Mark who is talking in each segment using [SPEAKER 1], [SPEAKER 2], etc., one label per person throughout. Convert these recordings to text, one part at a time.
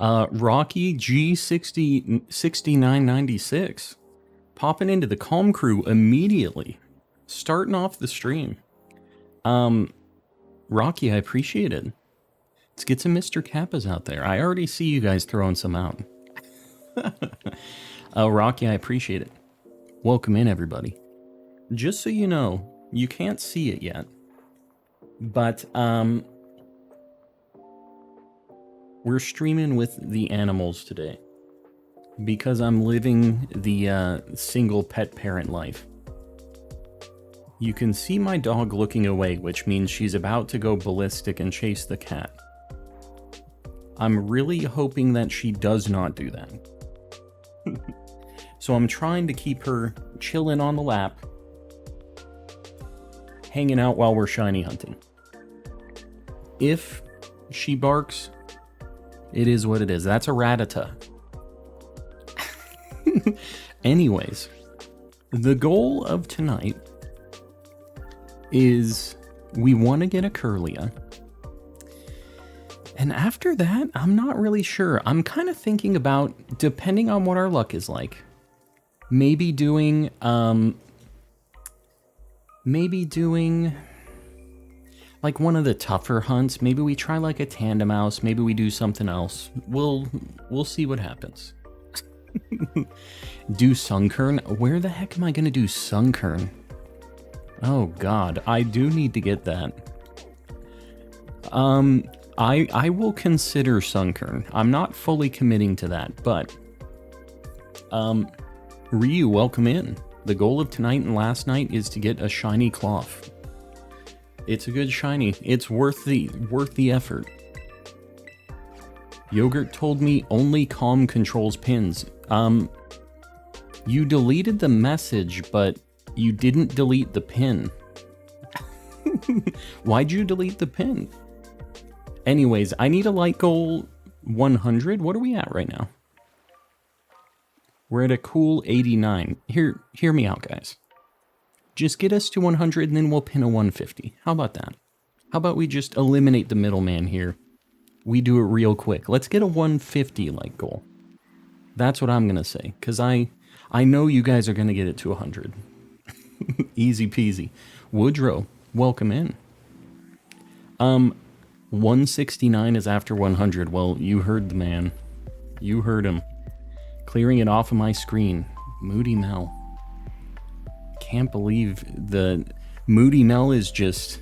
[SPEAKER 1] Rocky G6996 popping into the Calm Crew immediately, starting off the stream. Rocky, I appreciate it. Let's get some Mr. Kappas out there. I already see you guys throwing some out. Rocky, I appreciate it. Welcome in, everybody. Just so you know, you can't see it yet, but we're streaming with the animals today because I'm living the single pet parent life. You can see my dog looking away, which means she's about to go ballistic and chase the cat. I'm really hoping that she does not do that. So I'm trying to keep her chilling on the lap, hanging out while we're shiny hunting. If she barks, it is what it is. That's a Rattata. Anyways, the goal of tonight is we want to get a Kirlia. And after that, I'm not really sure. I'm kind of thinking about, depending on what our luck is like, maybe doing like one of the tougher hunts. Maybe we try like a tandem mouse. Maybe we do something else. We'll see what happens. Do Sunkern? Where the heck am I gonna do Sunkern? Oh God, I do need to get that. I will consider Sunkern. I'm not fully committing to that, but Ryu, welcome in. The goal of tonight and last night is to get a shiny cloth. It's a good shiny. It's worth the effort. Yogurt told me only Calm controls pins. You deleted the message, but you didn't delete the pin. Why'd you delete the pin? Anyways, I need a light goal 100. What are we at right now? We're at a cool 89. Hear me out, guys. Just get us to 100 and then we'll pin a 150. How about that? How about we just eliminate the middleman here? We do it real quick. Let's get a 150 light goal. That's what I'm going to say. Because I know you guys are going to get it to 100. Easy peasy. Woodrow, welcome in. 169 is after 100. Well, you heard the man. You heard him. Clearing it off of my screen. Moody Mel. Can't believe the Moody Mel is just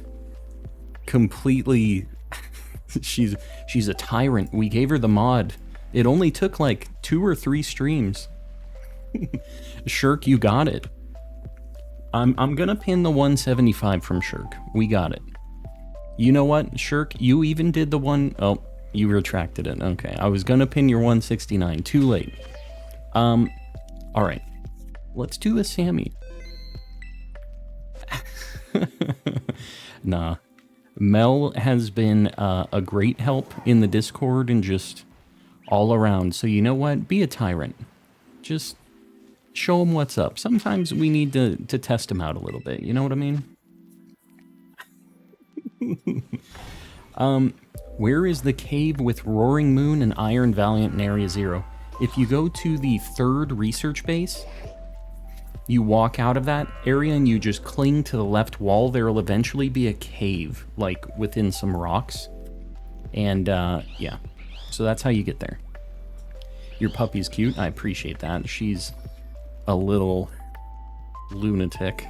[SPEAKER 1] completely... she's a tyrant. We gave her the mod. It only took like 2 or 3 streams. Shirk, you got it. I'm gonna pin the 175 from Shirk. We got it. You know what, Shirk? You even did the one... Oh, you retracted it. Okay, I was gonna pin your 169. Too late. Alright. Let's do a Sammy. Nah. Mel has been a great help in the Discord and just all around. So you know what? Be a tyrant. Just show him what's up. Sometimes we need to test him out a little bit. You know what I mean? Where is the cave with Roaring Moon and Iron Valiant in Area 0? If you go to the 3rd research base, you walk out of that area and you just cling to the left wall, there will eventually be a cave, like within some rocks. And yeah, so that's how you get there. Your puppy's cute. I appreciate that. She's a little lunatic.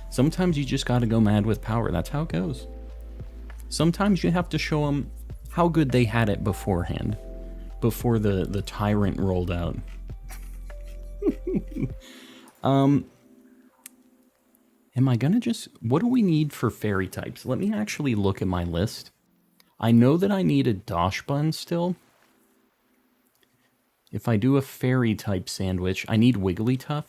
[SPEAKER 1] Sometimes you just gotta go mad with power. That's how it goes. Sometimes you have to show them how good they had it beforehand, before the tyrant rolled out. Am I gonna just... What do we need for fairy types? Let me actually look at my list. I know that I need a Dosh Bun still. If I do a fairy type sandwich, I need Wigglytuff.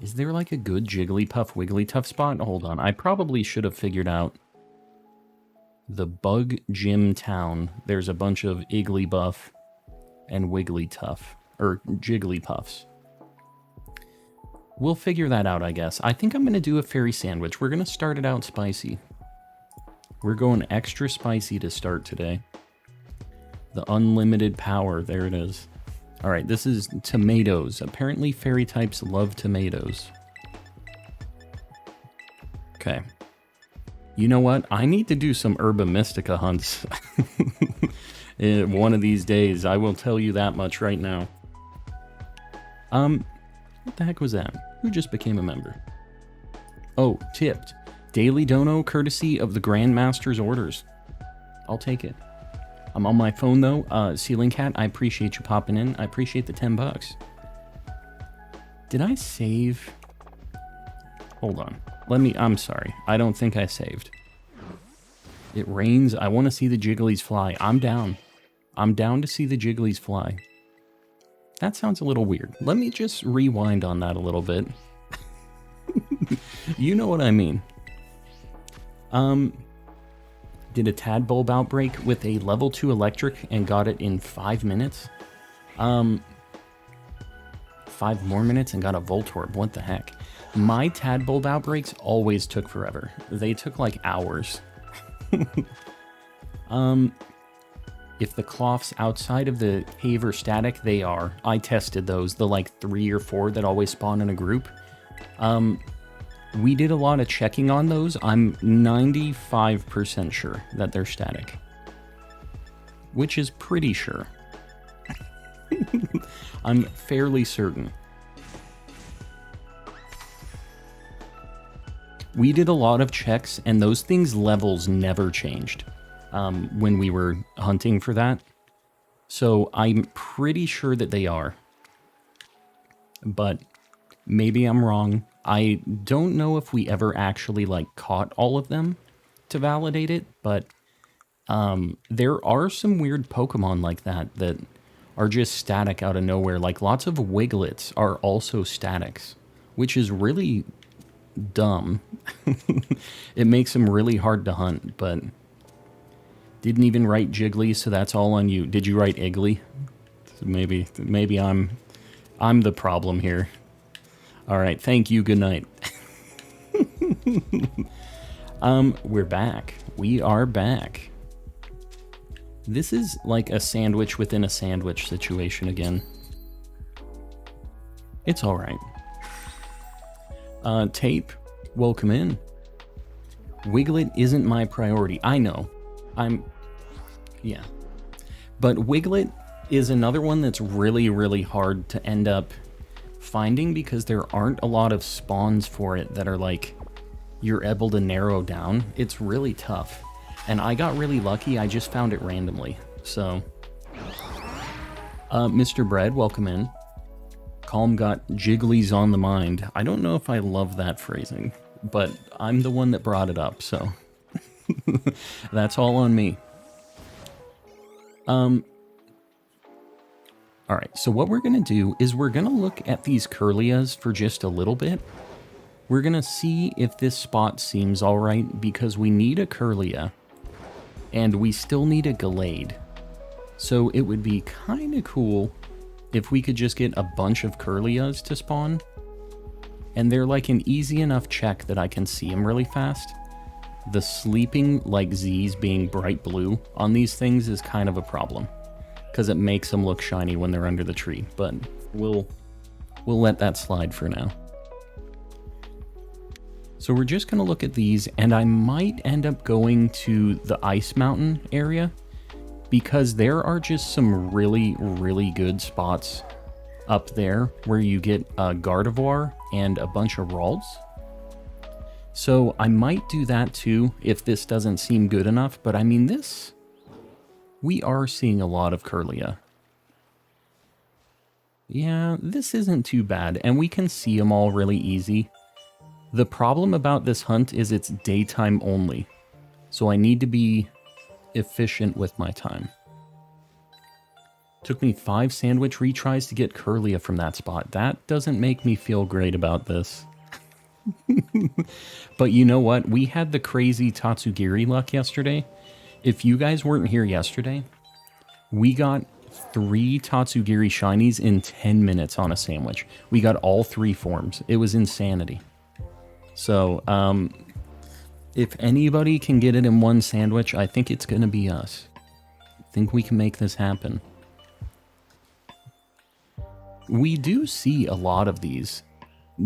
[SPEAKER 1] Is there like a good Jigglypuff Wigglytuff spot? Hold on, I probably should have figured out the Bug Gym Town. There's a bunch of Igglybuff and Wigglytuff, or Jigglypuffs. We'll figure that out, I guess. I think I'm going to do a fairy sandwich. We're going to start it out spicy. We're going extra spicy to start today. The unlimited power, there it is. All right, this is tomatoes. Apparently fairy types love tomatoes. Okay. You know what? I need to do some Herba Mystica hunts. One of these days, I will tell you that much right now. What the heck was that? Who just became a member? Oh, tipped. Daily dono courtesy of the Grandmaster's orders. I'll take it. I'm on my phone though. Ceiling Cat, I appreciate you popping in. I appreciate the 10 bucks. Did I save? Hold on. I'm sorry. I don't think I saved. It rains. I want to see the Jigglies fly. I'm down. I'm down to see the Jigglies fly. That sounds a little weird. Let me just rewind on that a little bit. You know what I mean. Did a Tadbulb outbreak with a level 2 electric and got it in 5 minutes. 5 more minutes and got a Voltorb. What the heck? My Tadbulb outbreaks always took forever. They took like hours. If the cloths outside of the cave are static, they are. I tested those, the like 3 or 4 that always spawn in a group. We did a lot of checking on those. I'm 95% sure that they're static. Which is pretty sure. I'm fairly certain. We did a lot of checks, and those things' levels never changed when we were hunting for that. So I'm pretty sure that they are. But maybe I'm wrong. I don't know if we ever actually like caught all of them to validate it, but there are some weird Pokemon like that that are just static out of nowhere. Like lots of Wigglets are also statics, which is really dumb. It makes them really hard to hunt, but didn't even write Jiggly, so that's all on you. Did you write Iggly? So maybe I'm the problem here. All right, thank you. Good night. We're back. We are back. This is like a sandwich within a sandwich situation again. It's all right. Tape, welcome in. Wiglet isn't my priority. I know. Yeah. But Wiglet is another one that's really, really hard to end up finding because there aren't a lot of spawns for it that are like you're able to narrow down. It's really tough. And I got really lucky. I just found it randomly. So, Mr. Bread, welcome in. Calm got Jigglies on the mind. I don't know if I love that phrasing, but I'm the one that brought it up, so that's all on me. Alright, so what we're going to do is we're going to look at these Kirlias for just a little bit. We're going to see if this spot seems alright, because we need a Kirlia, and we still need a Gallade. So it would be kind of cool if we could just get a bunch of Kirlias to spawn. And they're like an easy enough check that I can see them really fast. The sleeping, like Z's being bright blue on these things is kind of a problem, because it makes them look shiny when they're under the tree, but we'll let that slide for now. So we're just going to look at these, and I might end up going to the Ice Mountain area, because there are just some really, really good spots up there where you get a Gardevoir and a bunch of Ralts. So I might do that too if this doesn't seem good enough, but I mean we are seeing a lot of Kirlia. Yeah, this isn't too bad, and we can see them all really easy. The problem about this hunt is it's daytime only, so I need to be efficient with my time. Took me 5 sandwich retries to get Kirlia from that spot. That doesn't make me feel great about this. But you know what? We had the crazy Tatsugiri luck yesterday. If you guys weren't here yesterday, we got 3 Tatsugiri shinies in 10 minutes on a sandwich. We got all 3 forms. It was insanity. So, If anybody can get it in one sandwich, I think it's gonna be us. I think we can make this happen. We do see a lot of these.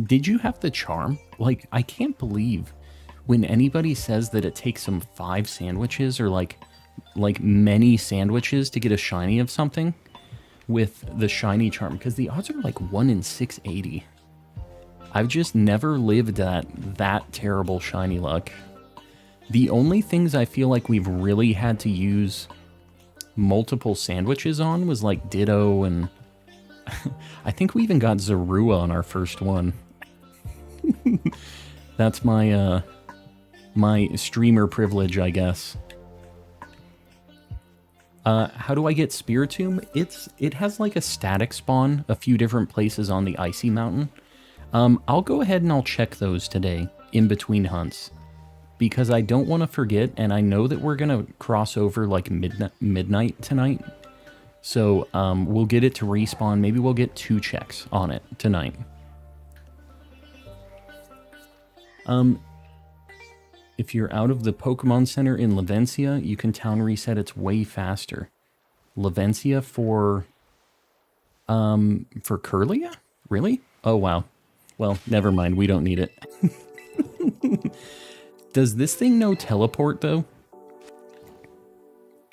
[SPEAKER 1] Did you have the charm? Like, I can't believe when anybody says that it takes them 5 sandwiches or like many sandwiches to get a shiny of something with the shiny charm, because the odds are like 1 in 680. I've just never lived that terrible shiny luck. The only things I feel like we've really had to use multiple sandwiches on was like Ditto, and I think we even got Zorua on our first one. That's my my streamer privilege, I guess. How do I get Spiritomb? It has like a static spawn a few different places on the Icy Mountain. I'll go ahead and I'll check those today in between hunts, because I don't want to forget, and I know that we're gonna cross over like midnight tonight. So we'll get it to respawn. Maybe we'll get 2 checks on it tonight. If you're out of the Pokemon Center in Lavencia, you can town reset. It's way faster. Lavencia for Kirlia? Really? Oh, wow. Well, never mind. We don't need it. Does this thing know teleport, though?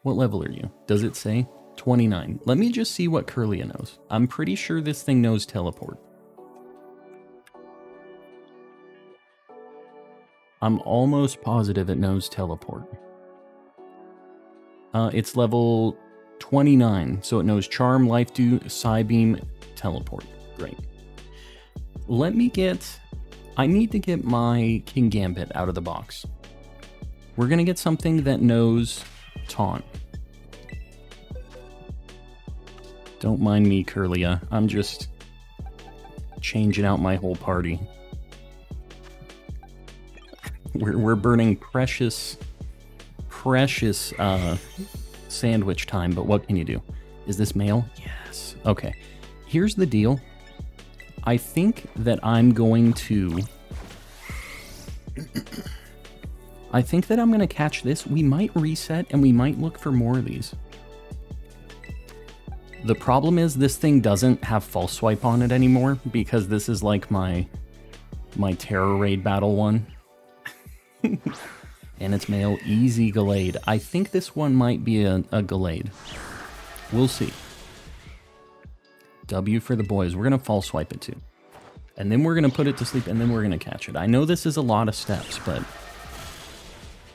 [SPEAKER 1] What level are you? Does it say? 29. Let me just see what Kirlia knows. I'm pretty sure this thing knows teleport. I'm almost positive it knows teleport. It's level 29, so it knows Charm, Life Dew, Psybeam, Teleport. Great. I need to get my King Gambit out of the box. We're gonna get something that knows Taunt. Don't mind me, Kirlia. I'm just changing out my whole party. We're burning precious sandwich time, but what can you do? Is this male? Yes. Okay. Here's the deal. I think that I'm going to catch this. We might reset and we might look for more of these. The problem is this thing doesn't have false swipe on it anymore, because this is like my Terror Raid battle one. And it's male. Easy Gallade. I think this one might be a Gallade. We'll see. W for the boys. We're going to false swipe it too. And then we're going to put it to sleep, and then we're going to catch it. I know this is a lot of steps, but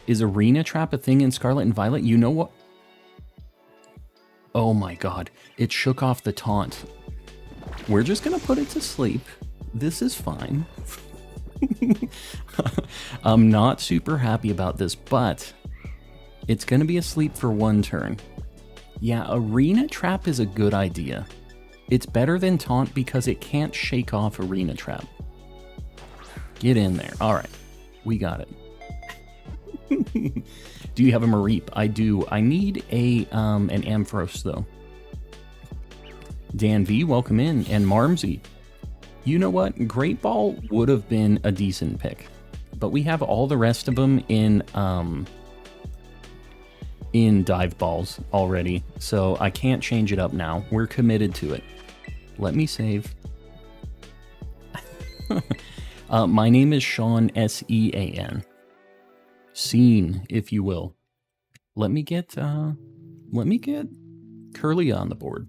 [SPEAKER 1] is Arena Trap a thing in Scarlet and Violet? You know what? Oh my god. It shook off the taunt. We're just going to put it to sleep. This is fine. I'm not super happy about this, but it's going to be asleep for 1 turn. Yeah, Arena Trap is a good idea. It's better than Taunt because it can't shake off Arena Trap. Get in there. All right, we got it. Do you have a Mareep? I do. I need an Ampharos, though. Dan V, welcome in. And Marmsy. You know what? Great Ball would have been a decent pick, but we have all the rest of them in dive balls already, so I can't change it up now. We're committed to it. Let me save. My name is Sean, S-E-A-N. Scene, if you will. Let me get Kirlia on the board.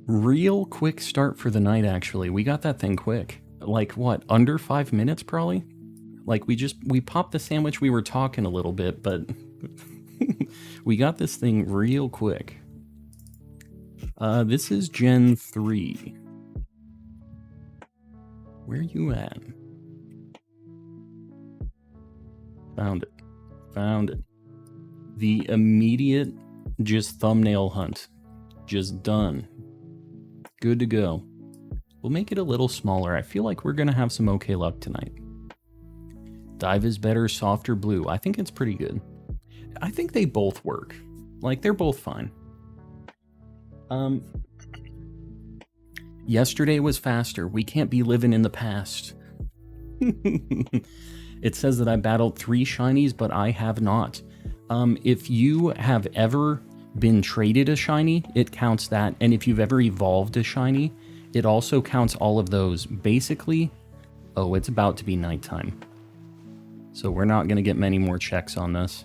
[SPEAKER 1] Real quick start for the night, actually. We got that thing quick. Like, what, under 5 minutes, probably? Like, we popped the sandwich, we were talking a little bit, but we got this thing real quick. This is Gen 3. Where you at? Found it. Found it. The immediate, just thumbnail hunt. Just done. Good to go. We'll make it a little smaller. I feel like we're going to have some okay luck tonight. Dive is better, softer blue. I think it's pretty good. I think they both work. Like, they're both fine. Yesterday was faster. We can't be living in the past. It says that I battled 3 shinies, but I have not. If you have ever been traded a shiny, it counts that. And if you've ever evolved a shiny, it also counts all of those. Basically, oh, it's about to be nighttime. So we're not going to get many more checks on this.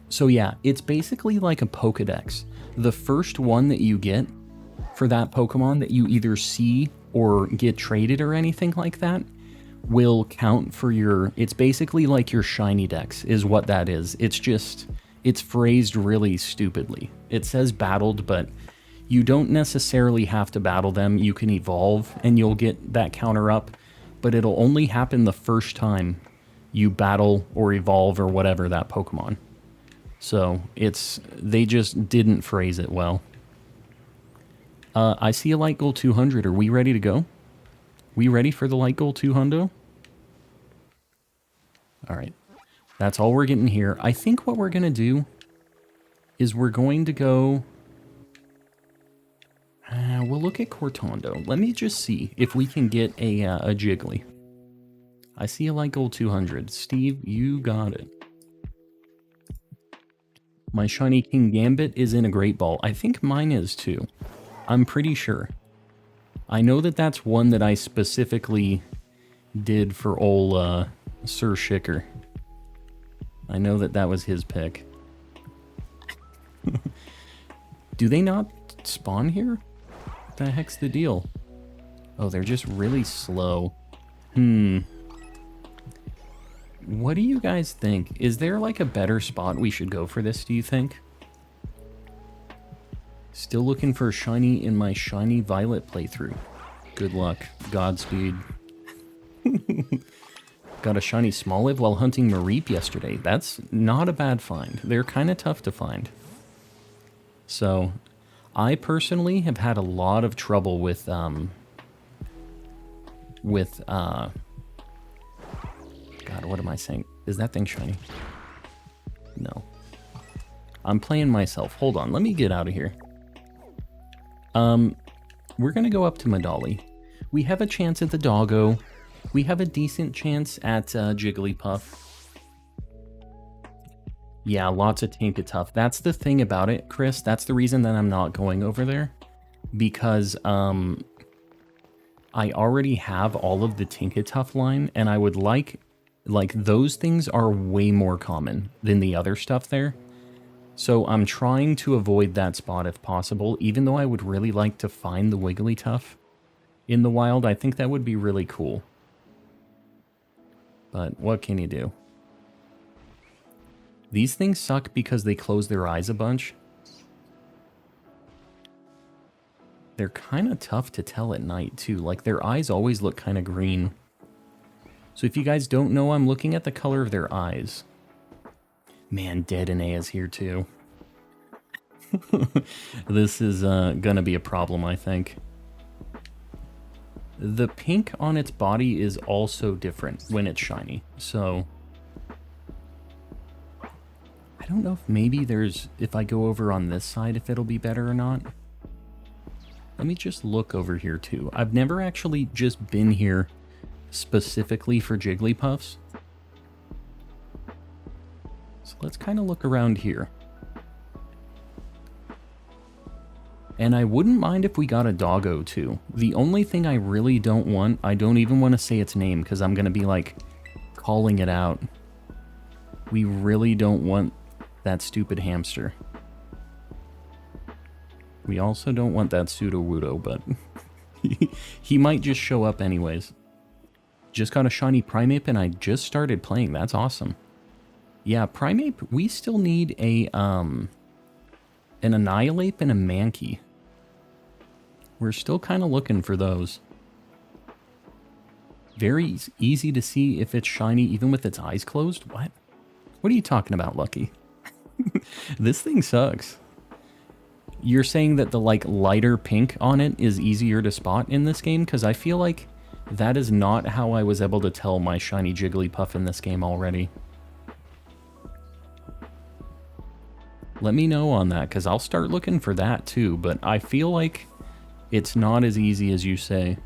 [SPEAKER 1] So yeah, it's basically like a Pokedex. The first one that you get for that Pokemon that you either see or get traded or anything like that will count for your... It's basically like your Shiny Dex is what that is. It's just... It's phrased really stupidly. It says battled, but you don't necessarily have to battle them. You can evolve and you'll get that counter up, but it'll only happen the first time you battle or evolve or whatever that Pokemon. So it's... They just didn't phrase it well. I see a Light Goal 200. Are we ready to go? We ready for the Light Goal 200? Alright. That's all we're getting here. I think what we're going to do is we're going to go... we'll look at Cortondo. Let me just see if we can get a Jiggly. I see a Light Goal 200. Steve, you got it. My shiny King Gambit is in a Great Ball. I think mine is too. I'm pretty sure. I know that that's one that I specifically did for old Sir Shicker. I know that that was his pick. Do they not spawn here? What the heck's the deal? Oh, they're just really slow. What do you guys think? Is there like a better spot we should go for this, do you think? Still looking for a shiny in my Shiny Violet playthrough. Good luck. Godspeed. Got a shiny Smoliv while hunting Mareep yesterday. That's not a bad find. They're kind of tough to find. So, I personally have had a lot of trouble with God, what am I saying? Is that thing shiny? No. I'm playing myself. Hold on, let me get out of here. We're gonna go up to Medali. We have a chance at the Doggo. We have a decent chance at Jigglypuff. Yeah, lots of Tinkatuff. That's the thing about it, Chris. That's the reason that I'm not going over there. Because I already have all of the Tinkatuff line, and I would like those things are way more common than the other stuff there. So I'm trying to avoid that spot if possible, even though I would really like to find the Wigglytuff in the wild. I think that would be really cool. But what can you do? These things suck because they close their eyes a bunch. They're kind of tough to tell at night too. Like their eyes always look kind of green. So if you guys don't know, I'm looking at the color of their eyes. Man, Dedenne is here too. This is gonna be a problem, I think. The pink on its body is also different when it's shiny, so... I don't know if maybe there's... If I go over on this side, if it'll be better or not. Let me just look over here too. I've never actually just been here specifically for Jigglypuffs. So let's kind of look around here. And I wouldn't mind if we got a Doggo too. The only thing I really don't want, I don't even want to say its name because I'm going to be like calling it out. We really don't want that stupid hamster. We also don't want that Sudowoodo, but he might just show up anyways. Just got a shiny Primeape and I just started playing. That's awesome. Yeah, Primeape, we still need a an Annihilate and a Mankey. We're still kind of looking for those. Very easy to see if it's shiny even with its eyes closed. What? What are you talking about, Lucky? This thing sucks. You're saying that the like lighter pink on it is easier to spot in this game? Because I feel like that is not how I was able to tell my shiny Jigglypuff in this game already. Let me know on that, because I'll start looking for that too, but I feel like it's not as easy as you say.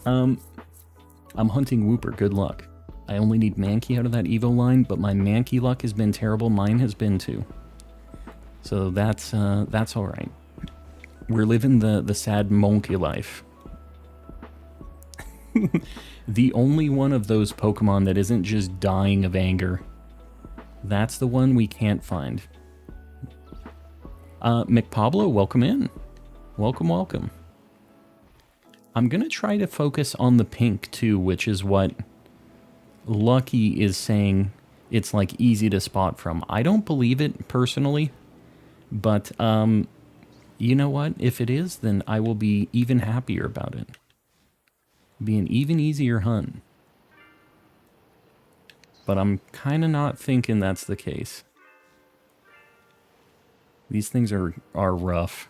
[SPEAKER 1] I'm hunting Wooper. Good luck. I only need Mankey out of that Evo line, but my Mankey luck has been terrible. Mine has been too. So that's all right. We're living the sad Monkey life. The only one of those Pokemon that isn't just dying of anger. That's the one we can't find. McPablo, welcome in. Welcome, welcome. I'm gonna try to focus on the pink too, which is what Lucky is saying it's like easy to spot from. I don't believe it personally, but you know what? If it is, then I will be even happier about it. Be an even easier hunt. But I'm kind of not thinking that's the case. These things are rough.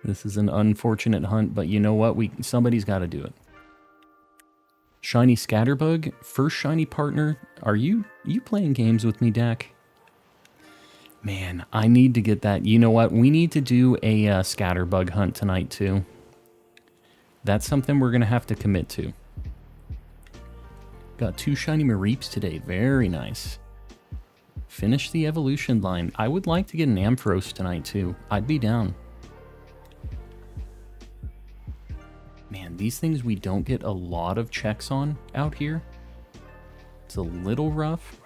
[SPEAKER 1] This is an unfortunate hunt, but you know what? Somebody's got to do it. Shiny Scatterbug, first shiny partner. Are you playing games with me, Dak? Man, I need to get that. You know what? We need to do a Scatterbug hunt tonight too. That's something we're gonna have to commit to. Got 2 shiny Mareeps today. Very nice. Finish the evolution line. I would like to get an Ampharos tonight too. I'd be down. Man, these things we don't get a lot of checks on out here. It's a little rough.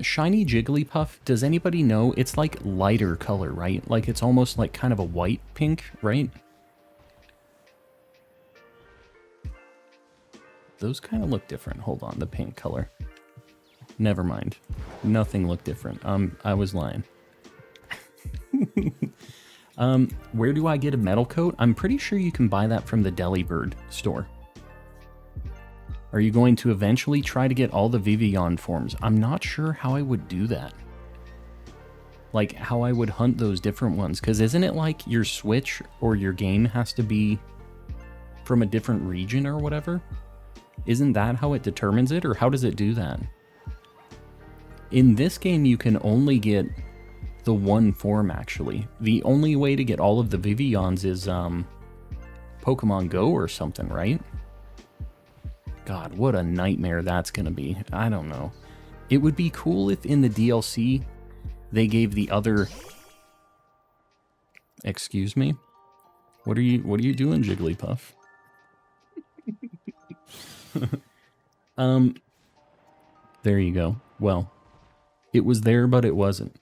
[SPEAKER 1] Shiny Jigglypuff, does anybody know? It's like lighter color, right? Like it's almost like kind of a white pink, right? Those kind of look different. Hold on, the pink color. Never mind. Nothing looked different. I was lying. Where do I get a metal coat? I'm pretty sure you can buy that from the Delibird store. Are you going to eventually try to get all the Vivillon forms? I'm not sure how I would do that. Like, how I would hunt those different ones. Because isn't it like your Switch or your game has to be from a different region or whatever? Isn't that how it determines it? Or how does it do that? In this game, you can only get the one form, actually. The only way to get all of the Vivillons is Pokemon Go or something, right? God, what a nightmare that's gonna be. I don't know. It would be cool if in the DLC they gave the other... Excuse me? What are you doing, Jigglypuff? There you go. Well, it was there, but it wasn't.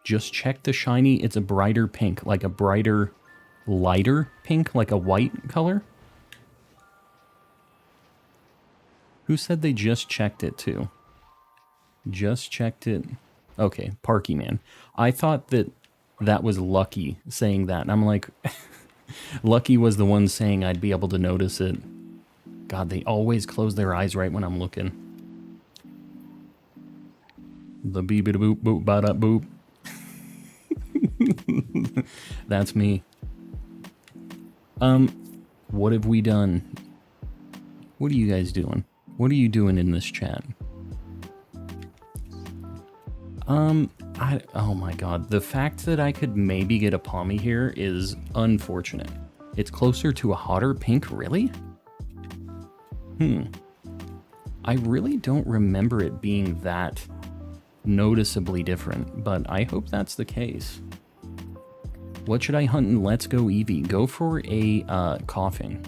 [SPEAKER 1] Just check the shiny. It's a brighter pink, like a brighter, lighter pink, like a white color. Who said they just checked it too? Just checked it. Okay, Parky Man. I thought that was Lucky saying that. And I'm like, Lucky was the one saying I'd be able to notice it. God, they always close their eyes right when I'm looking. The beep-a-boop, boop-ba-da-boop. That's me. What have we done? What are you guys doing? What are you doing in this chat? Oh my god, the fact that I could maybe get a Palmy here is unfortunate. It's closer to a hotter pink, really? I really don't remember it being that noticeably different, but I hope that's the case. What should I hunt in Let's Go Eevee? Go for a Coughing.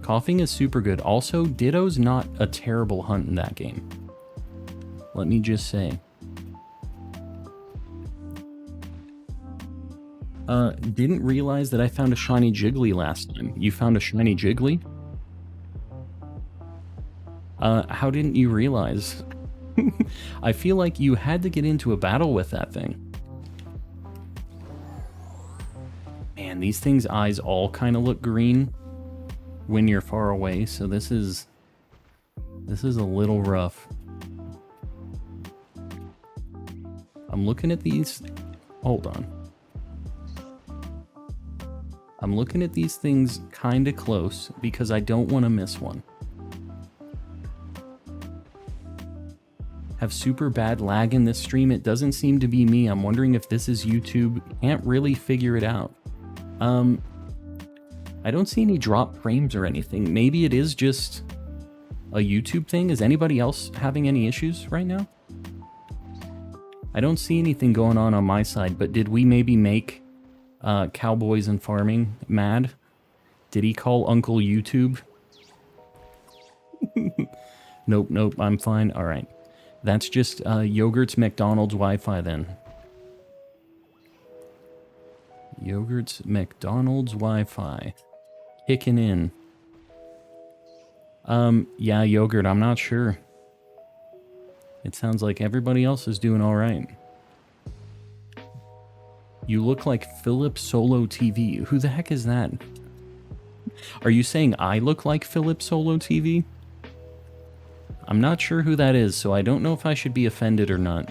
[SPEAKER 1] Coughing is super good. Also, Ditto's not a terrible hunt in that game. Let me just say. Didn't realize that I found a shiny Jiggly last time. You found a shiny Jiggly? How didn't you realize? I feel like you had to get into a battle with that thing. Man, these things' eyes all kind of look green when you're far away, so this is a little rough. I'm looking at these... Hold on. I'm looking at these things kind of close because I don't want to miss one. Have super bad lag in this stream. It doesn't seem to be me. I'm wondering if this is YouTube. Can't really figure it out. I don't see any drop frames or anything. Maybe it is just a YouTube thing. Is anybody else having any issues right now? I don't see anything going on my side, but did we maybe make Cowboys and Farming mad? Did he call Uncle YouTube? Nope, I'm fine. All right. That's just Yogurt's McDonald's Wi-Fi then. Yogurt's McDonald's Wi-Fi. Kicking in. Yeah, Yogurt, I'm not sure. It sounds like everybody else is doing all right. You look like Philip Solo TV. Who the heck is that? Are you saying I look like Philip Solo TV? I'm not sure who that is, so I don't know if I should be offended or not.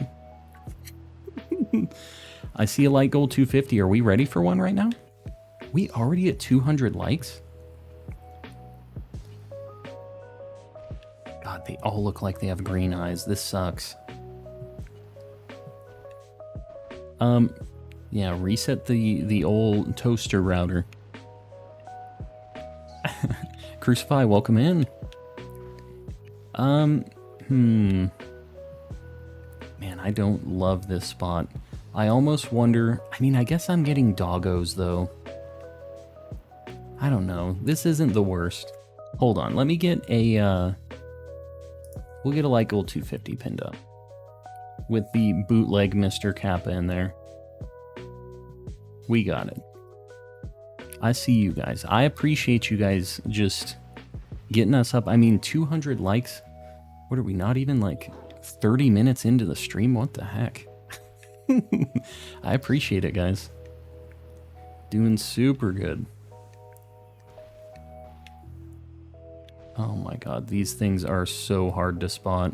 [SPEAKER 1] I see a light goal 250. Are we ready for one right now? We already at 200 likes? God, they all look like they have green eyes. This sucks. Yeah, reset the old toaster router. Crucify, welcome in. Man, I don't love this spot. I almost wonder... I mean, I guess I'm getting doggos, though. I don't know. This isn't the worst. Hold on, let me get a, we'll get a light gold 250 pinned up. With the bootleg Mr. Kappa in there. We got it. I see you guys. I appreciate you guys just getting us up. I mean, 200 likes. What are we, not even like 30 minutes into the stream? What the heck? I appreciate it, guys. Doing super good. Oh my god, these things are so hard to spot.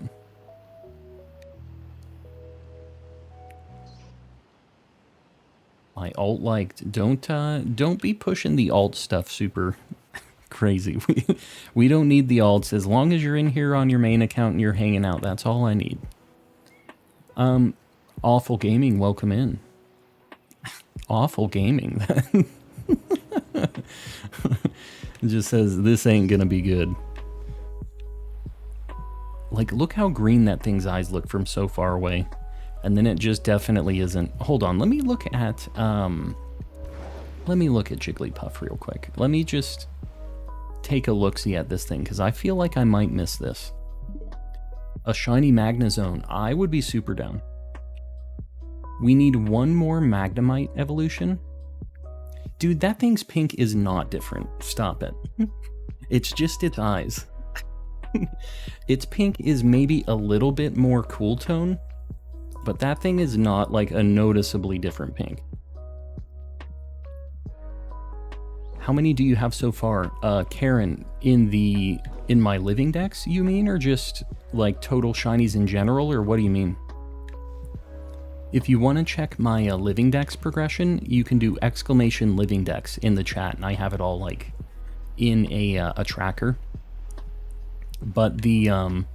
[SPEAKER 1] My alt liked. Don't be pushing the alt stuff super crazy. We don't need the alts. As long as you're in here on your main account and you're hanging out, that's all I need. Awful Gaming, welcome in. Awful Gaming. It just says, this ain't gonna be good. Like, look how green that thing's eyes look from so far away. And then it just definitely isn't. Hold on, let me look at Jigglypuff real quick. Let me just take a look-see at this thing, because I feel like I might miss this. A shiny Magnezone. I would be super down. We need one more Magnemite evolution. Dude, that thing's pink is not different. Stop it. It's just its eyes. Its pink is maybe a little bit more cool tone, but that thing is not like a noticeably different pink. How many do you have so far? Karen, in my living dex, you mean, or just like total shinies in general, or what do you mean? If you want to check my living dex progression, you can do exclamation living dex in the chat, and I have it all like in a tracker. But the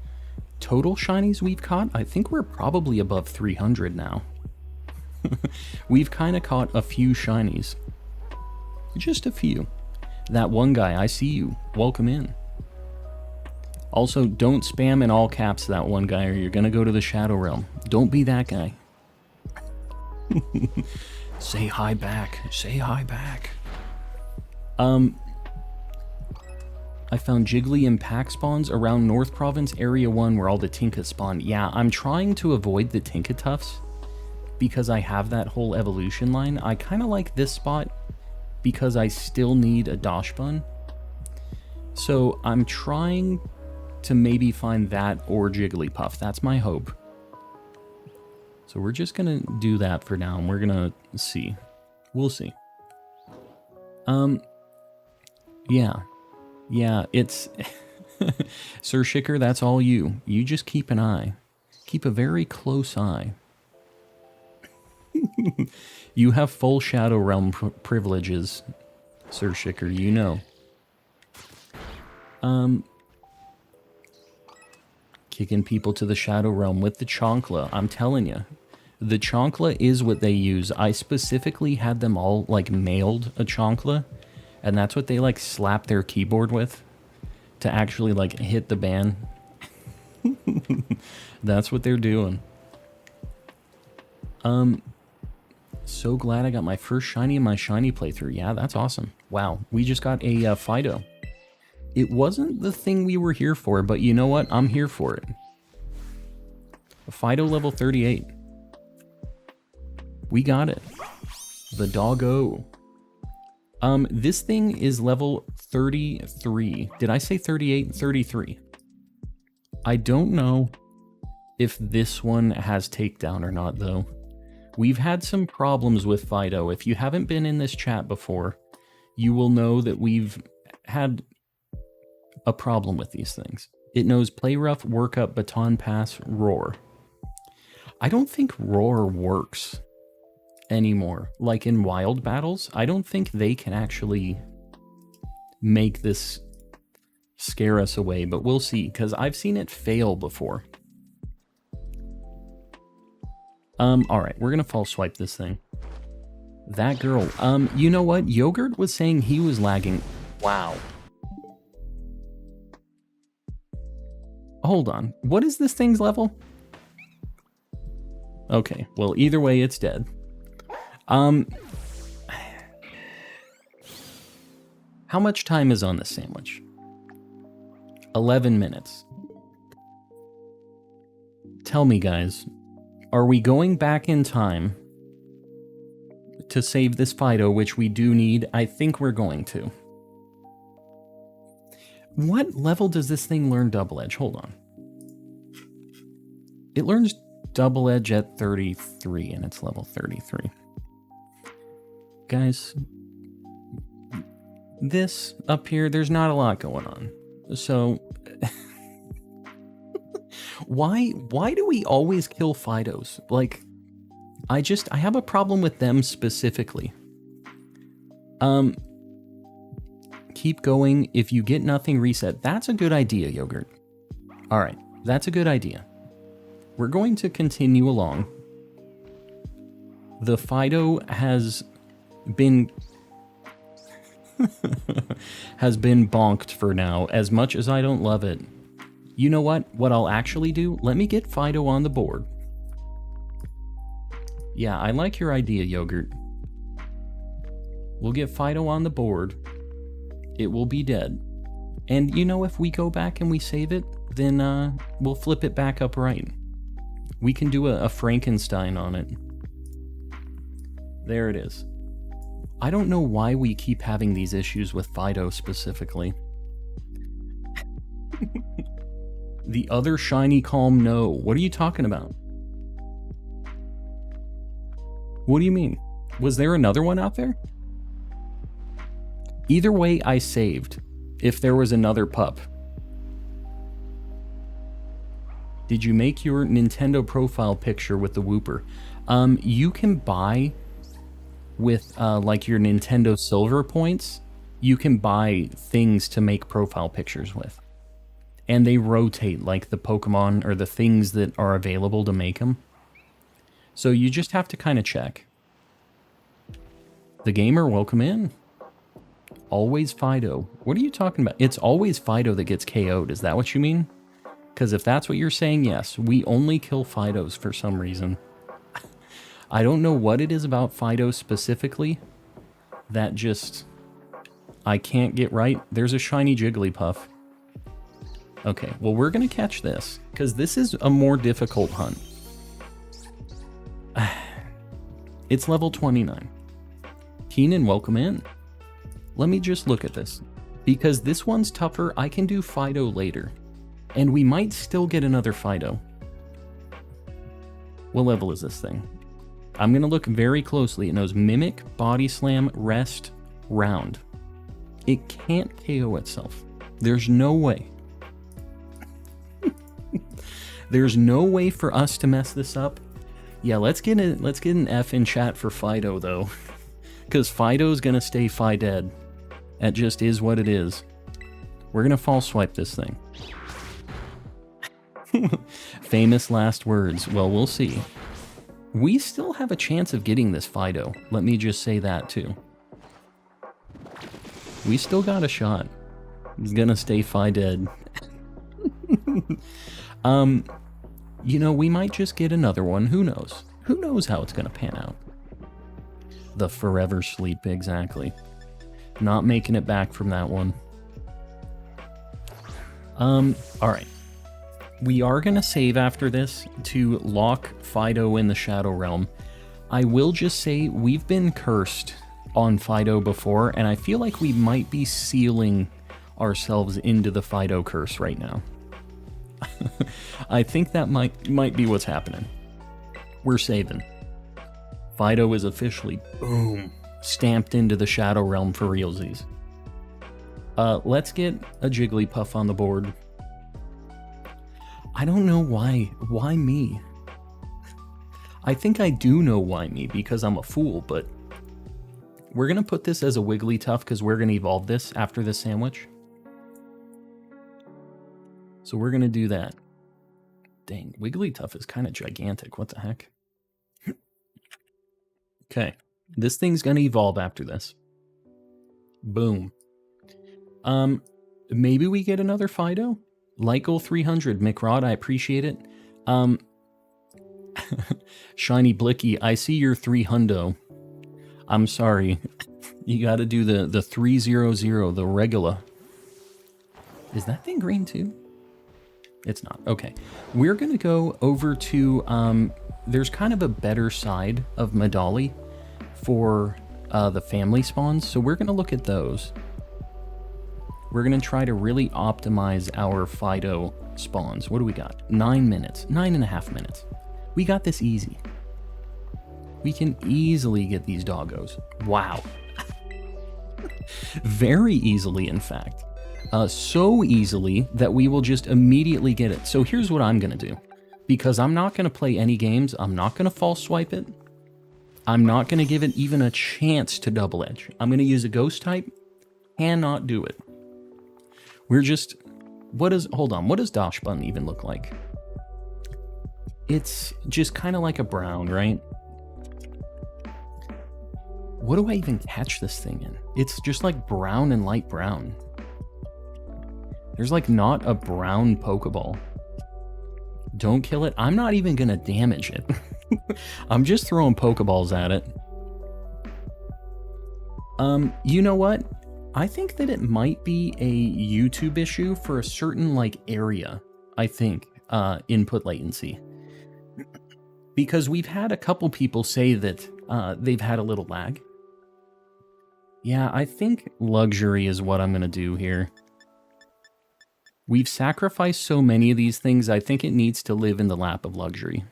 [SPEAKER 1] total shinies we've caught, I think we're probably above 300 now. We've kind of caught a few shinies. Just a few. That one guy, I see you. Welcome in. Also, don't spam in all caps that one guy, or you're gonna go to the Shadow Realm. Don't be that guy. Say hi back. Say hi back. I found Jiggly in pack spawns around North Province Area 1 where all the Tinka spawn. Yeah, I'm trying to avoid the Tinkatuffs because I have that whole evolution line. I kind of like this spot because I still need a Dachshund. So I'm trying to maybe find that or Jigglypuff. That's my hope. So we're just gonna do that for now, and we're gonna see. We'll see. Yeah, it's... Sir Shicker, that's all you. You just keep an eye. Keep a very close eye. You have full Shadow Realm privileges, Sir Shicker, you know. Kicking people to the Shadow Realm with the Chonkla, I'm telling you. The Chonkla is what they use. I specifically had them all, like, mailed a Chonkla And that's what they like slap their keyboard with to actually like hit the ban. That's what they're doing. So glad I got my first shiny in my shiny playthrough. Yeah, that's awesome. Wow, we just got a Fido. It wasn't the thing we were here for, but you know what? I'm here for it. A Fido level 38. We got it. The doggo. This thing is level 33. Did I say 38? 33. I don't know if this one has takedown or not, though. We've had some problems with Fido. If you haven't been in this chat before, you will know that we've had a problem with these things. It knows Play Rough, Work Up, Baton Pass, Roar. I don't think Roar works anymore. Like in wild battles, I don't think they can actually make this scare us away, but we'll see, because I've seen it fail before. Alright, we're gonna false swipe this thing. That girl. You know what? Yogurt was saying he was lagging. Wow. Hold on. What is this thing's level? Okay, well, either way, it's dead. How much time is on this sandwich? 11 minutes. Tell me, guys, are we going back in time to save this Fido, which we do need? I think we're going to. What level does this thing learn Double Edge? Hold on. It learns Double Edge at 33, and it's level 33. Guys, this up here, there's not a lot going on. So, why do we always kill Fidos? Like, I have a problem with them specifically. Keep going. If you get nothing, reset. That's a good idea, Yogurt. All right, that's a good idea. We're going to continue along. The Fido has been bonked for now, as much as I don't love it. You know what? What I'll actually do, let me get Fido on the board. Yeah, I like your idea, Yogurt. We'll get Fido on the board. It will be dead. And you know, if we go back and we save it, then we'll flip it back up right. We can do a Frankenstein on it. There it is. I don't know why we keep having these issues with Fido specifically. The other shiny calm, no. What are you talking about? What do you mean? Was there another one out there? Either way, I saved. If there was another pup. Did you make your Nintendo profile picture with the Whooper? You can buy with like your Nintendo Silver points. You can buy things to make profile pictures with. And they rotate like the Pokemon or the things that are available to make them. So you just have to kind of check. The gamer, welcome in. Always Fido. What are you talking about? It's always Fido that gets KO'd. Is that what you mean? Because if that's what you're saying, yes. We only kill Fidos for some reason. I don't know what it is about Fido specifically that just I can't get right. There's a shiny Jigglypuff. Okay, well, we're going to catch this because this is a more difficult hunt. It's level 29. Keenan, welcome in. Let me just look at this. Because this one's tougher, I can do Fido later. And we might still get another Fido. What level is this thing? I'm going to look very closely. It knows Mimic, Body Slam, Rest, Round. It can't KO itself. There's no way. There's no way for us to mess this up. Yeah, let's get an F in chat for Fido, though. Because Fido's going to stay Fi-dead. That just is what it is. We're going to false swipe this thing. Famous last words. Well, we'll see. We still have a chance of getting this Fido. Let me just say that, too. We still got a shot. He's gonna stay Fi dead. You know, we might just get another one. Who knows? Who knows how it's gonna pan out? The forever sleep, exactly. Not making it back from that one. Alright. We are gonna save after this to lock Fido in the Shadow Realm. I will just say, we've been cursed on Fido before, and I feel like we might be sealing ourselves into the Fido curse right now. I think that might be what's happening. We're saving. Fido is officially, boom, stamped into the Shadow Realm for realsies. Let's get a Jigglypuff on the board. I don't know why. Why me? I think I do know why me, because I'm a fool, but we're going to put this as a Wigglytuff because we're going to evolve this after this sandwich. So we're going to do that. Dang, Wigglytuff is kind of gigantic. What the heck? Okay, this thing's going to evolve after this. Boom. Maybe we get another Fido? Light Goal 300, McRod, I appreciate it. Shiny Blicky, I see your 300. I'm sorry. You gotta do the 300, the regular. Is that thing green too? It's not. Okay. We're gonna go over to, there's kind of a better side of Medali for the family spawns, so we're gonna look at those. We're going to try to really optimize our Fido spawns. What do we got? 9 minutes. 9.5 minutes. We got this easy. We can easily get these doggos. Wow. Very easily, in fact. So easily that we will just immediately get it. So here's what I'm going to do. Because I'm not going to play any games. I'm not going to false swipe it. I'm not going to give it even a chance to double edge. I'm going to use a ghost type. Cannot do it. We're just, hold on, what does Dosh Button even look like? It's just kind of like a brown, right? What do I even catch this thing in? It's just like brown and light brown. There's like not a brown Pokeball. Don't kill it. I'm not even gonna damage it. I'm just throwing Pokeballs at it. You know what? I think that it might be a YouTube issue for a certain like area, I think, input latency. Because we've had a couple people say that they've had a little lag. Yeah, I think luxury is what I'm going to do here. We've sacrificed so many of these things, I think it needs to live in the lap of luxury.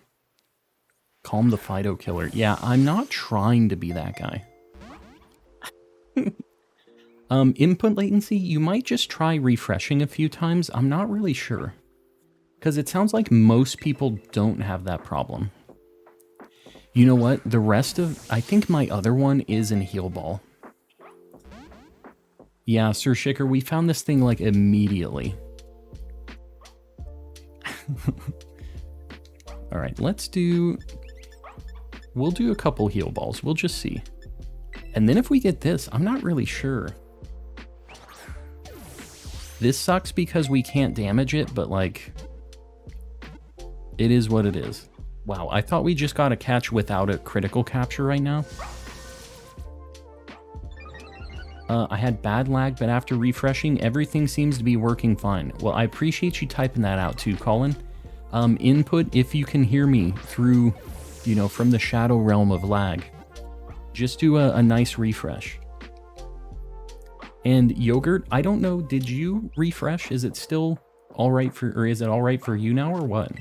[SPEAKER 1] Calm the Fido killer. Yeah, I'm not trying to be that guy. Input latency, you might just try refreshing a few times. I'm not really sure. Because it sounds like most people don't have that problem. You know what? The rest of... I think my other one is in Heal Ball. Yeah, Sir Shicker, we found this thing like immediately. Alright, let's do... We'll do a couple Heal Balls. We'll just see. And then if we get this, I'm not really sure. This sucks because we can't damage it, but like, it is what it is. Wow, I thought we just got a catch without a critical capture right now. I had bad lag, but after refreshing, everything seems to be working fine. Well, I appreciate you typing that out too, Colin. Input, if you can hear me through, you know, from the shadow realm of lag. Just do a nice refresh. And Yogurt, I don't know, did you refresh? Is it still alright for, or is it alright for you now, or what?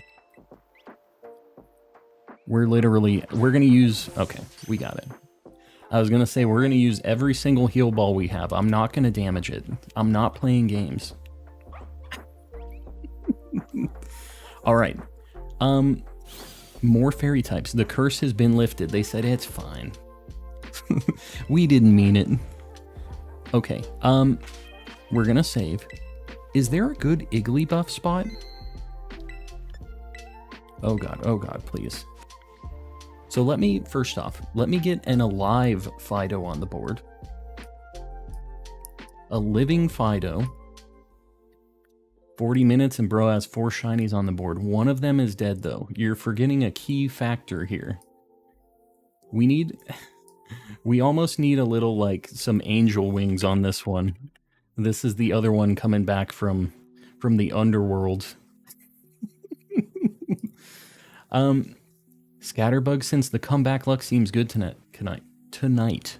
[SPEAKER 1] We're gonna use, okay, we got it. I was gonna say, we're gonna use every single heal ball we have. I'm not gonna damage it. I'm not playing games. Alright. More fairy types. The curse has been lifted. They said it's fine. We didn't mean it. Okay, we're gonna save. Is there a good Jigglypuff spot? Oh god, please. So let me, first off, let me get an alive Fido on the board. A living Fido. 40 minutes and bro has 4 shinies on the board. One of them is dead though. You're forgetting a key factor here. We almost need a little, like, some angel wings on this one. This is the other one coming back from the underworld. Scatterbug, since the comeback luck seems good tonight.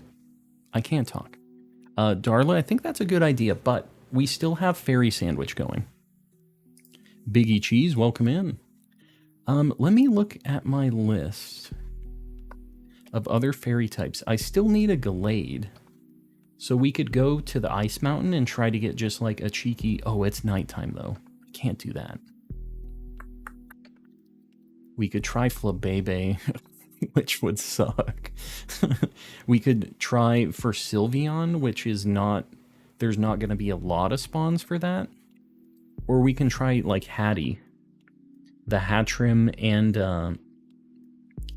[SPEAKER 1] I can't talk. Darla, I think that's a good idea, but we still have Fairy Sandwich going. Biggie Cheese, welcome in. Let me look at my list of other fairy types. I still need a Gallade. So we could go to the Ice Mountain and try to get just like a cheeky... Oh, it's nighttime though. Can't do that. We could try Flabébé, which would suck. We could try for Sylveon, which is not... There's not going to be a lot of spawns for that. Or we can try like Hattie. The Hatchrim and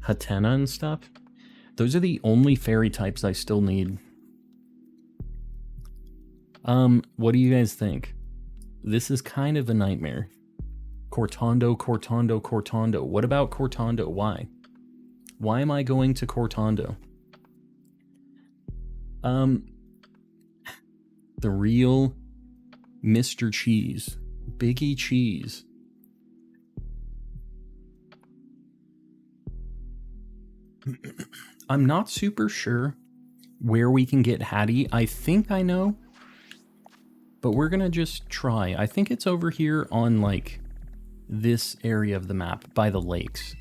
[SPEAKER 1] Hatena and stuff. Those are the only fairy types I still need. What do you guys think? This is kind of a nightmare. Cortando. What about Cortando? Why? Why am I going to Cortando? The real Mr. Cheese. Biggie Cheese. I'm not super sure where we can get Hattie. I think I know. But we're gonna just try. I think it's over here on, like, this area of the map, by the lakes.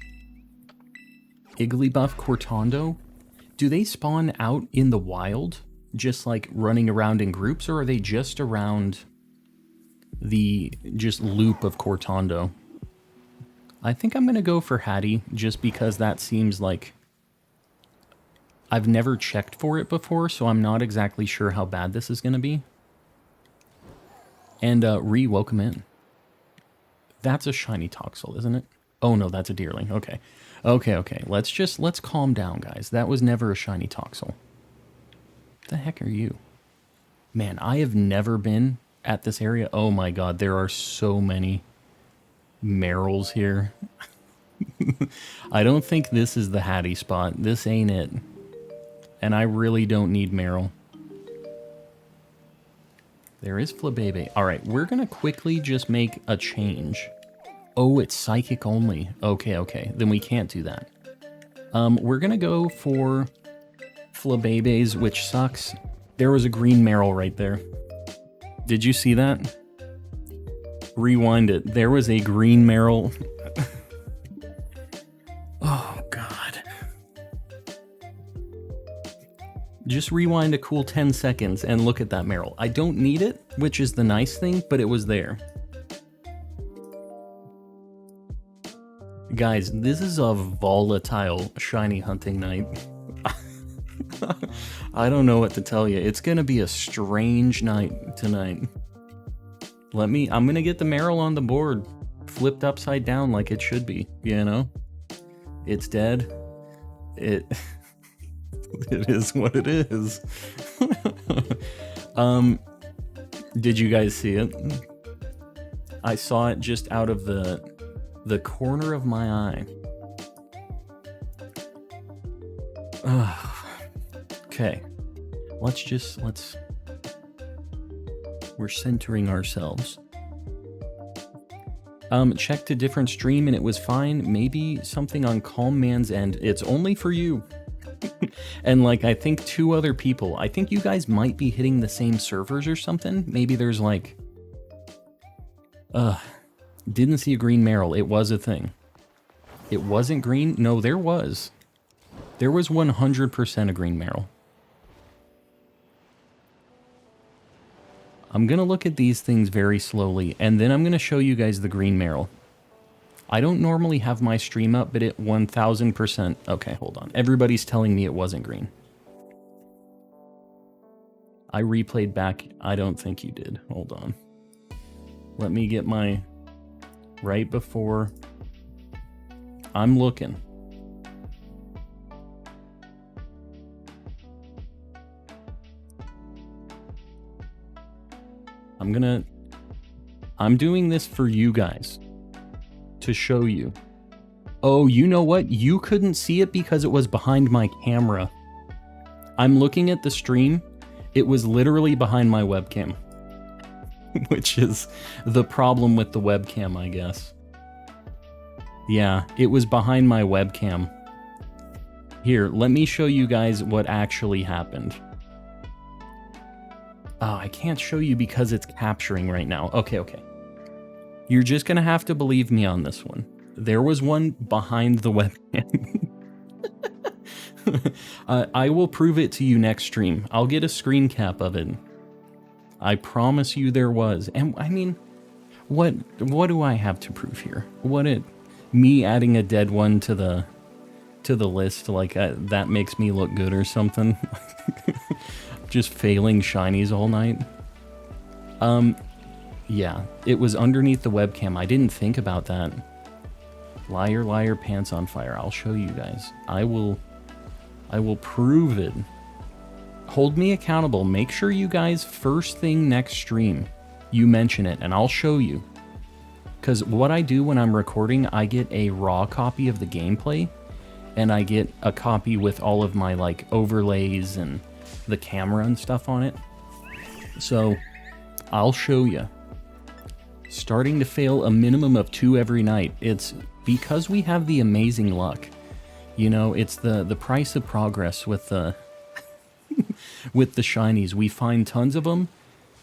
[SPEAKER 1] Jigglypuff, Cortando? Do they spawn out in the wild? Just, like, running around in groups? Or are they just around the, just loop of Cortando? I think I'm gonna go for Hattie, just because that seems like... I've never checked for it before, so I'm not exactly sure how bad this is gonna be. And, welcome in. That's a shiny Toxel, isn't it? Oh no, that's a Deerling. Okay. Okay. Let's calm down, guys. That was never a shiny Toxel. What the heck are you? Man, I have never been at this area. Oh my god, there are so many Merrills here. I don't think this is the Hattie spot. This ain't it. And I really don't need Merrill. There is Flabébé. Alright, we're gonna quickly just make a change. Oh, it's psychic only. Okay. Then we can't do that. We're gonna go for Flabébés, which sucks. There was a green Merrill right there. Did you see that? Rewind it. There was a green Merrill. Oh, God. Just rewind a cool 10 seconds and look at that Merrill. I don't need it, which is the nice thing, but it was there. Guys, this is a volatile shiny hunting night. I don't know what to tell you. It's gonna be a strange night tonight. I'm gonna get the Merrill on the board, flipped upside down like it should be, you know? It's dead. It is what it is. Did you guys see it? I saw it just out of the corner of my eye. Okay. We're centering ourselves. Checked a different stream and it was fine. Maybe something on Calm Man's end. It's only for you. And like, I think 2 other people. I think you guys might be hitting the same servers or something. Maybe there's like... Didn't see a green Merrill. It was a thing. It wasn't green? No, there was. There was 100% a green Merrill. I'm going to look at these things very slowly, and then I'm going to show you guys the green Merrill. I don't normally have my stream up, but it 1000%... Okay, hold on. Everybody's telling me it wasn't green. I replayed back. I don't think you did. Hold on. Let me get my... Right before... I'm looking. I'm doing this for you guys. To show you. Oh, you know what? You couldn't see it because it was behind my camera. I'm looking at the stream. It was literally behind my webcam. Which is the problem with the webcam, I guess. Yeah, it was behind my webcam. Here, let me show you guys what actually happened. Oh, I can't show you because it's capturing right now. Okay. You're just gonna have to believe me on this one. There was one behind the webcam. I will prove it to you next stream. I'll get a screen cap of it. I promise you there was. And I mean, what do I have to prove here? Me adding a dead one to the list, like that makes me look good or something? Just failing shinies all night. Yeah, it was underneath the webcam. I didn't think about that. Liar, liar, pants on fire. I'll show you guys. I will prove it. Hold me accountable. Make sure you guys, first thing next stream, you mention it, and I'll show you. Because what I do when I'm recording, I get a raw copy of the gameplay, and I get a copy with all of my, like, overlays and the camera and stuff on it. So, I'll show you. Starting to fail a minimum of 2 every night. It's because we have the amazing luck. You know, it's the price of progress with the with the shinies. We find tons of them,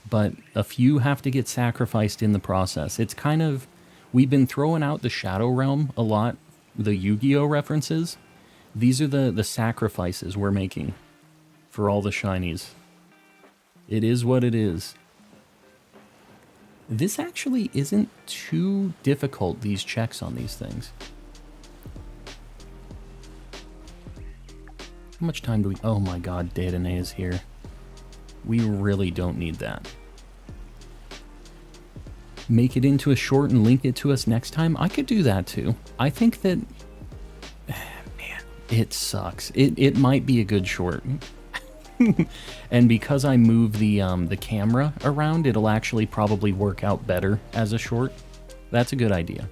[SPEAKER 1] but a few have to get sacrificed in the process. It's kind of, we've been throwing out the Shadow Realm a lot, the Yu-Gi-Oh references. These are the sacrifices we're making for all the shinies. It is what it is. This actually isn't too difficult, these checks on these things. How much time do we... Oh my god, Dedenne is here. We really don't need that. Make it into a short and link it to us next time? I could do that too. I think that... Man, it sucks. It might be a good short. And because I move the camera around, it'll actually probably work out better as a short. That's a good idea.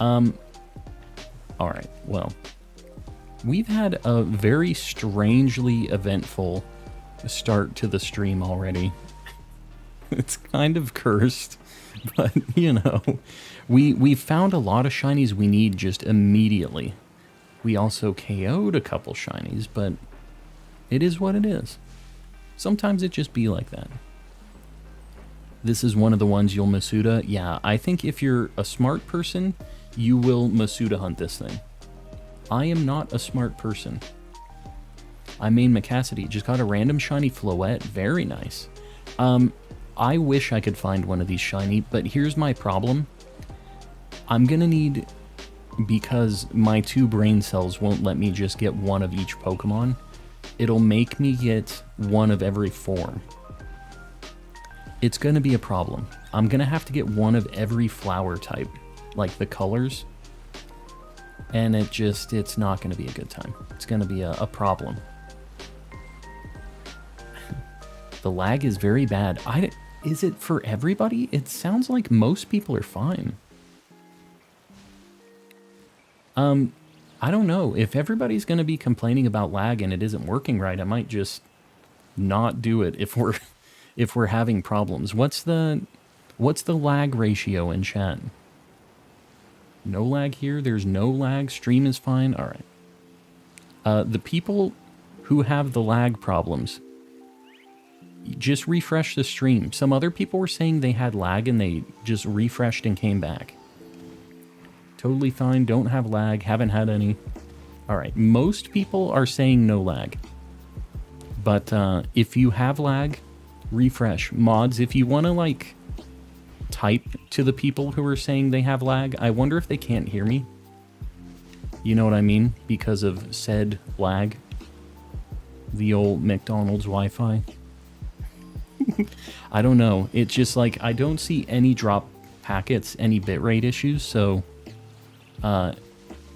[SPEAKER 1] Alright, well... We've had a very strangely eventful start to the stream already. It's kind of cursed, but, you know, we found a lot of shinies we need just immediately. We also KO'd a couple shinies, but it is what it is. Sometimes it just be like that. This is one of the ones you'll Masuda. Yeah, I think if you're a smart person, you will Masuda hunt this thing. I am not a smart person. I main Macassity. Just got a random shiny Floette. Very nice. I wish I could find one of these shiny, but here's my problem. I'm gonna need... Because my 2 brain cells won't let me just get one of each Pokemon, it'll make me get one of every form. It's gonna be a problem. I'm gonna have to get one of every flower type. Like the colors. And it's not going to be a good time. It's going to be a problem. The lag is very bad. Is it for everybody? It sounds like most people are fine. I don't know. If everybody's going to be complaining about lag and it isn't working right, I might just not do it if we're having problems. What's the lag ratio in chat? No lag here. There's no lag. Stream is fine. All right. The people who have the lag problems, just refresh the stream. Some other people were saying they had lag and they just refreshed and came back. Totally fine. Don't have lag. Haven't had any. All right. Most people are saying no lag. But if you have lag, refresh. Mods, if you want to, like... type to the people who are saying they have lag. I wonder if they can't hear me. You know what I mean? Because of said lag. The old McDonald's Wi-Fi. I don't know. It's just like, I don't see any drop packets, any bitrate issues, so...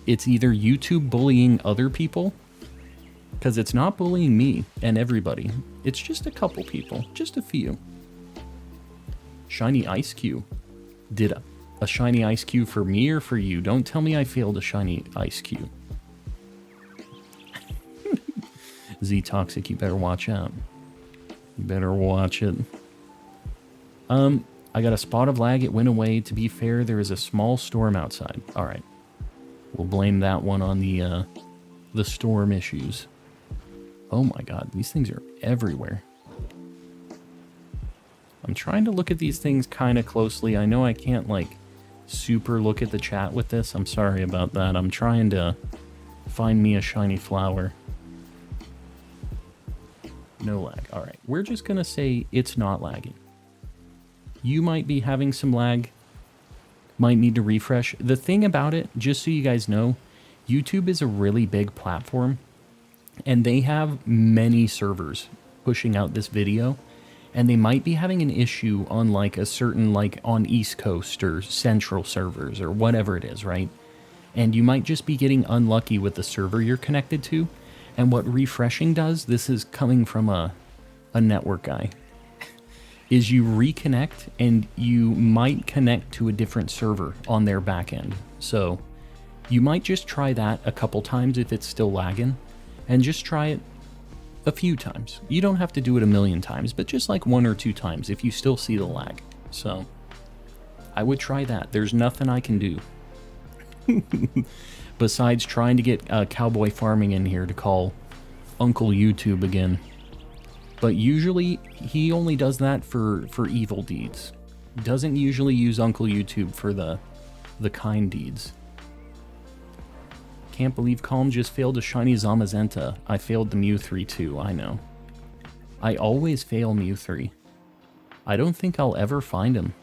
[SPEAKER 1] it's either YouTube bullying other people, because it's not bullying me and everybody. It's just a couple people. Just a few. Shiny Ice Cube. Did a shiny Ice Cube for me or for you? Don't tell me I failed a shiny Ice Cube. Z-Toxic, you better watch out. You better watch it. I got a spot of lag. It went away. To be fair, there is a small storm outside. All right. We'll blame that one on the storm issues. Oh my god, these things are everywhere. I'm trying to look at these things kind of closely. I know I can't, like, super look at the chat with this. I'm sorry about that. I'm trying to find me a shiny flower. No lag. Alright, we're just going to say it's not lagging. You might be having some lag. Might need to refresh. The thing about it, just so you guys know, YouTube is a really big platform. And they have many servers pushing out this video. And they might be having an issue on, like, a certain, like, on East Coast or Central servers or whatever it is, right? And you might just be getting unlucky with the server you're connected to. And what refreshing does, this is coming from a network guy, is you reconnect and you might connect to a different server on their back end. So you might just try that a couple times if it's still lagging, and just try it a few times. You don't have to do it a million times, but just like 1 or 2 times if you still see the lag. So I would try that. There's nothing I can do besides trying to get Cowboy Farming in here to call Uncle YouTube again. But usually he only does that for evil deeds. Doesn't usually use Uncle YouTube for the kind deeds. Can't believe Calm just failed a shiny Zamazenta. I failed the Mew 3 too, I know. I always fail Mew 3. I don't think I'll ever find him.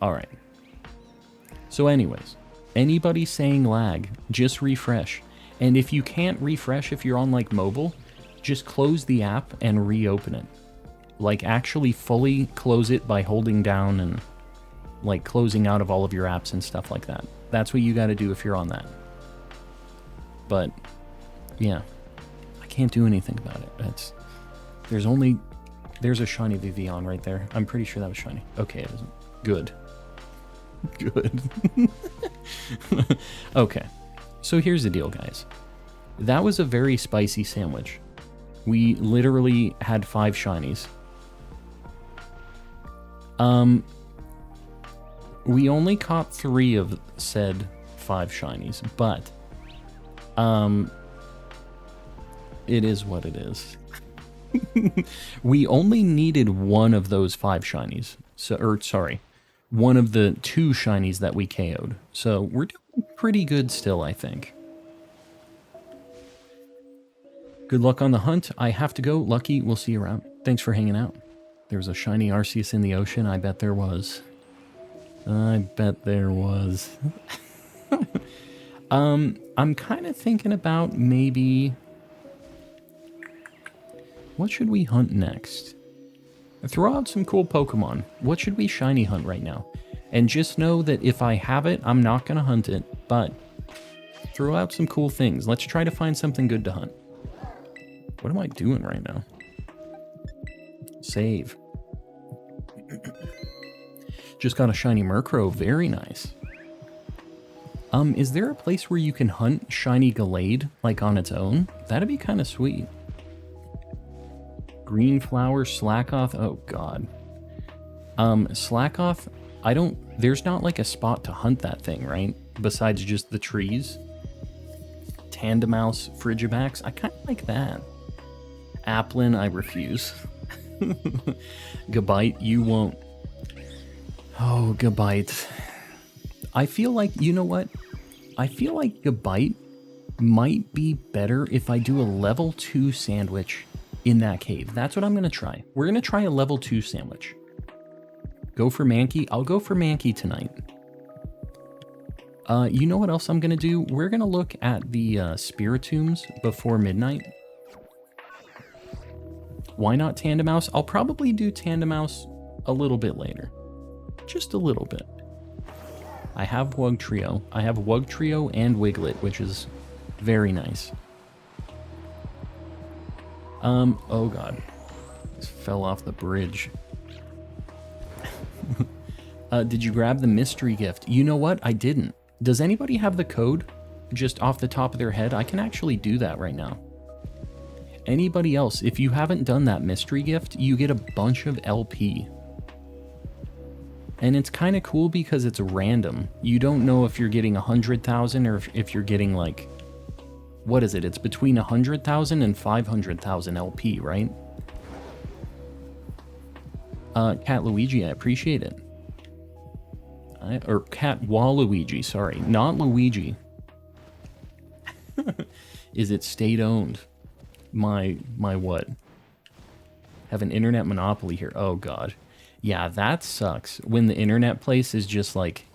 [SPEAKER 1] Alright. So anyways, anybody saying lag, just refresh. And if you can't refresh if you're on, like, mobile, just close the app and reopen it. Like, actually fully close it by holding down and, like, closing out of all of your apps and stuff like that. That's what you got to do if you're on that. But yeah, I can't do anything about it. There's a shiny Vivian right there. I'm pretty sure that was shiny. Okay, it isn't. Good. Good. Okay, so here's the deal, guys. That was a very spicy sandwich. We literally had 5 shinies. We only caught 3 of said 5 shinies, but it is what it is. We only needed 1 of those 5 shinies. One of the 2 shinies that we KO'd. So we're doing pretty good still, I think. Good luck on the hunt. I have to go. Lucky, we'll see you around. Thanks for hanging out. There was a shiny Arceus in the ocean. I bet there was. I bet there was. I'm kind of thinking about maybe... What should we hunt next? Throw out some cool Pokemon. What should we shiny hunt right now? And just know that if I have it, I'm not going to hunt it. But throw out some cool things. Let's try to find something good to hunt. What am I doing right now? Save. Just got a shiny Murkrow. Very nice. Is there a place where you can hunt shiny Gallade, like on its own? That'd be kind of sweet. Green Flower, Slackoth. Oh, God. Slackoth, there's not like a spot to hunt that thing, right? Besides just the trees. Tandemaus, Frigibax. I kind of like that. Applin, I refuse. Gabite, you won't. Oh, Gabite. I feel like, you know what? I feel like Gabite might be better if I do a level 2 sandwich in that cave. That's what I'm going to try. We're going to try a level 2 sandwich. Go for Mankey. I'll go for Mankey tonight. You know what else I'm going to do? We're going to look at the Spiritombs before midnight. Why not Tandemaus? I'll probably do Tandemaus a little bit later. Just a little bit. I have Wugtrio. I have Wugtrio and Wiglet, which is very nice. Oh god. Just fell off the bridge. Did you grab the mystery gift? You know what? I didn't. Does anybody have the code just off the top of their head? I can actually do that right now. Anybody else, if you haven't done that mystery gift, you get a bunch of LP. And it's kind of cool because it's random. You don't know if you're getting 100,000 or if you're getting like, what is it? It's between 100,000 and 500,000 LP, right? Cat Luigi, I appreciate it. Or Cat Waluigi, sorry, not Luigi. Is it state owned? My what? Have an internet monopoly here. Oh god. Yeah, that sucks. When the internet place is just like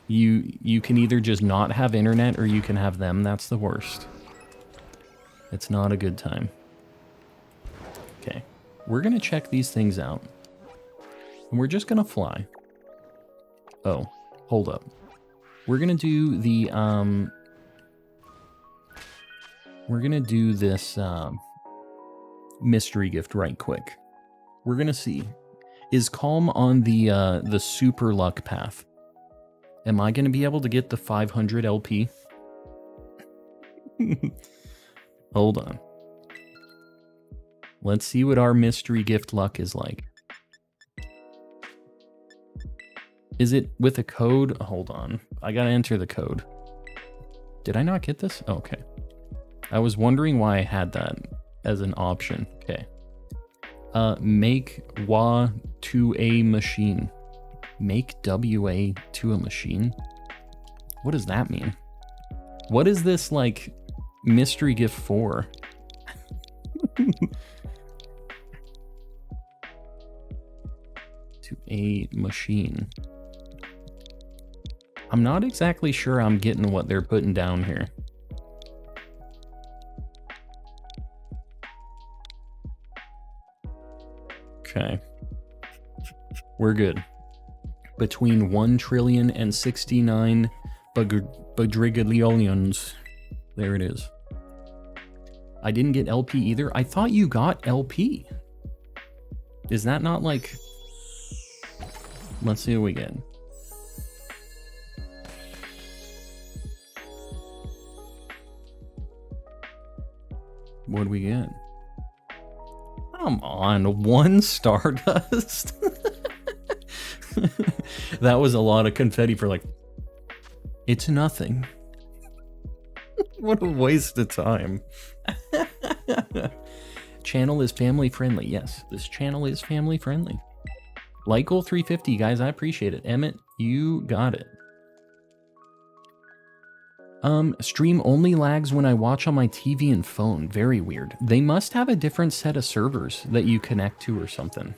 [SPEAKER 1] you can either just not have internet or you can have them. That's the worst. It's not a good time. Okay. We're gonna check these things out. And we're just gonna fly. Oh, hold up. We're gonna do the we're gonna do this mystery gift right quick. We're gonna see. Is Calm on the super luck path? Am I gonna be able to get the 500 LP? Hold on. Let's see what our mystery gift luck is like. Is it with a code? Hold on. I gotta enter the code. Did I not get this? Oh, okay. I was wondering why I had that as an option. Okay. Make WA to a machine. Make WA to a machine? What does that mean? What is this, like, mystery gift for? To a machine. I'm not exactly sure I'm getting what they're putting down here. Okay. We're good. Between 1 trillion and 69 quadrillions. There it is. I didn't get LP either. I thought you got LP. Is that not like... Let's see what we get. What do we get? Come on, 1 Stardust? That was a lot of confetti for like... It's nothing. What a waste of time. Channel is family friendly. Yes, this channel is family friendly. Like goal 350, guys. I appreciate it. Emmett, you got it. Stream only lags when I watch on my TV and phone. Very weird. They must have a different set of servers that you connect to or something.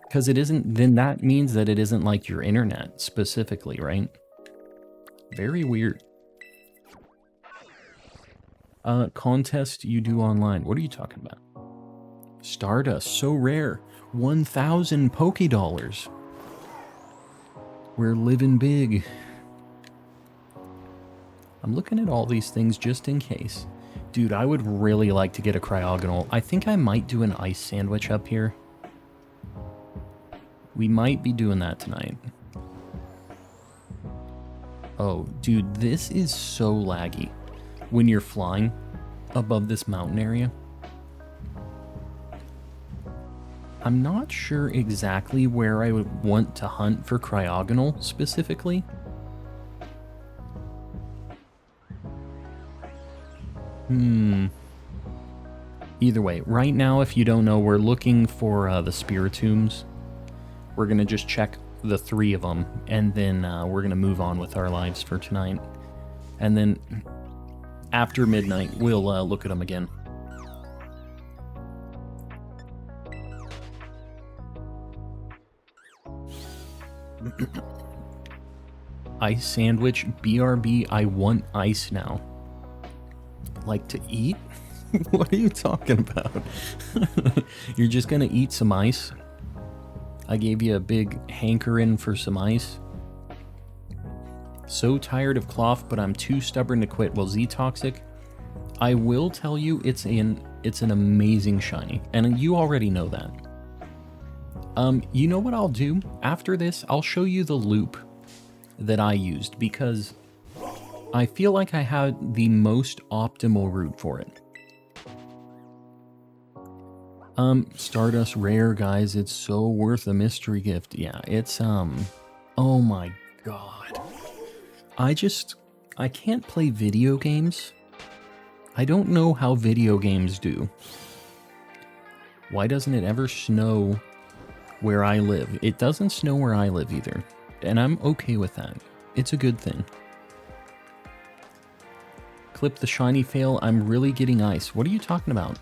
[SPEAKER 1] Because it isn't, then that means that it isn't like your internet specifically, right? Very weird. Contest you do online. What are you talking about? Stardust, so rare. 1,000 Poké-Dollars. We're living big. I'm looking at all these things just in case. Dude, I would really like to get a cryogonal. I think I might do an ice sandwich up here. We might be doing that tonight. Oh, dude, this is so laggy when you're flying above this mountain area. I'm not sure exactly where I would want to hunt for cryogonal specifically. Either way, right now, if you don't know, we're looking for the Spiritombs. We're going to just check the 3 of them, and then we're going to move on with our lives for tonight. And then after midnight, we'll look at them again. Ice sandwich, BRB, I want ice now. Like to eat? What are you talking about? You're just gonna eat some ice? I gave you a big hankering for some ice. So tired of cloth, but I'm too stubborn to quit. Well, Z-Toxic, I will tell you it's an It's an amazing shiny, and you already know that. You know what I'll do? After this, I'll show you the loop that I used, because I feel like I had the most optimal route for it. Stardust rare, guys. It's so worth a mystery gift. Yeah, it's, oh my god. I can't play video games. I don't know how video games do. Why doesn't it ever snow where I live? It doesn't snow where I live either, and I'm okay with that. It's a good thing. Clip the shiny fail. I'm really getting ice. What are you talking about?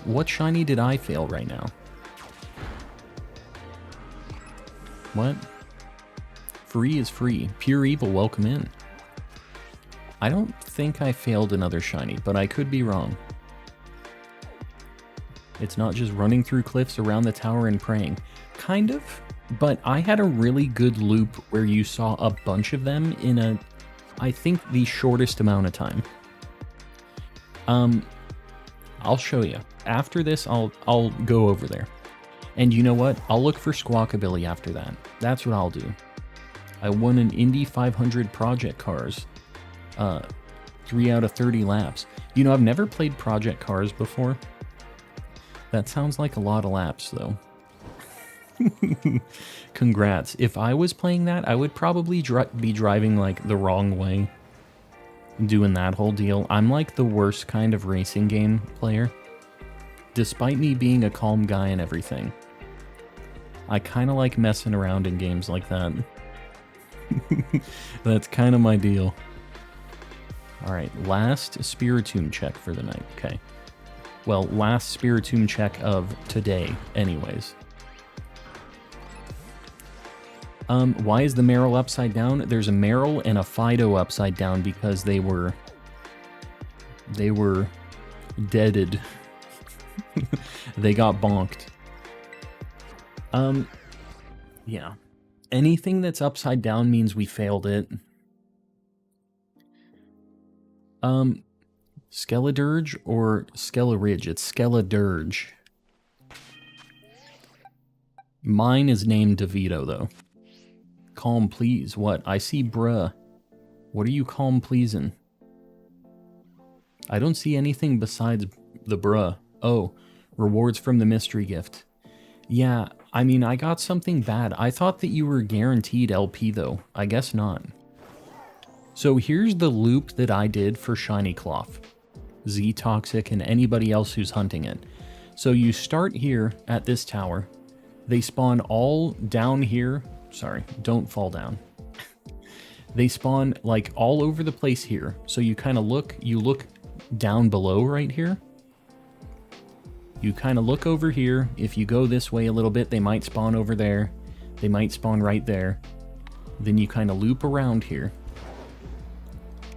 [SPEAKER 1] What shiny did I fail right now? What? Free is free. Pure evil, welcome in. I don't think I failed another shiny, but I could be wrong. It's not just running through cliffs around the tower and praying. Kind of, but I had a really good loop where you saw a bunch of them in I think the shortest amount of time. I'll show you. After this, I'll go over there. And you know what? I'll look for Squawkabilly after that. That's what I'll do. I won an Indy 500 Project Cars. 3 out of 30 laps. You know, I've never played Project Cars before. That sounds like a lot of laps, though. Congrats. If I was playing that, I would probably be driving, like, the wrong way. Doing that whole deal. I'm, like, the worst kind of racing game player. Despite me being a calm guy and everything. I kind of like messing around in games like that. That's kind of my deal. Alright, last Spiritomb check for the night. Okay. Well, last Spiritomb check of today, anyways. Why is the Meryl upside down? There's a Meryl and a Fido upside down because they were deaded. They got bonked. Yeah. Anything that's upside down means we failed it. Skeledurge or Skeleridge? It's Skeledurge. Mine is named DeVito, though. Calm, please. What? I see bruh. What are you calm pleasing? I don't see anything besides the bruh. Oh, rewards from the mystery gift. Yeah, I mean, I got something bad. I thought that you were guaranteed LP, though. I guess not. So here's the loop that I did for Shiny Cloth, Z-Toxic, and anybody else who's hunting it. So you start here at this tower. They spawn all down here. Sorry, don't fall down. They spawn like all over the place here. So you kind of look, down below right here. You kind of look over here. If you go this way a little bit, they might spawn over there. They might spawn right there. Then you kind of loop around here.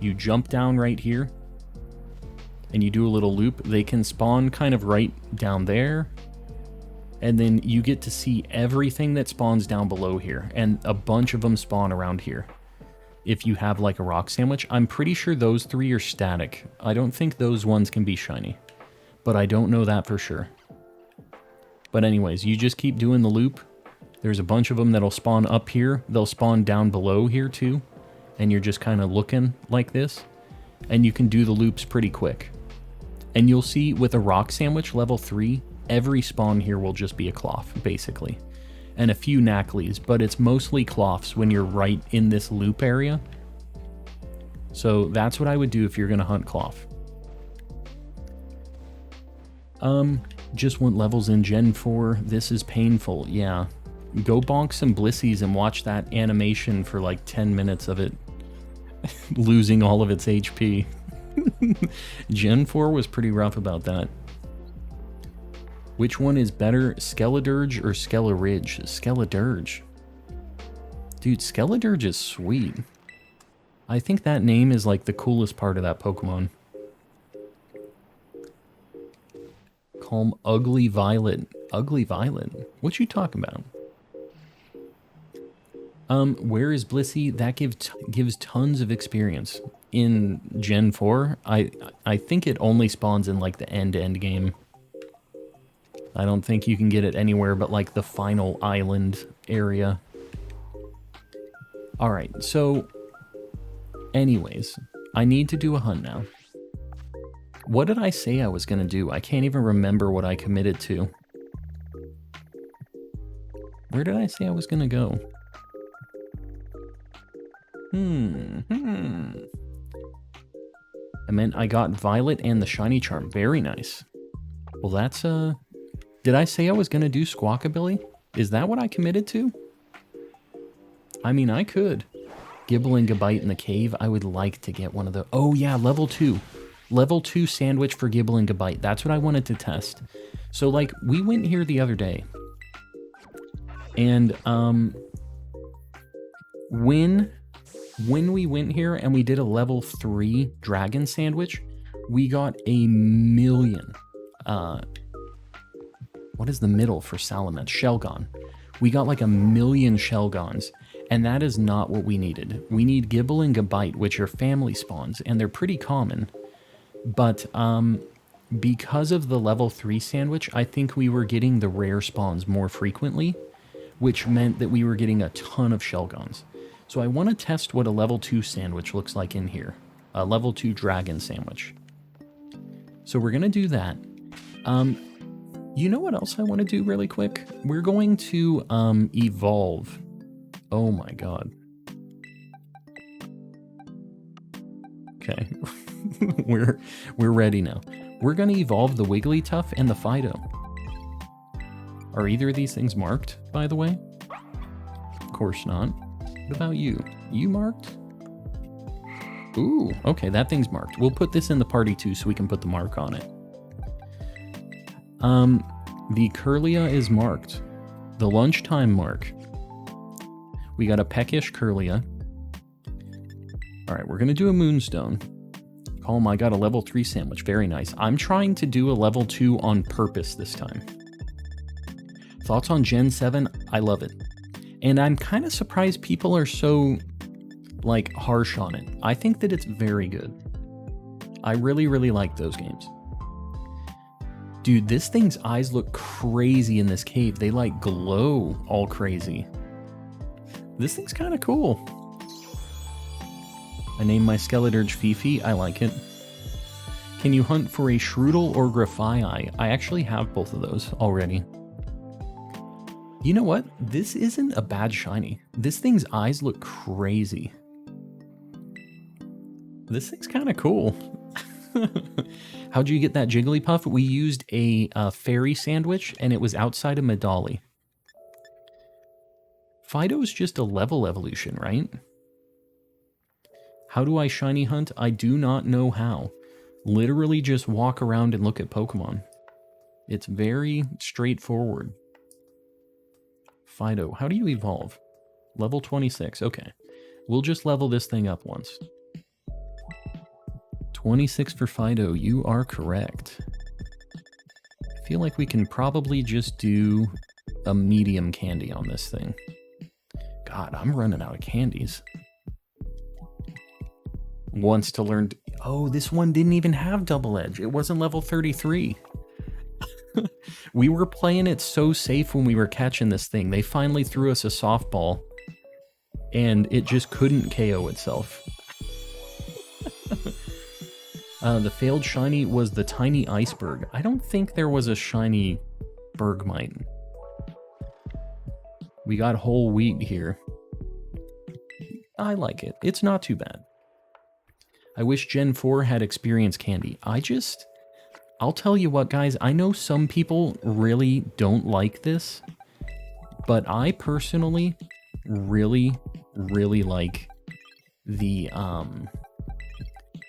[SPEAKER 1] You jump down right here. And you do a little loop. They can spawn kind of right down there. And then you get to see everything that spawns down below here. And a bunch of them spawn around here. If you have like a rock sandwich. I'm pretty sure those 3 are static. I don't think those ones can be shiny. But I don't know that for sure. But anyways, you just keep doing the loop. There's a bunch of them that'll spawn up here. They'll spawn down below here too. And you're just kind of looking like this. And you can do the loops pretty quick. And you'll see with a rock sandwich level 3, every spawn here will just be a cloth, basically. And a few Knackleys, but it's mostly cloths when you're right in this loop area. So that's what I would do if you're going to hunt cloth. Just want levels in Gen 4. This is painful, yeah. Go bonk some Blissies and watch that animation for like 10 minutes of it losing all of its HP. Gen 4 was pretty rough about that. Which one is better, Skeledurge or Skeleridge? Skeledurge. Dude, Skeledurge is sweet. I think that name is like the coolest part of that Pokemon. Calm Ugly Violet. Ugly Violet? What you talking about? Where is Blissey? That gives tons of experience. In Gen 4, I think it only spawns in, like, the end game. I don't think you can get it anywhere but, like, the final island area. Alright, so... anyways, I need to do a hunt now. What did I say I was going to do? I can't even remember what I committed to. Where did I say I was going to go? I meant I got Violet and the Shiny Charm. Very nice. Well, that's, did I say I was going to do Squawkabilly? Is that what I committed to? I mean, I could. Gibble and Gabite in the cave. I would like to get one of the... oh, yeah, level 2. Level 2 sandwich for Gibble and Gabite. That's what I wanted to test. So, like, we went here the other day. And, when we went here and we did a level 3 dragon sandwich, we got a million, what is the middle for Salamence? Shelgon. We got like a million Shelgons, and that is not what we needed. We need Gibble and Gabite, which are family spawns, and they're pretty common. But, because of the level 3 sandwich, I think we were getting the rare spawns more frequently, which meant that we were getting a ton of Shelgons. So I want to test what a level 2 sandwich looks like in here. A level 2 dragon sandwich. So we're going to do that. You know what else I want to do really quick? We're going to evolve. Oh my god. Okay. we're ready now. We're going to evolve the Wigglytuff and the Fido. Are either of these things marked, by the way? Of course not. What about you? You marked? Ooh, okay, that thing's marked. We'll put this in the party too so we can put the mark on it. The Kirlia is marked. The lunchtime mark. We got a peckish Kirlia. Alright, we're gonna do a Moonstone. Oh my god, a level 3 sandwich. Very nice. I'm trying to do a level 2 on purpose this time. Thoughts on Gen 7? I love it. And I'm kind of surprised people are so, like, harsh on it. I think that it's very good. I really, really like those games. Dude, this thing's eyes look crazy in this cave. They, like, glow all crazy. This thing's kind of cool. I named my Skeledirge Fifi. I like it. Can you hunt for a Shroodle or Grafai? I actually have both of those already. You know what? This isn't a bad shiny. This thing's eyes look crazy. This thing's kind of cool. How'd you get that Jigglypuff? We used a fairy sandwich, and it was outside of Medali. Fido's just a level evolution, right? How do I shiny hunt? I do not know how. Literally just walk around and look at Pokemon. It's very straightforward. Fido, how do you evolve? Level 26, okay. We'll just level this thing up once. 26 for Fido, you are correct. I feel like we can probably just do a medium candy on this thing. God, I'm running out of candies. Wants to learn... oh, this one didn't even have double edge. It wasn't level 33. We were playing it so safe when we were catching this thing. They finally threw us a softball, and it just couldn't KO itself. The failed shiny was the tiny iceberg. I don't think there was a shiny Bergmite. We got whole wheat here. I like it. It's not too bad. I wish Gen 4 had experience candy. I'll tell you what, guys, I know some people really don't like this, but I personally really, really like the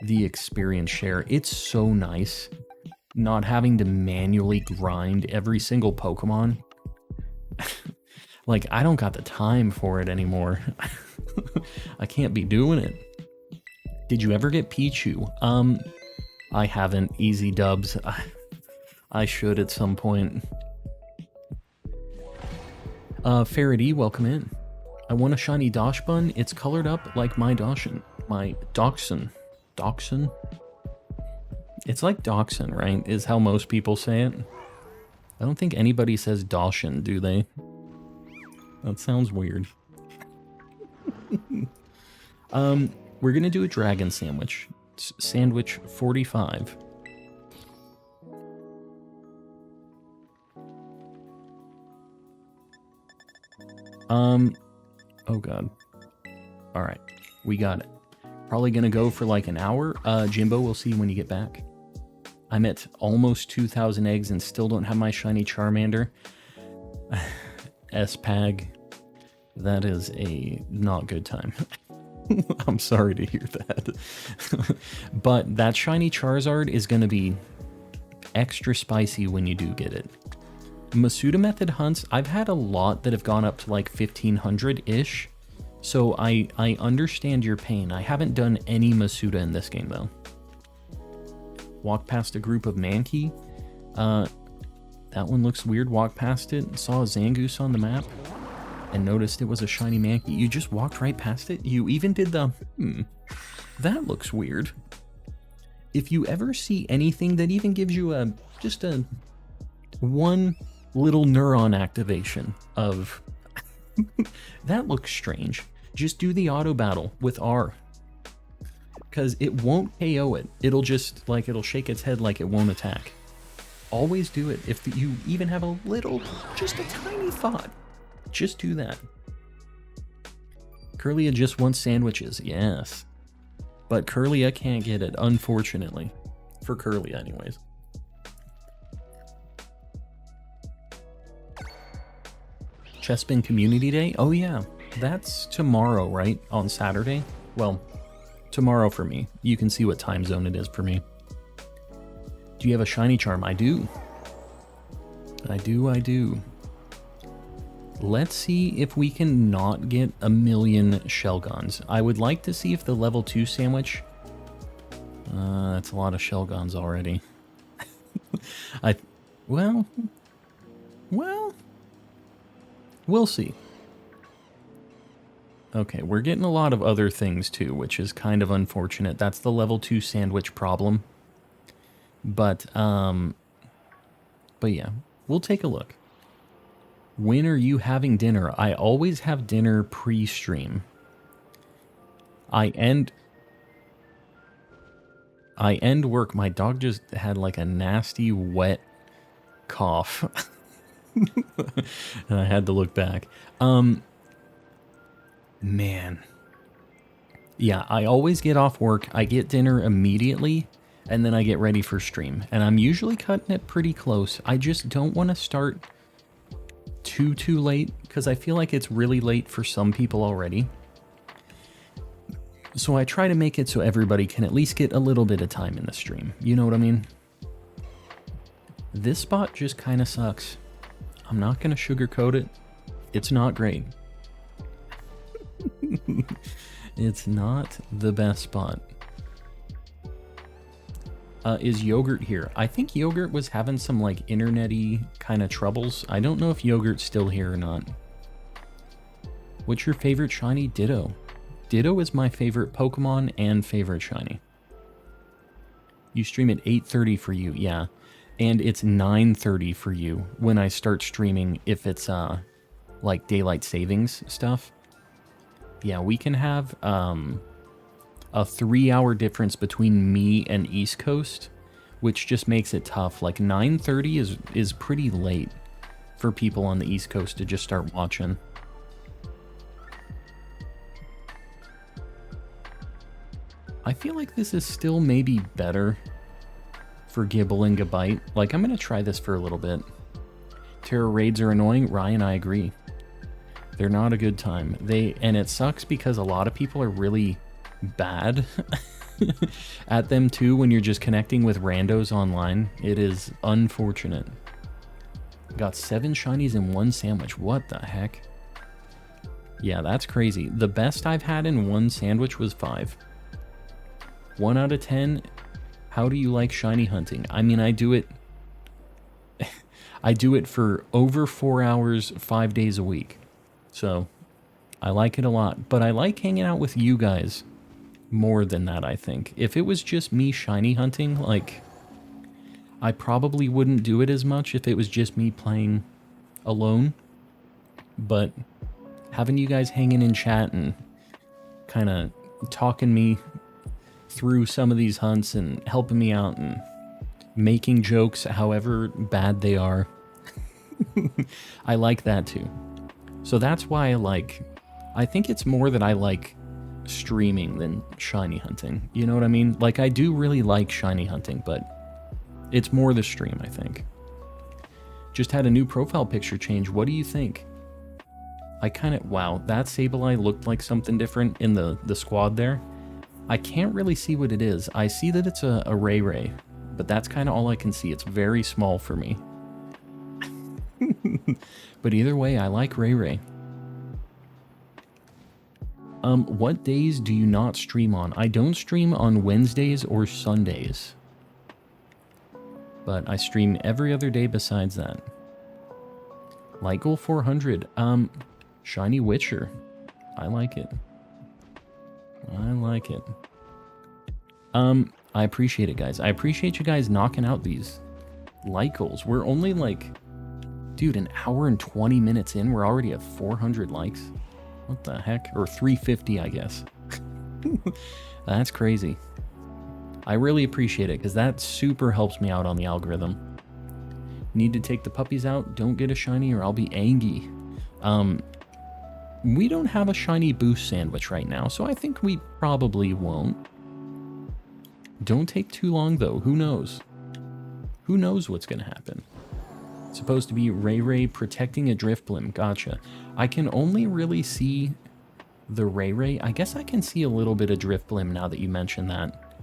[SPEAKER 1] experience share. It's so nice not having to manually grind every single Pokemon. Like, I don't got the time for it anymore. I can't be doing it. Did you ever get Pichu? I haven't. Easy dubs. I should at some point. Faraday, welcome in. I want a shiny Dosh bun. It's colored up like my Dachshund. My Dachshund. Dachshund? It's like Dachshund, right? Is how most people say it. I don't think anybody says Dachshund, do they? That sounds weird. We're gonna do a dragon sandwich. It's sandwich 45. Oh god. Alright, we got it. Probably gonna go for like an hour. Jimbo, we'll see when you get back. I'm at almost 2,000 eggs and still don't have my shiny Charmander. S-Pag. That is a not good time. I'm sorry to hear that. But that shiny Charizard is going to be extra spicy when you do get it. Masuda method hunts, I've had a lot that have gone up to like 1,500-ish. So I understand your pain. I haven't done any Masuda in this game though. Walk past a group of Mankey. That one looks weird. Walk past it. Saw a Zangoose on the map. And noticed it was a shiny Mankey. You just walked right past it? You even did the, that looks weird. If you ever see anything that even gives you just a one little neuron activation of, that looks strange, just do the auto battle with R. Because it won't KO it. It'll just, like, it'll shake its head like it won't attack. Always do it. If you even have a little, just a tiny thought. Just do that. Kirlia just wants sandwiches, yes. But Kirlia can't get it, unfortunately. For Kirlia, anyways. Chespin Community Day? Oh yeah, that's tomorrow, right? On Saturday? Well, tomorrow for me. You can see what time zone it is for me. Do you have a shiny charm? I do. I do. Let's see if we can not get a million Shelgons. I would like to see if the level 2 sandwich... that's a lot of Shelgons already. Well, we'll see. Okay, we're getting a lot of other things too, which is kind of unfortunate. That's the level 2 sandwich problem. But yeah, we'll take a look. When are you having dinner? I always have dinner pre-stream. I end work. My dog just had like a nasty wet cough. And I had to look back. Man. Yeah, I always get off work. I get dinner immediately, and then I get ready for stream. And I'm usually cutting it pretty close. I just don't want to start too late, because I feel like it's really late for some people already. So I try to make it so everybody can at least get a little bit of time in the stream. You know what I mean? This spot just kind of sucks. I'm not going to sugarcoat it. It's not great. It's not the best spot. Is Yogurt here? I think Yogurt was having some like internet-y kind of troubles. I don't know if Yogurt's still here or not. What's your favorite shiny? Ditto. Ditto is my favorite Pokemon and favorite shiny. You stream at 8:30 for you, yeah. And it's 9:30 for you when I start streaming if it's like daylight savings stuff. Yeah, we can have a 3-hour difference between me and East Coast, which just makes it tough. Like 9:30 is pretty late for people on the East Coast to just start watching. I feel like this is still maybe better for Gibble and Gabite. Like, I'm going to try this for a little bit. Terra raids are annoying. Ryan, I agree. They're not a good time. And it sucks because a lot of people are really bad at them too when you're just connecting with randos online. It is unfortunate. Got 7 shinies in one sandwich. What the heck? Yeah, that's crazy. The best I've had in one sandwich was 5. 1 out of 10. How do you like shiny hunting? I mean, I do it I do it for over 4 hours 5 days a week. So I like it a lot, but I like hanging out with you guys more than that, I think. If it was just me shiny hunting, like, I probably wouldn't do it as much if it was just me playing alone. But having you guys hanging in chat and kind of talking me through some of these hunts and helping me out and making jokes however bad they are, I like that too. So that's why I think it's more that I like streaming than shiny hunting. You know what I mean? Like, I do really like shiny hunting, but it's more the stream, I think. Just had a new profile picture change. What do you think? I kind of... Wow, that Sableye looked like something different in the squad there. I can't really see what it is. I see that it's a Ray, but that's kind of all I can see. It's very small for me. But either way, I like Ray. What days do you not stream on? I don't stream on Wednesdays or Sundays. But I stream every other day besides that. Light goal 400. Shiny Witcher. I like it. I like it. I appreciate it, guys. I appreciate you guys knocking out these light goals. We're only like... Dude, an hour and 20 minutes in, we're already at 400 likes. What the heck? Or 350, I guess. That's crazy. I really appreciate it, because that super helps me out on the algorithm. Need to take the puppies out. Don't get a shiny or I'll be angry. We don't have a shiny boost sandwich right now, so I think we probably won't. Don't take too long, though. Who knows? Who knows what's going to happen? It's supposed to be Ray protecting a Drifblim. Gotcha. I can only really see the Ray. I guess I can see a little bit of Drifblim now that you mention that.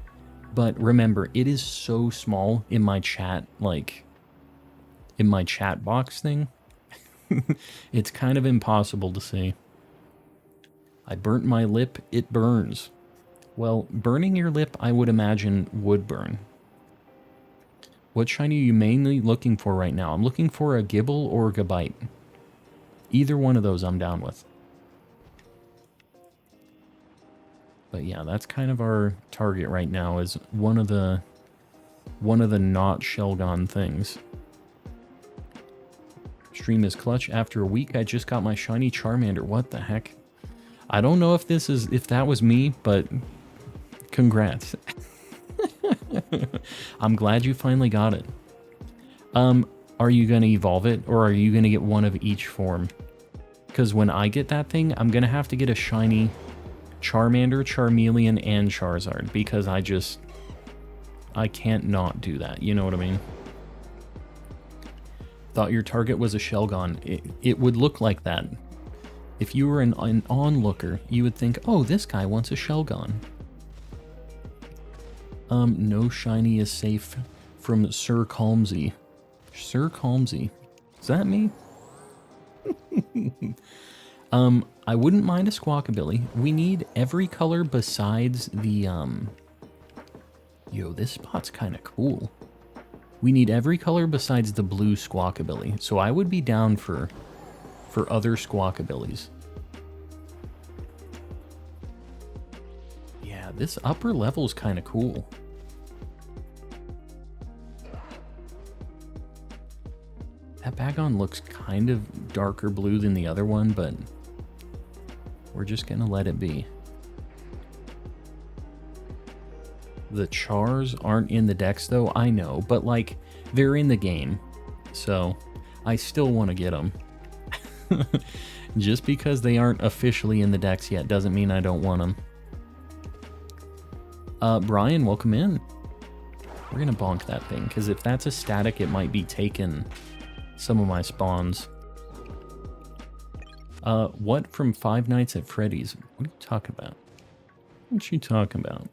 [SPEAKER 1] But remember, it is so small in my chat, like, in my chat box thing. It's kind of impossible to see. I burnt my lip, it burns. Well, burning your lip, I would imagine, would burn. What shiny are you mainly looking for right now? I'm looking for a Gibble or a Gabite. Either one of those I'm down with. But yeah, that's kind of our target right now, is one of the not Shelgon things. Stream is clutch. After a week, I just got my shiny Charmander. What the heck? I don't know if that was me, but congrats. I'm glad you finally got it. Are you going to evolve it, or are you going to get one of each form? Because when I get that thing, I'm going to have to get a shiny Charmander, Charmeleon, and Charizard, because I can't not do that. You know what I mean? Thought your target was a Shelgon. It would look like that. If you were an onlooker, you would think, oh, this guy wants a Shelgon. No shiny is safe from Sir Calmsy. Sir Calmsy. Is that me? I wouldn't mind a Squawkabilly. We need every color besides the, Yo, this spot's kind of cool. We need every color besides the blue Squawkabilly. So I would be down for other Squawkabillies. Yeah, this upper level's kind of cool. That Bagon looks kind of darker blue than the other one, but we're just gonna let it be. The Chars aren't in the Dex though, I know, but like, they're in the game, so I still want to get them. Just because they aren't officially in the Dex yet doesn't mean I don't want them. Brian, welcome in. We're gonna bonk that thing, because if that's a static, it might be taking some of my spawns. What from Five Nights at Freddy's? What are you talking about? What you talking about?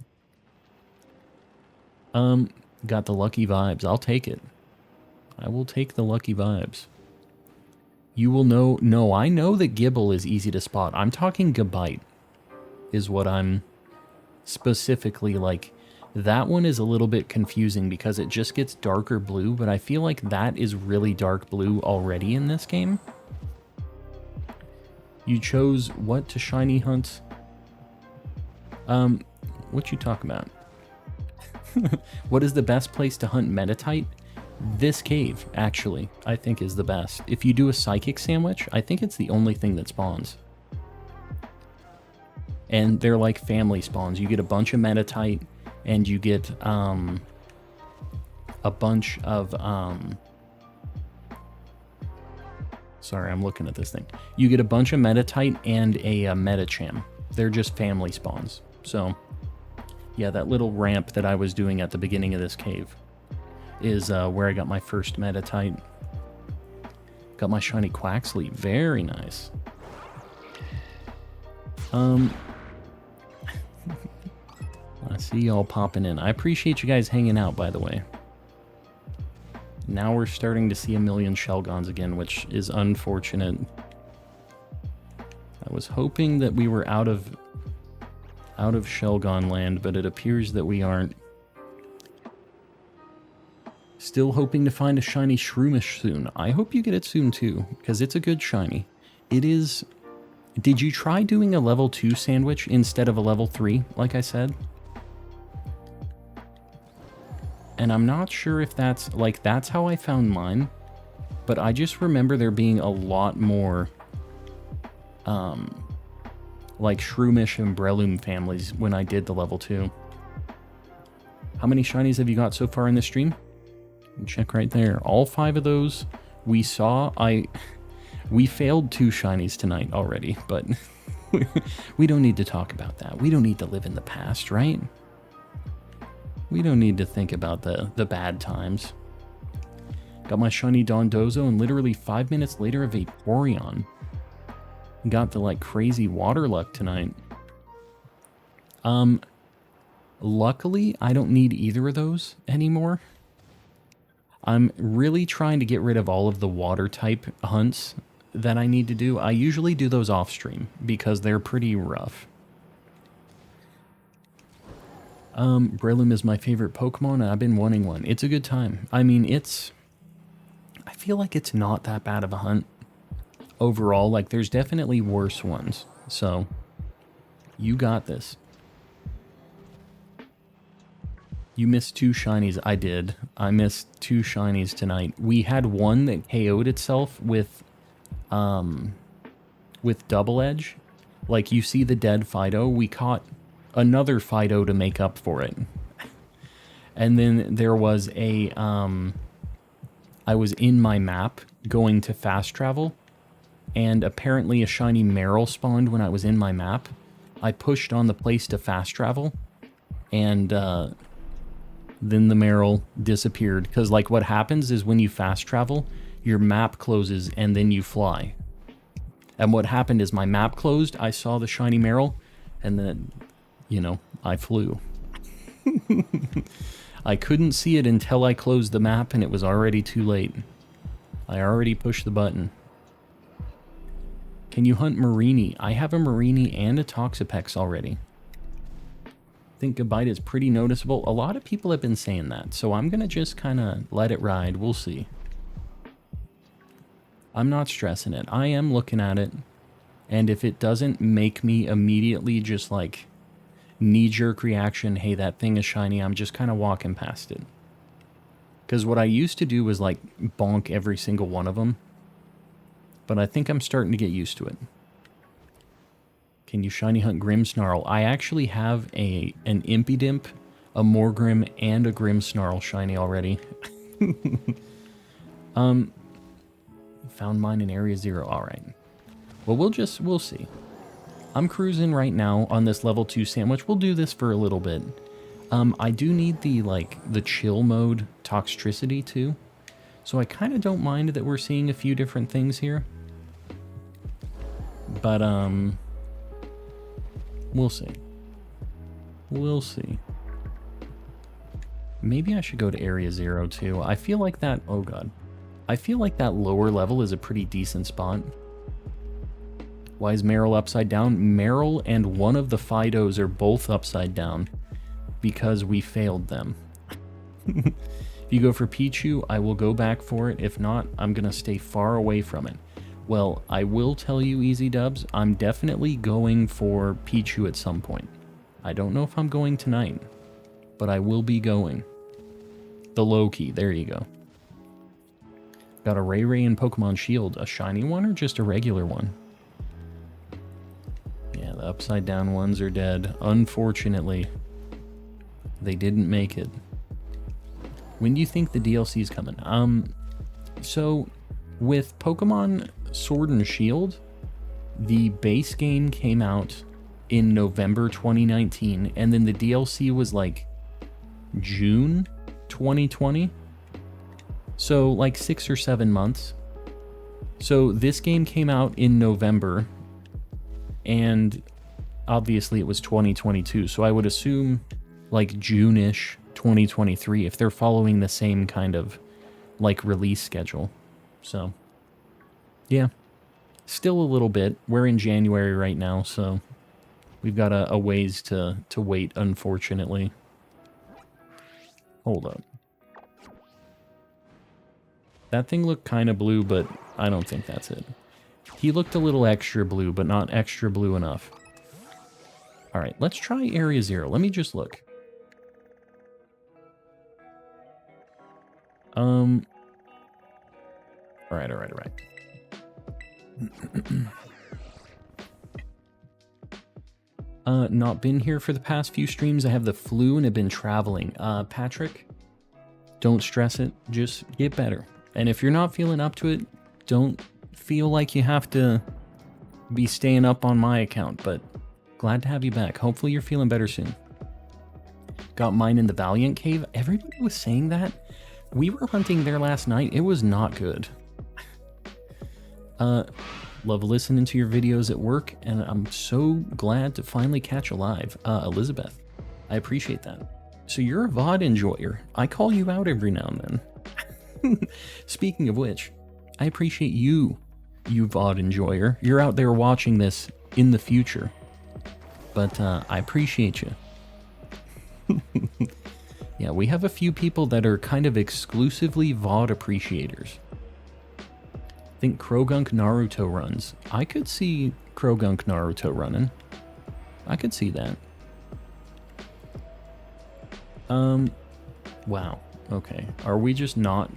[SPEAKER 1] Got the lucky vibes. I'll take it. I will take the lucky vibes. You will know... No, I know that Gibble is easy to spot. I'm talking Gabite is what I'm specifically like. That one is a little bit confusing because it just gets darker blue, but I feel like that is really dark blue already in this game. You chose what to shiny hunt? What you talking about? What is the best place to hunt Metatite? This cave, actually, I think is the best. If you do a Psychic Sandwich, I think it's the only thing that spawns. And they're like family spawns. You get a bunch of Metatite, and you get a bunch of... Sorry, I'm looking at this thing. You get a bunch of Metatite and a Metacham. They're just family spawns. So, yeah, that little ramp that I was doing at the beginning of this cave is where I got my first Metatite. Got my shiny Quaxley. Very nice. I see y'all popping in. I appreciate you guys hanging out, by the way. Now we're starting to see a million Shelgons again, which is unfortunate. I was hoping that we were out of Shelgon land, but it appears that we aren't. Still hoping to find a shiny Shroomish soon. I hope you get it soon too, because it's a good shiny. It is... Did you try doing a level 2 sandwich instead of a level 3, like I said? And I'm not sure if that's how I found mine, but I just remember there being a lot more like Shroomish and Breloom families when I did the level 2. How many shinies have you got so far in this stream? Check right there. All 5 of those we saw. We failed 2 shinies tonight already, but we don't need to talk about that. We don't need to live in the past, right? We don't need to think about the bad times. Got my shiny Dondozo, and literally 5 minutes later a Vaporeon. Got the like crazy water luck tonight. Luckily, I don't need either of those anymore. I'm really trying to get rid of all of the water type hunts that I need to do. I usually do those off stream because they're pretty rough. Breloom is my favorite Pokemon, and I've been wanting one. It's a good time. I mean, I feel like it's not that bad of a hunt overall. Like, there's definitely worse ones. So, you got this. You missed 2 shinies. I did. I missed 2 shinies tonight. We had one that KO'd itself with Double Edge. Like, you see the dead Fido. We caught another Fido to make up for it. And then there was a, I was in my map going to fast travel, and apparently a shiny Meryl spawned when I was in my map. I pushed on the place to fast travel, and then the Meryl disappeared. Because, like, what happens is when you fast travel, your map closes and then you fly. And what happened is my map closed, I saw the shiny Meryl, and then, you know, I flew. I couldn't see it until I closed the map, and it was already too late. I already pushed the button. Can you hunt Marini? I have a Marini and a Toxapex already. I think Gabite is pretty noticeable. A lot of people have been saying that, so I'm going to just kind of let it ride. We'll see. I'm not stressing it. I am looking at it, and if it doesn't make me immediately just like knee-jerk reaction, hey, that thing is shiny, I'm just kind of walking past it. Because what I used to do was like bonk every single one of them, but I think I'm starting to get used to it. Can you shiny hunt Grimmsnarl? I actually have an Impidimp, a Morgrim, and a Grimmsnarl shiny already. Found mine in Area 0. Alright. Well, we'll see. I'm cruising right now on this level 2 sandwich. We'll do this for a little bit. I do need the chill mode Toxtricity too. So I kind of don't mind that we're seeing a few different things here. But, we'll see. We'll see. Maybe I should go to Area 0 too. I feel like that... Oh god. I feel like that lower level is a pretty decent spot. Why is Meryl upside down? Meryl and one of the Fidos are both upside down because we failed them. If you go for Pichu, I will go back for it. If not, I'm going to stay far away from it. Well, I will tell you, Easy Dubs, I'm definitely going for Pichu at some point. I don't know if I'm going tonight, but I will be going. The Loki, there you go. Got a Ray in Pokemon Shield. A shiny one or just a regular one? Yeah, the upside down ones are dead. Unfortunately, they didn't make it. When do you think the DLC's coming? So with Pokemon Sword and Shield, the base game came out in November 2019, and then the DLC was like June 2020. So like 6 or 7 months. So this game came out in November, and obviously it was 2022. So I would assume like June-ish 2023 if they're following the same kind of like release schedule. So yeah, still a little bit. We're in January right now, so we've got a ways to wait, unfortunately. Hold up. That thing looked kind of blue, but I don't think that's it. He looked a little extra blue, but not extra blue enough. Alright, let's try Area 0. Let me just look. Alright. Not been here for the past few streams. I have the flu and have been traveling. Patrick, don't stress it. Just get better. And if you're not feeling up to it, don't feel like you have to be staying up on my account, but glad to have you back. Hopefully you're feeling better soon. Got mine in the Valiant Cave. Everybody was saying that. We were hunting there last night. It was not good. Love listening to your videos at work, and I'm so glad to finally catch a live. Elizabeth, I appreciate that. So you're a VOD enjoyer. I call you out every now and then. Speaking of which, I appreciate you VOD enjoyer. You're out there watching this in the future, but I appreciate you. Yeah, we have a few people that are kind of exclusively VOD appreciators. I think Krogunk Naruto runs. I could see Krogunk Naruto running. I could see that. Wow. Okay. Are we just not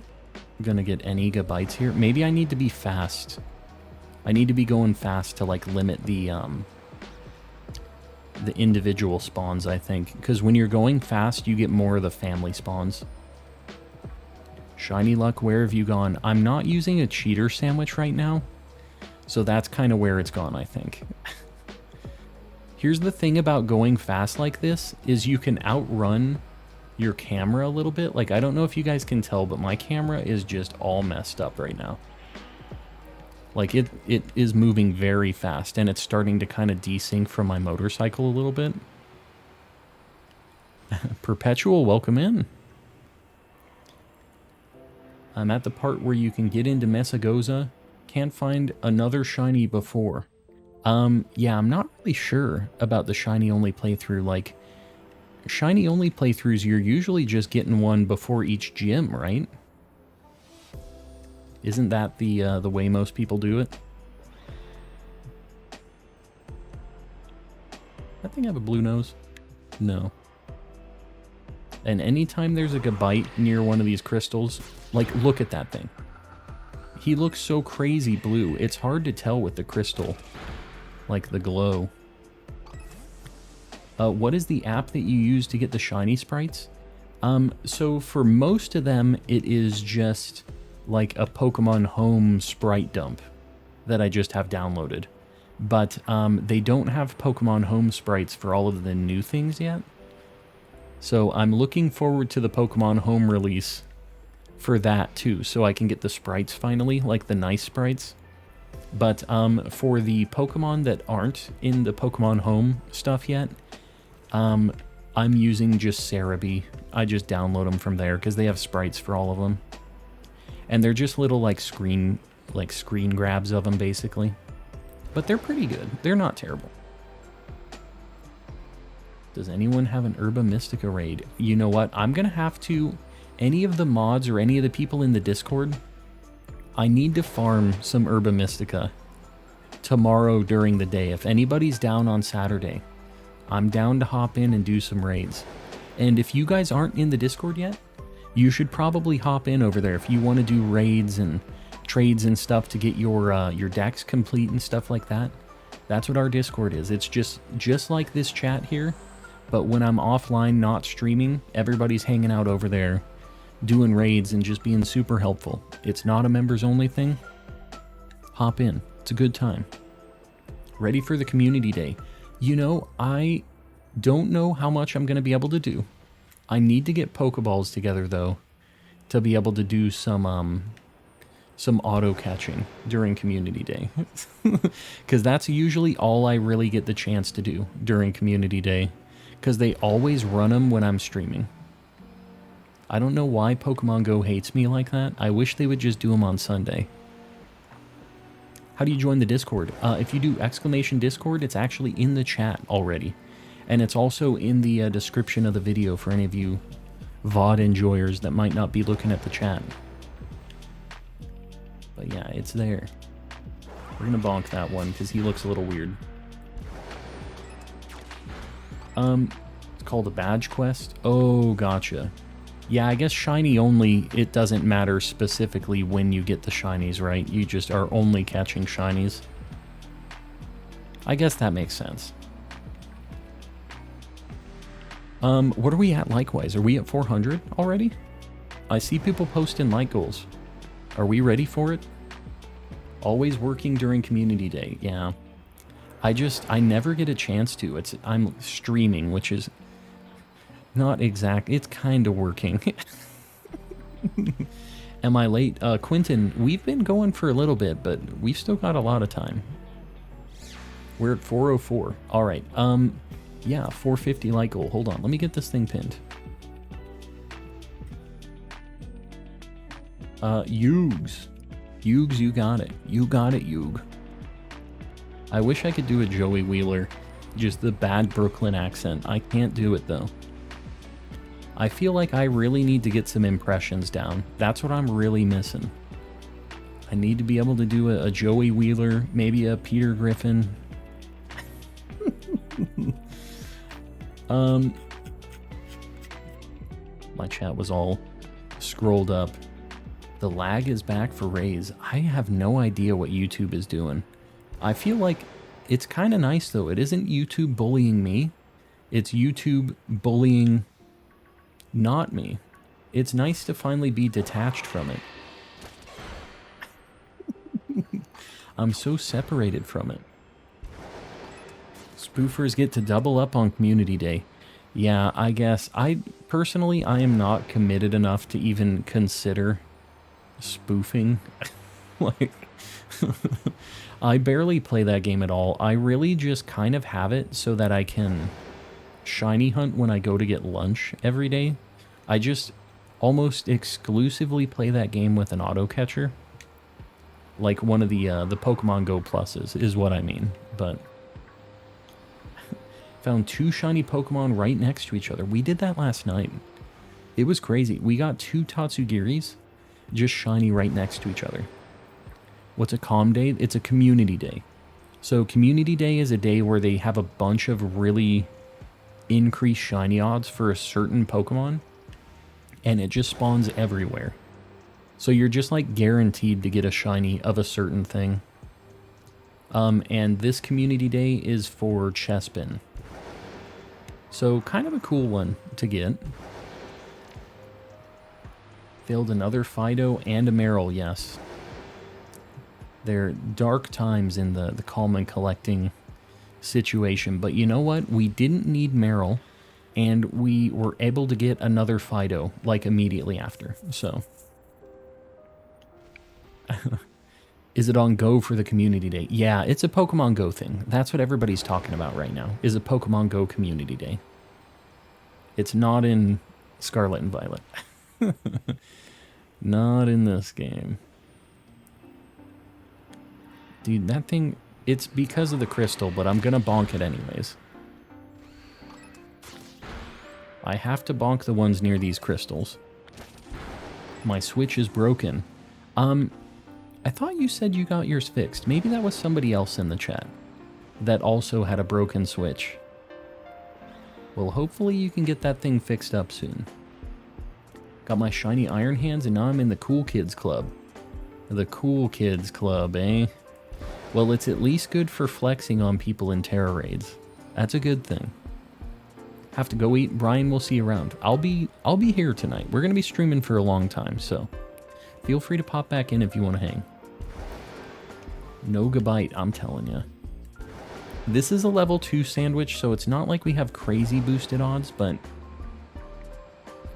[SPEAKER 1] gonna get any gigabytes here? Maybe I need to be fast. I need to be going fast to like limit the individual spawns, I think, because when you're going fast you get more of the family spawns. Shiny Luck, where have you gone? I'm not using a cheater sandwich right now, so that's kind of where it's gone, I think. Here's the thing about going fast like this, is you can outrun your camera a little bit. Like, I don't know if you guys can tell, but my camera is just all messed up right now. Like, it is moving very fast, and it's starting to kind of desync from my motorcycle a little bit. Perpetual, welcome in. I'm at the part where you can get into Mesagoza. Can't find another shiny before. Yeah, I'm not really sure about the shiny only playthrough. Like, shiny only playthroughs, you're usually just getting one before each gym, right? Isn't that the way most people do it? That thing have a blue nose? No. And anytime there's like a bite near one of these crystals, like, look at that thing. He looks so crazy blue. It's hard to tell with the crystal, like the glow. What is the app that you use to get the shiny sprites? So for most of them, it is just like a Pokemon Home sprite dump that I just have downloaded. But they don't have Pokemon Home sprites for all of the new things yet. So I'm looking forward to the Pokemon Home release for that too, so I can get the sprites finally, like the nice sprites. But for the Pokemon that aren't in the Pokemon Home stuff yet, I'm using just Cerebi. I just download them from there because they have sprites for all of them. And they're just little like screen grabs of them basically. But they're pretty good. They're not terrible. Does anyone have an Herba Mystica raid? You know what? I'm going to have to... Any of the mods or any of the people in the Discord, I need to farm some Herba Mystica tomorrow during the day. If anybody's down on Saturday, I'm down to hop in and do some raids. And if you guys aren't in the Discord yet, you should probably hop in over there if you want to do raids and trades and stuff to get your decks complete and stuff like that. That's what our Discord is. It's just like this chat here, but when I'm offline not streaming, everybody's hanging out over there doing raids and just being super helpful. It's not a members only thing. Hop in. It's a good time. Ready for the community day. You know, I don't know how much I'm going to be able to do. I need to get Pokeballs together though to be able to do some auto catching during community day. Because that's usually all I really get the chance to do during community day, because they always run them when I'm streaming. I don't know why Pokemon Go hates me like that. I wish they would just do them on Sunday. How do you join the Discord? If you do exclamation Discord, it's actually in the chat already. And it's also in the description of the video for any of you VOD enjoyers that might not be looking at the chat. But yeah, it's there. We're gonna bonk that one because he looks a little weird. It's called a badge quest. Oh, gotcha. Yeah, I guess shiny only, it doesn't matter specifically when you get the shinies, right? You just are only catching shinies. I guess that makes sense. What are we at likewise? Are we at 400 already? I see people posting like goals. Are we ready for it? Always working during community day. Yeah. I never get a chance to. I'm streaming, which is not exact. It's kind of working. Am I late? Quentin, we've been going for a little bit, but we've still got a lot of time. We're at 404. All right. Yeah, 450 like goal. Hold on. Let me get this thing pinned. Yugs. Yugs, you got it. You got it, Yug. I wish I could do a Joey Wheeler. Just the bad Brooklyn accent. I can't do it, though. I feel like I really need to get some impressions down. That's what I'm really missing. I need to be able to do a Joey Wheeler, maybe a Peter Griffin. My chat was all scrolled up. The lag is back for Rays. I have no idea what YouTube is doing. I feel like it's kind of nice, though. It isn't YouTube bullying me. It's YouTube bullying not me. It's nice to finally be detached from it. I'm so separated from it. Spoofers get to double up on community day. Yeah, I guess. Personally, I am not committed enough to even consider spoofing. Like, I barely play that game at all. I really just kind of have it so that I can shiny hunt when I go to get lunch every day. I just almost exclusively play that game with an auto catcher. Like one of the Pokemon Go pluses is what I mean. But found 2 shiny Pokemon right next to each other. We did that last night. It was crazy. We got 2 Tatsugiris just shiny right next to each other. What's a calm day? It's a community day. So community day is a day where they have a bunch of really increased shiny odds for a certain Pokemon, and it just spawns everywhere. So you're just like guaranteed to get a shiny of a certain thing. And this community day is for Chespin. So kind of a cool one to get. Failed another Fido and a Meryl, yes. They're dark times in the calm and collecting situation. But you know what? We didn't need Meryl, and we were able to get another Fido, like, immediately after. So, is it on Go for the community day? Yeah, it's a Pokemon Go thing. That's what everybody's talking about right now, is a Pokemon Go community day. It's not in Scarlet and Violet. Not in this game. Dude, that thing, it's because of the crystal, but I'm gonna bonk it anyways. I have to bonk the ones near these crystals. My Switch is broken. I thought you said you got yours fixed. Maybe that was somebody else in the chat that also had a broken Switch. Well, hopefully you can get that thing fixed up soon. Got my shiny iron hands, and now I'm in the cool kids club. The cool kids club, eh? Well, it's at least good for flexing on people in Terra raids. That's a good thing. Have to go eat. Brian, we'll see you around. I'll be here tonight. We're gonna be streaming for a long time, so feel free to pop back in if you want to hang. No gabite, I'm telling you. This is a level 2 sandwich, so it's not like we have crazy boosted odds, but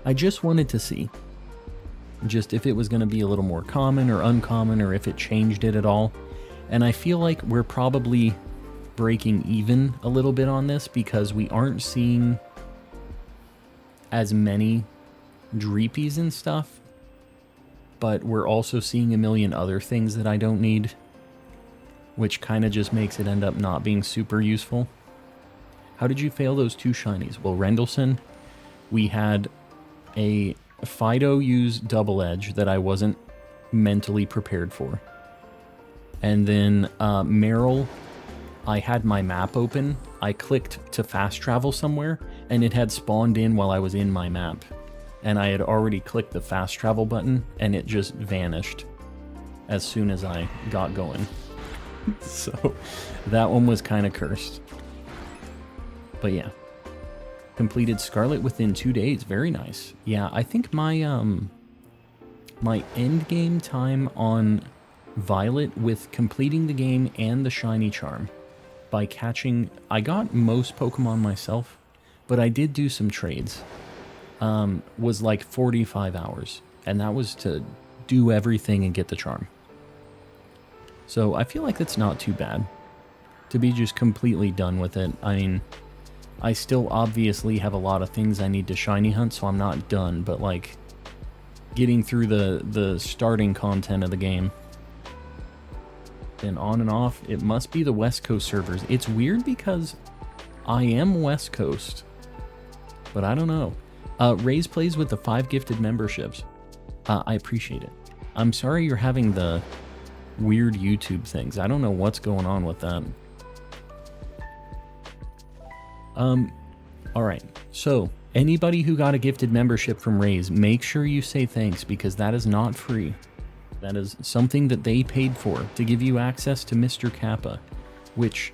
[SPEAKER 1] I just wanted to see just if it was going to be a little more common or uncommon, or if it changed it at all. And I feel like we're probably breaking even a little bit on this because we aren't seeing as many Dreepies and stuff, but we're also seeing a million other things that I don't need, which kind of just makes it end up not being super useful. How did you fail those 2 shinies? Well, Rendleson, we had a Fido use double edge that I wasn't mentally prepared for. And then Meryl, I had my map open. I clicked to fast travel somewhere, and it had spawned in while I was in my map. And I had already clicked the fast travel button, and it just vanished as soon as I got going. So that one was kind of cursed. But yeah. Completed Scarlet within 2 days. Very nice. Yeah, I think my my end game time on Violet with completing the game and the shiny charm by catching... I got most Pokemon myself, but I did do some trades. Was like 45 hours. And that was to do everything and get the charm. So I feel like that's not too bad to be just completely done with it. I mean, I still obviously have a lot of things I need to shiny hunt, so I'm not done, but like getting through the starting content of the game. Then on and off, it must be the West Coast servers. It's weird because I am West Coast, but I don't know. Raze plays with the 5 gifted memberships. I appreciate it. I'm sorry you're having the weird YouTube things. I don't know what's going on with that. Alright, so anybody who got a gifted membership from Raze, make sure you say thanks, because that is not free. That is something that they paid for to give you access to Mr. Kappa, which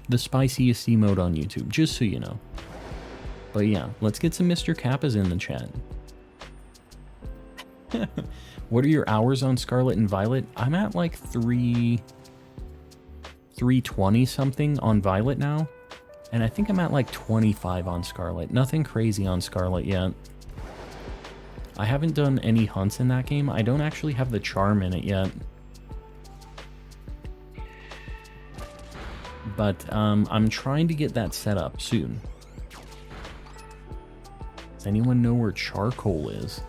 [SPEAKER 1] the spiciest emote on YouTube, just so you know. But yeah, let's get some Mr. Kappas in the chat. What are your hours on Scarlet and Violet? I'm at like 320 something on Violet now. And I think I'm at like 25 on Scarlet. Nothing crazy on Scarlet yet. I haven't done any hunts in that game. I don't actually have the charm in it yet. But I'm trying to get that set up soon. Does anyone know where charcoal is?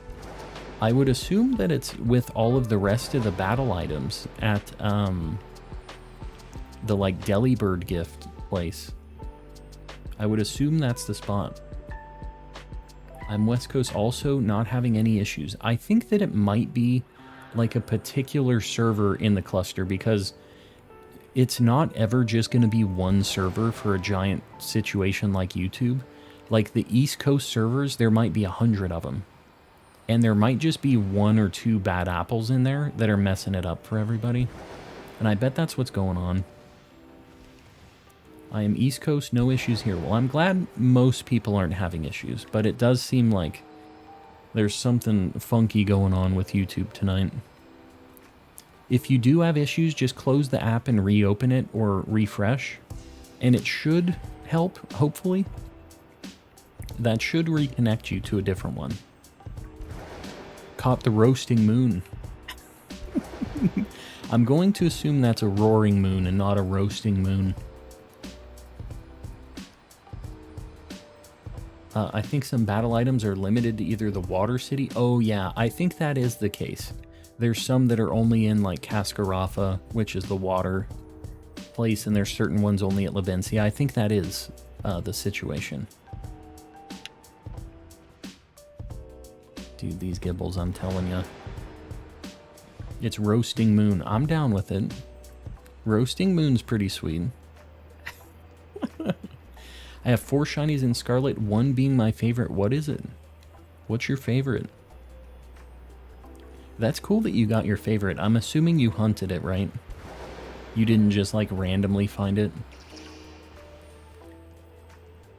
[SPEAKER 1] I would assume that it's with all of the rest of the battle items at the like Delibird gift place. I would assume that's the spot. I'm West Coast also, not having any issues. I think that it might be like a particular server in the cluster, because it's not ever just going to be one server for a giant situation like YouTube. Like the East Coast servers, there might be 100 of them. And there might just be 1 or 2 bad apples in there that are messing it up for everybody. And I bet that's what's going on. I am East Coast, no issues here. Well, I'm glad most people aren't having issues, but it does seem like there's something funky going on with YouTube tonight. If you do have issues, just close the app and reopen it or refresh, and it should help, hopefully. That should reconnect you to a different one. Caught the roasting moon. I'm going to assume that's a roaring moon and not a roasting moon. I think some battle items are limited to either the Water City. Oh yeah, I think that is the case. There's some that are only in like Cascarafa, which is the water place, and there's certain ones only at Lavencia. I think that is the situation. Dude, these Gibbles, I'm telling you. It's Roasting Moon. I'm down with it. Roasting Moon's pretty sweet. I have 4 shinies in Scarlet, 1 being my favorite. What is it? What's your favorite? That's cool that you got your favorite. I'm assuming you hunted it, right? You didn't just, like, randomly find it?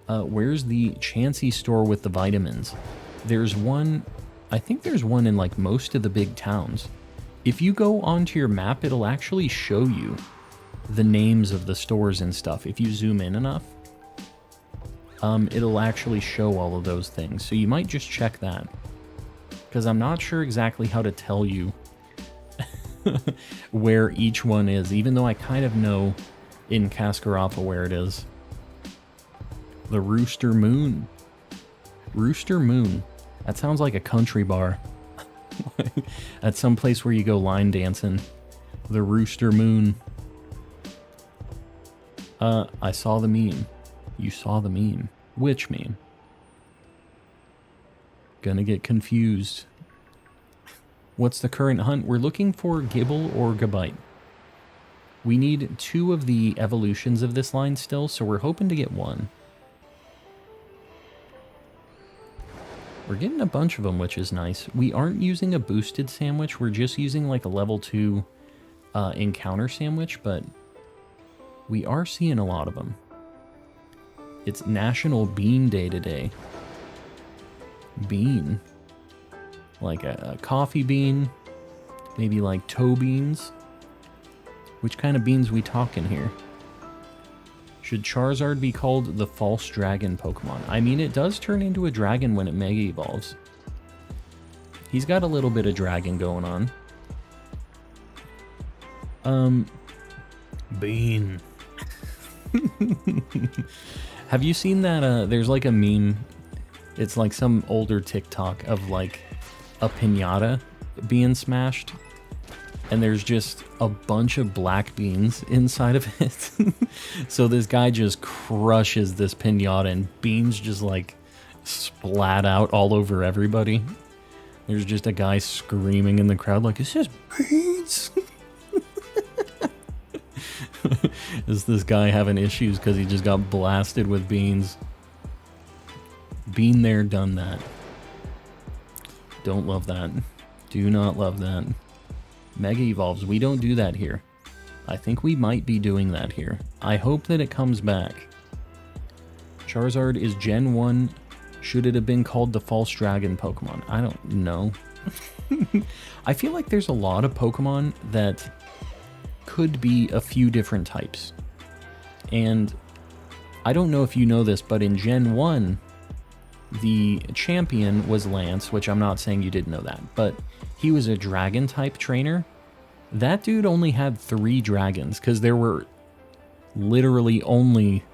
[SPEAKER 1] Where's the Chansey store with the vitamins? There's one... I think there's one in, like, most of the big towns. If you go onto your map, it'll actually show you the names of the stores and stuff. If you zoom in enough, it'll actually show all of those things. So you might just check that. Because I'm not sure exactly how to tell you where each one is, even though I kind of know in Cascarapa where it is. The Rooster Moon. Rooster Moon. That sounds like a country bar. At some place where you go line dancing. The Rooster Moon. I saw the meme. You saw the meme. Which meme? Gonna get confused. What's the current hunt? We're looking for Gibble or Gabite. We need 2 of the evolutions of this line still, so we're hoping to get 1. We're getting a bunch of them, which is nice. We aren't using a boosted sandwich. We're just using like a level 2 encounter sandwich, but we are seeing a lot of them. It's National Bean Day today. Bean. Like a coffee bean. Maybe like toe beans. Which kind of beans we talking here? Should Charizard be called the False Dragon Pokemon? I mean, it does turn into a dragon when it Mega Evolves. He's got a little bit of dragon going on. Bean. Have you seen that, there's like a meme, it's like some older TikTok of like a piñata being smashed, and there's just a bunch of black beans inside of it. So this guy just crushes this piñata and beans just like splat out all over everybody. There's just a guy screaming in the crowd like, it's just beans. Is this guy having issues because he just got blasted with beans? Been there, done that. Don't love that. Do not love that. Mega Evolves, we don't do that here. I think we might be doing that here. I hope that it comes back. Charizard is Gen 1. Should it have been called the False Dragon Pokemon? I don't know. I feel like there's a lot of Pokemon that could be a few different types. And I don't know if you know this, but in Gen 1, the champion was Lance, which I'm not saying you didn't know that, but he was a dragon type trainer. That dude only had 3 dragons, because there were literally only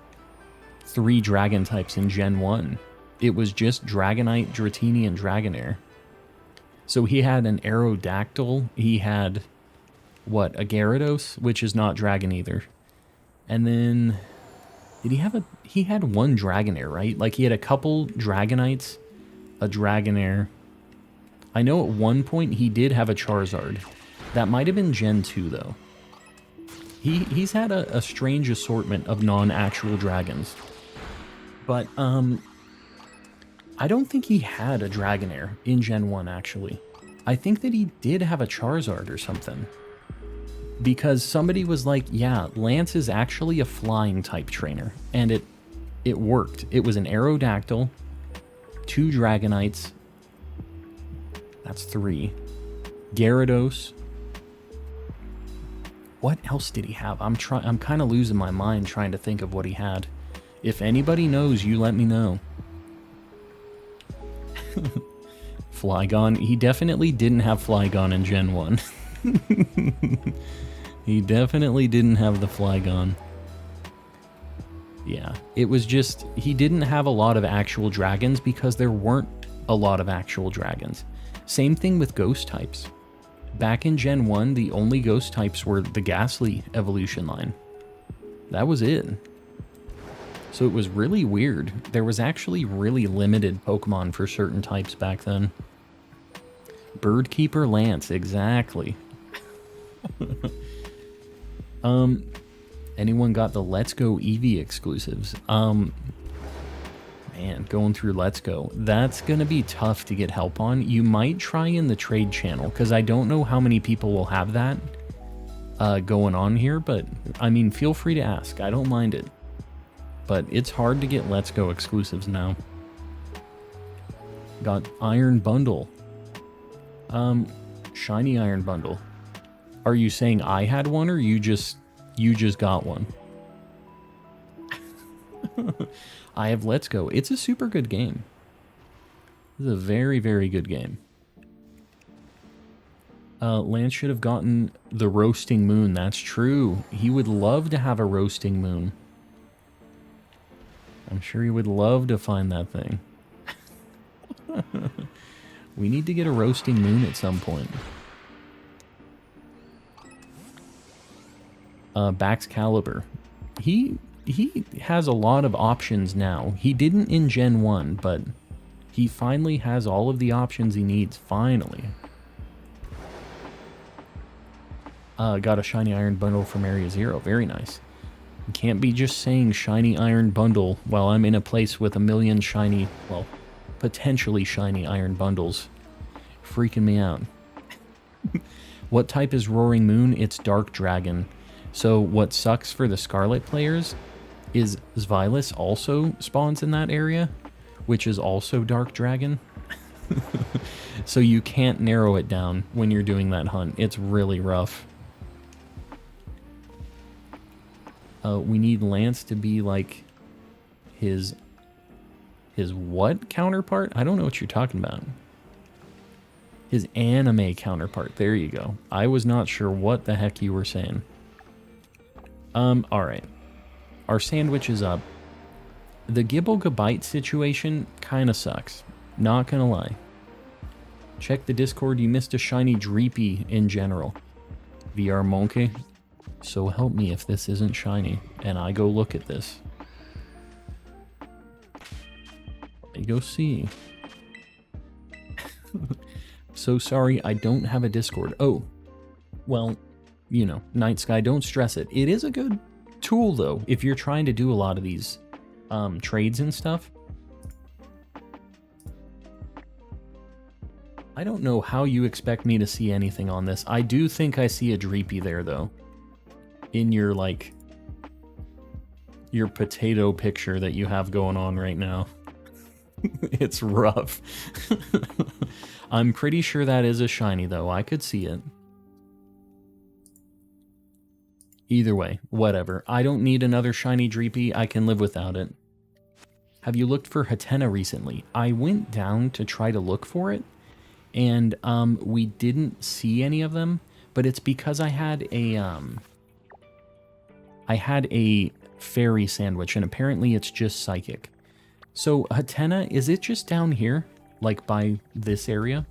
[SPEAKER 1] 3 dragon types in Gen 1. It was just Dragonite, Dratini, and Dragonair. So he had an Aerodactyl, he had, what, a Gyarados, which is not dragon either. And then, did he have a, he had 1 Dragonair, right? Like he had a couple Dragonites, a Dragonair. I know at one point he did have a Charizard. That might have been Gen 2 though. He's had a strange assortment of non-actual dragons. But, I don't think he had a Dragonair in Gen 1 actually. I think that he did have a Charizard or something. Because somebody was like, yeah, Lance is actually a flying type trainer. And it worked. It was an Aerodactyl, 2 Dragonites. That's 3. Gyarados. What else did he have? I'm kind of losing my mind trying to think of what he had. If anybody knows, you let me know. Flygon. He definitely didn't have Flygon in Gen 1. He definitely didn't have the Flygon. Yeah, it was just, he didn't have a lot of actual dragons because there weren't a lot of actual dragons. Same thing with ghost types. Back in Gen 1, the only ghost types were the Ghastly evolution line. That was it. So it was really weird. There was actually really limited Pokemon for certain types back then. Birdkeeper Lance, exactly. Anyone got the Let's Go Eevee exclusives? Man, going through Let's Go, that's gonna be tough to get help on. You might try in the trade channel, because I don't know how many people will have that going on here, but I mean, feel free to ask. I don't mind it. But it's hard to get Let's Go exclusives now. Got Iron Bundle. Shiny Iron Bundle. Are you saying I had one, or you just got one? I have Let's Go. It's a super good game. It's a very, very good game. Lance should have gotten the Roasting Moon. That's true. He would love to have a Roasting Moon. I'm sure he would love to find that thing. We need to get a Roasting Moon at some point. Baxcalibur. He has a lot of options now. He didn't in Gen 1, but he finally has all of the options he needs, finally. Got a Shiny Iron Bundle from Area 0. Very nice. You can't be just saying Shiny Iron Bundle while I'm in a place with a million shiny, well, potentially shiny Iron Bundles. Freaking me out. What type is Roaring Moon? It's Dark Dragon. So what sucks for the Scarlet players is Zvilis also spawns in that area, which is also Dark Dragon. So you can't narrow it down when you're doing that hunt. It's really rough. We need Lance to be like his what counterpart? I don't know what you're talking about. His anime counterpart. There you go. I was not sure what the heck you were saying. Alright. Our sandwich is up. The Gibblegabite situation kind of sucks. Not gonna lie. Check the Discord, you missed a shiny Dreepy in general. VR Mankey. So help me if this isn't shiny, and I go look at this. Let me go see. So sorry, I don't have a Discord. Oh, well, you know, Night Sky, don't stress it. It is a good tool, though, if you're trying to do a lot of these trades and stuff. I don't know how you expect me to see anything on this. I do think I see a Dreepy there, though. In your, like, your potato picture that you have going on right now. It's rough. I'm pretty sure that is a shiny, though. I could see it. Either way, whatever. I don't need another shiny Dreepy. I can live without it. Have you looked for Hatena recently? I went down to try to look for it, and we didn't see any of them, but it's because I had a fairy sandwich, and apparently it's just psychic. So, Hatena, is it just down here? Like, by this area?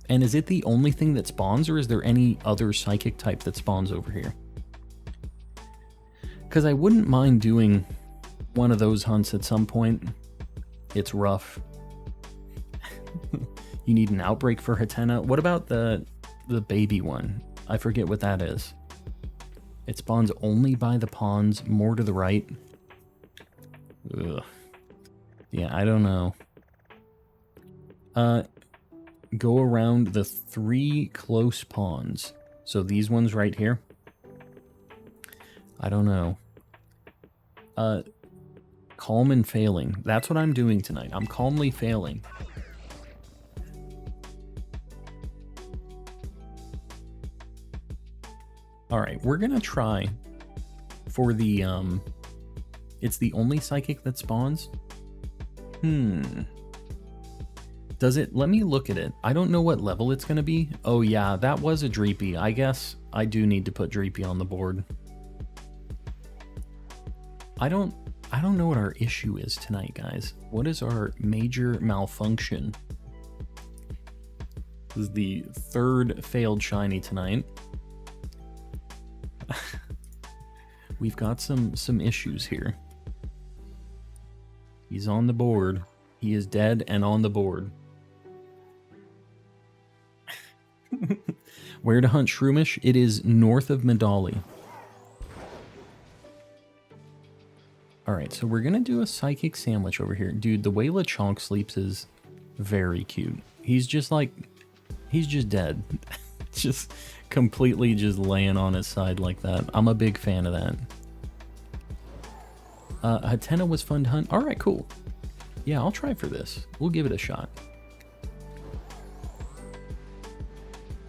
[SPEAKER 1] And is it the only thing that spawns, or is there any other psychic type that spawns over here? Because I wouldn't mind doing one of those hunts at some point. It's rough. You need an outbreak for Hatena. What about the baby one? I forget what that is. It spawns only by the ponds, more to the right. Ugh. Yeah, I don't know. Go around the 3 close ponds. So these ones right here. I don't know. Calm and failing. That's what I'm doing tonight. I'm calmly failing. Alright, we're gonna try for the, it's the only psychic that spawns? Does it, let me look at it. I don't know what level it's gonna be. Oh yeah, that was a Dreepy. I guess I do need to put Dreepy on the board. I don't know what our issue is tonight, guys. What is our major malfunction? This is the 3rd failed shiny tonight. We've got some issues here. He's on the board. He is dead and on the board. Where to hunt Shroomish? It is north of Medali. Alright, so we're gonna do a psychic sandwich over here. Dude, the way LeChonk sleeps is very cute. He's just like, he's just dead. Just completely just laying on his side like that. I'm a big fan of that. Hatena was fun to hunt. Alright, cool. Yeah, I'll try for this. We'll give it a shot.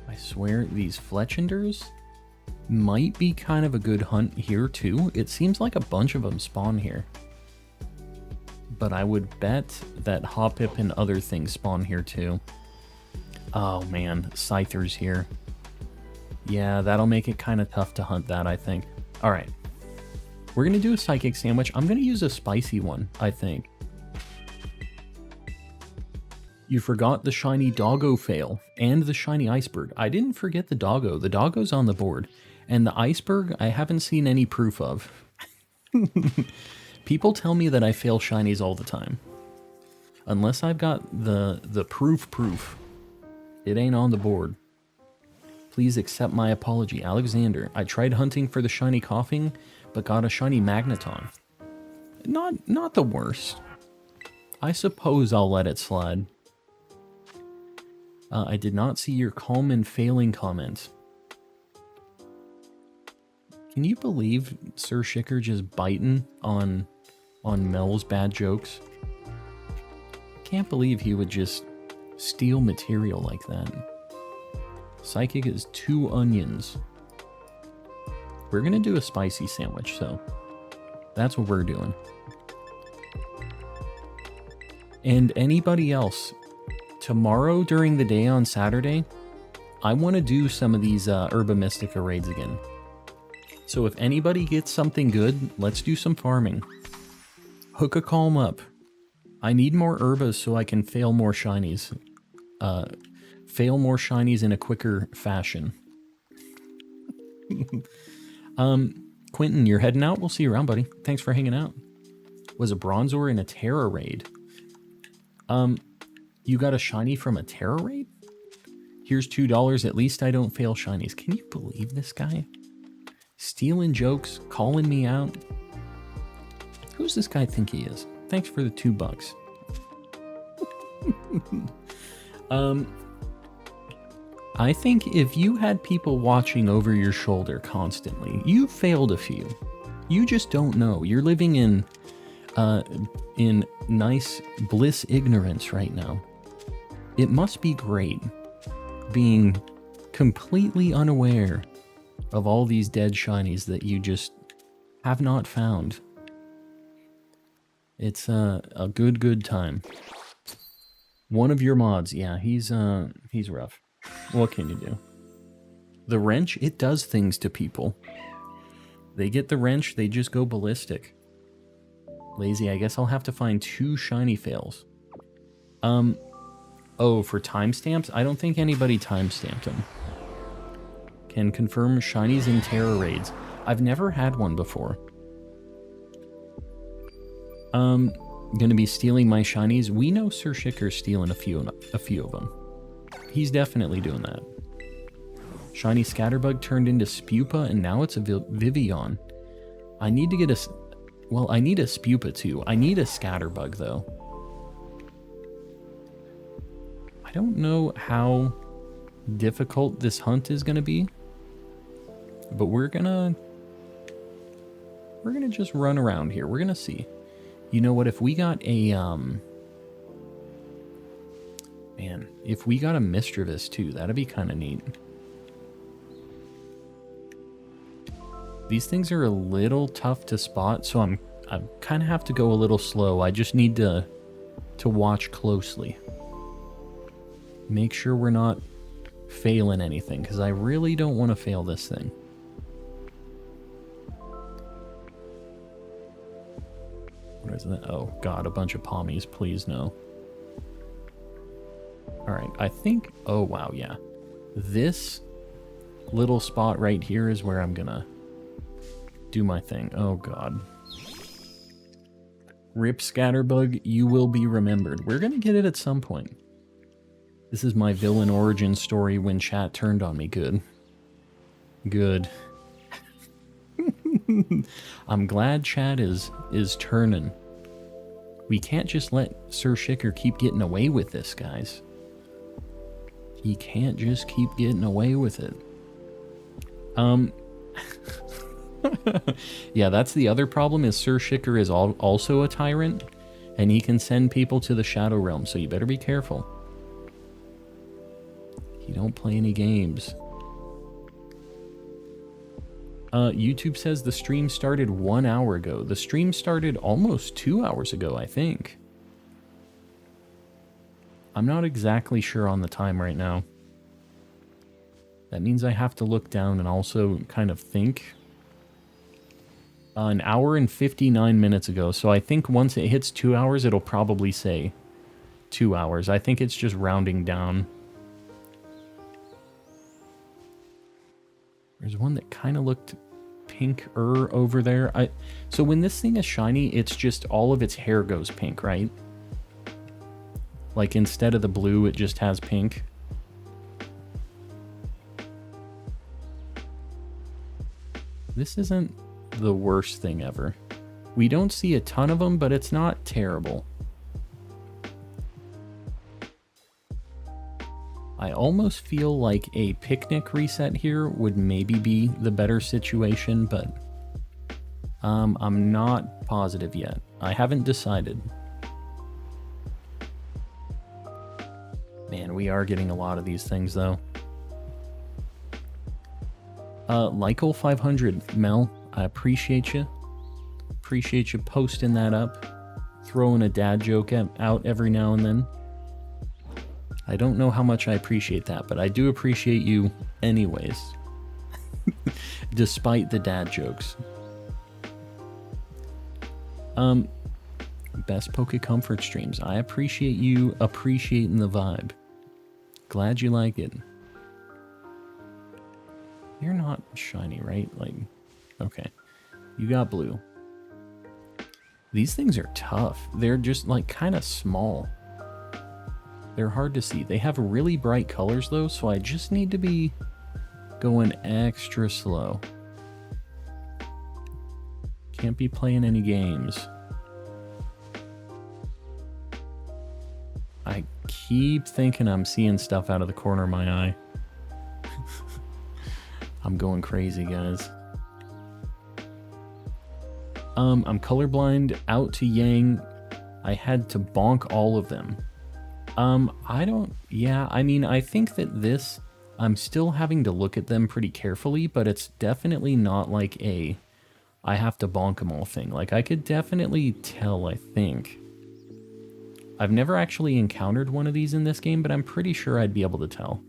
[SPEAKER 1] I swear, these Fletchenders might be kind of a good hunt here too. It seems like a bunch of them spawn here. But I would bet that Hoppip and other things spawn here too. Oh man, Scyther's here. Yeah, that'll make it kind of tough to hunt that, I think. Alright. We're going to do a psychic sandwich. I'm going to use a spicy one, I think. You forgot the shiny doggo fail and the shiny iceberg. I didn't forget the doggo. The doggo's on the board. And the iceberg, I haven't seen any proof of. People tell me that I fail shinies all the time. Unless I've got the proof. It ain't on the board. Please accept my apology. Alexander, I tried hunting for the shiny coughing, but got a shiny magneton. Not the worst. I suppose I'll let it slide. I did not see your calm and failing comment. Can you believe Sir Shicker just biting on Mel's bad jokes? Can't believe he would just steal material like that. Psychic is 2 onions. We're gonna do a spicy sandwich, so that's what we're doing. And anybody else, tomorrow during the day on Saturday, I want to do some of these Herba Mystica raids again. So if anybody gets something good, let's do some farming. Hook a calm up. I need more Herbas so I can fail more shinies. Fail more shinies in a quicker fashion. Quentin, you're heading out? We'll see you around, buddy. Thanks for hanging out. Was a Bronzor in a Tera raid? You got a shiny from a Tera raid? Here's $2. At least I don't fail shinies. Can you believe this guy? Stealing jokes, calling me out. Who's this guy think he is? Thanks for the $2. I think if you had people watching over your shoulder constantly, you failed a few. You just don't know. You're living in nice bliss ignorance right now. It must be great being completely unaware of all these dead shinies that you just have not found. It's a good time. One of your mods, yeah, he's rough. What can you do? The wrench, it does things to people. They get the wrench, they just go ballistic. Lazy, I guess I'll have to find 2 shiny fails. Oh, for timestamps? I don't think anybody timestamped them. Can confirm shinies in Tera raids. I've never had one before. Gonna be stealing my shinies. We know Sir Shicker's stealing a few of them. He's definitely doing that. Shiny Scatterbug turned into Spupa, and now it's a Vivian. I need to get a... Well, I need a Spupa too. I need a Scatterbug, though. I don't know how difficult this hunt is going to be, but we're gonna just run around here. We're gonna see. You know what? If we got a man, if we got a Mischievous too, that'd be kind of neat. These things are a little tough to spot, so I kind of have to go a little slow. I just need to watch closely. Make sure we're not failing anything, because I really don't want to fail this thing. What is that? Oh god, a bunch of pommies, please no. Alright, I think... Oh wow, yeah. This little spot right here is where I'm gonna do my thing. Oh god. Rip Scatterbug, you will be remembered. We're gonna get it at some point. This is my villain origin story when chat turned on me. Good. Good. I'm glad chat is turning. We can't just let Sir Shicker keep getting away with this, guys. He can't just keep getting away with it. Yeah, that's the other problem, is Sir Shicker is also a tyrant, and he can send people to the Shadow Realm, so you better be careful. You don't play any games. YouTube says the stream started 1 hour ago. The stream started almost 2 hours ago, I think. I'm not exactly sure on the time right now. That means I have to look down and also kind of think. An hour and 59 minutes ago, so I think once it hits 2 hours, it'll probably say 2 hours. I think it's just rounding down. There's one that kind of looked pinker over there. So when this thing is shiny, it's just all of its hair goes pink, right? Like instead of the blue, it just has pink. This isn't the worst thing ever. We don't see a ton of them, but it's not terrible. I almost feel like a picnic reset here would maybe be the better situation, but I'm not positive yet. I haven't decided. Man, we are getting a lot of these things, though. Lykel 500, Mel, I appreciate you. Appreciate you posting that up. Throwing a dad joke out every now and then. I don't know how much I appreciate that, but I do appreciate you anyways. Despite the dad jokes. Best Poke Comfort streams. I appreciate you appreciating the vibe. Glad you like it. You're not shiny, right? Like, okay. You got blue. These things are tough. They're just like kind of small. They're hard to see. They have really bright colors though, so I just need to be going extra slow. Can't be playing any games. I keep thinking I'm seeing stuff out of the corner of my eye. I'm going crazy, guys. I'm colorblind, out to Yang. I had to bonk all of them. Yeah, I mean, I think that this, I'm still having to look at them pretty carefully, but it's definitely not like I have to bonk them all thing. Like, I could definitely tell, I think. I've never actually encountered one of these in this game, but I'm pretty sure I'd be able to tell.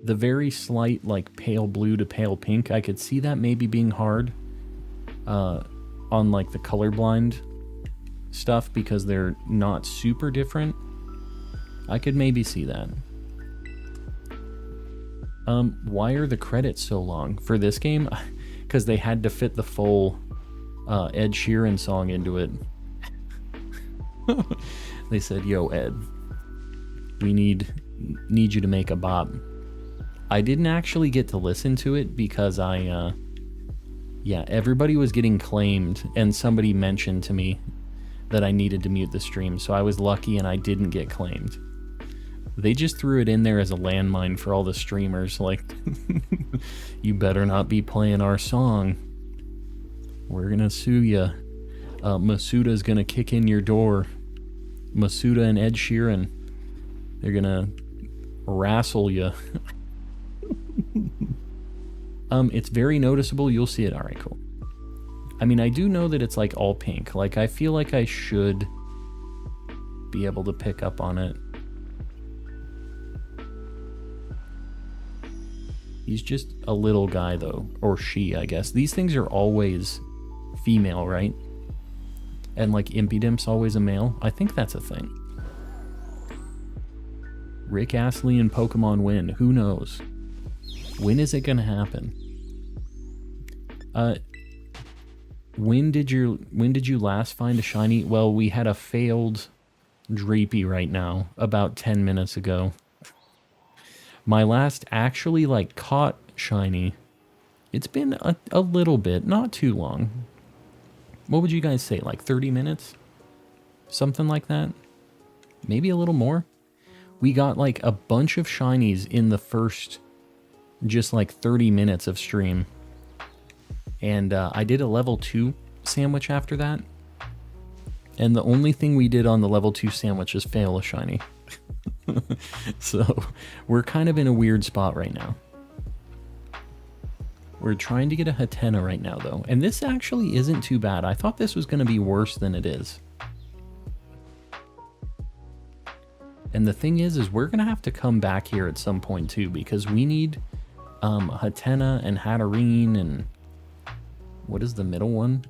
[SPEAKER 1] The very slight, like, pale blue to pale pink, I could see that maybe being hard on, like, the colorblind stuff because they're not super different. I could maybe see that. Why are the credits so long for this game? Because they had to fit the full Ed Sheeran song into it. They said, "Yo, Ed, we need you to make a bop." I didn't actually get to listen to it because yeah, everybody was getting claimed, and somebody mentioned to me that I needed to mute the stream, so I was lucky and I didn't get claimed. They just threw it in there as a landmine for all the streamers, like, you better not be playing our song. We're gonna sue ya. Masuda's gonna kick in your door. Masuda and Ed Sheeran, they're gonna wrestle ya. It's very noticeable. You'll see it. All right, cool. I mean, I do know that it's like all pink. Like, I feel like I should be able to pick up on it. He's just a little guy though, or she, I guess. These things are always female, right? And like Impidimp's always a male. I think that's a thing. Rick Astley and Pokemon win. Who knows? When is it gonna happen? When did you last find a shiny? Well, we had a failed drapey right now, about 10 minutes ago. My last actually, like, caught shiny, it's been a little bit, not too long. What would you guys say, like 30 minutes? Something like that? Maybe a little more? We got, like, a bunch of shinies in the first, just, like, 30 minutes of stream. And I did a level 2 sandwich after that. And the only thing we did on the level 2 sandwich is fail a shiny. So, we're kind of in a weird spot right now. We're trying to get a Hatena right now, though. And this actually isn't too bad. I thought this was going to be worse than it is. And the thing is we're going to have to come back here at some point, too, because we need Hatena and Hatterene and... What is the middle one?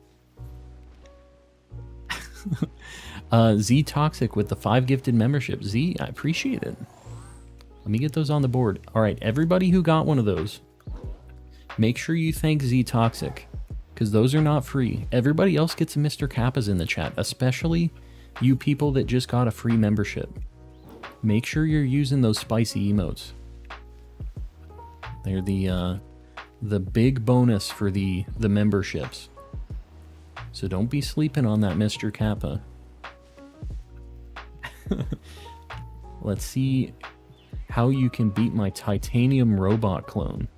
[SPEAKER 1] Z Toxic with the 5 gifted memberships. Z, I appreciate it. Let me get those on the board. All right, everybody who got one of those, make sure you thank Z Toxic, because those are not free. Everybody else gets a Mr. Kappas in the chat, especially you people that just got a free membership. Make sure you're using those spicy emotes. They're the big bonus for the memberships. So don't be sleeping on that Mr. Kappa. Let's see how you can beat my titanium robot clone.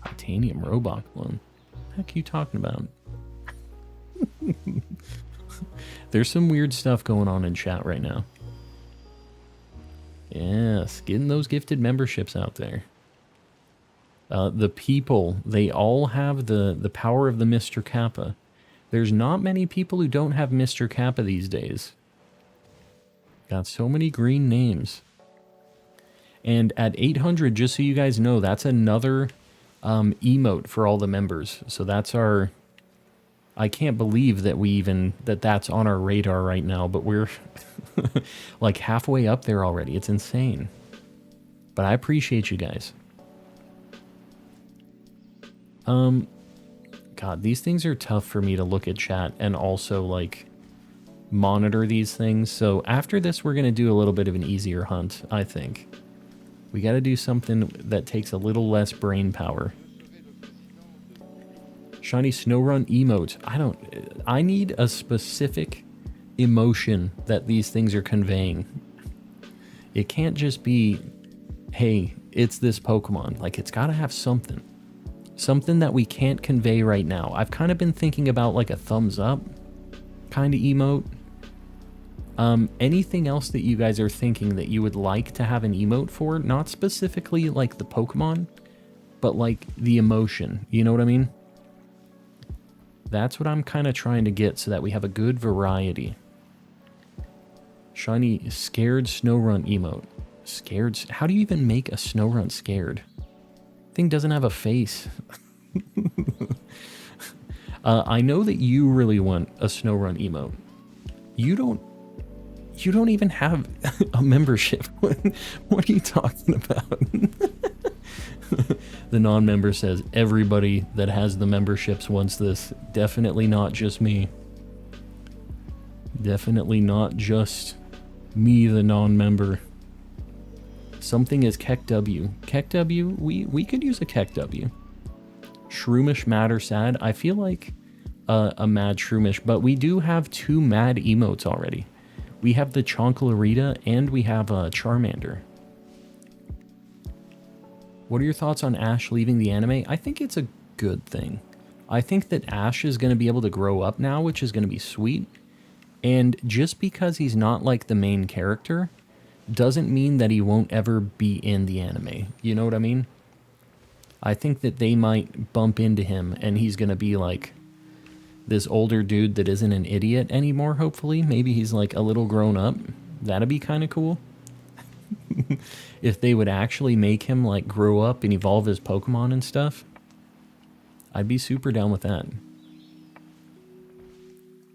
[SPEAKER 1] Titanium robot clone? What the heck are you talking about? There's some weird stuff going on in chat right now. Yes, getting those gifted memberships out there. The people, they all have the power of the Mr. Kappa. There's not many people who don't have Mr. Kappa these days. Got so many green names. And at 800, just so you guys know, that's another emote for all the members. So that's our... I can't believe that that's on our radar right now, but we're like halfway up there already. It's insane. But I appreciate you guys. God, these things are tough for me to look at chat and also, like, monitor these things. So after this, we're going to do a little bit of an easier hunt, I think. We got to do something that takes a little less brain power. Shiny Snowrun emote. I need a specific emotion that these things are conveying. It can't just be, hey, it's this Pokemon. Like, it's got to have something. Something that we can't convey right now. I've kind of been thinking about like a thumbs up kind of emote. Anything else that you guys are thinking that you would like to have an emote for? Not specifically like the Pokemon, but like the emotion. You know what I mean? That's what I'm kind of trying to get so that we have a good variety. Shiny scared Snowrun emote. Scared? How do you even make a Snowrun scared? Thing doesn't have a face. I know that you really want a Snowrun emote. You don't even have a membership. What are you talking about? The non-member says everybody that has the memberships wants this. Definitely not just me. Definitely not just me, the non-member. Something is Keck W. Keck W? We could use a Keck W. Shroomish, mad, or sad. I feel like a mad Shroomish, but we do have 2 mad emotes already. We have the Chonklarita and we have a Charmander. What are your thoughts on Ash leaving the anime? I think it's a good thing. I think that Ash is going to be able to grow up now, which is going to be sweet. And just because he's not like the main character doesn't mean that he won't ever be in the anime. You know what I mean? I think that they might bump into him and he's going to be like this older dude that isn't an idiot anymore, hopefully. Maybe he's like a little grown up. That'd be kind of cool. If they would actually make him like grow up and evolve his Pokemon and stuff, I'd be super down with that.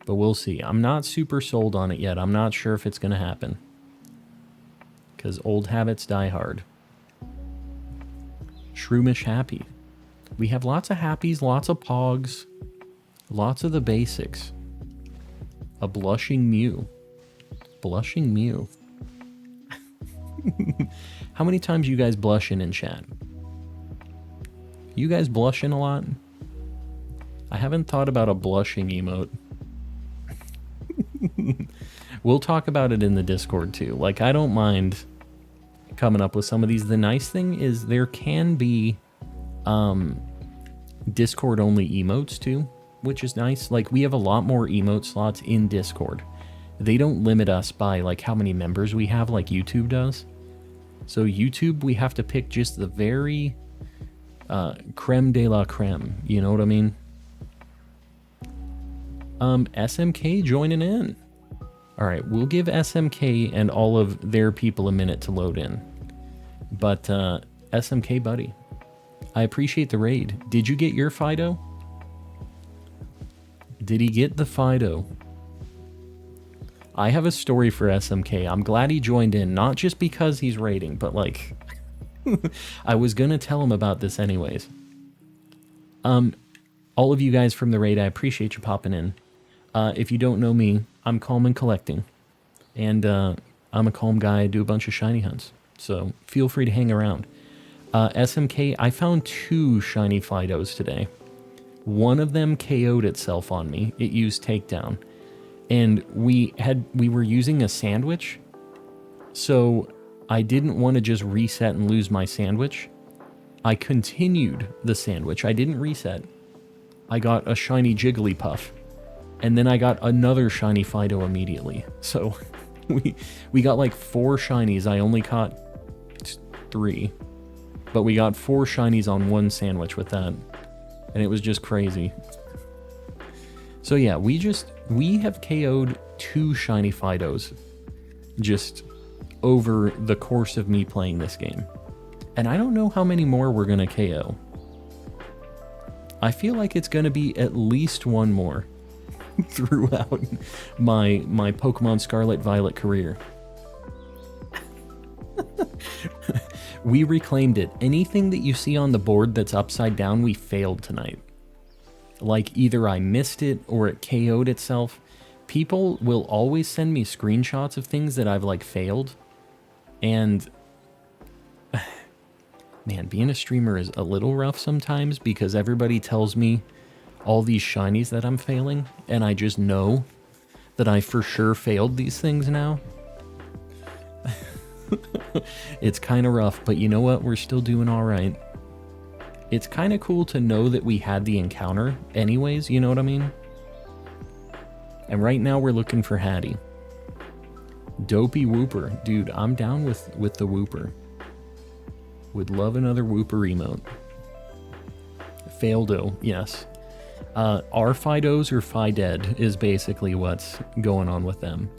[SPEAKER 1] But we'll see. I'm not super sold on it yet. I'm not sure if it's going to happen. Because old habits die hard. Shroomish happy. We have lots of happies, lots of pogs, lots of the basics. A blushing Mew. Blushing Mew. How many times you guys blushing in chat? You guys blushing a lot? I haven't thought about a blushing emote. We'll talk about it in the Discord too. Like, I don't mind coming up with some of these. The nice thing is there can be Discord only emotes too, which is nice. Like, we have a lot more emote slots in Discord. They don't limit us by like how many members we have like YouTube does. So YouTube, we have to pick just the very creme de la creme, you know what I mean? SMK joining in. All right, we'll give SMK and all of their people a minute to load in. But SMK buddy, I appreciate the raid. Did you get your Fido? Did he get the Fido? I have a story for SMK. I'm glad he joined in, not just because he's raiding, but like, I was gonna tell him about this anyways. All of you guys from the raid, I appreciate you popping in. If you don't know me, I'm calm and collecting. And I'm a calm guy, I do a bunch of shiny hunts. So feel free to hang around. SMK, I found 2 shiny Fidos today. One of them KO'd itself on me. It used takedown. And we were using a sandwich. So I didn't want to just reset and lose my sandwich. I continued the sandwich. I didn't reset. I got a shiny Jigglypuff. And then I got another shiny Fido immediately. So we got like 4 shinies. I only caught 3. But we got 4 shinies on one sandwich with that. And it was just crazy. So yeah, we have KO'd 2 shiny Fidos just over the course of me playing this game. And I don't know how many more we're gonna KO. I feel like it's gonna be at least one more throughout my Pokemon Scarlet Violet career. We reclaimed it. Anything that you see on the board that's upside down, we failed tonight. Like, either I missed it or it KO'd itself. People will always send me screenshots of things that I've, like, failed. And, man, being a streamer is a little rough sometimes because everybody tells me all these shinies that I'm failing, and I just know that I for sure failed these things now. It's kind of rough, but you know what? We're still doing all right. It's kind of cool to know that we had the encounter anyways, you know what I mean? And right now we're looking for Hattie. Dopey Whooper. Dude, I'm down with the Whooper. Would love another Whooper emote. Faildo, yes. Our Fidos or Fi-Dead is basically what's going on with them.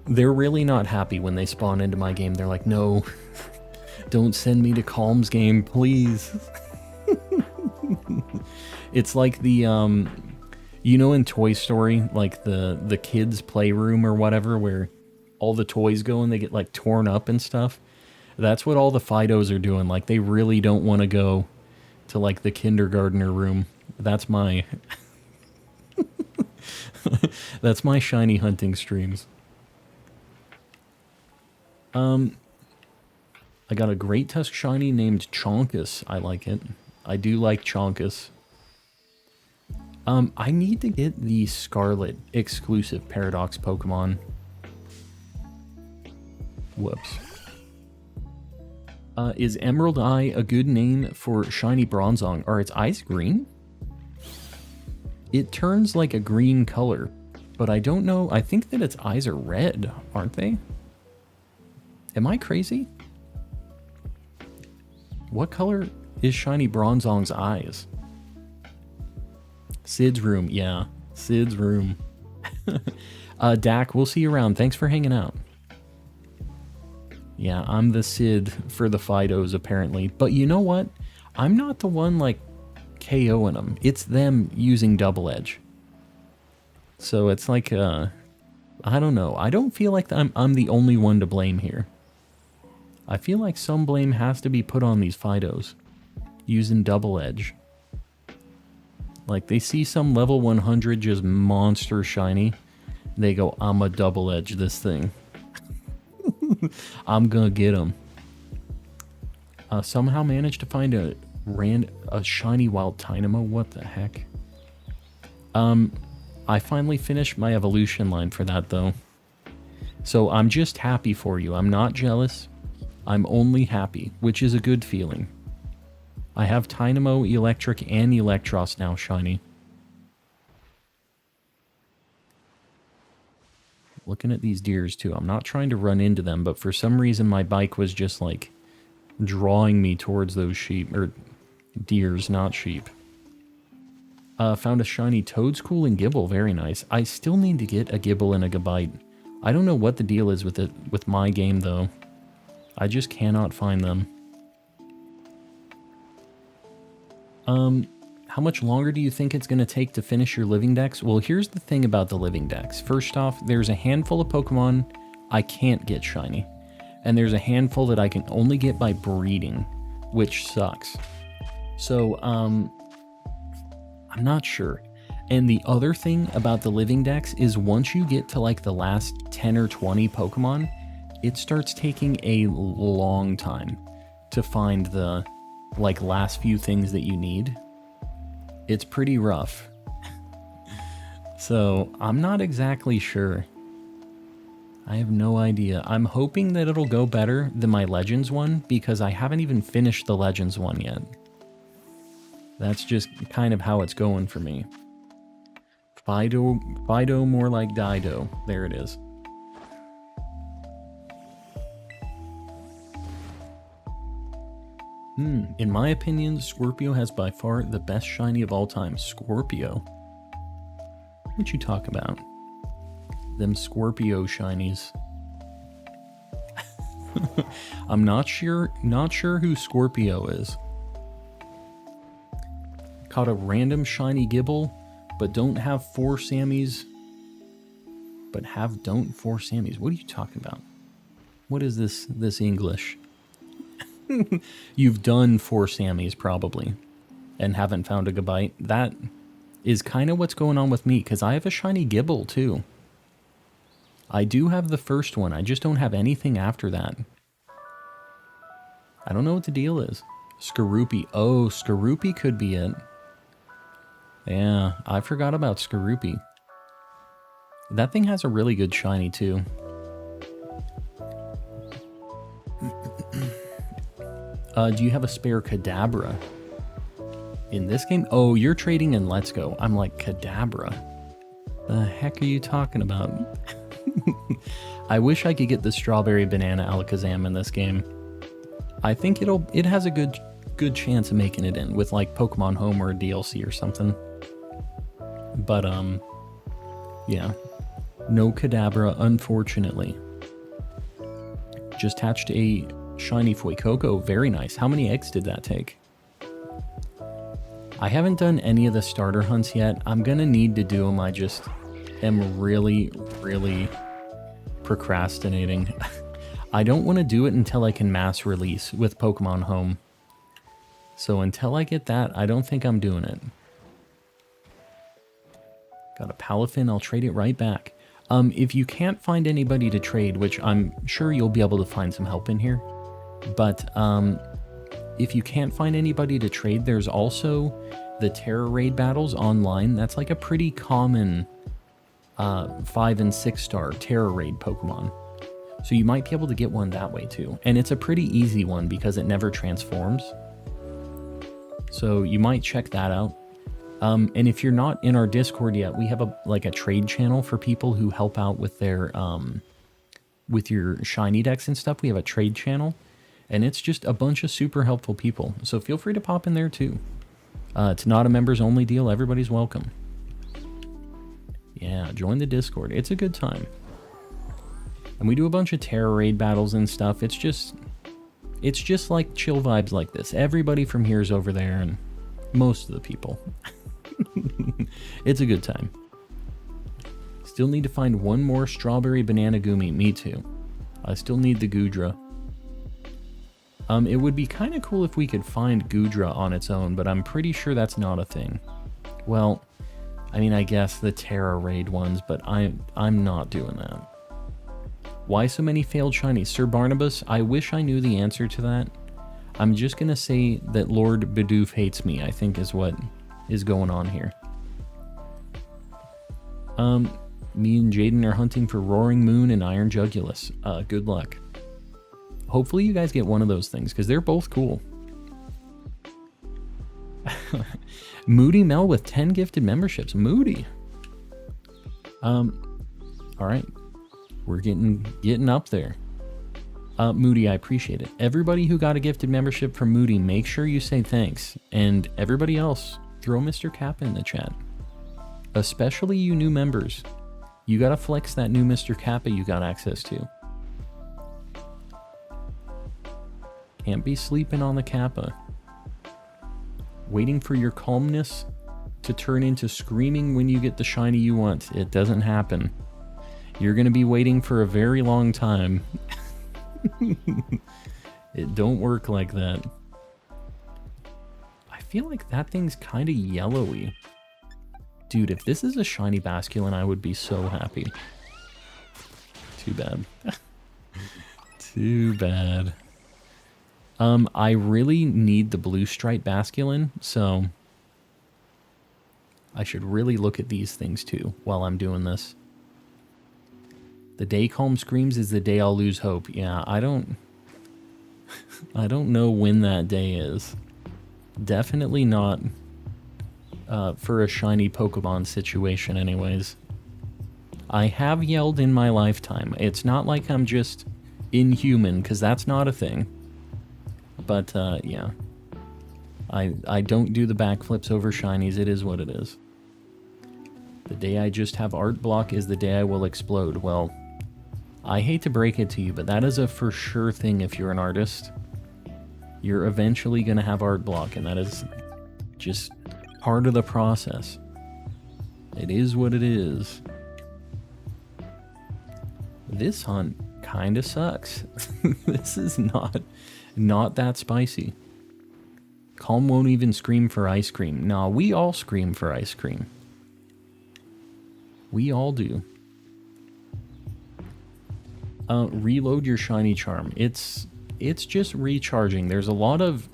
[SPEAKER 1] They're really not happy when they spawn into my game. They're like, no, don't send me to Calm's game, please. It's like the, you know in Toy Story, like the kids' playroom or whatever, where all the toys go and they get like torn up and stuff. That's what all the Fidos are doing. Like, they really don't want to go to like the kindergartner room. That's my that's my shiny hunting streams. I got a Great Tusk shiny named Chonkus. I like it. I do like Chonkus. I need to get the Scarlet exclusive Paradox Pokemon. Whoops. Is Emerald Eye a good name for shiny Bronzong? Are its eyes green? It turns like a green color, but I don't know. I think that its eyes are red, aren't they? Am I crazy? What color is shiny Bronzong's eyes? Sid's room, yeah. Sid's room. Dak, we'll see you around. Thanks for hanging out. Yeah, I'm the Sid for the Fidos, apparently. But you know what? I'm not the one, like, KOing them. It's them using Double Edge. So it's like, I don't know. I don't feel like I'm the only one to blame here. I feel like some blame has to be put on these Fidos using Double Edge. Like, they see some level 100 just monster shiny, They go, I'm a double edge this thing. I'm gonna get him. Somehow managed to find a shiny wild Tynamo. What the heck? I finally finished my evolution line for that though. So I'm just happy for you. I'm not jealous. I'm only happy, which is a good feeling. I have Tynamo, Electric, and Electros now shiny. Looking at these deers too. I'm not trying to run into them, but for some reason my bike was just like drawing me towards those sheep, or deers, not sheep. Found a shiny Toadstool and Gibble, very nice. I still need to get a Gibble and a Gabite. I don't know what the deal is with it, with my game though. I just cannot find them. How much longer do you think it's going to take to finish your Living Dex? Well, here's the thing about the Living Dex. First off, there's a handful of Pokemon I can't get shiny. And there's a handful that I can only get by breeding, which sucks. So, I'm not sure. And the other thing about the Living Dex is once you get to like the last 10 or 20 Pokemon, it starts taking a long time to find the like last few things that you need. It's pretty rough. So I'm not exactly sure. I have no idea. I'm hoping that it'll go better than my Legends one because I haven't even finished the Legends one yet. That's just kind of how it's going for me. Fido more like Dido. There it is. In my opinion, Scorpio has by far the best shiny of all time. Scorpio? What you talk about? Them Scorpio shinies. I'm not sure who Scorpio is. Caught a random shiny Gibble, but don't have 4 Sammys. But don't 4 Sammys. What are you talking about? What is this English? You've done 4 Sammys probably and haven't found a Gabite. That is kind of what's going on with me because I have a shiny Gibble too. I do have the first one. I just don't have anything after that. I don't know what the deal is. Skorupi. Oh, Skorupi could be it. Yeah, I forgot about Skorupi. That thing has a really good shiny too. Do you have a spare Kadabra? In this game? Oh, you're trading in Let's Go. I'm like, Kadabra? The heck are you talking about? I wish I could get the Strawberry Banana Alakazam in this game. I think it has a good chance of making it in with like Pokemon Home or a DLC or something. But yeah. No Kadabra, unfortunately. Just hatched a shiny Fuecoco, very nice. How many eggs did that take? I haven't done any of the starter hunts yet. I'm gonna need to do them. I just am really procrastinating. I don't want to do it until I can mass release with Pokemon Home. So until I get that, I don't think I'm doing it. Got a Palafin, I'll trade it right back. If you can't find anybody to trade, which I'm sure you'll be able to find some help in here, but if you can't find anybody to trade, there's also the Tera raid battles online. That's like a pretty common 5 and 6 star Tera raid Pokemon. So you might be able to get one that way too. And it's a pretty easy one because it never transforms. So you might check that out. And if you're not in our Discord yet, we have a trade channel for people who help out with their with your shiny decks and stuff. We have a trade channel, and it's just a bunch of super helpful people. So feel free to pop in there too. It's not a members only deal. Everybody's welcome. Yeah, join the Discord. It's a good time. And we do a bunch of Tera raid battles and stuff. It's just like chill vibes like this. Everybody from here is over there, and most of the people. It's a good time. Still need to find one more Strawberry Banana Gumi. Me too. I still need the Goodra. It would be kind of cool if we could find Goodra on its own, but I'm pretty sure that's not a thing. Well, I mean, I guess the Terra raid ones, but I'm not doing that. Why so many failed shinies? Sir Barnabas, I wish I knew the answer to that. I'm just gonna say that Lord Bidoof hates me, I think is what is going on here. Me and Jaden are hunting for Roaring Moon and Iron Jugulus. Good luck. Hopefully you guys get one of those things, because they're both cool. Moody Mel with 10 gifted memberships. Alright. We're getting up there. Moody, I appreciate it. Everybody who got a gifted membership from Moody, make sure you say thanks. And everybody else, throw Mr. Kappa in the chat. Especially you new members. You gotta flex that new Mr. Kappa you got access to. Can't be sleeping on the Kappa. Waiting for your calmness to turn into screaming when you get the shiny you want. It doesn't happen. You're gonna be waiting for a very long time. It don't work like that. I feel like that thing's kind of yellowy. Dude, if this is a shiny Basculin, I would be so happy. Too bad. Too bad. I really need the blue stripe Basculin, so I should really look at these things too while I'm doing this. The day Calm screams is the day I'll lose hope. Yeah, I don't know when that day is. Definitely not for a shiny Pokemon situation anyways. I have yelled in my lifetime. It's not like I'm just inhuman, because that's not a thing. But yeah. I don't do the backflips over shinies. It is what it is. The day I just have art block is the day I will explode. Well, I hate to break it to you, but that is a for sure thing if you're an artist. You're eventually going to have art block, and that is just part of the process. It is what it is. This hunt kind of sucks. This is not that spicy. Calm won't even scream for ice cream. Nah, we all scream for ice cream. We all do. Reload your shiny charm. It's just recharging. There's a lot of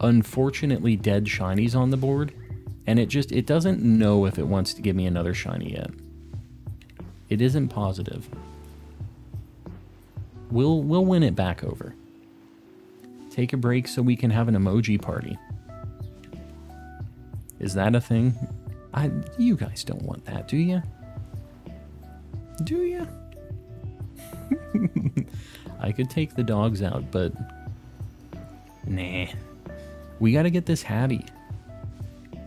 [SPEAKER 1] unfortunately dead shinies on the board, and it doesn't know if it wants to give me another shiny yet. It isn't positive. We'll win it back over. Take a break so we can have an emoji party. Is that a thing? You guys don't want that, do you? Do you? I could take the dogs out, but nah. We gotta get this Hattie.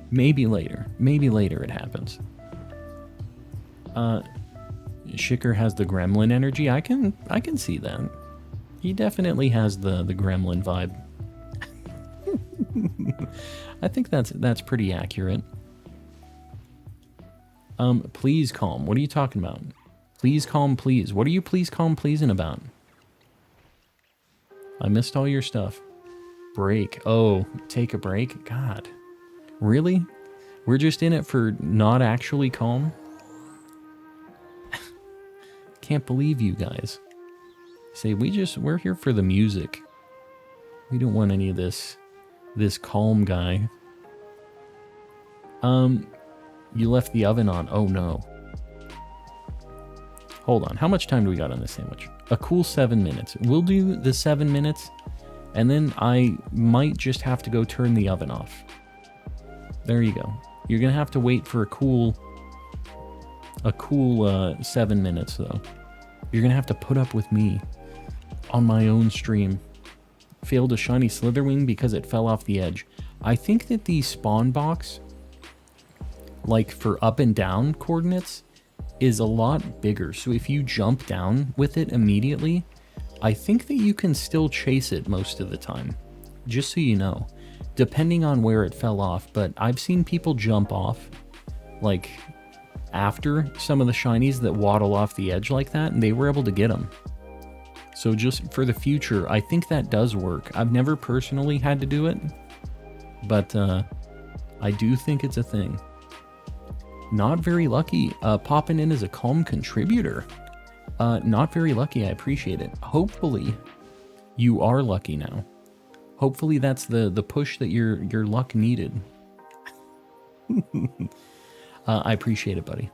[SPEAKER 1] Maybe later. Maybe later it happens. Shicker has the gremlin energy. I can see that. He definitely has the gremlin vibe. I think that's pretty accurate. Please calm. What are you talking about? Please calm, please. What are you please calm pleasing about? I missed all your stuff. Break. Oh, take a break? God. Really? We're just in it for not actually calm? Can't believe you guys. Say, we're here for the music. We don't want any of this calm guy. You left the oven on. Oh no. Hold on. How much time do we got on this sandwich? A cool 7 minutes. We'll do the 7 minutes, and then I might just have to go turn the oven off. There you go. You're gonna have to wait for a cool 7 minutes though. You're gonna have to put up with me on my own stream. Failed a shiny Slitherwing because it fell off the edge. I think that the spawn box, like for up and down coordinates, is a lot bigger. So if you jump down with it immediately, I think that you can still chase it most of the time. Just so you know. Depending on where it fell off. But I've seen people jump off, like, after some of the shinies that waddle off the edge like that, and they were able to get them. So just for the future, I think that does work. I've never personally had to do it, but I do think it's a thing. Not very lucky. Popping in as a calm contributor. Not very lucky. I appreciate it. Hopefully, you are lucky now. Hopefully, that's the push that your luck needed. I appreciate it, buddy.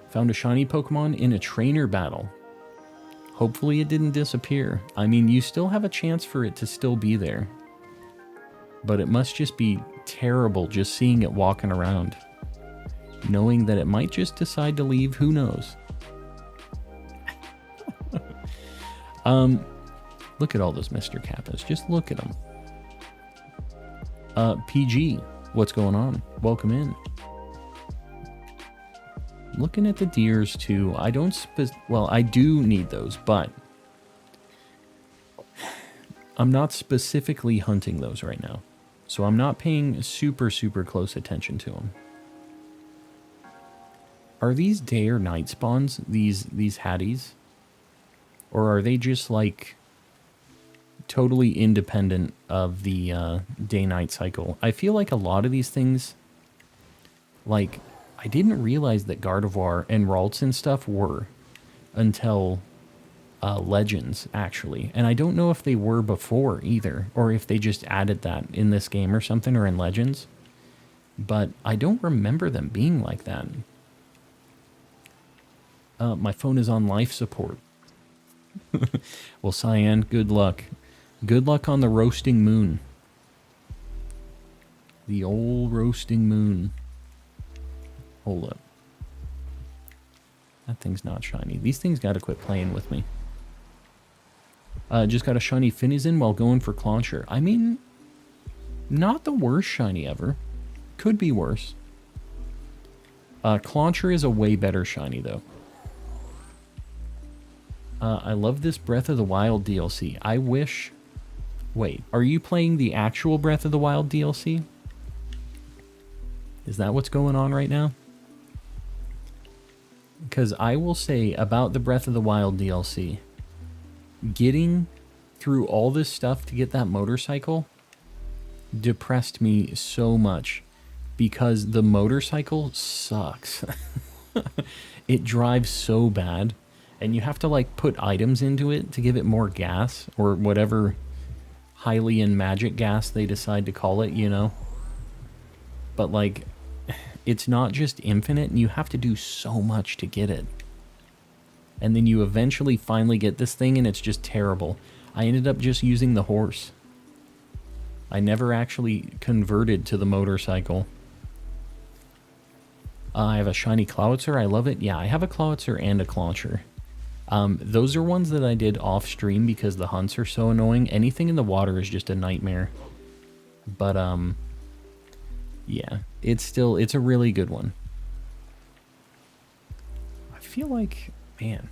[SPEAKER 1] Found a shiny Pokemon in a trainer battle. Hopefully, it didn't disappear. I mean, you still have a chance for it to still be there. But it must just be terrible just seeing it walking around. Knowing that it might just decide to leave, who knows? Look at all those Mr. Kappas. Just look at them. PG, what's going on? Welcome in. Looking at the deers too. I don't well, I do need those, but I'm not specifically hunting those right now. So I'm not paying super close attention to them. Are these day or night spawns, these hatties? Or are they just like totally independent of the day-night cycle? I feel like a lot of these things, like, I didn't realize that Gardevoir and Ralts and stuff were until Legends, actually. And I don't know if they were before either, or if they just added that in this game or something, or in Legends. But I don't remember them being like that. My phone is on life support. Well, Cyan, good luck. Good luck on the roasting moon. The old roasting moon. Hold up. That thing's not shiny. These things gotta quit playing with me. Just got a shiny Finizen while going for Clauncher. I mean, not the worst shiny ever. Could be worse. Clauncher is a way better shiny, though. I love this Breath of the Wild DLC. I wish... Wait, are you playing the actual Breath of the Wild DLC? Is that what's going on right now? Because I will say about the Breath of the Wild DLC, getting through all this stuff to get that motorcycle depressed me so much because the motorcycle sucks. It drives so bad, and you have to like put items into it to give it more gas, or whatever Hylian magic gas they decide to call it, you know? But like, it's not just infinite, and you have to do so much to get it. And then you eventually finally get this thing, and it's just terrible. I ended up just using the horse. I never actually converted to the motorcycle. I have a shiny Clawitzer. I love it. Yeah, I have a Clawitzer and a Clauncher. Those are ones that I did off stream because the hunts are so annoying. Anything in the water is just a nightmare. But, yeah, it's a really good one. I feel like, man,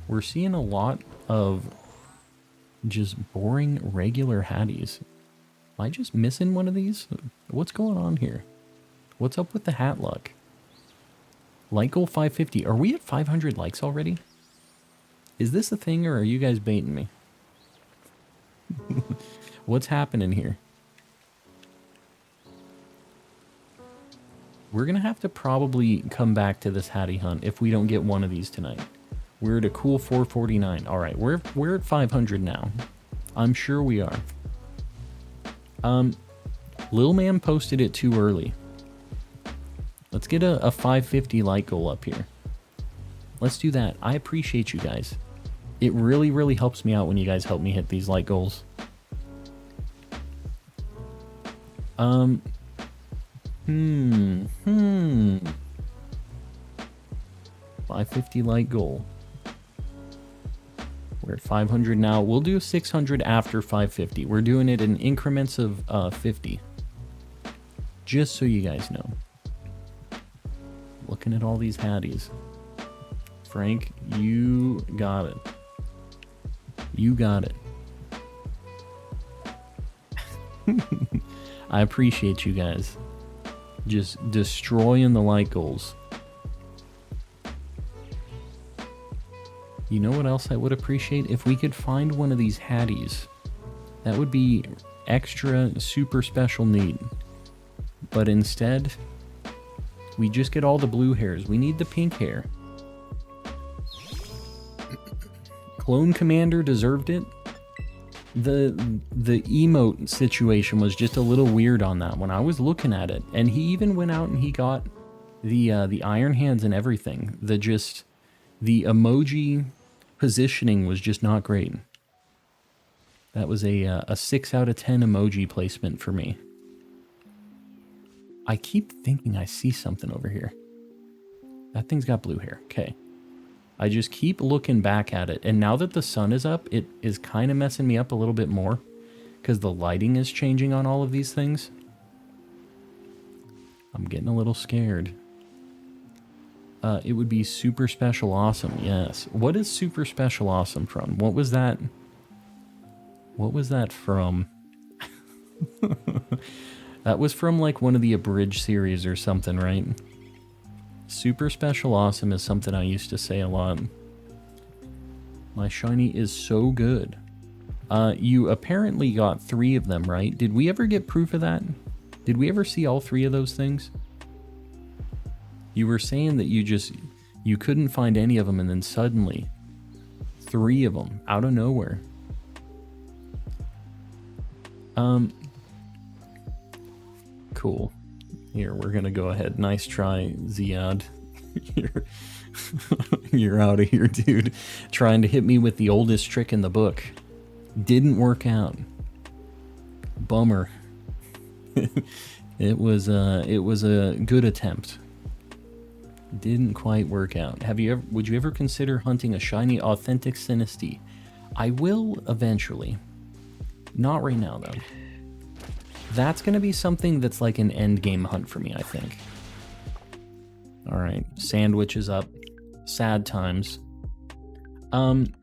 [SPEAKER 1] we're seeing a lot of just boring regular hatties. Am I just missing one of these? What's going on here? What's up with the hat luck? Like goal 550. Are we at 500 likes already? Is this a thing, or are you guys baiting me? What's happening here? We're going to have to probably come back to this hattie hunt if we don't get one of these tonight. We're at a cool 449. All right, we're at 500 now. I'm sure we are. Lil Man posted it too early. Let's get a 550 like goal up here. Let's do that. I appreciate you guys. It really helps me out when you guys help me hit these like goals. 550 like goal. We're at 500 now. We'll do 600 after 550. We're doing it in increments of 50. Just so you guys know. Looking at all these hatties. Frank, you got it. You got it. I appreciate you guys. Just destroying the like goals. You know what else I would appreciate? If we could find one of these hatties. That would be extra super special neat. But instead, We just get all the blue hairs. We need the pink hair. Clone Commander deserved it. The emote situation was just a little weird on that one. I was looking at it, and he even went out and he got the iron hands and everything. The emoji positioning was just not great. That was a 6 out of 10 emoji placement for me. I keep thinking I see something over here. That thing's got blue hair. Okay. I just keep looking back at it, and now that the sun is up, it is kind of messing me up a little bit more because the lighting is changing on all of these things. I'm getting a little scared. It would be Super Special Awesome, yes. What is Super Special Awesome from? What was that? What was that from? That was from like one of the abridged series or something, right? Super Special Awesome is something I used to say a lot. My shiny is so good. You apparently got 3 of them, right? Did we ever get proof of that? Did we ever see all 3 of those things? You were saying that you couldn't find any of them, and then suddenly 3 of them out of nowhere. Cool. Here, we're gonna go ahead. Nice try, Ziad. You're out of here, dude. Trying to hit me with the oldest trick in the book. Didn't work out. Bummer. It was a good attempt. Didn't quite work out. Would you ever consider hunting a shiny authentic Sinistea? I will eventually. Not right now, though. That's going to be something that's like an end game hunt for me, I think. All right, sandwich is up. Sad times. Wanted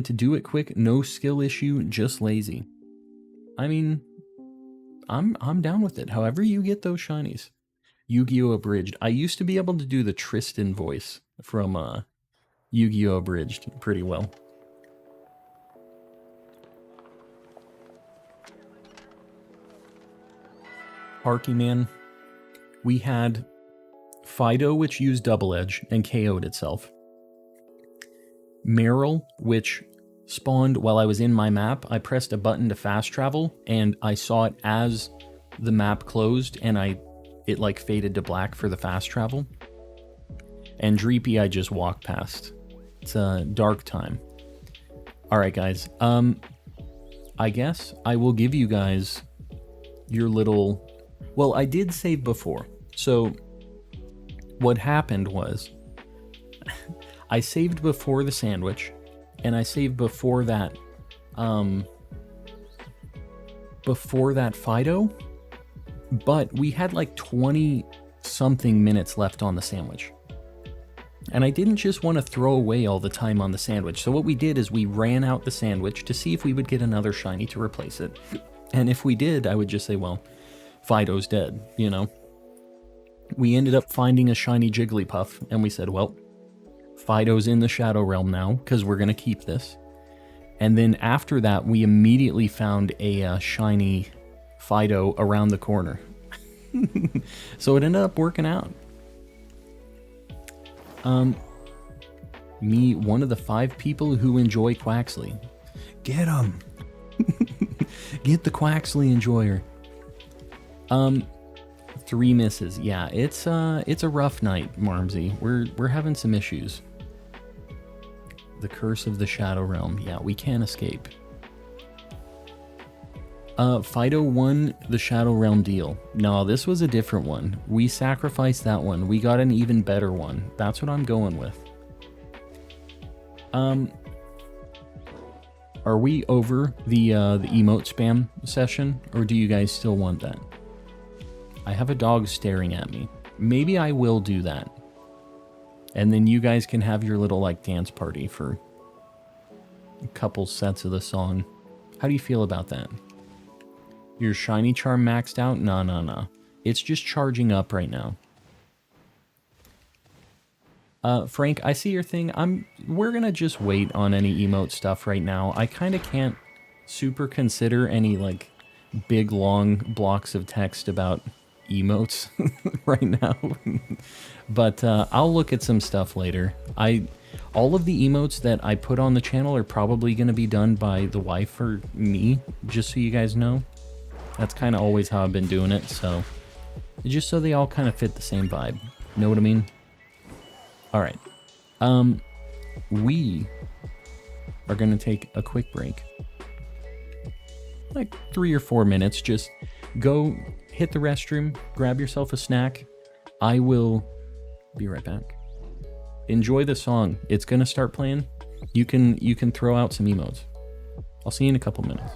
[SPEAKER 1] to do it quick, no skill issue, just lazy. I mean, I'm down with it. However you get those shinies. Yu-Gi-Oh! Abridged. I used to be able to do the Tristan voice from Yu-Gi-Oh! Abridged pretty well. Harky Man. We had Fido, which used Double Edge and KO'd itself. Meryl, which spawned while I was in my map. I pressed a button to fast travel, and I saw it as the map closed, and it like faded to black for the fast travel. And Dreepy, I just walked past. It's a dark time. Alright, guys. I guess I will give you guys your little... Well, I did save before. So, what happened was... I saved before the sandwich, and I saved before that... before that Fido, but we had like 20-something minutes left on the sandwich. And I didn't just want to throw away all the time on the sandwich, so what we did is we ran out the sandwich to see if we would get another shiny to replace it. And if we did, I would just say, well, Fido's dead, you know? We ended up finding a shiny Jigglypuff, and we said, well, Fido's in the Shadow Realm now, because we're going to keep this. And then after that, we immediately found a shiny Fido around the corner. So it ended up working out. Me, one of the 5 people who enjoy Quaxley. Get him! Get the Quaxley enjoyer. 3 misses. Yeah, it's a rough night, Marmsy. We're having some issues. The Curse of the Shadow Realm. Yeah, we can't escape. Fido won the Shadow Realm deal. No, this was a different one. We sacrificed that one. We got an even better one. That's what I'm going with. Are we over the emote spam session, or do you guys still want that? I have a dog staring at me. Maybe I will do that. And then you guys can have your little, like, dance party for a couple sets of the song. How do you feel about that? Your shiny charm maxed out? No. It's just charging up right now. Frank, I see your thing. We're gonna just wait on any emote stuff right now. I kind of can't super consider any, like, big, long blocks of text about emotes right now. But I'll look at some stuff later. All of the emotes that I put on the channel are probably going to be done by the wife or me, just so you guys know. That's kind of always how I've been doing it, so... Just so they all kind of fit the same vibe. Know what I mean? Alright. We are going to take a quick break. Like 3 or 4 minutes. Just go hit the restroom, grab yourself a snack. I will be right back. Enjoy the song. It's going to start playing. You can throw out some emotes. I'll see you in a couple minutes.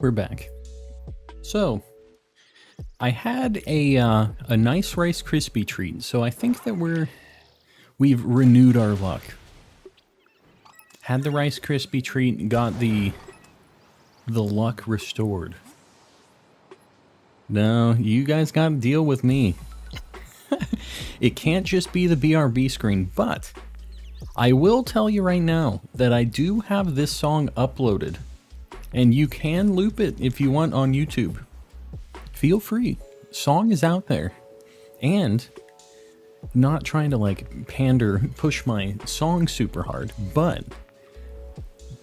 [SPEAKER 1] We're back. So, I had a nice Rice Krispie treat, so I think that we've renewed our luck. Had the Rice Krispie treat, got the luck restored. No, you guys gotta deal with me. It can't just be the BRB screen, but I will tell you right now that I do have this song uploaded, and you can loop it if you want on YouTube. Feel free. Song is out there. And not trying to like push my song super hard, but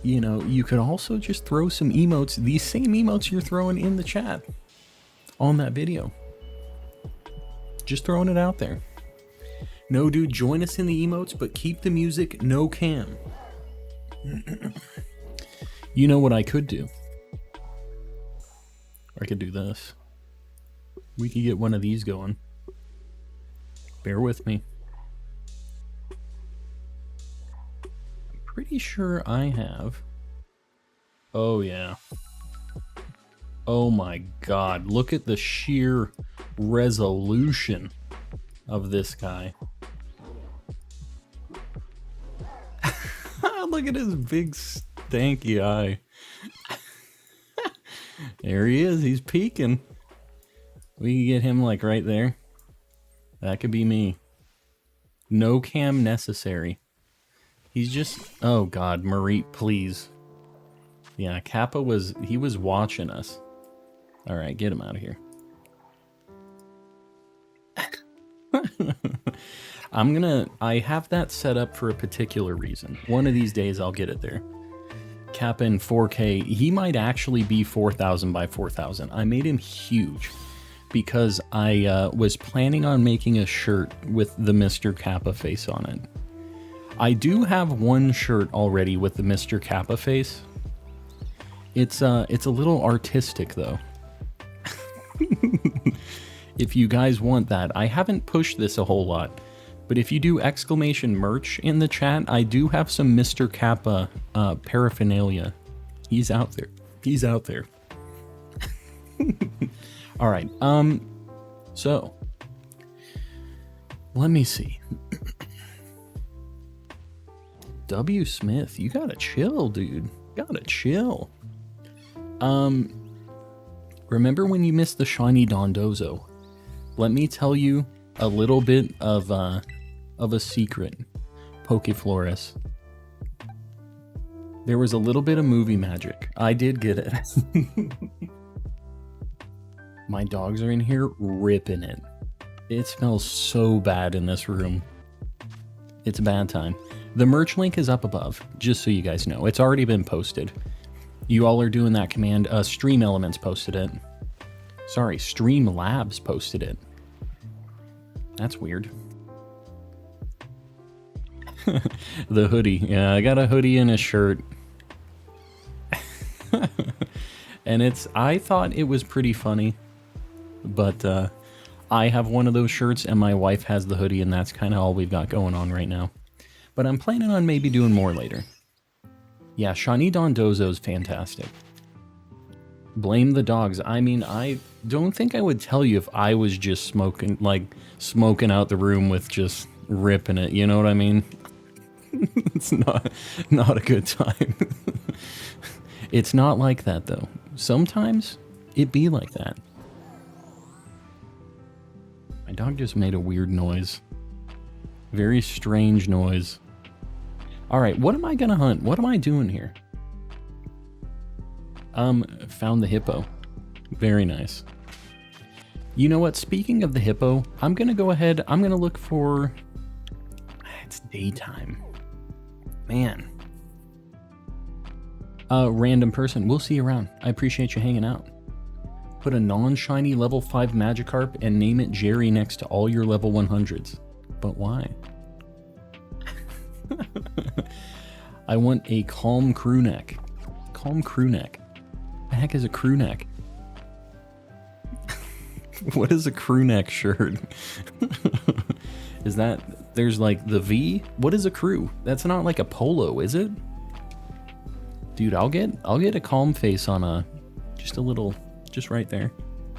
[SPEAKER 1] you know, you could also just throw some emotes, these same emotes you're throwing in the chat on that video. Just throwing it out there. No, dude, join us in the emotes, but keep the music no cam. You know what I could do? I could do this. We could get one of these going. Bear with me. I'm pretty sure I have. Oh, yeah. Oh my god, look at the sheer resolution of this guy. Look at his big stanky eye. There he is, he's peeking. We can get him like right there. That could be me. No cam necessary. He's just, oh god, Marie, please. Yeah, Kappa was watching us. Alright, get him out of here. I have that set up for a particular reason. One of these days I'll get it there. Kappa in 4K, he might actually be 4,000 by 4,000. I made him huge because I was planning on making a shirt with the Mr. Kappa face on it. I do have one shirt already with the Mr. Kappa face. It's a little artistic though. If you guys want that, I haven't pushed this a whole lot, but if you do exclamation merch in the chat, I do have some Mr. Kappa paraphernalia. He's out there. He's out there. All right. So let me see. W. Smith, you gotta chill, dude. Gotta chill. Remember when you missed the shiny Dondozo? Let me tell you a little bit of a secret, Pokeflores. There was a little bit of movie magic. I did get it. My dogs are in here ripping it. It smells so bad in this room. It's a bad time. The merch link is up above, just so you guys know. It's already been posted. You all are doing that command. Stream Elements posted it. Sorry, Streamlabs posted it. That's weird. The hoodie. Yeah, I got a hoodie and a shirt. And I thought it was pretty funny. But I have one of those shirts and my wife has the hoodie, and that's kind of all we've got going on right now. But I'm planning on maybe doing more later. Yeah, Shiny Dondozo is fantastic. Blame the dogs. I mean, I don't think I would tell you if I was just smoking out the room with just ripping it. You know what I mean? It's not a good time. It's not like that, though. Sometimes it be like that. My dog just made a weird noise. Very strange noise. Alright, what am I gonna hunt? What am I doing here? Found the hippo. Very nice. You know what? Speaking of the hippo, I'm gonna go ahead. I'm gonna look for... It's daytime. Man. Random person. We'll see you around. I appreciate you hanging out. Put a non-shiny level 5 Magikarp and name it Jerry next to all your level 100s. But why? I want a calm crew neck. Calm crew neck. The heck is a crew neck? What is a crew neck shirt? Is that, there's like the V? What is a crew? That's not like a polo, is it? Dude, I'll get a calm face on just a little, just right there.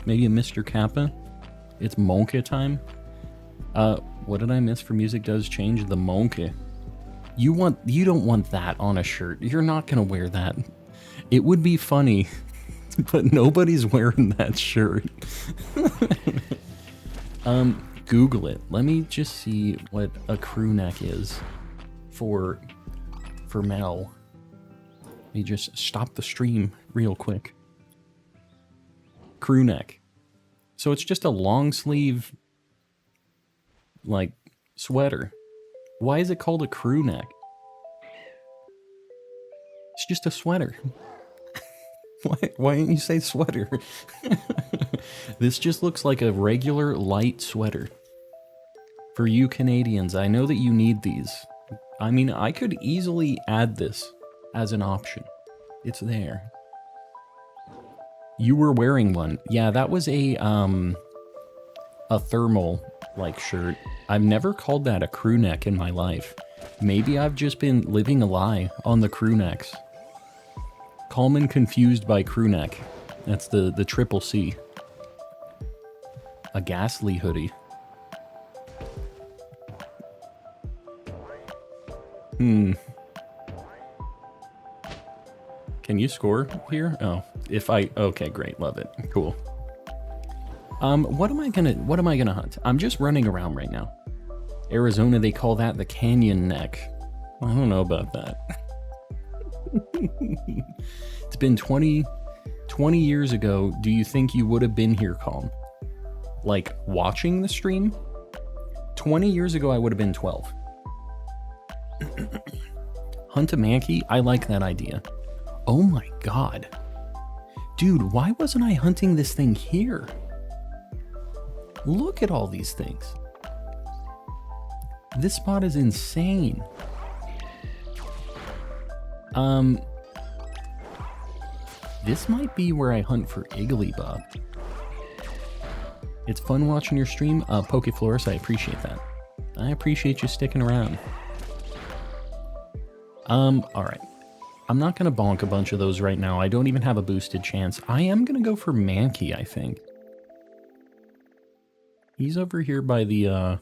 [SPEAKER 1] Maybe a Mr. Kappa. It's Monkey time. What did I miss for music does change? The Monkey. You don't want that on a shirt. You're not gonna wear that. It would be funny But nobody's wearing that shirt. Google it. Let me just see what a crew neck is for Mel. Let me just stop the stream real quick. Crew neck. So it's just a long sleeve, like, sweater. Why is it called a crew neck? It's just a sweater. Why didn't you say sweater? This just looks like a regular light sweater. For you Canadians, I know that you need these. I mean, I could easily add this as an option. It's there. You were wearing one. Yeah, that was a thermal like shirt. I've never called that a crew neck in my life. Maybe I've just been living a lie on the crew necks. Calm and confused by crew neck. That's the triple C. A ghastly hoodie. Can you score here? Oh, okay, great, love it, cool. What am I gonna hunt? I'm just running around right now. Arizona, they call that the canyon neck. I don't know about that. It's been 20 years ago. Do you think you would have been here, Calm? Like, watching the stream? 20 years ago, I would have been 12. Hunt a Mankey? I like that idea. Oh my god. Dude, why wasn't I hunting this thing here? Look at all these things. This spot is insane. This might be where I hunt for Jigglypuff. It's fun watching your stream, Pokeflorus, I appreciate that. I appreciate you sticking around. Alright. I'm not gonna bonk a bunch of those right now. I don't even have a boosted chance. I am gonna go for Mankey, I think. He's over here by the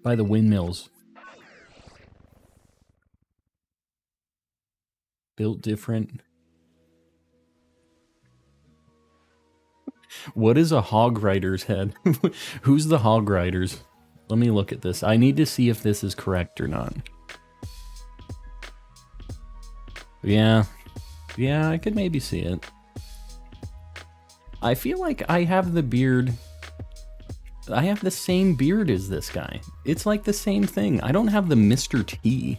[SPEAKER 1] windmills. Built different. What is a hog rider's head? Who's the hog riders? Let me look at this. I need to see if this is correct or not. Yeah, I could maybe see it. I feel like I have the beard. I have the same beard as this guy. It's like the same thing. I don't have the Mr. T.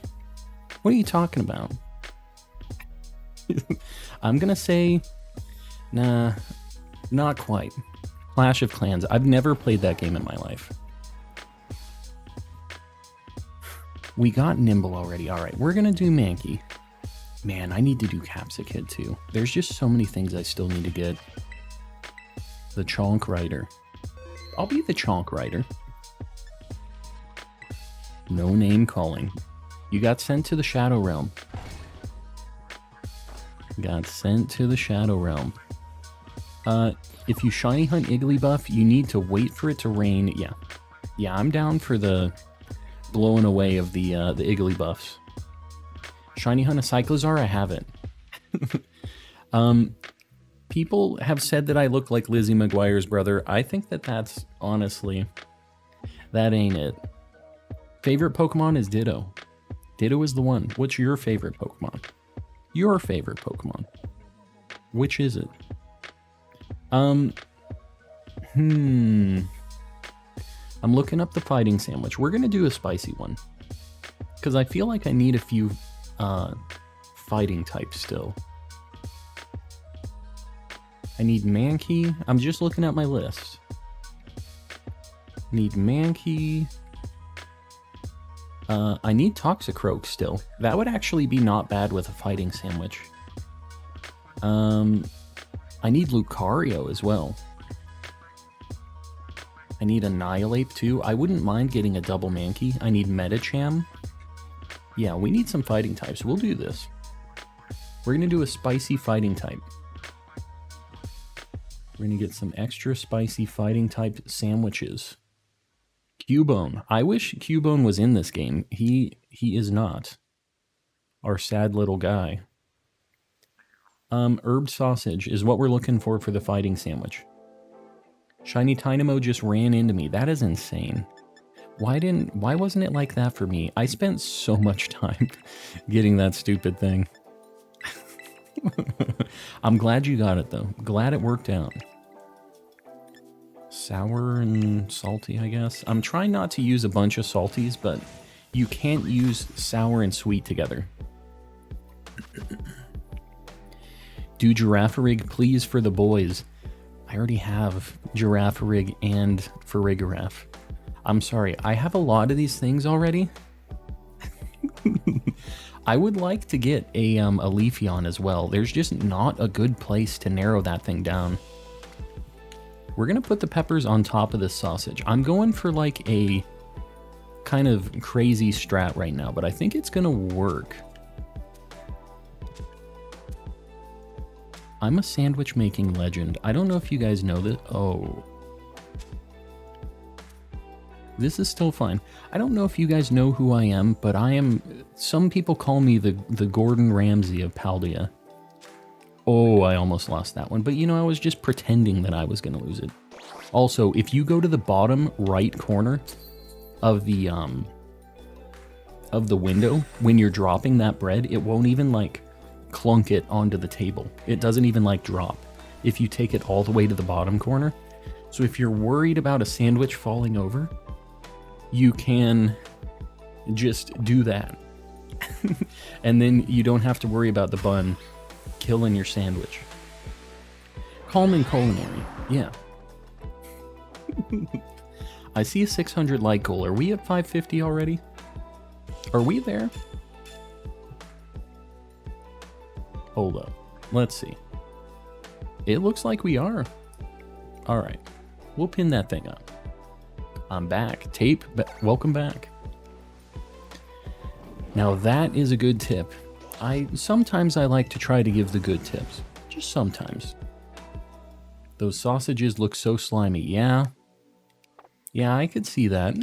[SPEAKER 1] What are you talking about? I'm gonna say, nah, not quite. Clash of Clans. I've never played that game in my life. We got Nimble already. All right, we're gonna do Mankey. Man, I need to do Capsicid too. There's just so many things I still need to get. The Chonk Rider. I'll be the Chonk Rider. No name calling. You got sent to the Shadow Realm. Got sent to the Shadow Realm. If you shiny hunt Jigglypuff, you need to wait for it to rain. Yeah, I'm down for the blowing away of the Jigglypuffs. Shiny hunt a Cyclizar? I haven't. People have said that I look like Lizzie McGuire's brother. I think that that's, honestly, that ain't it. Favorite Pokemon is Ditto. Ditto is the one. What's your favorite Pokemon? Your favorite Pokemon. Which is it? I'm looking up the fighting sandwich. We're gonna do a spicy one. Because I feel like I need a few fighting types still. I need Mankey. I'm just looking at my list. Need Mankey. I need Toxicroak still. That would actually be not bad with a fighting sandwich. I need Lucario as well. I need Annihilate too. I wouldn't mind getting a double Mankey. I need Medicham. Yeah, we need some fighting types. We'll do this. We're going to do a spicy fighting type. We're going to get some extra spicy fighting type sandwiches. Cubone. I wish Cubone was in this game. He is not. Our sad little guy. Herb sausage is what we're looking for the fighting sandwich. Shiny Dynamo just ran into me. That is insane. Why wasn't it like that for me? I spent so much time getting that stupid thing. I'm glad you got it though. Glad it worked out. Sour and salty, I guess. I'm trying not to use a bunch of salties, but you can't use sour and sweet together. Do Girafarig, please, for the boys. I already have Girafarig and Farigiraf. I'm sorry, I have a lot of these things already. I would like to get a Leafeon as well. There's just not a good place to narrow that thing down. We're gonna put the peppers on top of this sausage. I'm going for like a kind of crazy strat right now, but I think it's gonna work. I'm a sandwich making legend. I don't know if you guys know this. Oh. This is still fine. I don't know if you guys know who I am, but I am... Some people call me the Gordon Ramsay of Paldea. Oh, I almost lost that one. But you know, I was just pretending that I was going to lose it. Also, if you go to the bottom right corner of the window, when you're dropping that bread, it won't even like clunk it onto the table. It doesn't even like drop if you take it all the way to the bottom corner. So if you're worried about a sandwich falling over, you can just do that. And then you don't have to worry about the bun killing your sandwich. Calming culinary, yeah. I see a 600 like goal. Are we at 550 already? Are we there? Hold up. Let's see. It looks like we are. Alright. We'll pin that thing up. I'm back. Tape, welcome back. Now that is a good tip. Sometimes I like to try to give the good tips. Just sometimes. Those sausages look so slimy. Yeah. Yeah, I could see that.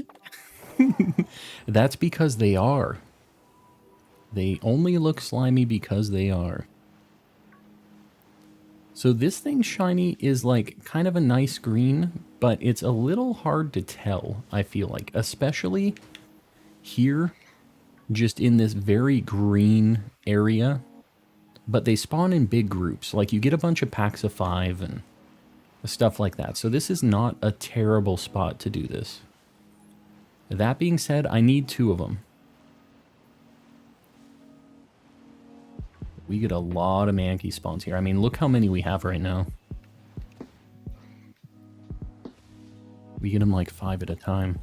[SPEAKER 1] That's because they are. They only look slimy because they are. So this thing shiny is like kind of a nice green, but it's a little hard to tell, I feel like. Especially here, just in this very green area. But they spawn in big groups. Like you get a bunch of packs of 5 and stuff like that. So this is not a terrible spot to do this. That being said, I need 2 of them. We get a lot of Mankey spawns here. I mean, look how many we have right now. We get them like 5 at a time.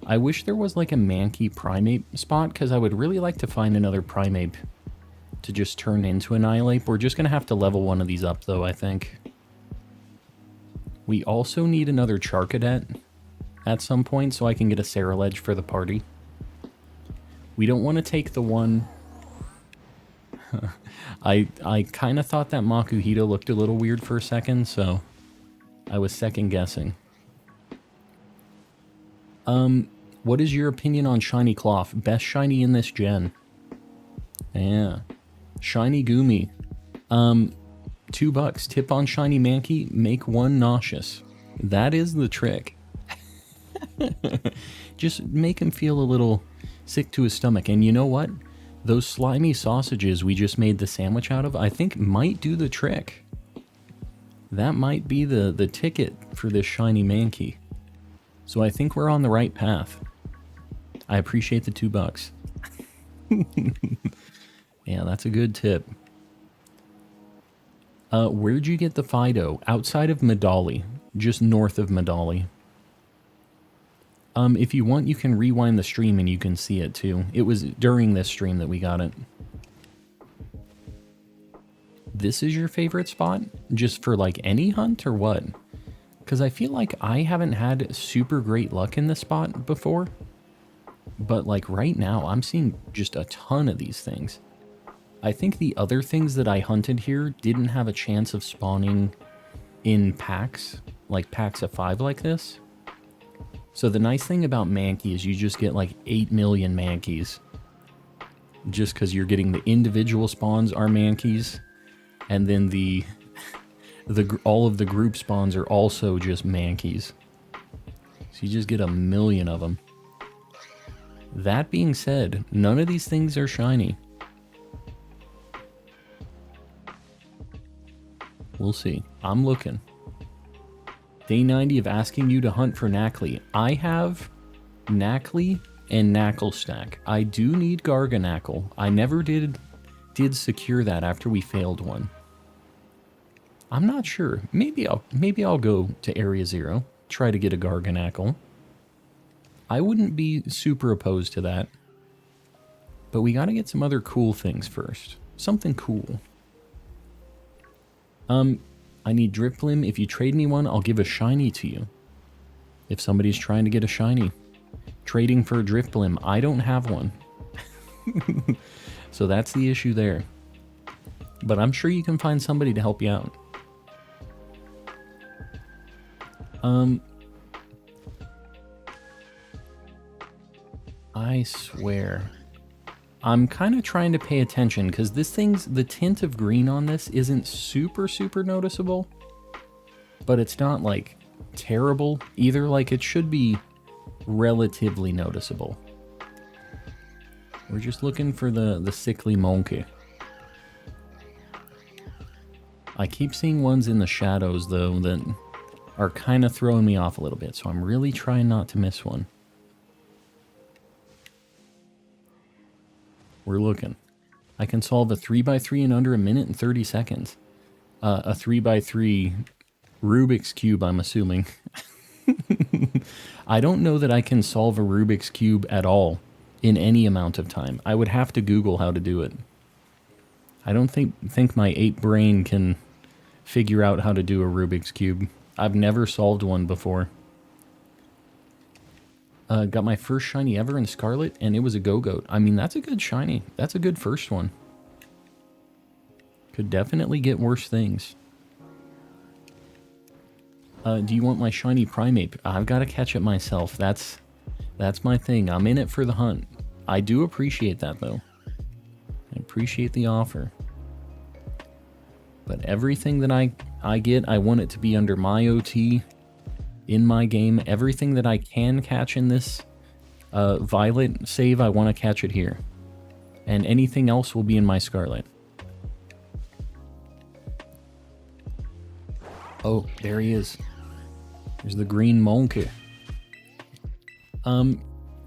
[SPEAKER 1] I wish there was like a Mankey primate spot, because I would really like to find another primate to just turn into Annihilate. We're just going to have to level one of these up, though, I think. We also need another Charcadet at some point, so I can get a Ceruledge for the party. We don't want to take the one... I kind of thought that Makuhito looked a little weird for a second, so I was second guessing. What is your opinion on Shiny Cloth? Best shiny in this gen. Yeah. Shiny Gumi. $2. Tip on Shiny Mankey, make one nauseous. That is the trick. Just make him feel a little sick to his stomach. And you know what? Those slimy sausages we just made the sandwich out of, I think might do the trick. That might be the ticket for this Shiny Mankey. So I think we're on the right path. I appreciate the $2. Yeah, that's a good tip. Where'd you get the Fido? Outside of Medali. Just north of Medali. If you want, you can rewind the stream and you can see it too. It was during this stream that we got it. This is your favorite spot? Just for like any hunt or what? Because I feel like I haven't had super great luck in this spot before. But like right now, I'm seeing just a ton of these things. I think the other things that I hunted here didn't have a chance of spawning in packs, like packs of 5 like this. So the nice thing about Mankey is you just get like 8 million Mankeys. Just because you're getting the individual spawns are Mankeys. And then all of the group spawns are also just Mankeys. So you just get a million of them. That being said, none of these things are shiny. We'll see. I'm looking. Day 90 of asking you to hunt for Knackley. I have Knackley and Knackle Stack. I do need Garganackle. I never did secure that after we failed one. I'm not sure. Maybe I'll go to Area 0, try to get a Garganackle. I wouldn't be super opposed to that. But we gotta get some other cool things first. Something cool. I need Driplim. If you trade me one, I'll give a shiny to you. If somebody's trying to get a shiny. Trading for a Driplim. I don't have one. So that's the issue there. But I'm sure you can find somebody to help you out. I swear. I'm kind of trying to pay attention because the tint of green on this isn't super noticeable. But it's not like terrible either. Like it should be relatively noticeable. We're just looking for the sickly Mankey. I keep seeing ones in the shadows though that are kind of throwing me off a little bit, so I'm really trying not to miss one. We're looking. I can solve a 3x3 in under a minute and 30 seconds. A 3x3 Rubik's Cube, I'm assuming. I don't know that I can solve a Rubik's Cube at all in any amount of time. I would have to Google how to do it. I don't think my ape brain can figure out how to do a Rubik's Cube. I've never solved one before. Got my first shiny ever in Scarlet, and it was a Go-Goat. I mean, that's a good shiny. That's a good first one. Could definitely get worse things. Do you want my shiny Primeape? I've got to catch it myself. That's my thing. I'm in it for the hunt. I do appreciate that, though. I appreciate the offer. But everything that I get, I want it to be under my OT. In my game, everything that I can catch in this Violet save, I want to catch it here. And anything else will be in my Scarlet. Oh, there he is. There's the green Mankey.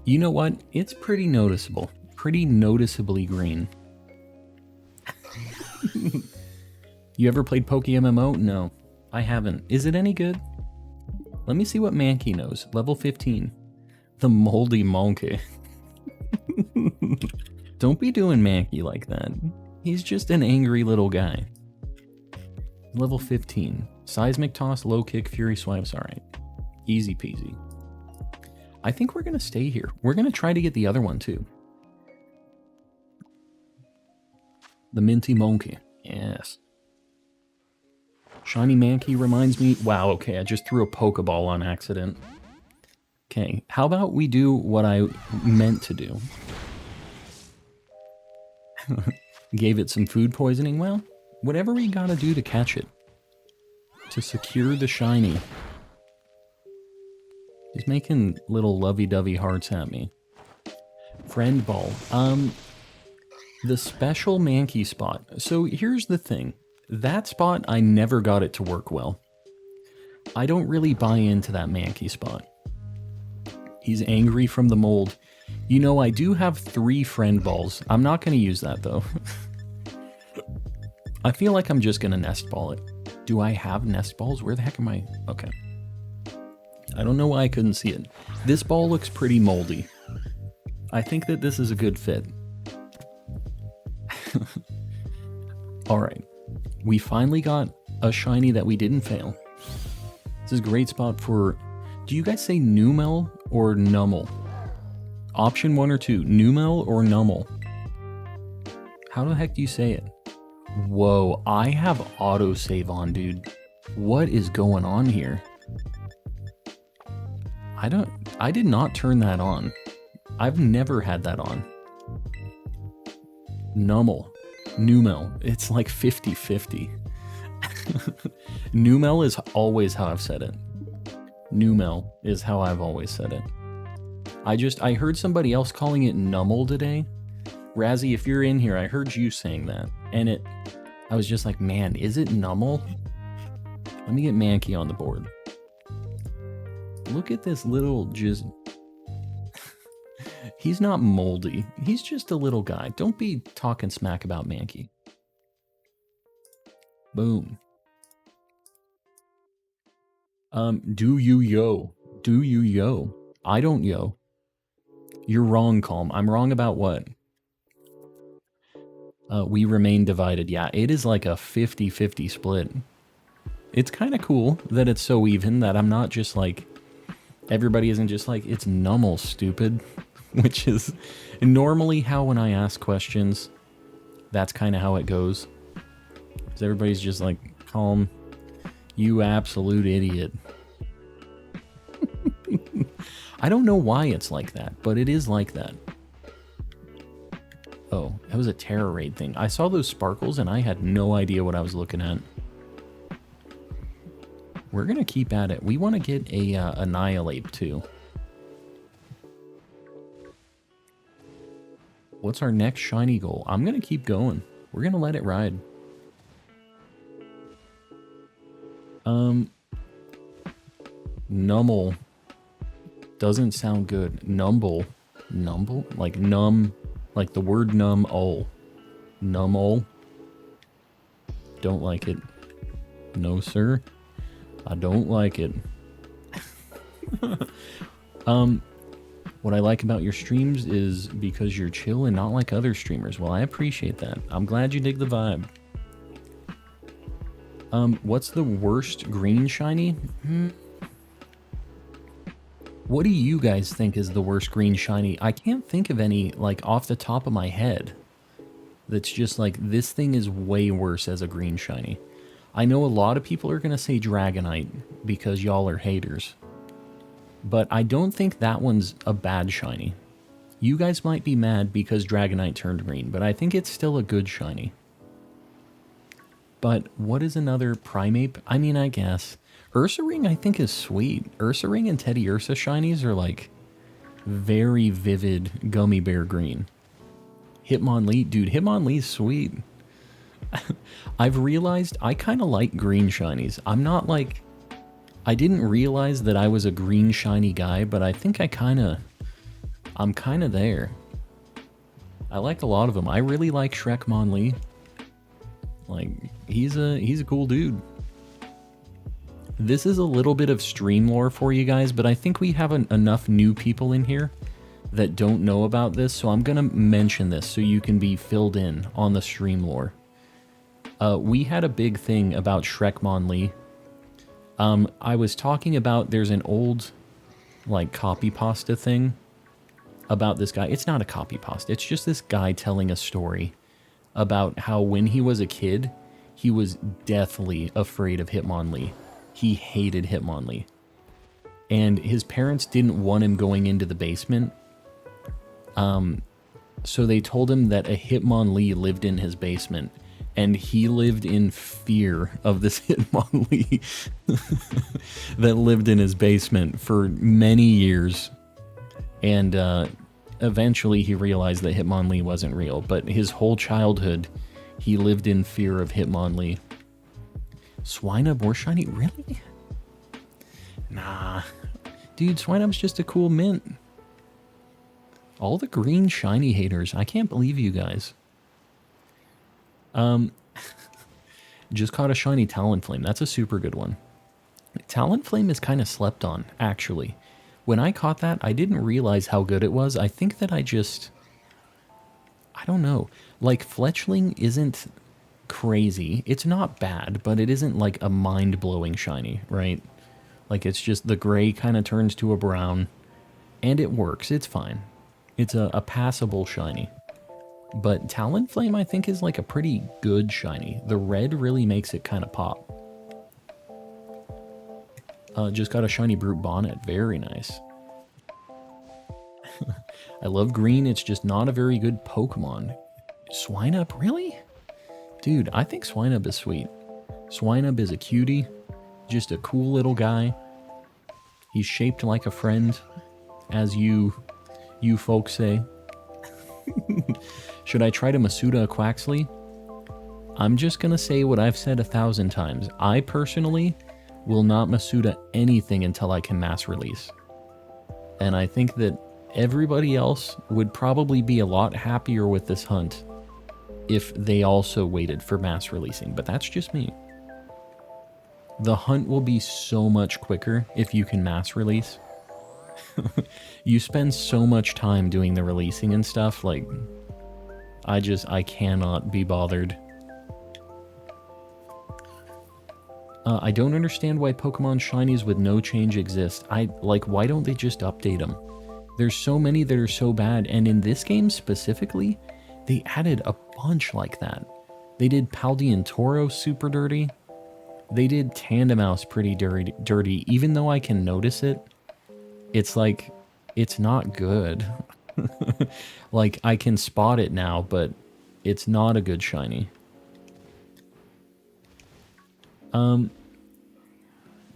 [SPEAKER 1] You know what? It's pretty noticeable. Pretty noticeably green. You ever played PokeMMO? No, I haven't. Is it any good? Let me see what Mankey knows. Level 15. The moldy Mankey. Don't be doing Mankey like that. He's just an angry little guy. Level 15. Seismic Toss, Low Kick, Fury Swipes. Alright. Easy peasy. I think we're going to stay here. We're going to try to get the other one too. The Minty Mankey. Yes. Shiny Mankey reminds me... Wow, okay, I just threw a Pokeball on accident. Okay, how about we do what I meant to do? Gave it some food poisoning? Well, whatever we gotta do to catch it. To secure the shiny. He's making little lovey-dovey hearts at me. Friend Ball. The special Mankey spot. So here's the thing. That spot, I never got it to work well. I don't really buy into that Mankey spot. He's angry from the mold. You know, I do have 3 friend balls. I'm not going to use that, though. I feel like I'm just going to nest ball it. Do I have nest balls? Where the heck am I? Okay. I don't know why I couldn't see it. This ball looks pretty moldy. I think that this is a good fit. Alright. We finally got a shiny that we didn't fail. This is a great spot for... Do you guys say Numel or Nummel? Option 1 or 2. Numel or Nummel? How the heck do you say it? Whoa, I have autosave on, dude. What is going on here? I did not turn that on. I've never had that on. Nummel. Numel. It's like 50-50. Numel is always how I've said it. Numel is how I've always said it. I heard somebody else calling it Nummel today. Razzie, if you're in here, I heard you saying that. And I was just like, man, is it Nummel? Let me get Mankey on the board. Look at this little just... He's not moldy. He's just a little guy. Don't be talking smack about Mankey. Boom. Do you yo? Do you yo? I don't yo. You're wrong, Calm. I'm wrong about what? We remain divided. Yeah, it is like a 50-50 split. It's kind of cool that it's so even that I'm not just like... Everybody isn't just like, it's Nummel, stupid. Which is normally how when I ask questions, that's kind of how it goes. Because everybody's just like, Calm, you absolute idiot. I don't know why it's like that, but it is like that. Oh, that was a Tera raid thing. I saw those sparkles and I had no idea what I was looking at. We're going to keep at it. We want to get a Annihilate too. What's our next shiny goal? I'm going to keep going. We're going to let it ride. Nummel doesn't sound good. Numble. Numble? Like numb. Like the word numb. Oh. Nummel. Don't like it. No, sir. I don't like it. What I like about your streams is because you're chill and not like other streamers. Well, I appreciate that. I'm glad you dig the vibe. What's the worst green shiny? What do you guys think is the worst green shiny? I can't think of any, like, off the top of my head. That's just like, this thing is way worse as a green shiny. I know a lot of people are going to say Dragonite because y'all are haters. But I don't think that one's a bad shiny. You guys might be mad because Dragonite turned green, but I think it's still a good shiny. But what is another Primeape? I mean, I guess. Ursaring I think is sweet. Ursaring and Teddy Ursa shinies are like very vivid gummy bear green. Hitmonlee, dude, Hitmonlee's sweet. I've realized I kind of like green shinies. I'm not like... I didn't realize that I was a green shiny guy, but I think I'm kind of there. I like a lot of them. I really like Shrekmonlee. Like, he's a cool dude. This is a little bit of stream lore for you guys, but I think we have enough new people in here that don't know about this, so I'm gonna mention this so you can be filled in on the stream lore. We had a big thing about Shrekmonlee. I was talking about, there's an old, like, copy pasta thing about this guy. It's not a copy pasta. It's just this guy telling a story about how when he was a kid, he was deathly afraid of Hitmonlee. He hated Hitmonlee. And his parents didn't want him going into the basement. So they told him that a Hitmonlee lived in his basement. And he lived in fear of this Hitmonlee that lived in his basement for many years. And eventually he realized that Hitmonlee wasn't real. But his whole childhood, he lived in fear of Hitmonlee. Swinub or shiny? Really? Nah. Dude, Swinub's just a cool mint. All the green shiny haters. I can't believe you guys. Just caught a shiny Talonflame. That's a super good one. Talonflame is kind of slept on, actually. When I caught that, I didn't realize how good it was. I think that I don't know. Like, Fletchling isn't crazy. It's not bad, but it isn't like a mind-blowing shiny, right? Like, it's just the gray kind of turns to a brown, and it works. It's fine. It's a passable shiny. But Talonflame, I think, is like a pretty good shiny. The red really makes it kind of pop. Just got a shiny Brute Bonnet. Very nice. I love green. It's just not a very good Pokemon. Swinub, really? Dude, I think Swinub is sweet. Swinub is a cutie. Just a cool little guy. He's shaped like a friend, as you folks say. Should I try to Masuda a Quaxley? I'm just gonna say what I've said 1,000 times. I personally will not Masuda anything until I can mass release. And I think that everybody else would probably be a lot happier with this hunt if they also waited for mass releasing, but that's just me. The hunt will be so much quicker if you can mass release. You spend so much time doing the releasing and stuff, like, I cannot be bothered. I don't understand why Pokemon Shinies with no change exist. Why don't they just update them? There's so many that are so bad, and in this game specifically, they added a bunch like that. They did Paldean Tauros super dirty. They did Tandemaus pretty dirty. Even though I can notice it, it's like, it's not good. Like, I can spot it now, but it's not a good shiny.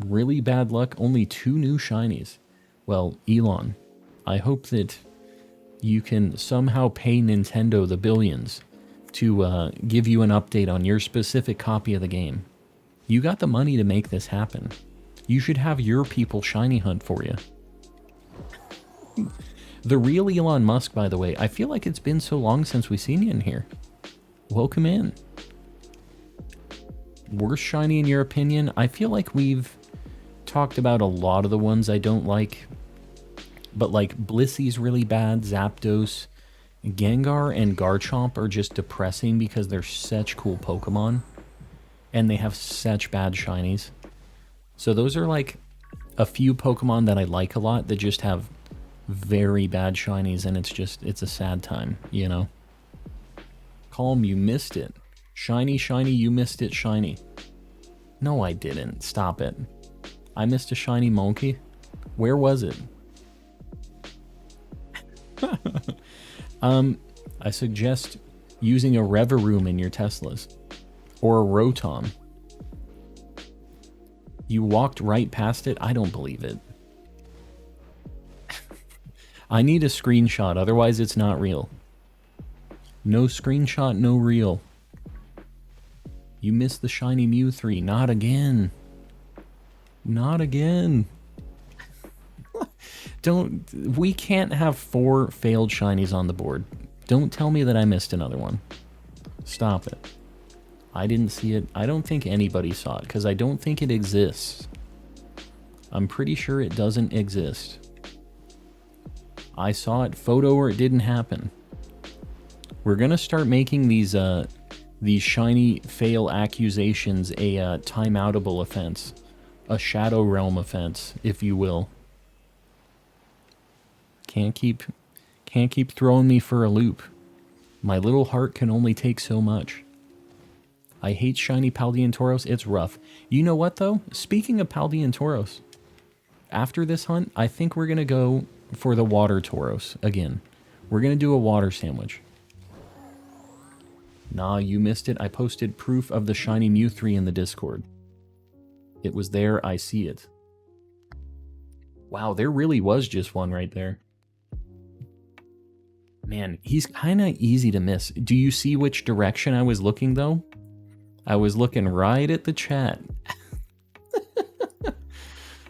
[SPEAKER 1] Really bad luck, only 2 new shinies. Well, Elon, I hope that you can somehow pay Nintendo the billions to give you an update on your specific copy of the game. You got the money to make this happen. You should have your people shiny hunt for you. The real Elon Musk, by the way, I feel like it's been so long since we've seen you in here. Welcome in. Worst shiny in your opinion? I feel like we've talked about a lot of the ones I don't like. But like Blissey's really bad, Zapdos, Gengar, and Garchomp are just depressing because they're such cool Pokemon. And they have such bad shinies. So those are like a few Pokemon that I like a lot that just have very bad shinies, and it's a sad time, you know? Calm, you missed it. Shiny, shiny, you missed it, shiny. No, I didn't. Stop it. I missed a shiny Mankey. Where was it? I suggest using a Reveroom in your Teslas. Or a Rotom. You walked right past it? I don't believe it. I need a screenshot, otherwise it's not real. No screenshot, no real. You missed the shiny Mew 3. Not again. Not again. We can't have 4 failed shinies on the board. Don't tell me that I missed another one. Stop it. I didn't see it. I don't think anybody saw it, because I don't think it exists. I'm pretty sure it doesn't exist. I saw it, photo, or it didn't happen. We're gonna start making these shiny fail accusations a timeoutable offense. A Shadow Realm offense, if you will. Can't keep throwing me for a loop. My little heart can only take so much. I hate shiny Paldean Tauros. It's rough. You know what, though? Speaking of Paldean Tauros, after this hunt, I think we're going to go for the water Tauros again. We're going to do a water sandwich. Nah, you missed it. I posted proof of the shiny Mew 3 in the Discord. It was there. I see it. Wow, there really was just one right there. Man, he's kind of easy to miss. Do you see which direction I was looking, though? I was looking right at the chat.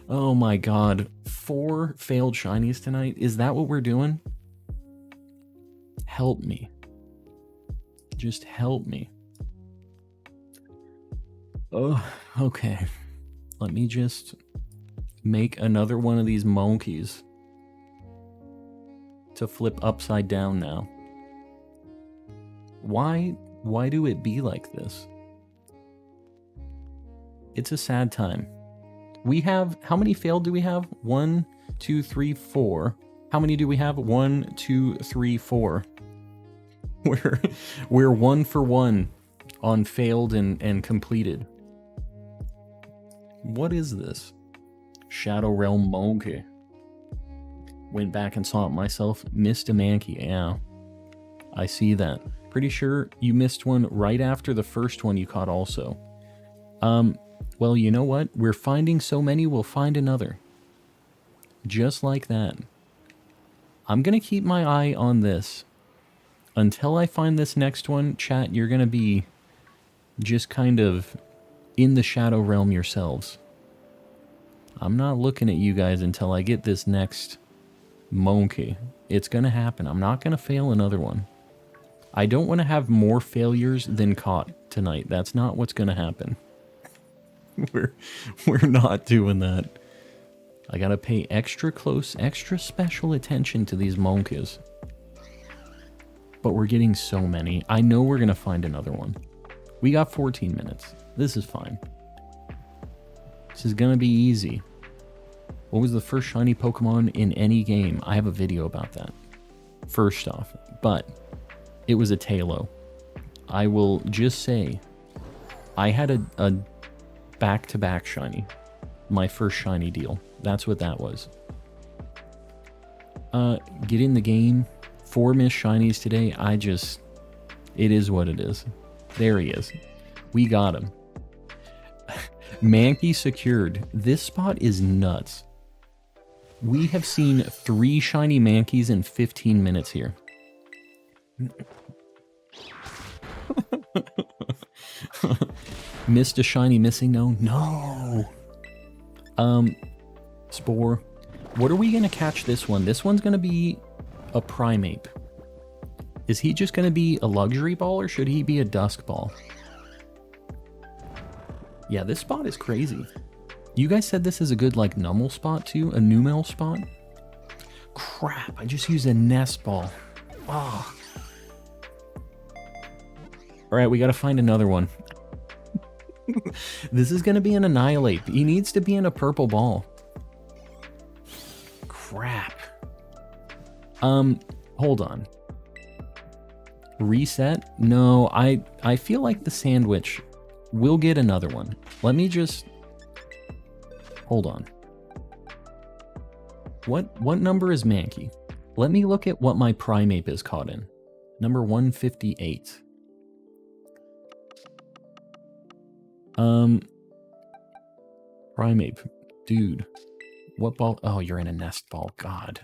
[SPEAKER 1] Oh my god. 4 failed shinies tonight? Is that what we're doing? Help me. Just help me. Oh, okay. Let me just make another one of these monkeys to flip upside down now. Why do it be like this? It's a sad time. We have, how many failed do we have? 1, 2, 3, 4. How many do we have? 1, 2, 3, 4. We're 1 for 1 on failed and completed. What is this? Shadow Realm Mankey. Went back and saw it myself. Missed a Mankey. Yeah. I see that. pretty sure you missed one right after the first one you caught also. Well, you know what? We're finding so many, we'll find another. Just like that. I'm going to keep my eye on this. Until I find this next one, chat, you're going to be just kind of in the shadow realm yourselves. I'm not looking at you guys until I get this next Mankey. It's going to happen. I'm not going to fail another one. I don't want to have more failures than caught tonight. That's not what's going to happen. We're not doing that. I got to pay extra close, extra special attention to these Mankeys. But we're getting so many. I know we're going to find another one. We got 14 minutes. This is fine. This is going to be easy. What was the first shiny Pokemon in any game? I have a video about that. First off. But it was a Talo. I will just say, I had a back-to-back shiny. My first shiny deal. That's what that was. Get in the game. 4 missed shinies today. It is what it is. There he is. We got him. Mankey secured. This spot is nuts. We have seen 3 shiny Mankeys in 15 minutes here. Missed a shiny missing? No. Spore. What are we going to catch this one? This one's going to be a Primeape. Is he just going to be a luxury ball or should he be a dusk ball? Yeah, this spot is crazy. You guys said this is a good, like, Numel spot, too? A Numel spot? Crap, I just used a nest ball. Oh. Alright, we gotta find another one. This is gonna be an Annihilate. He needs to be in a purple ball. Crap. Hold on. Reset? No, I feel like the sandwich will get another one. Let me just... Hold on. What number is Mankey? Let me look at what my Primeape is caught in. Number 158. Primeape. Dude. What ball? Oh, you're in a nest ball. God.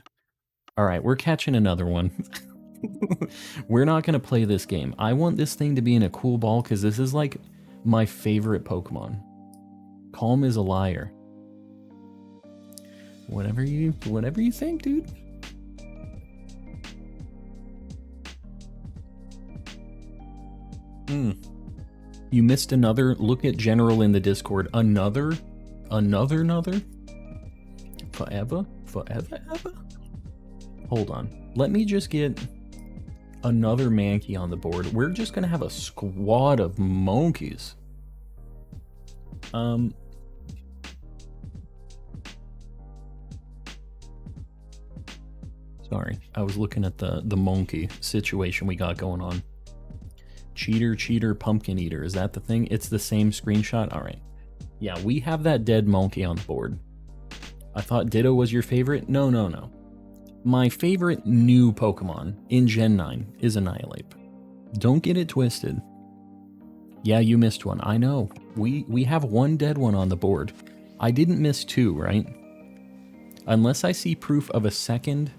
[SPEAKER 1] Alright, we're catching another one. We're not going to play this game. I want this thing to be in a cool ball because this is like my favorite Pokemon. Calm is a liar. Whatever you think, dude. You missed another. Look at General in the Discord. Another? Forever? Hold on. Let me just get another Mankey on the board. We're just gonna have a squad of monkeys. Sorry, I was looking at the Mankey situation we got going on. Cheater, pumpkin eater. Is that the thing? It's the same screenshot? Alright. Yeah, we have that dead Mankey on the board. I thought Ditto was your favorite? No. My favorite new Pokemon in Gen 9 is Annihilate. Don't get it twisted. Yeah, you missed one. I know. We have one dead one on the board. I didn't miss 2, right? Unless I see proof of a second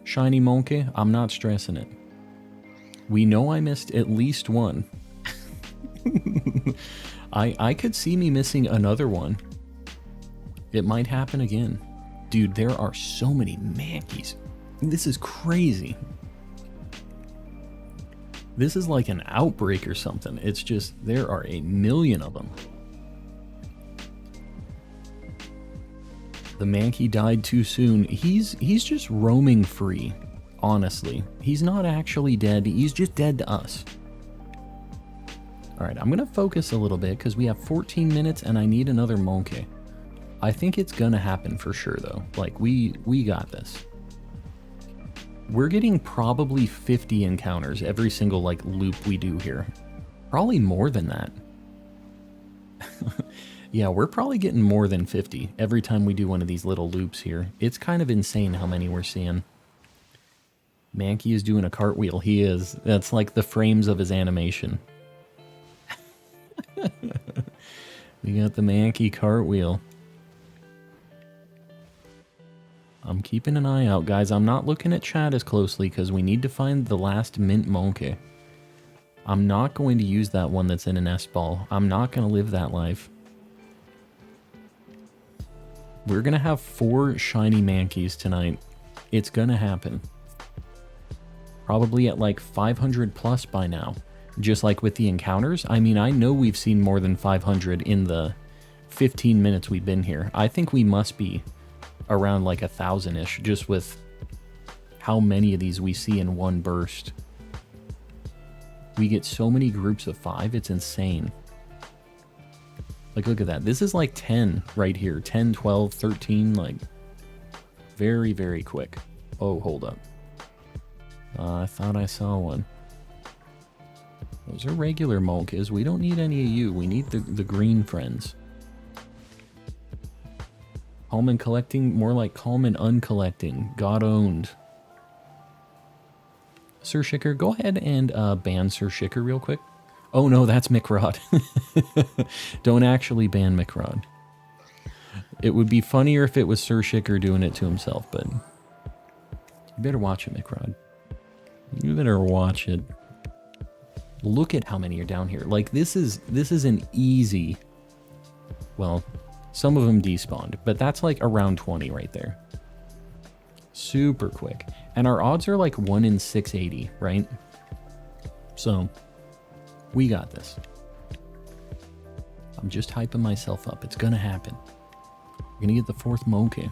[SPEAKER 1] shiny Mankey, I'm not stressing it. We know I missed at least 1. I could see me missing another one. It might happen again. Dude, there are so many Mankeys. This is crazy. This is like an outbreak or something. It's just, there are a million of them. The Mankey died too soon. He's just roaming free, honestly. He's not actually dead. He's just dead to us. Alright, I'm going to focus a little bit because we have 14 minutes and I need another Mankey. I think it's gonna happen for sure though. Like, we got this. We're getting probably 50 encounters every single, like, loop we do here. Probably more than that. Yeah, we're probably getting more than 50 every time we do one of these little loops here. It's kind of insane how many we're seeing. Mankey is doing a cartwheel. He is. That's like the frames of his animation. We got the Mankey cartwheel. I'm keeping an eye out, guys. I'm not looking at chat as closely because we need to find the last mint Monkey. I'm not going to use that one that's in an S-ball. I'm not going to live that life. We're going to have 4 shiny Mankeys tonight. It's going to happen. Probably at like 500 plus by now. Just like with the encounters. I mean, I know we've seen more than 500 in the 15 minutes we've been here. I think we must be around like 1,000-ish just with how many of these we see in one burst. We get so many groups of 5, it's insane. Like, look at that. This is like 10 right here. 10, 12, 13, like, very, very quick. Oh, hold up. I thought I saw one. Those are regular Molkas. We don't need any of you. We need the green friends. Calm and collecting, more like calm and uncollecting. God owned. Sir Shicker, go ahead and ban Sir Shicker real quick. Oh no, that's Microd. Don't actually ban Microd. It would be funnier if it was Sir Shicker doing it to himself, but you better watch it, Microd. You better watch it. Look at how many are down here. Like, this is an easy... Well, some of them despawned, but that's like around 20 right there. Super quick. And our odds are like 1 in 680, right? So, we got this. I'm just hyping myself up. It's gonna happen. We're gonna get the 4th Monkey.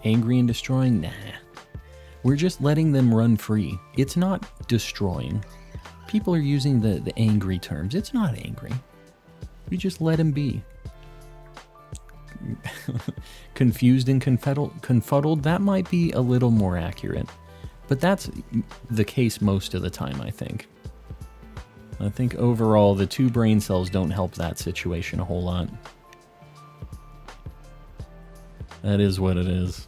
[SPEAKER 1] Angry and destroying? Nah. We're just letting them run free. It's not destroying. People are using the angry terms. It's not angry. We just let him be. Confused and confuddled, that might be a little more accurate. But that's the case most of the time, I think. I think overall, the 2 brain cells don't help that situation a whole lot. That is what it is.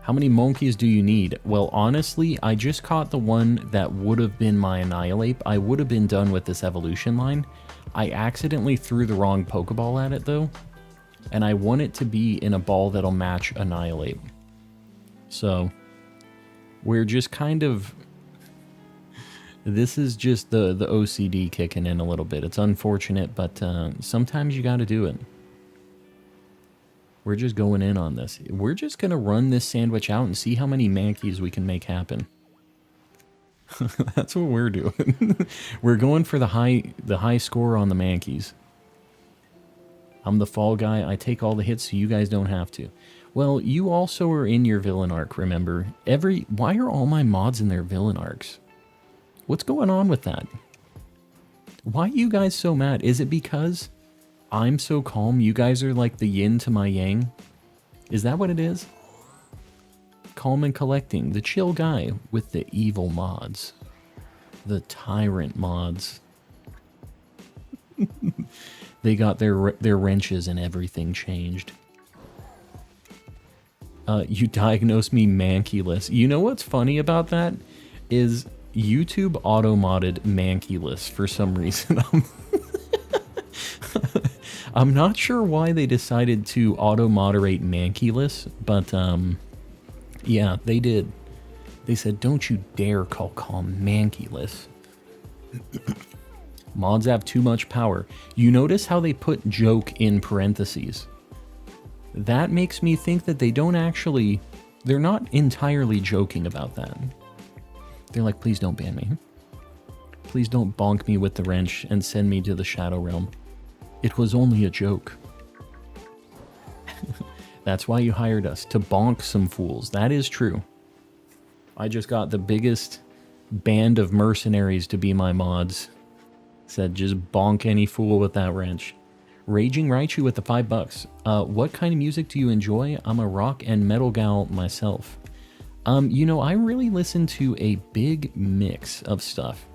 [SPEAKER 1] How many Monkeys do you need? Well, honestly, I just caught the one that would have been my Annihilate. I would have been done with this evolution line. I accidentally threw the wrong Pokeball at it, though. And I want it to be in a ball that'll match Annihilate. So, we're just kind of... This is just the OCD kicking in a little bit. It's unfortunate, but sometimes you gotta do it. We're just going in on this. We're just going to run this sandwich out and see how many Mankeys we can make happen. That's what we're doing. We're going for the high score on the Mankeys. I'm the fall guy. I take all the hits so you guys don't have to. Well, you also are in your villain arc, remember? Why are all my mods in their villain arcs? What's going on with that? Why are you guys so mad? Is it because I'm so calm, you guys are like the yin to my yang? Is that what it is? Calm and collecting, the chill guy with the evil mods. The tyrant mods. They got their wrenches and everything changed. You diagnosed me Mankey-less. You know what's funny about that? Is YouTube auto-modded Mankey-less for some reason. I'm not sure why they decided to auto-moderate Mankey-less, but yeah, they did. They said, don't you dare call Mankey-less. Mods have too much power. You notice how they put joke in parentheses. That makes me think that they don't actually... They're not entirely joking about that. They're like, please don't ban me. Please don't bonk me with the wrench and send me to the Shadow Realm. It was only a joke. That's why you hired us, to bonk some fools. That is true. I just got the biggest band of mercenaries to be my mods. Said, just bonk any fool with that wrench. Raging Raichu with the $5. What kind of music do you enjoy? I'm a rock and metal gal myself. You know, I really listen to a big mix of stuff.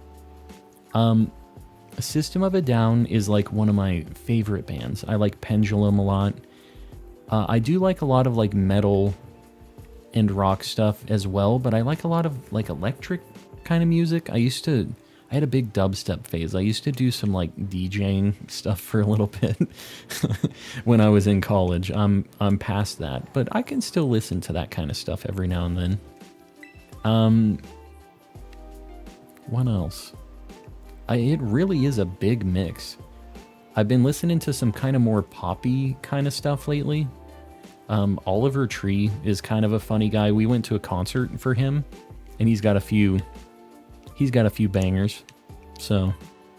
[SPEAKER 1] System of a Down is like one of my favorite bands. I like Pendulum a lot. I do like a lot of like metal and rock stuff as well, but I like a lot of like electric kind of music. I had a big dubstep phase. I used to do some like DJing stuff for a little bit when I was in college. I'm past that, but I can still listen to that kind of stuff every now and then. What else? It really is a big mix. I've been listening to some kind of more poppy kind of stuff lately. Oliver Tree is kind of a funny guy. We went to a concert for him, and he's got a few bangers. So,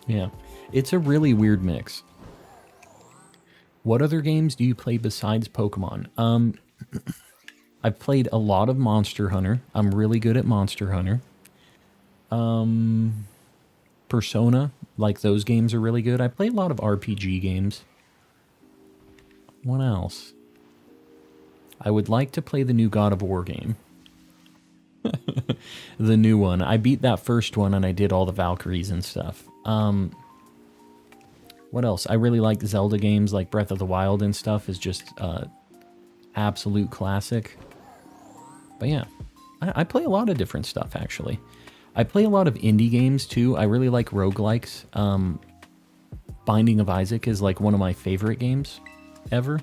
[SPEAKER 1] yeah. It's a really weird mix. What other games do you play besides Pokemon? I've played a lot of Monster Hunter. I'm really good at Monster Hunter. Persona, like those games are really good. I play a lot of RPG games. What else? I would like to play the new God of War game. The new one. I beat that first one and I did all the Valkyries and stuff. What else? I really like Zelda games like Breath of the Wild and stuff is just absolute classic. But yeah, I play a lot of different stuff actually. I play a lot of indie games too. I really like roguelikes. Binding of Isaac is like one of my favorite games ever.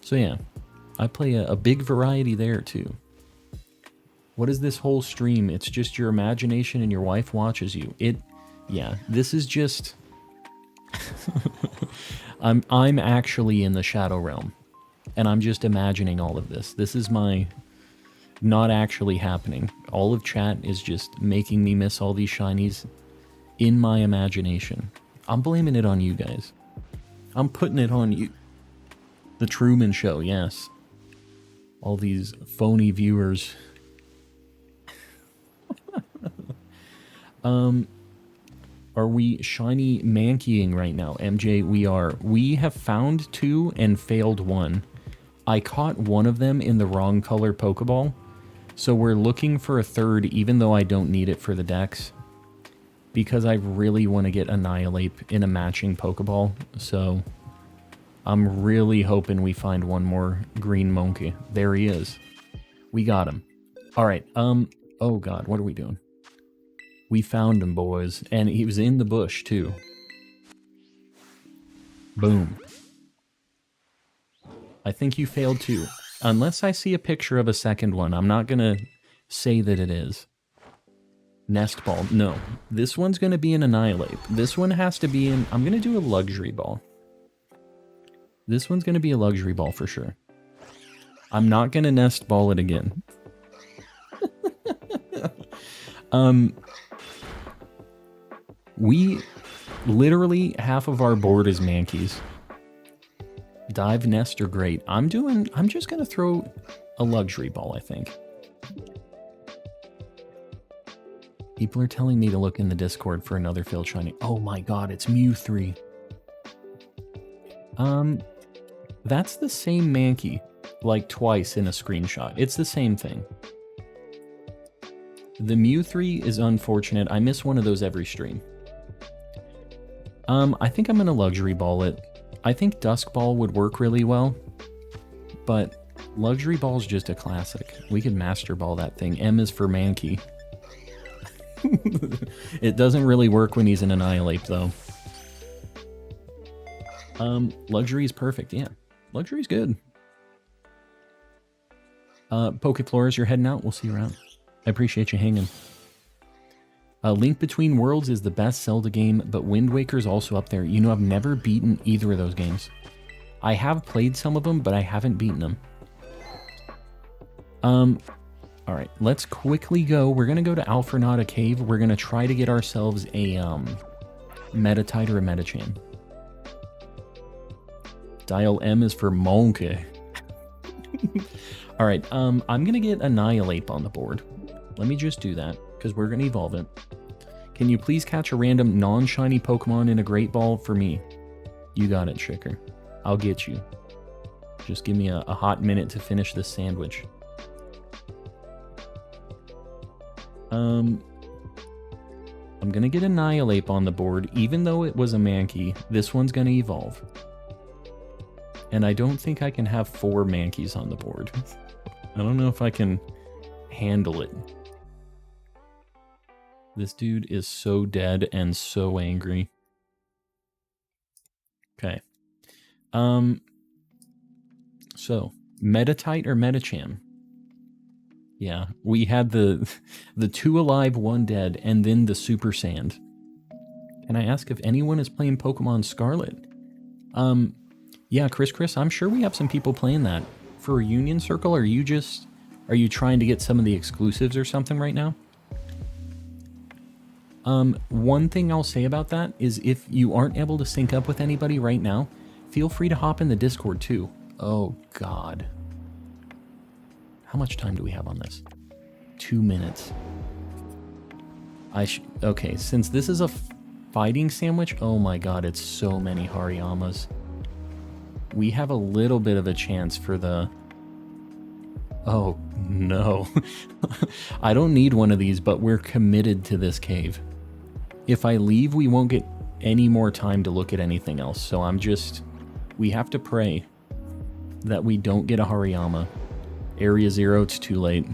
[SPEAKER 1] So yeah, I play a big variety there too. What is this whole stream? It's just your imagination and your wife watches you. Yeah, this is just... I'm actually in the Shadow Realm. And I'm just imagining all of this. This is my... not actually happening. All of chat is just making me miss all these shinies in my imagination. I'm blaming it on you guys. I'm putting it on you. The Truman Show, yes. All these phony viewers. Are we shiny Mankeying right now? MJ, we are. We have found 2 and failed 1. I caught one of them in the wrong color Pokeball. So we're looking for a third, even though I don't need it for the Dex. Because I really want to get Annihilate in a matching Pokeball. So I'm really hoping we find one more green Mankey. There he is. We got him. Alright, oh god, what are we doing? We found him, boys. And he was in the bush, too. Boom. I think you failed, too. Unless I see a picture of a second one, I'm not gonna say that it is. Nest Ball. No. This one's gonna be an Annihilate. This one has to be in... I'm gonna do a Luxury Ball. This one's gonna be a Luxury Ball for sure. I'm not gonna Nest Ball it again. We literally half of our board is Mankeys. Dive, Nest are great. I'm just gonna throw a Luxury Ball, I think. People are telling me to look in the Discord for another Failed Shiny. Oh my god, it's Mew 3. That's the same Mankey, like twice in a screenshot. It's the same thing. The Mew 3 is unfortunate. I miss one of those every stream. I think I'm gonna Luxury Ball it. I think Dusk Ball would work really well, but Luxury Ball's just a classic. We could Master Ball that thing. M is for Mankey. It doesn't really work when he's an Annihilate, though. Luxury is perfect, yeah. Luxury's good. Pokeflores, you're heading out. We'll see you around. I appreciate you hanging. Link Between Worlds is the best Zelda game, but Wind Waker's also up there. You know, I've never beaten either of those games. I have played some of them, but I haven't beaten them. Alright, let's quickly go. We're gonna go to Alfrenata Cave. We're gonna try to get ourselves a, Metatite or a Metachan. Dial M is for Mankey. Alright, I'm gonna get Annihilate on the board. Let me just do that, because we're gonna evolve it. Can you please catch a random non-shiny Pokemon in a Great Ball for me? You got it, Shicker. I'll get you. Just give me a hot minute to finish this sandwich. I'm gonna get Annihilate on the board. Even though it was a Mankey, this one's gonna evolve. And I don't think I can have 4 Mankeys on the board. I don't know if I can handle it. This dude is so dead and so angry. Okay. So, Metatite or Metacham? Yeah, we had the 2 alive, 1 dead, and then the Super Sand. Can I ask if anyone is playing Pokemon Scarlet? Yeah, Chris, I'm sure we have some people playing that. For a Union Circle, are you trying to get some of the exclusives or something right now? One thing I'll say about that is if you aren't able to sync up with anybody right now, feel free to hop in the Discord too. Oh, God. How much time do we have on this? 2 minutes. Okay, since this is a fighting sandwich, oh my God, it's so many Hariyamas. We have a little bit of a chance for the... Oh, no. I don't need one of these, but we're committed to this cave. If I leave, we won't get any more time to look at anything else, so we have to pray that we don't get a Hariyama. Area 0, it's too late.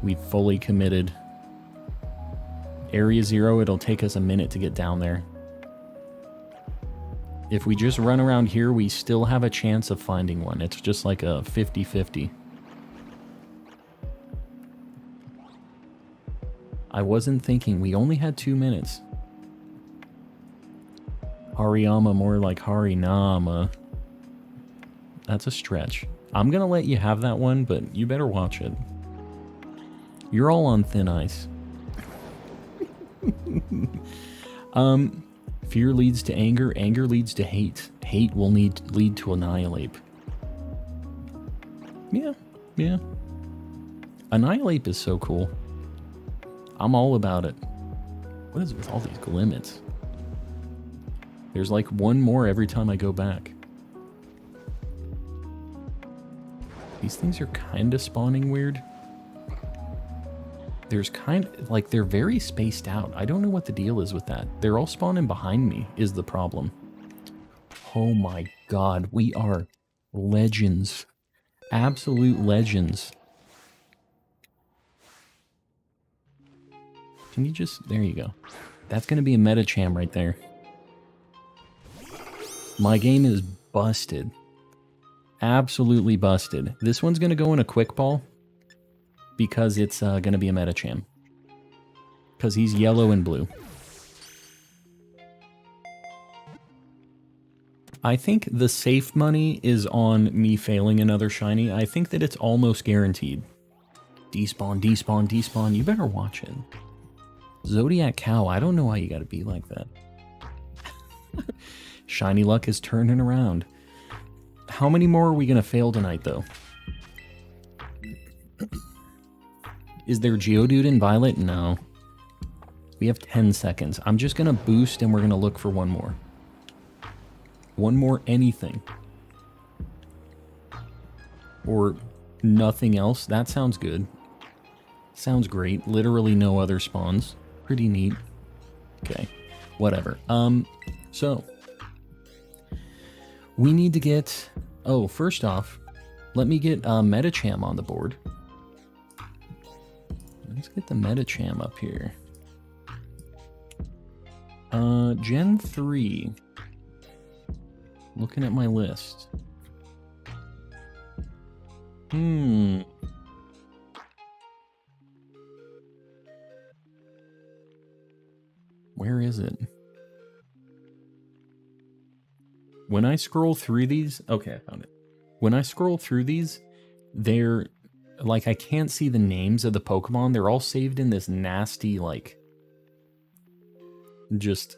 [SPEAKER 1] We've fully committed. Area 0, it'll take us a minute to get down there. If we just run around here, we still have a chance of finding one. It's just like a 50-50. I wasn't thinking. We only had 2 minutes. Hariyama, more like Harinama. That's a stretch. I'm gonna let you have that one, but you better watch it. You're all on thin ice. Fear leads to anger. Anger leads to hate. Hate will lead to annihilate. Yeah. Annihilate is so cool. I'm all about it. What is it with all these limits? There's like one more every time I go back. These things are kind of spawning weird. There's they're very spaced out. I don't know what the deal is with that. They're all spawning behind me is the problem. Oh my God, we are legends. Absolute legends. Can you there you go. That's going to be a Metacham right there. My game is busted. Absolutely busted. This one's going to go in a quick ball because it's going to be a Metacham. Because he's yellow and blue. I think the safe money is on me failing another shiny. I think that it's almost guaranteed. Despawn, despawn, despawn. You better watch it. Zodiac Cow, I don't know why you gotta be like that. Shiny luck is turning around. How many more are we gonna fail tonight, though? Is there Geodude in Violet? No. We have 10 seconds. I'm just gonna boost and we're gonna look for one more. One more anything. Or nothing else. That sounds good. Sounds great. Literally no other spawns. Pretty neat. Okay. Whatever. So. We need to get... Oh, first off, let me get Metacham on the board. Let's get the Metacham up here. Gen 3. Looking at my list. Where is it? When I scroll through these... Okay, I found it. When I scroll through these, they're... Like, I can't see the names of the Pokemon. They're all saved in this nasty, like... Just...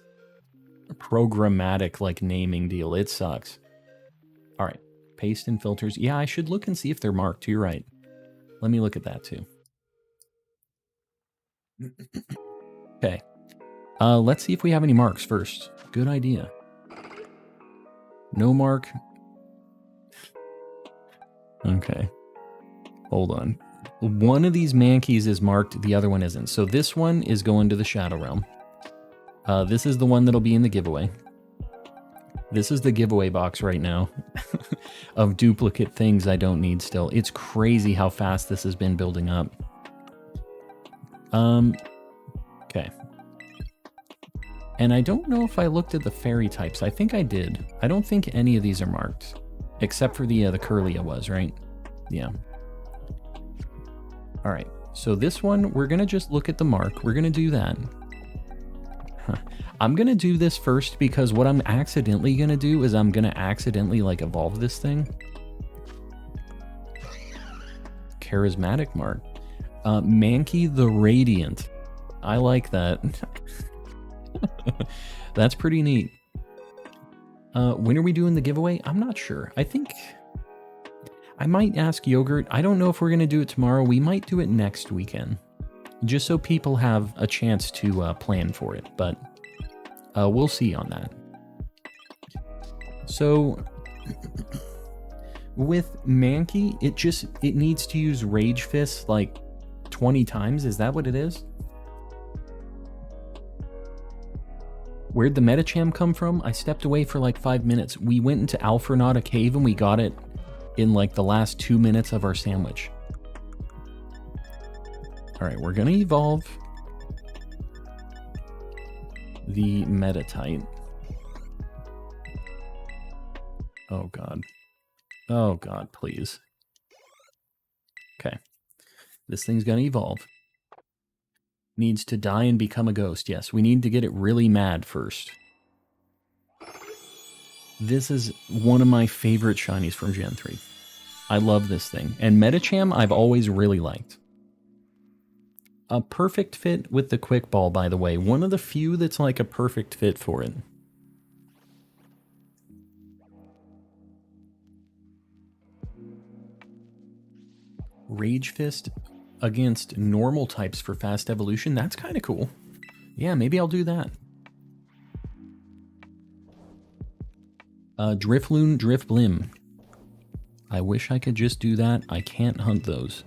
[SPEAKER 1] programmatic, like, naming deal. It sucks. Alright. Paste and filters. Yeah, I should look and see if they're marked. You're right. Let me look at that, too. Okay. Let's see if we have any marks first. Good idea. No mark. Okay. Hold on. One of these Mankeys is marked, the other one isn't. So this one is going to the Shadow Realm. This is the one that'll be in the giveaway. This is the giveaway box right now of duplicate things I don't need still. It's crazy how fast this has been building up. Okay. And I don't know if I looked at the fairy types. I think I did. I don't think any of these are marked. Except for the Kirlia was, right? Yeah. Alright. So this one, we're going to just look at the mark. We're going to do that. I'm going to do this first because what I'm accidentally going to do is I'm going to accidentally like evolve this thing. Charismatic mark. Mankey the Radiant. I like that. That's pretty neat. When are we doing the giveaway? I'm not sure. I think I might ask Yogurt. I don't know if we're going to do it tomorrow. We might do it next weekend. Just so people have a chance to plan for it. But we'll see on that. So with Mankey, it needs to use Rage Fist like 20 times. Is that what it is? Where'd the Medicham come from? I stepped away for like 5 minutes. We went into Alphronauta Cave and we got it in like the last 2 minutes of our sandwich. Alright, we're gonna evolve the Metatite. Oh god. Oh god, please. Okay. This thing's gonna evolve. Needs to die and become a ghost. Yes, we need to get it really mad first. This is one of my favorite shinies from Gen 3. I love this thing. And Medicham I've always really liked. A perfect fit with the Quick Ball, by the way. One of the few that's like a perfect fit for it. Rage Fist against normal types for fast evolution. That's kind of cool. Yeah, maybe I'll do that. Drifloon, Drifblim. I wish I could just do that. I can't hunt those.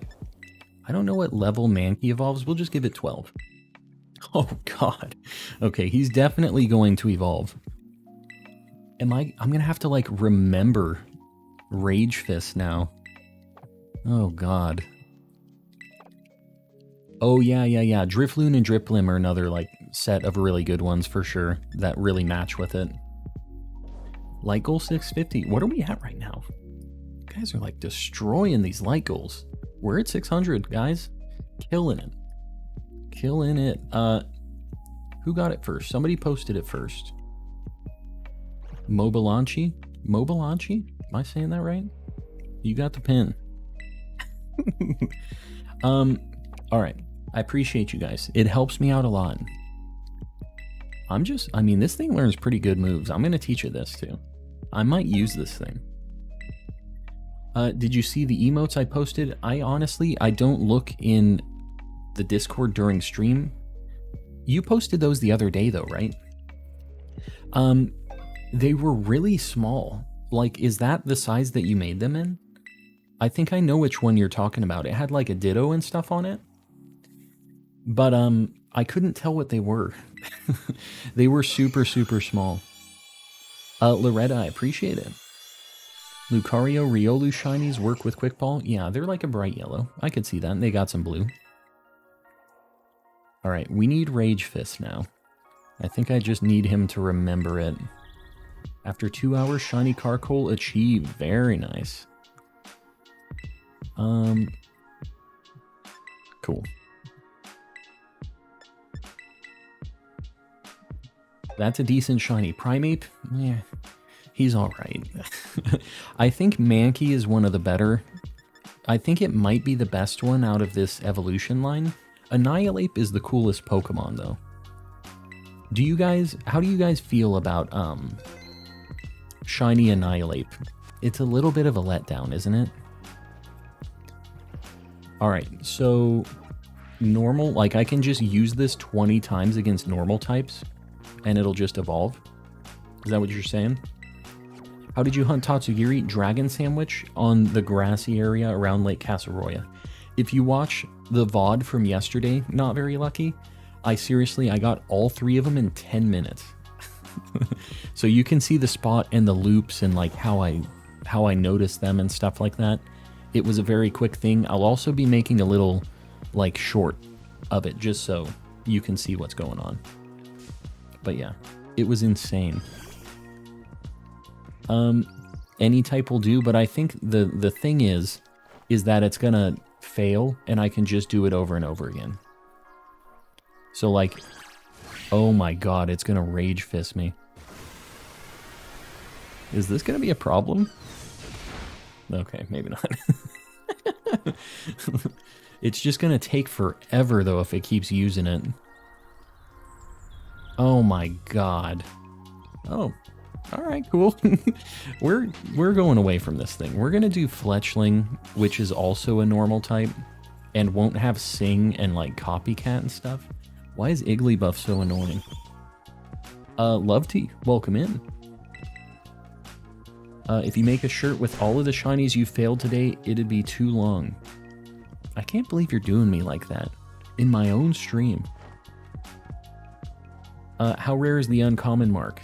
[SPEAKER 1] I don't know what level Mankey evolves. We'll just give it 12. Oh, God. Okay, he's definitely going to evolve. I'm going to have to, like, remember Rage Fist now. Oh, God. Oh, yeah. Drifloon and Drifblim are another, like, set of really good ones for sure that really match with it. Light goal 650. What are we at right now? You guys are, like, destroying these light goals. We're at 600, guys. Killing it. Killing it. Who got it first? Somebody posted it first. Mobilanchi? Mobilanchi? Am I saying that right? You got the pin. Alright. I appreciate you guys. It helps me out a lot. I mean, this thing learns pretty good moves. I'm going to teach it this, too. I might use this thing. Did you see the emotes I posted? I don't look in the Discord during stream. You posted those the other day, though, right? They were really small. Like, is that the size that you made them in? I think I know which one you're talking about. It had, like, a Ditto and stuff on it. But, I couldn't tell what they were. They were super, super small. Loretta, I appreciate it. Lucario, Riolu shinies work with Quick Ball? Yeah, they're like a bright yellow. I could see that. They got some blue. Alright, we need Rage Fist now. I think I just need him to remember it. After 2 hours, Shiny Carkol achieved. Very nice. Cool. That's a decent shiny. Primeape? Yeah, he's alright. I think Mankey is one of the better. I think it might be the best one out of this evolution line. Annihilape is the coolest Pokemon, though. How do you guys feel about, Shiny Annihilape? It's a little bit of a letdown, isn't it? Alright, so normal, like I can just use this 20 times against normal types, and it'll just evolve? Is that what you're saying? How did you hunt Tatsugiri? Dragon Sandwich on the grassy area around Lake Casaroya. If you watch the VOD from yesterday, Not Very Lucky, I got all 3 of them in 10 minutes. So you can see the spot and the loops and like how I noticed them and stuff like that. It was a very quick thing. I'll also be making a little like short of it just so you can see what's going on. But yeah, it was insane. Any type will do, but I think the thing is that it's gonna fail and I can just do it over and over again. So like, oh my god, it's gonna rage fist me. Is this gonna be a problem? Okay, maybe not. It's just gonna take forever though if it keeps using it. Oh my god. Oh, alright, cool. We're going away from this thing. We're gonna do Fletchling, which is also a normal type, and won't have Sing and like Copycat and stuff. Why is Jigglypuff so annoying? Love Tea, welcome in. If you make a shirt with all of the shinies you failed today, it'd be too long. I can't believe you're doing me like that. In my own stream. How rare is the uncommon mark?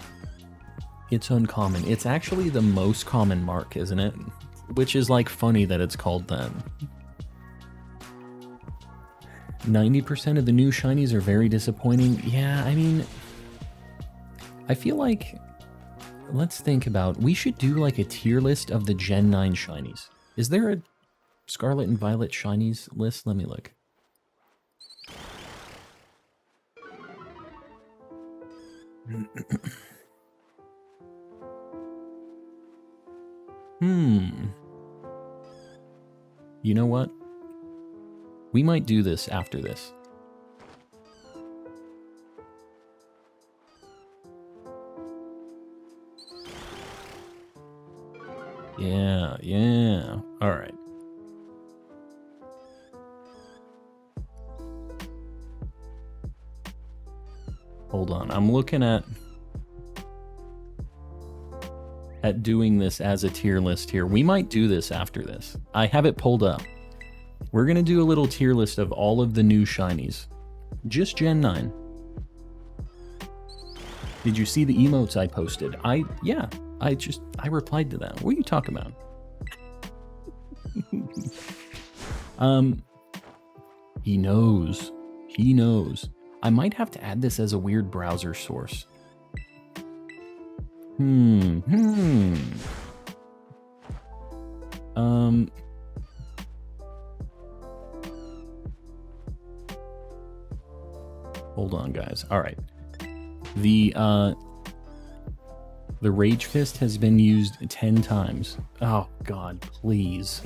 [SPEAKER 1] It's uncommon. It's actually the most common mark, isn't it? Which is like funny that it's called that. 90% of the new shinies are very disappointing. Yeah, I mean, I feel like, let's think about, we should do like a tier list of the Gen 9 shinies. Is there a Scarlet and Violet shinies list? Let me look. You know what? We might do this after this. Yeah. All right. Hold on. I'm looking at doing this as a tier list here. We might do this after this. I have it pulled up. We're going to do a little tier list of all of the new shinies. Just Gen 9. Did you see the emotes I posted? Yeah. I replied to that. What are you talking about? He knows. He knows. I might have to add this as a weird browser source. Hold on, guys. All right. The Rage Fist has been used 10 times. Oh god, please.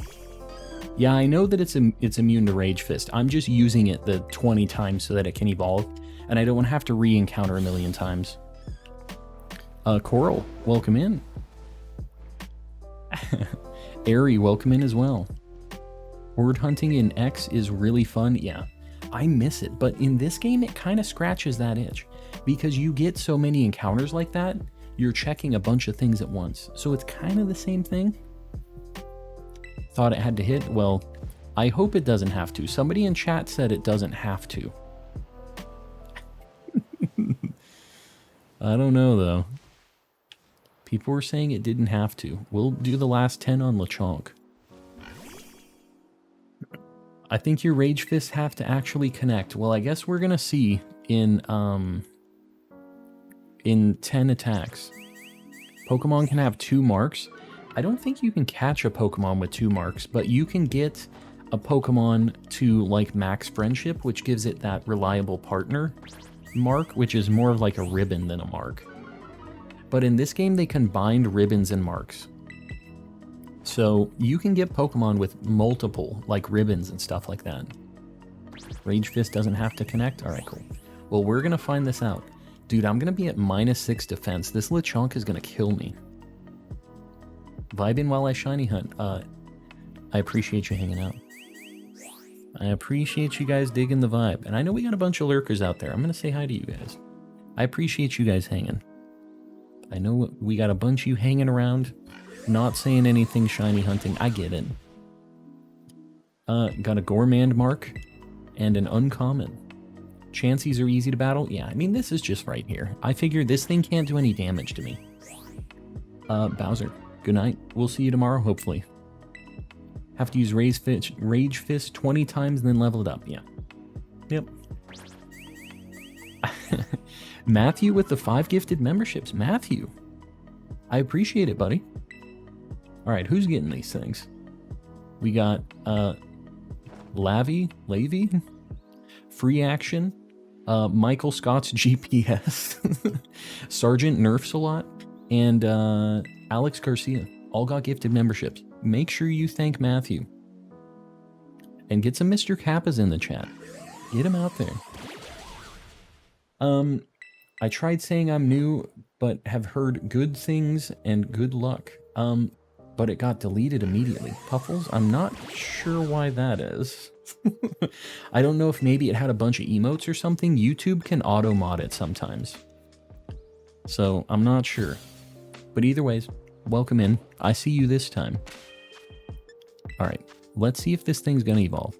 [SPEAKER 1] Yeah, I know that it's immune to Rage Fist. I'm just using it the 20 times so that it can evolve, and I don't want to have to re-encounter a million times. Coral, welcome in. Airy, welcome in as well. Horde hunting in X is really fun. Yeah, I miss it, but in this game it kind of scratches that itch. Because you get so many encounters like that, you're checking a bunch of things at once. So it's kind of the same thing. Thought it had to hit? Well, I hope it doesn't have to. Somebody in chat said it doesn't have to. I don't know, though. People were saying it didn't have to. We'll do the last 10 on Lechonk. I think your Rage Fists have to actually connect. Well, I guess we're gonna see in 10 attacks. Pokemon can have 2 marks. I don't think you can catch a Pokemon with 2 marks, but you can get a Pokemon to like max friendship, which gives it that reliable partner mark, which is more of like a ribbon than a mark. But in this game, they combined ribbons and marks. So you can get Pokemon with multiple like ribbons and stuff like that. Rage Fist doesn't have to connect? Alright, cool. Well, we're gonna find this out. Dude, I'm gonna be at -6 defense. This Lechonk is gonna kill me. Vibing while I shiny hunt. I appreciate you hanging out. I appreciate you guys digging the vibe. And I know we got a bunch of lurkers out there. I'm gonna say hi to you guys. I appreciate you guys hanging. I know we got a bunch of you hanging around, not saying anything shiny hunting. I get it. Got a Gourmand mark and an uncommon. Chanseys are easy to battle. Yeah, I mean, this is just right here. I figure this thing can't do any damage to me. Bowser, good night. We'll see you tomorrow, hopefully. Have to use Rage Fist 20 times and then level it up. Yeah. Yep. Matthew with the 5 gifted memberships. Matthew. I appreciate it, buddy. Alright, who's getting these things? We got, Lavy? Free Action. Michael Scott's GPS. Sergeant Nerfs a lot. And, Alex Garcia. All got gifted memberships. Make sure you thank Matthew. And get some Mr. Kappas in the chat. Get him out there. I tried saying I'm new, but have heard good things and good luck. But it got deleted immediately. Puffles? I'm not sure why that is. I don't know if maybe it had a bunch of emotes or something. YouTube can auto-mod it sometimes. So, I'm not sure. But either ways, welcome in. I see you this time. Alright, let's see if this thing's gonna evolve.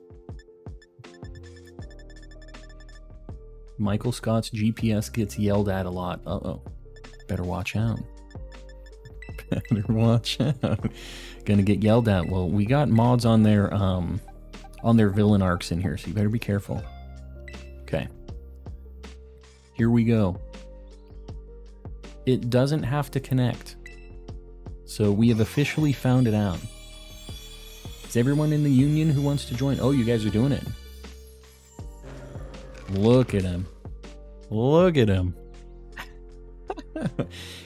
[SPEAKER 1] Michael Scott's GPS gets yelled at a lot. Uh-oh. Better watch out. Better watch out. Gonna get yelled at. Well, we got mods on their villain arcs in here, so you better be careful. Okay. Here we go. It doesn't have to connect. So we have officially found it out. Is everyone in the union who wants to join? Oh, you guys are doing it. Look at him. Look at him.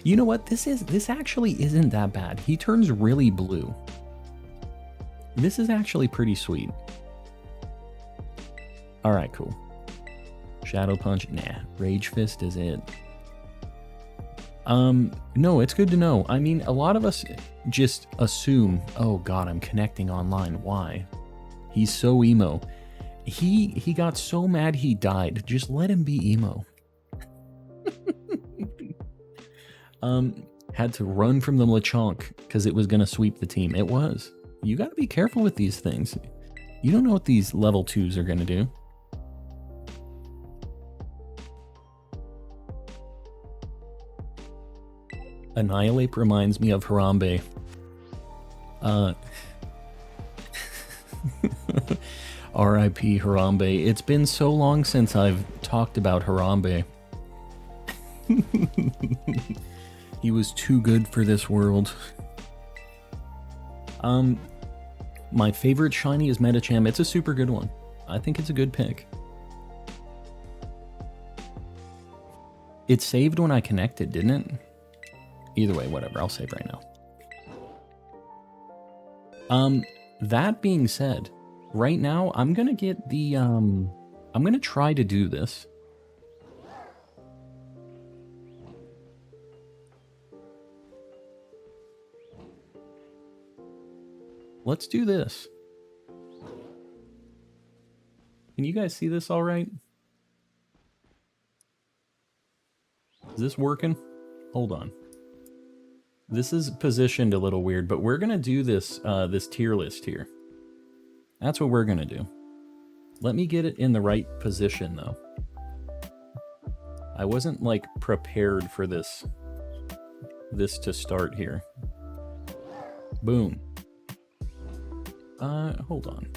[SPEAKER 1] You know what? This actually isn't that bad. He turns really blue. This is actually pretty sweet. Alright, cool. Shadow Punch? Nah. Rage Fist is it. No, it's good to know. I mean, a lot of us just assume, oh god, I'm connecting online. Why? He's so emo. He got so mad he died. Just let him be emo. Had to run from the Lechonk because it was gonna sweep the team. It was. You gotta be careful with these things. You don't know what these level 2s are gonna do. Annihilate reminds me of Harambe. R.I.P. Harambe. It's been so long since I've talked about Harambe. He was too good for this world. My favorite shiny is Metacham. It's a super good one. I think it's a good pick. It saved when I connected, didn't it? Either way, whatever. I'll save right now. That being said, right now, I'm gonna get the, I'm gonna try to do this. Let's do this. Can you guys see this all right? Is this working? Hold on. This is positioned a little weird, but we're gonna do this this tier list here. That's what we're gonna do. Let me get it in the right position though. I wasn't like prepared for this to start here. Boom. Hold on.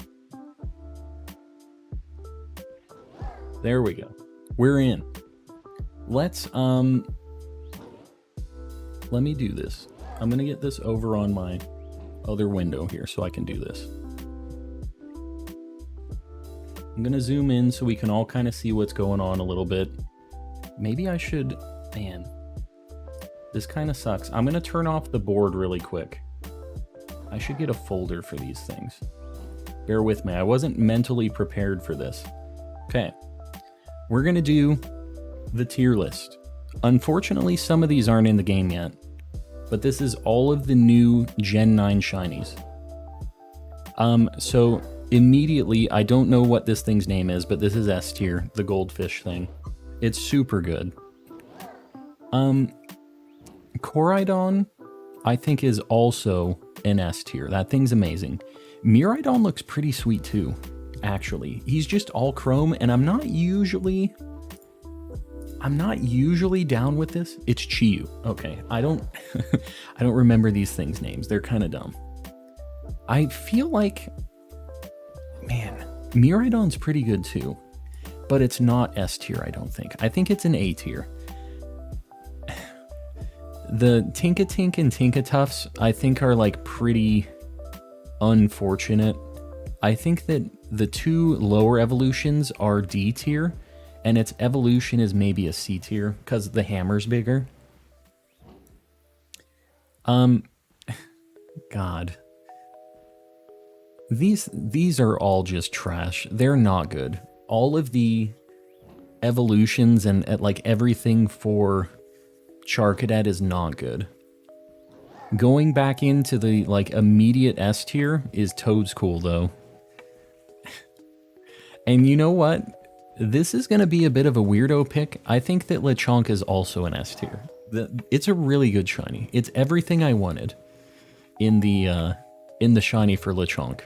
[SPEAKER 1] There we go. We're in. Let's let me do this. I'm gonna get this over on my other window here so I can do this. I'm gonna zoom in so we can all kind of see what's going on a little bit. Maybe I should... Man. This kind of sucks. I'm gonna turn off the board really quick. I should get a folder for these things. Bear with me. I wasn't mentally prepared for this. Okay. We're gonna do the tier list. Unfortunately, some of these aren't in the game yet, but this is all of the new Gen 9 shinies. So immediately, I don't know what this thing's name is, but this is S tier, the goldfish thing. It's super good. Koraidon, I think, is also an S tier. That thing's amazing. Miraidon looks pretty sweet too. actually. He's just all chrome, and I'm not usually down with this. It's Chiyu. Okay, I don't I don't remember these things' names. They're kind of dumb. I feel like, man, Miraidon's pretty good too, but it's not S tier, I don't think. I think it's an A tier. The Tinkatink and Tinkatuffs, I think, are like pretty unfortunate. I think that the two lower evolutions are D tier, and its evolution is maybe a C tier because the hammer's bigger. God. These are all just trash. They're not good. All of the evolutions and like everything for Charcadet is not good. Going back into the like immediate S tier is Toadskool though. And you know what? This is going to be a bit of a weirdo pick. I think that Lechonk is also an S tier. It's a really good shiny. It's everything I wanted in the shiny for Lechonk.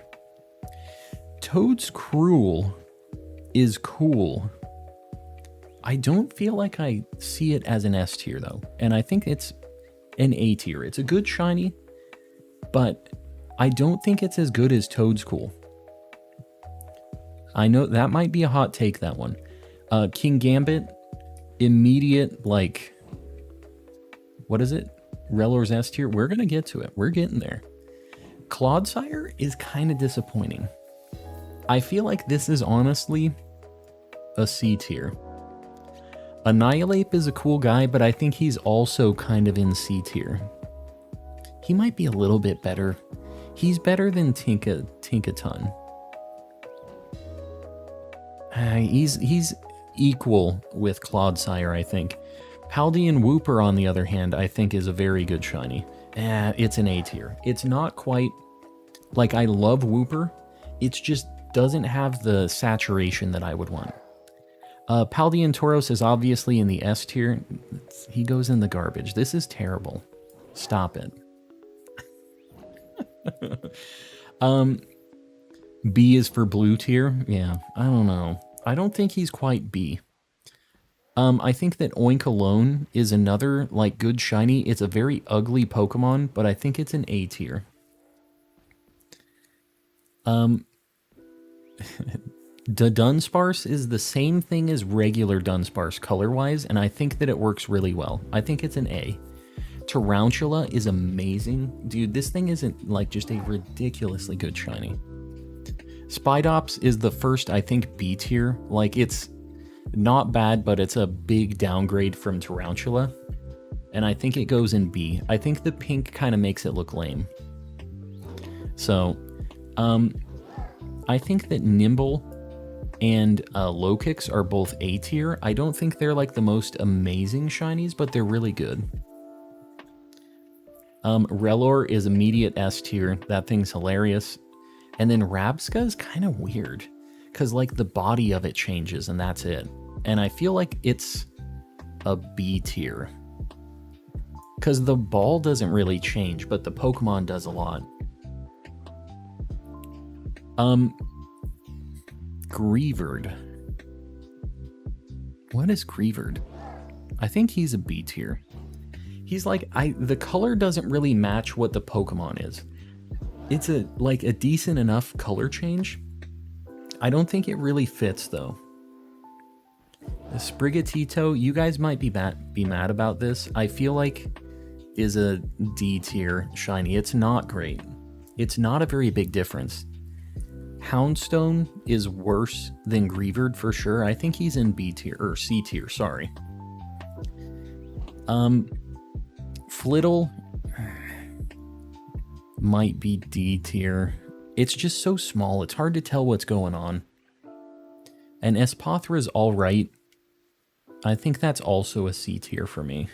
[SPEAKER 1] Toadskool is cool. I don't feel like I see it as an S tier though, and I think it's an A tier. It's a good shiny, but I don't think it's as good as Toadskool. I know that might be a hot take, that one. King Gambit, immediate, like, what is it? Relor's S tier? We're going to get to it. We're getting there. Clodsire is kind of disappointing. I feel like this is honestly a C tier. Annihilape is a cool guy, but I think he's also kind of in C tier. He might be a little bit better. He's better than Tinkaton. He's equal with Clodsire, I think. Paldean Wooper, on the other hand, I think is a very good shiny. It's an A tier. It's not quite... Like, I love Wooper. It just doesn't have the saturation that I would want. Paldean Tauros is obviously in the S tier. He goes in the garbage. This is terrible. Stop it. B is for blue tier. Yeah, I don't know. I don't think he's quite B. I think that Oink alone is another, like, good shiny. It's a very ugly Pokemon, but I think it's an A tier. Dunsparce is the same thing as regular Dunsparce color-wise, and I think that it works really well. I think it's an A. Tarantula is amazing. Dude, this thing isn't, like, just a ridiculously good shiny. Spidops is the first, I think, B tier. Like, it's not bad, but it's a big downgrade from Tarantula. And I think it goes in B. I think the pink kind of makes it look lame. So, I think that Nimble and Lokix are both A tier. I don't think they're like the most amazing shinies, but they're really good. Relor is immediate S tier. That thing's hilarious. And then Rabska is kind of weird, because like the body of it changes and that's it. And I feel like it's a B tier, because the ball doesn't really change, but the Pokemon does a lot. Greavard. What is Greavard? I think he's a B tier. He's like, the color doesn't really match what the Pokemon is. It's like a decent enough color change. I don't think it really fits though. The Sprigatito, you guys might be mad about this. I feel like is a D tier shiny. It's not great. It's not a very big difference. Houndstone is worse than Greavard for sure. I think he's in B tier, or C tier, sorry. Flittle might be D tier. It's just so small, it's hard to tell what's going on. And Espathra's alright. I think that's also a C tier for me.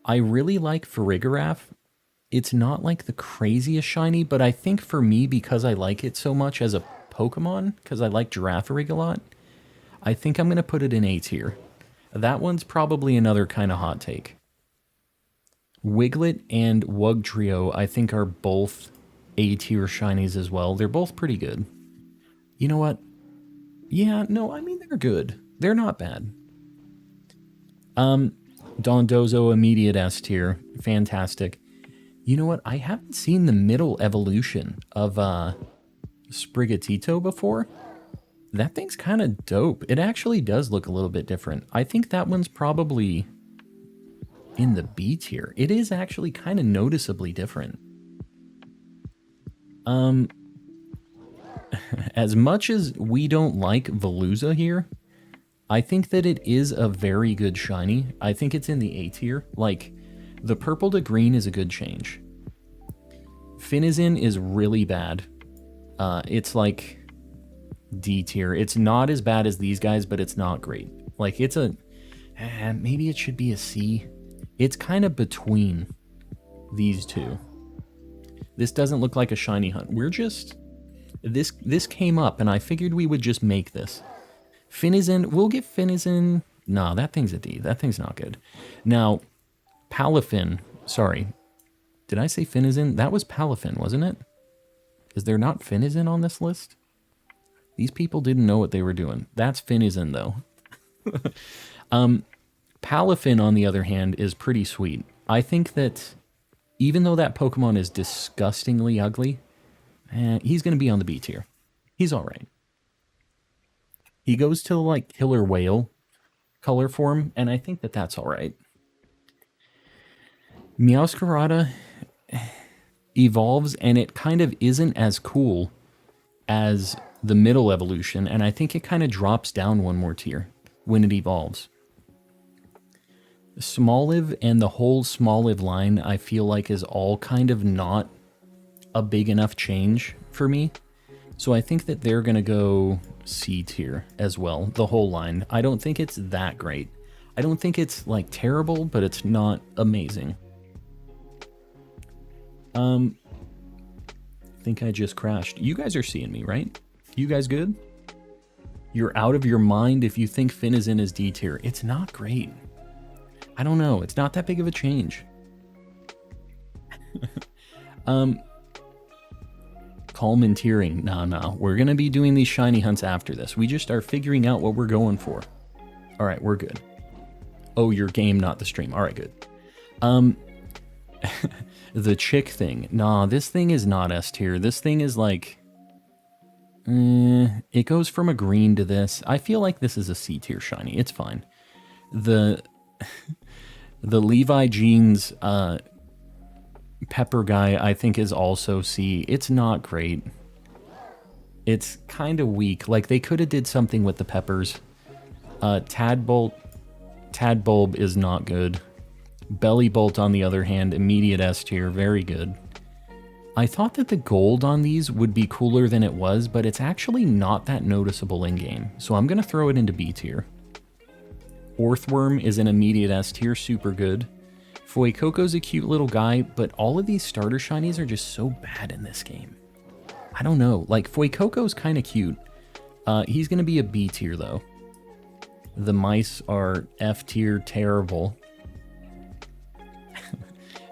[SPEAKER 1] I really like Farigiraf. It's not like the craziest shiny, but I think for me, because I like it so much as a Pokemon, because I like Girafarig a lot, I think I'm going to put it in A tier. That one's probably another kind of hot take. Wiglet and Wugtrio, I think, are both A tier shinies as well. They're both pretty good. You know what? Yeah, no, I mean, they're good. They're not bad. Dondozo, immediate S tier. Fantastic. You know what? I haven't seen the middle evolution of Sprigatito before. That thing's kind of dope. It actually does look a little bit different. I think that one's probably in the B tier. It is actually kind of noticeably different. As much as we don't like Veluza here, I think that it is a very good shiny. I think it's in the A tier. Like, the purple to green is a good change. Finizen is really bad. It's like D tier. It's not as bad as these guys, but it's not great. Like, it's a... maybe it should be a C. It's kind of between these two. This doesn't look like a shiny hunt. We're just... This came up, and I figured we would just make this. Finizen, we'll get Finizen... Nah, that thing's a D. That thing's not good. Now, Palafin... Sorry. Did I say Finizen? That was Palafin, wasn't it? Is there not Finizen on this list? These people didn't know what they were doing. That's Finizen, though. Palafin, on the other hand, is pretty sweet. I think that even though that Pokemon is disgustingly ugly, he's going to be on the B tier. He's all right. He goes to, like, Killer Whale color form, and I think that that's all right. Meowscarada evolves, and it kind of isn't as cool as the middle evolution, and I think it kind of drops down one more tier when it evolves. Smoliv and the whole Smoliv line, I feel like, is all kind of not a big enough change for me. So I think that they're going to go C tier as well, the whole line. I don't think it's that great. I don't think it's, like, terrible, but it's not amazing. I think I just crashed. You guys are seeing me, right? You guys good? You're out of your mind if you think Finizen is D tier. It's not great. I don't know. It's not that big of a change. Calmanteering. No. We're going to be doing these shiny hunts after this. We just are figuring out what we're going for. All right, we're good. Oh, your game, not the stream. All right, good. The chick thing. Nah, this thing is not S tier. This thing is like... it goes from a green to this. I feel like this is a C tier shiny. It's fine. The Levi Jeans pepper guy, I think, is also C. It's not great. It's kind of weak. Like, they could have did something with the peppers. Tadbulb is not good. Bellybolt, on the other hand, immediate S tier, very good. I thought that the gold on these would be cooler than it was, but it's actually not that noticeable in-game, so I'm going to throw it into B tier. Orthworm is an immediate S tier, super good. Fuecoco's a cute little guy, but all of these starter shinies are just so bad in this game. I don't know, like, Fuecoco's kind of cute. He's going to be a B tier, though. The mice are F tier, terrible.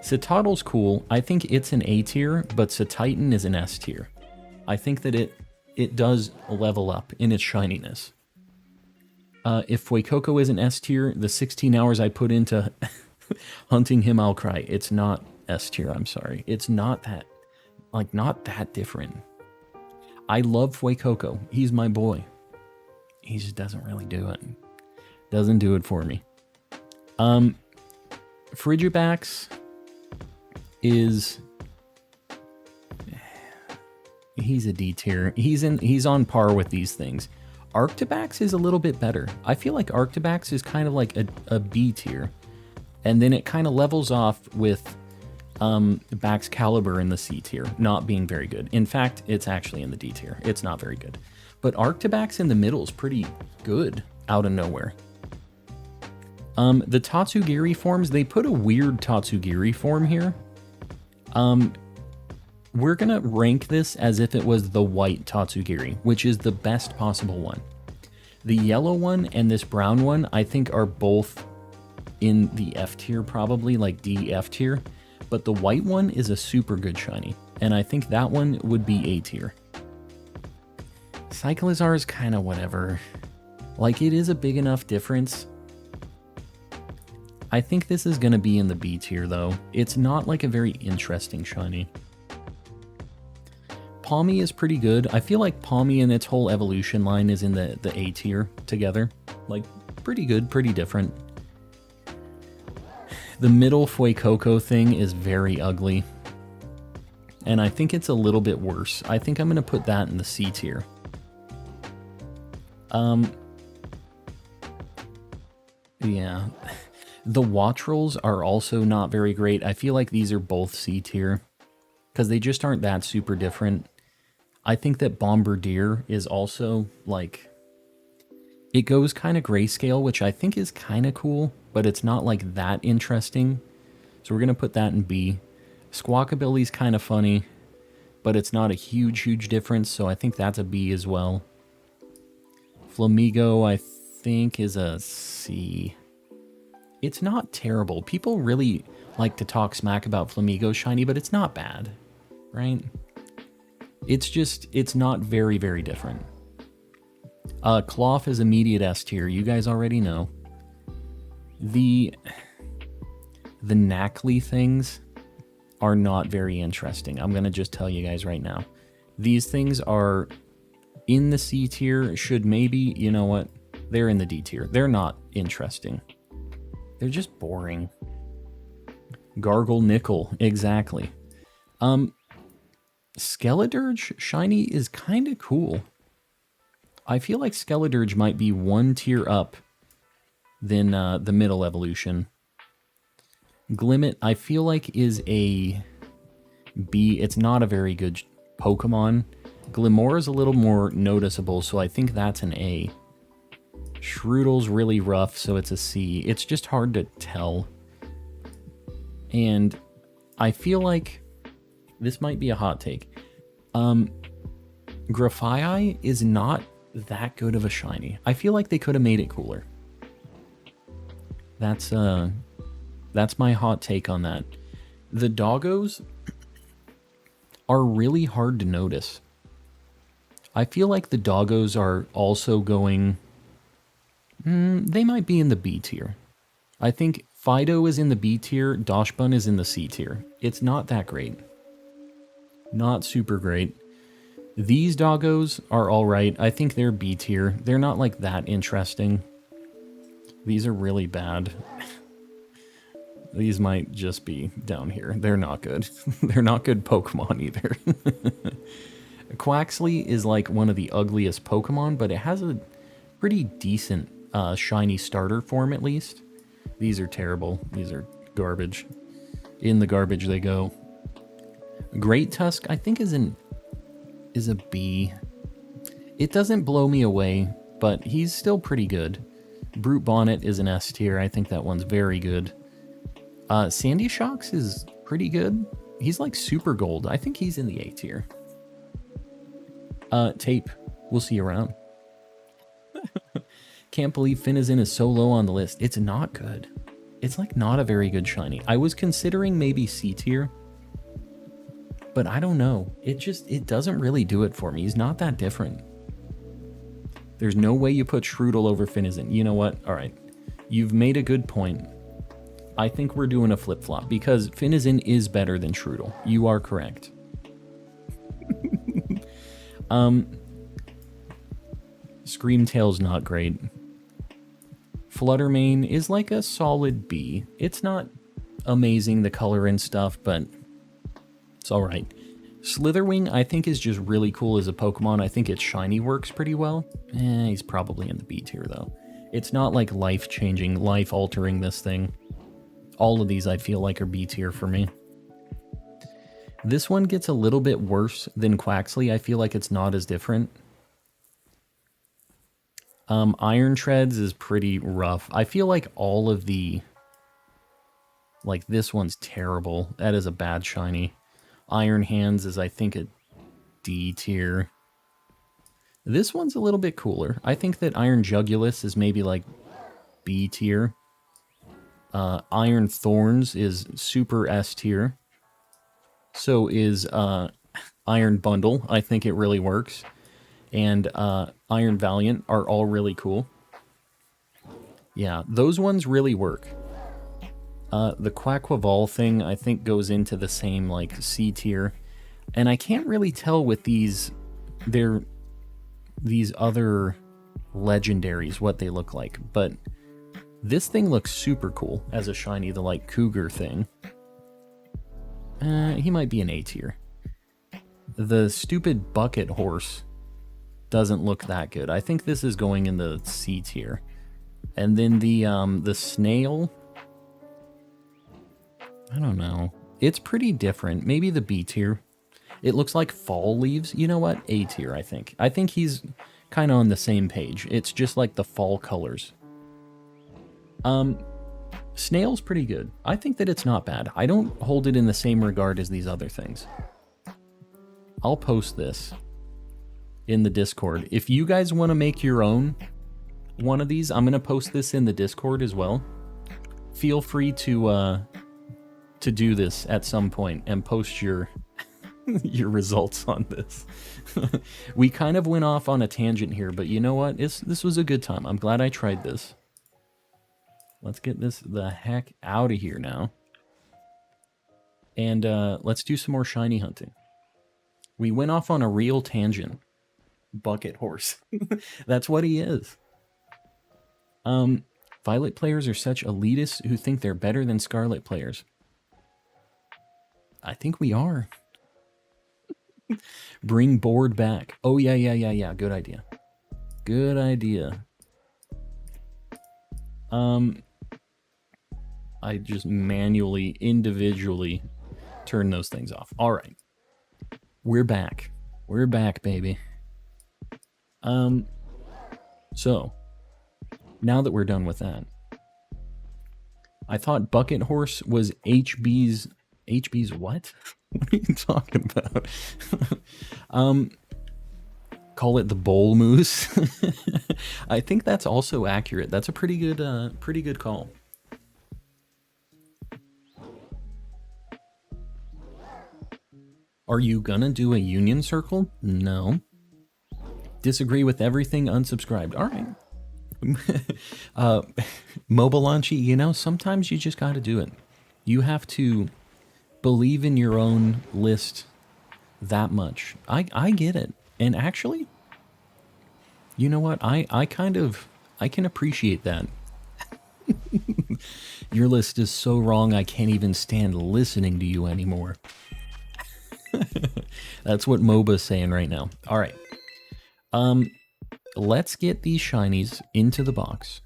[SPEAKER 1] Citadel's cool. I think it's an A tier, but Cetitan is an S tier. I think that it does level up in its shininess. If Fuecoco is an S tier, the 16 hours I put into hunting him, I'll cry. It's not S tier, I'm sorry. It's not that, like, not that different. I love Fuecoco. He's my boy. He just doesn't really do it. Doesn't do it for me. Frigibax is... he's a D tier. He's on par with these things. Arctibax is a little bit better. I feel like Arctibax is kind of like a B tier. And then it kind of levels off with Baxcalibur in the C tier, not being very good. In fact, it's actually in the D tier. It's not very good. But Arctibax in the middle is pretty good out of nowhere. The Tatsugiri forms, they put a weird Tatsugiri form here. We're going to rank this as if it was the white Tatsugiri, which is the best possible one. The yellow one and this brown one, I think, are both in the F tier, probably, like D, F tier. But the white one is a super good shiny, and I think that one would be A tier. Cyclizar is kind of whatever. Like, it is a big enough difference. I think this is going to be in the B tier, though. It's not, like, a very interesting shiny. Palmy is pretty good. I feel like Palmy and its whole evolution line is in the A tier together. Like, pretty good, pretty different. The middle Fuecoco thing is very ugly. And I think it's a little bit worse. I think I'm going to put that in the C tier. Yeah. The Wattrels are also not very great. I feel like these are both C tier. Because they just aren't that super different. I think that Bombardier is also, like... It goes kind of grayscale, which I think is kind of cool. But it's not, like, that interesting. So we're going to put that in B. Squawkabilly's kind of funny. But it's not a huge difference. So I think that's a B as well. Flamigo, I think, is a C. It's not terrible. People really like to talk smack about Flamigo shiny, but it's not bad, right? It's just, it's not very different. Cloth is immediate S tier. You guys already know. The Knackley things are not very interesting. I'm going to just tell you guys right now. These things are in the C tier, should maybe, you know what? They're in the D tier. They're not interesting. They're just boring. Gargle Nickel, exactly. Skeledirge shiny is kind of cool. I feel like Skeledirge might be one tier up than the middle evolution. Glimmet, I feel like, is a B. It's not a very good Pokemon. Glimmer is a little more noticeable, so I think that's an A. Shroodle's really rough, so it's a C. It's just hard to tell. And I feel like this might be a hot take. Grafaiai is not that good of a shiny. I feel like they could have made it cooler. That's my hot take on that. The Doggos are really hard to notice. I feel like the Doggos are also going... they might be in the B tier. I think Fido is in the B tier, Doshbun is in the C tier. It's not that great. Not super great. These Doggos are alright. I think they're B tier. They're not like that interesting. These are really bad. These might just be down here. They're not good. They're not good Pokemon either. Quaxley is like one of the ugliest Pokemon, but it has a pretty decent shiny starter form at least. These are terrible. These are garbage. In the garbage they go. Great Tusk, I think, is a B. It doesn't blow me away, but he's still pretty good. Brute Bonnet is an S tier. I think that one's very good. Sandy Shocks is pretty good. He's like super gold. I think he's in the A tier. Tape. We'll see you around. Can't believe Finazin is so low on the list. It's not good. It's like not a very good shiny. I was considering maybe C tier, but I don't know. It doesn't really do it for me. He's not that different. There's no way you put Shroodle over Finazin. You know what? All right. You've made a good point. I think we're doing a flip-flop because Finazin is better than Shroodle. You are correct. Screamtail's not great. Fluttermane is like a solid B. It's not amazing, the color and stuff, but it's alright. Slitherwing, I think, is just really cool as a Pokemon. I think its shiny works pretty well. He's probably in the B tier, though. It's not like life-changing, life-altering this thing. All of these, I feel like, are B tier for me. This one gets a little bit worse than Quaxley. I feel like it's not as different. Iron Treads is pretty rough. I feel like all of the... Like, this one's terrible. That is a bad shiny. Iron Hands is, I think, a D tier. This one's a little bit cooler. I think that Iron Jugulus is maybe, like, B tier. Iron Thorns is super S tier. So is Iron Bundle. I think it really works. and Iron Valiant are all really cool. Yeah, those ones really work. The Quaquaval thing, I think, goes into the same, like, C tier. And I can't really tell with these other legendaries what they look like. But this thing looks super cool as a shiny, the, like, cougar thing. He might be an A tier. The stupid bucket horse doesn't look that good. I think this is going in the C tier. And then the snail, I don't know. It's pretty different. Maybe the B tier. It looks like fall leaves. You know what? A tier, I think. I think he's kind of on the same page. It's just like the fall colors. Snail's pretty good. I think that it's not bad. I don't hold it in the same regard as these other things. I'll post this in the Discord. If you guys want to make your own one of these, I'm going to post this in the Discord as well. Feel free to do this at some point and post your your results on this. We kind of went off on a tangent here, but you know what? This was a good time. I'm glad I tried this. Let's get this the heck out of here now. And let's do some more shiny hunting. We went off on a real tangent. Bucket horse. That's what he is. Violet players are such elitists who think they're better than Scarlet players. I think we are. Bring board back. Oh, yeah. Good idea. Good idea. I just manually, individually turn those things off. All right. We're back. We're back, baby. So, now that we're done with that, I thought Bucket Horse was HB's what? What are you talking about? Call it the Bowl Moose. I think that's also accurate. That's a pretty good call. Are you gonna do a union circle? No. Disagree with everything, unsubscribed. All right. Mobilanchi, you know, sometimes you just gotta do it. You have to believe in your own list that much. I get it. And actually, you know what? I can appreciate that. Your list is so wrong I can't even stand listening to you anymore. That's what MOBA's saying right now. All right. Let's get these shinies into the box.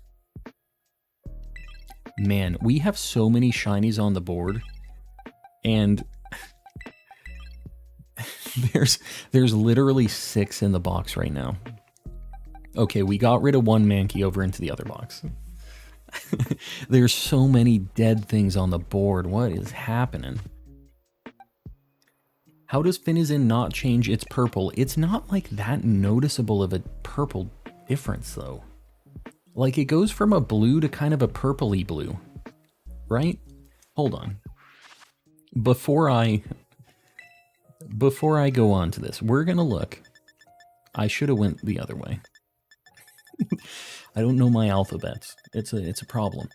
[SPEAKER 1] Man, we have so many shinies on the board, and there's literally 6 in the box right now. Okay, we got rid of one Mankey over into the other box. There's so many dead things on the board. What is happening? How does Finizen not change its purple? It's not like that noticeable of a purple difference though. Like it goes from a blue to kind of a purpley blue, right? Hold on. Before I go on to this, we're gonna look. I should have went the other way. I don't know my alphabets. It's a problem.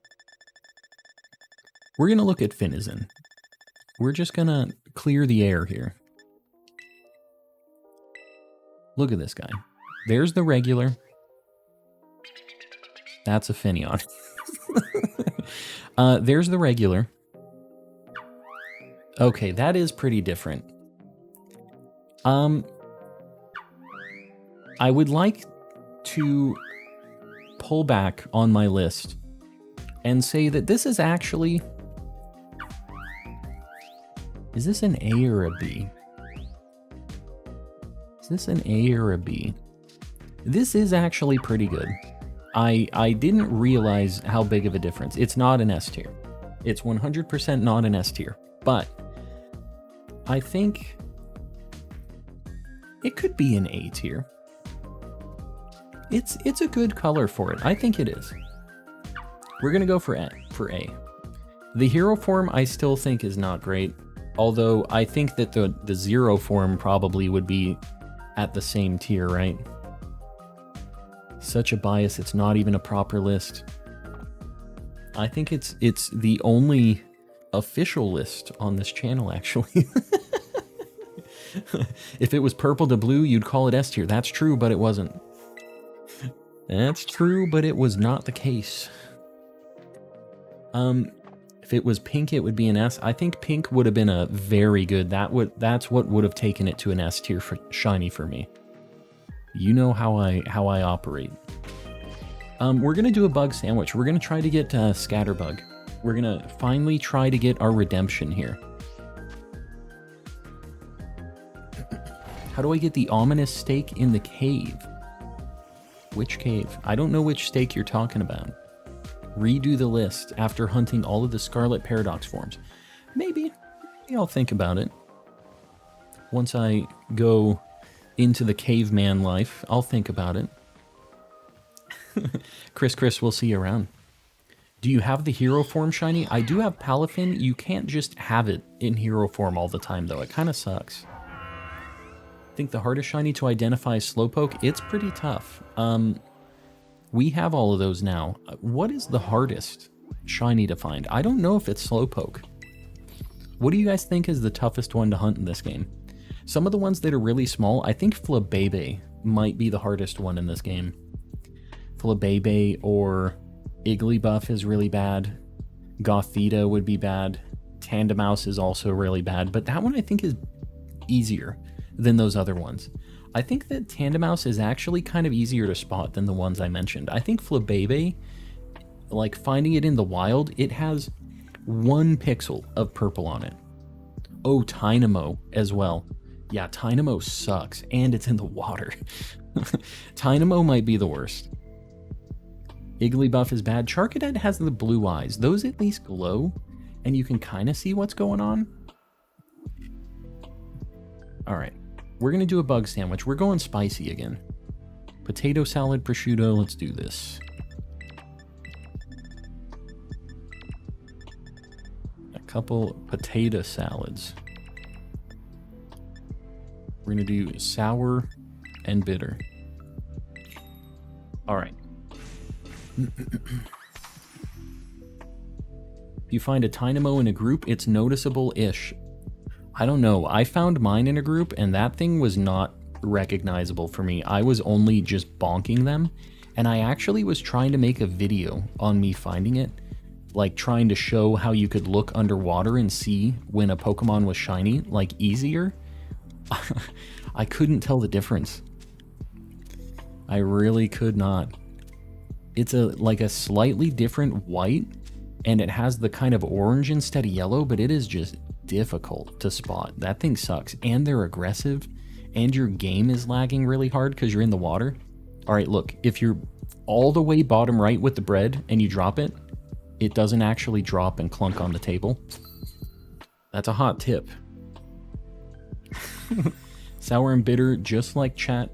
[SPEAKER 1] We're gonna look at Finizen. We're just gonna clear the air here. Look at this guy. There's the regular. That's a Finneon. There's the regular. Okay, that is pretty different. I would like to pull back on my list and say that this is actually... Is this an A or a B? Is this an A or a B? This is actually pretty good. I didn't realize how big of a difference. It's not an S tier. It's 100% not an S tier. But I think it could be an A tier. It's a good color for it. I think it is. We're gonna go for A. The hero form I still think is not great. Although I think that the zero form probably would be at the same tier, right? Such a bias, it's not even a proper list. I think it's the only official list on this channel, actually. If it was purple to blue, you'd call it S tier. That's true, but it wasn't. That's true, but it was not the case. If it was pink, it would be an S. I think pink would have been a very good. That's what would have taken it to an S tier for shiny for me. You know how I operate. We're gonna do a bug sandwich. We're gonna try to get Scatterbug. We're gonna finally try to get our redemption here. How do I get the ominous stake in the cave? Which cave? I don't know which stake you're talking about. Redo the list after hunting all of the Scarlet Paradox forms. Maybe I'll think about it. Once I go into the caveman life, I'll think about it. Chris, we'll see you around. Do you have the hero form shiny? I do have Palafin. You can't just have it in hero form all the time, though. It kind of sucks. I think the hardest shiny to identify is Slowpoke. It's pretty tough. We have all of those now. What is the hardest shiny to find? I don't know if it's Slowpoke. What do you guys think is the toughest one to hunt in this game? Some of the ones that are really small, I think Flabebe might be the hardest one in this game. Flabebe or Jigglypuff is really bad. Gothita would be bad. Tandemaus is also really bad, but that one I think is easier than those other ones. I think that Tandemaus is actually kind of easier to spot than the ones I mentioned. I think Flabebe, like finding it in the wild, it has 1 pixel of purple on it. Oh, Tynamo as well. Yeah, Tynamo sucks, and it's in the water. Tynamo might be the worst. Jigglypuff is bad. Charcadet has the blue eyes. Those at least glow, and you can kind of see what's going on. Alright, we're going to do a bug sandwich. We're going spicy again. Potato salad, prosciutto, let's do this. A couple potato salads. We're going to do sour and bitter. Alright. If you find a Tynamo in a group, it's noticeable-ish. I don't know. I found mine in a group, and that thing was not recognizable for me. I was only just bonking them, and I actually was trying to make a video on me finding it, like trying to show how you could look underwater and see when a Pokemon was shiny, like easier. I couldn't tell the difference. I really could not. It's like a slightly different white, and it has the kind of orange instead of yellow, but it is just difficult to spot. That thing sucks, and they're aggressive, and your game is lagging really hard because you're in the water. All right, look, if you're all the way bottom right with the bread and you drop it, it doesn't actually drop and clunk on the table. That's a hot tip. Sour and bitter, just like chat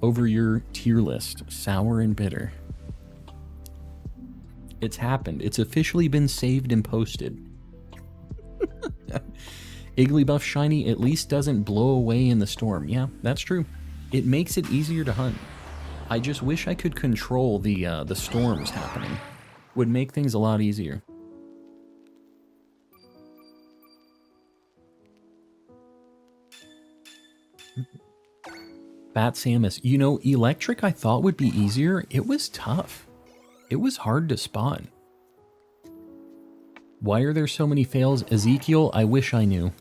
[SPEAKER 1] over your tier list. Sour and bitter. It's happened. It's officially been saved and posted. Jigglypuff shiny at least doesn't blow away in the storm. Yeah, that's true. It makes it easier to hunt. I just wish I could control the storms happening. Would make things a lot easier. Bat Samus. You know, electric I thought would be easier. It was tough. It was hard to spot. Why are there so many fails? Ezekiel, I wish I knew.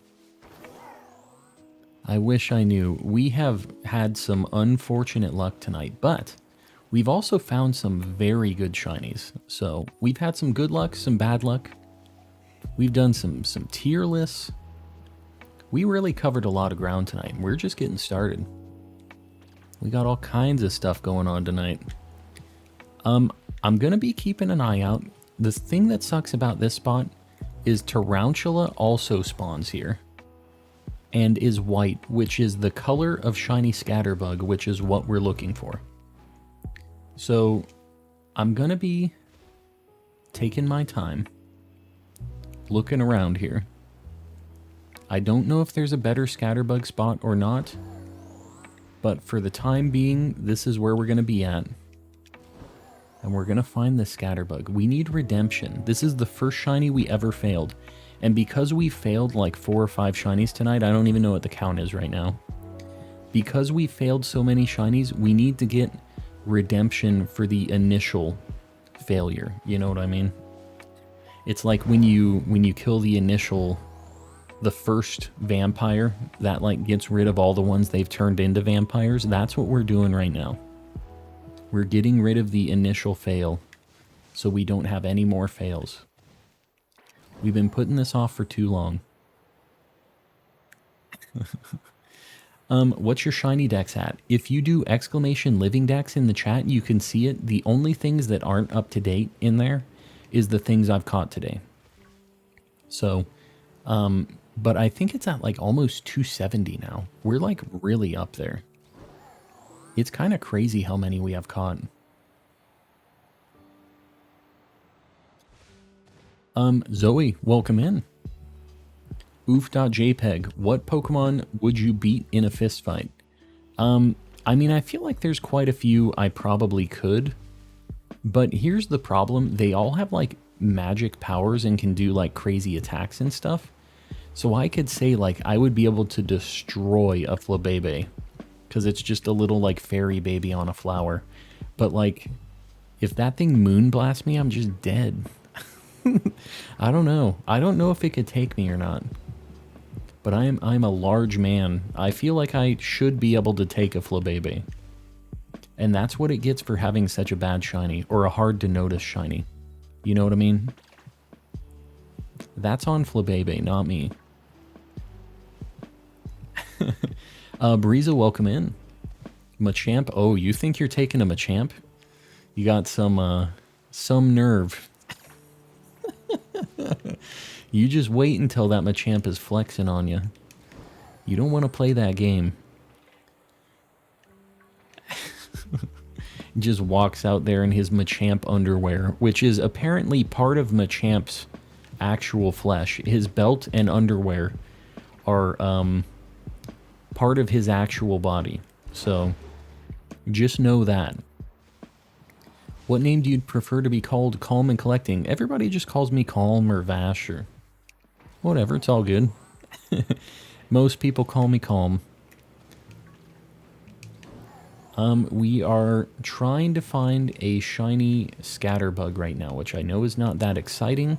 [SPEAKER 1] I wish I knew. We have had some unfortunate luck tonight, but we've also found some very good shinies. So we've had some good luck, some bad luck. We've done some tier lists. We really covered a lot of ground tonight. We're just getting started. We got all kinds of stuff going on tonight. I'm going to be keeping an eye out. The thing that sucks about this spot is Tarantula also spawns here and is white, which is the color of Shiny Scatterbug, which is what we're looking for. So I'm going to be taking my time looking around here. I don't know if there's a better Scatterbug spot or not, but for the time being, this is where we're going to be at. And we're going to find the Scatterbug. We need redemption. This is the first shiny we ever failed. And because we failed like 4 or 5 shinies tonight, I don't even know what the count is right now. Because we failed so many shinies, we need to get redemption for the initial failure. You know what I mean? It's like when you kill the first vampire that like gets rid of all the ones they've turned into vampires. That's what we're doing right now. We're getting rid of the initial fail so we don't have any more fails. We've been putting this off for too long. What's your shiny dex at? If you do exclamation living dex in the chat, you can see it. The only things that aren't up to date in there is the things I've caught today. So, but I think it's at like almost 270 now. We're like really up there. It's kind of crazy how many we have caught. Zoe, welcome in. Oof.jpg, what Pokemon would you beat in a fist fight? I mean, I feel like there's quite a few I probably could, but here's the problem. They all have like magic powers and can do like crazy attacks and stuff. So I could say like I would be able to destroy a Flabébé because it's just a little like fairy baby on a flower. But like if that thing moonblasts me, I'm just dead. I don't know. I don't know if it could take me or not. But I'm a large man. I feel like I should be able to take a Flabébé. And that's what it gets for having such a bad shiny, or a hard to notice shiny. You know what I mean? That's on Flabébé, not me. Breeza, welcome in. Machamp, oh, you think you're taking a Machamp? You got some nerve. You just wait until that Machamp is flexing on you. You don't want to play that game. Just walks out there in his Machamp underwear, which is apparently part of Machamp's actual flesh. His belt and underwear are part of his actual body. So just know that. What name do you prefer to be called? Calm and Collecting. Everybody just calls me Calm or Vash or whatever. It's all good. Most people call me Calm. We are trying to find a shiny Scatterbug right now, which I know is not that exciting,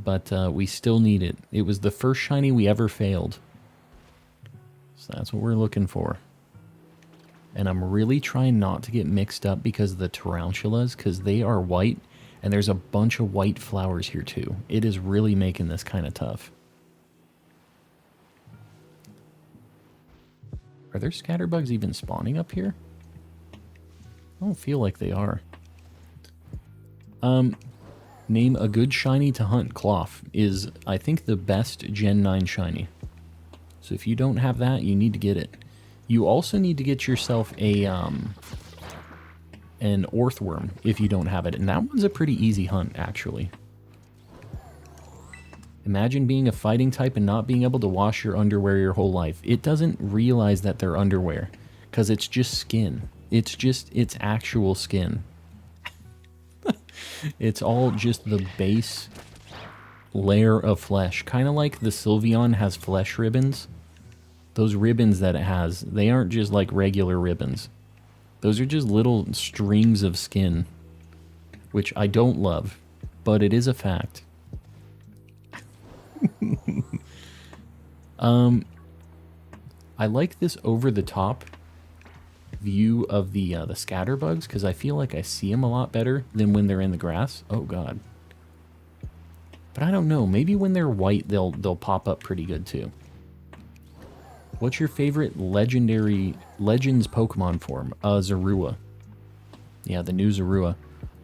[SPEAKER 1] but we still need it. It was the first shiny we ever failed. So that's what we're looking for. And I'm really trying not to get mixed up because of the tarantulas, because they are white, and there's a bunch of white flowers here too. It is really making this kind of tough. Are there Scatterbugs even spawning up here? I don't feel like they are. Name a good shiny to hunt. Cloth is, I think, the best Gen 9 shiny. So if you don't have that, you need to get it. You also need to get yourself a an Orthworm if you don't have it. And that one's a pretty easy hunt, actually. Imagine being a fighting type and not being able to wash your underwear your whole life. It doesn't realize that they're underwear because it's just skin. It's actual skin. It's all just the base layer of flesh. Kind of like the Sylveon has flesh ribbons. Those ribbons that it has, they aren't just like regular ribbons. Those are just little strings of skin, which I don't love, but it is a fact. I like this over-the-top view of the Scatterbugs because I feel like I see them a lot better than when they're in the grass. Oh god. But I don't know. Maybe when they're white, they'll pop up pretty good too. What's your favorite Legends Pokemon form? Zorua. Yeah, the new Zorua.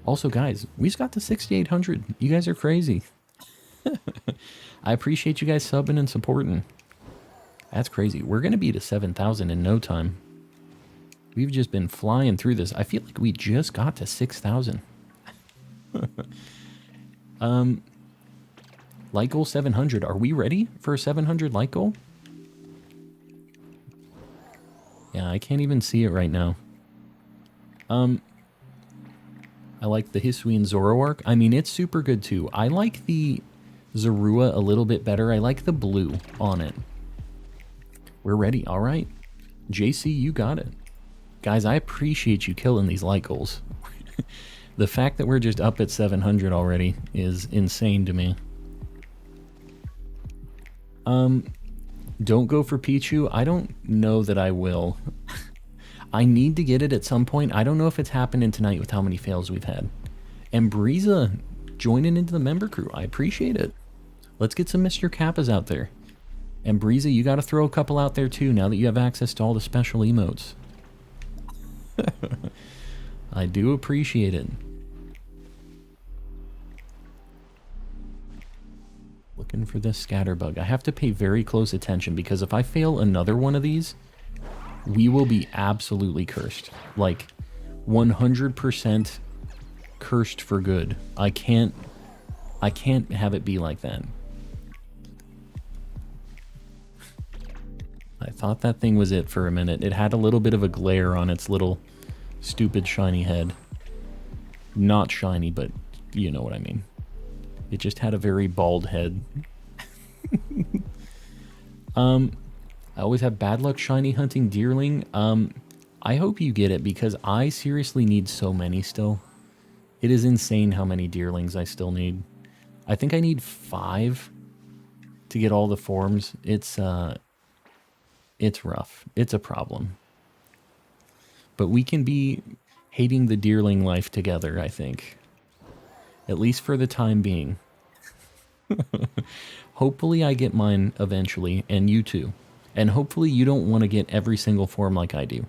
[SPEAKER 1] Also, guys, we just got to 6,800. You guys are crazy. I appreciate you guys subbing and supporting. That's crazy. We're going to be to 7,000 in no time. We've just been flying through this. I feel like we just got to 6,000. Light goal 700. Are we ready for a 700 light goal? Yeah, I can't even see it right now. I like the Hisuian Zoroark. I mean, it's super good too. I like the Zorua a little bit better. I like the blue on it. We're ready. All right. JC, you got it. Guys, I appreciate you killing these light goals. The fact that we're just up at 700 already is insane to me. Don't go for Pichu. I don't know that I will. I need to get it at some point. I don't know if it's happening tonight with how many fails we've had. And Breeza joining into the member crew. I appreciate it. Let's get some Mr. Kappas out there. And Breeza, you got to throw a couple out there too now that you have access to all the special emotes. I do appreciate it. Looking for this scatterbug. I have to pay very close attention because if I fail another one of these, we will be absolutely cursed. Like 100% cursed for good. I can't have it be like that. I thought that thing was it for a minute. It had a little bit of a glare on its little stupid shiny head. Not shiny, but you know what I mean. It just had a very bald head. I always have bad luck shiny hunting deerling. I hope you get it because I seriously need so many still. It is insane how many deerlings I still need. I think I need 5 to get all the forms. It's rough. It's a problem. But we can be hating the deerling life together, I think. At least for the time being. Hopefully I get mine eventually, and you too. And hopefully you don't want to get every single form like I do.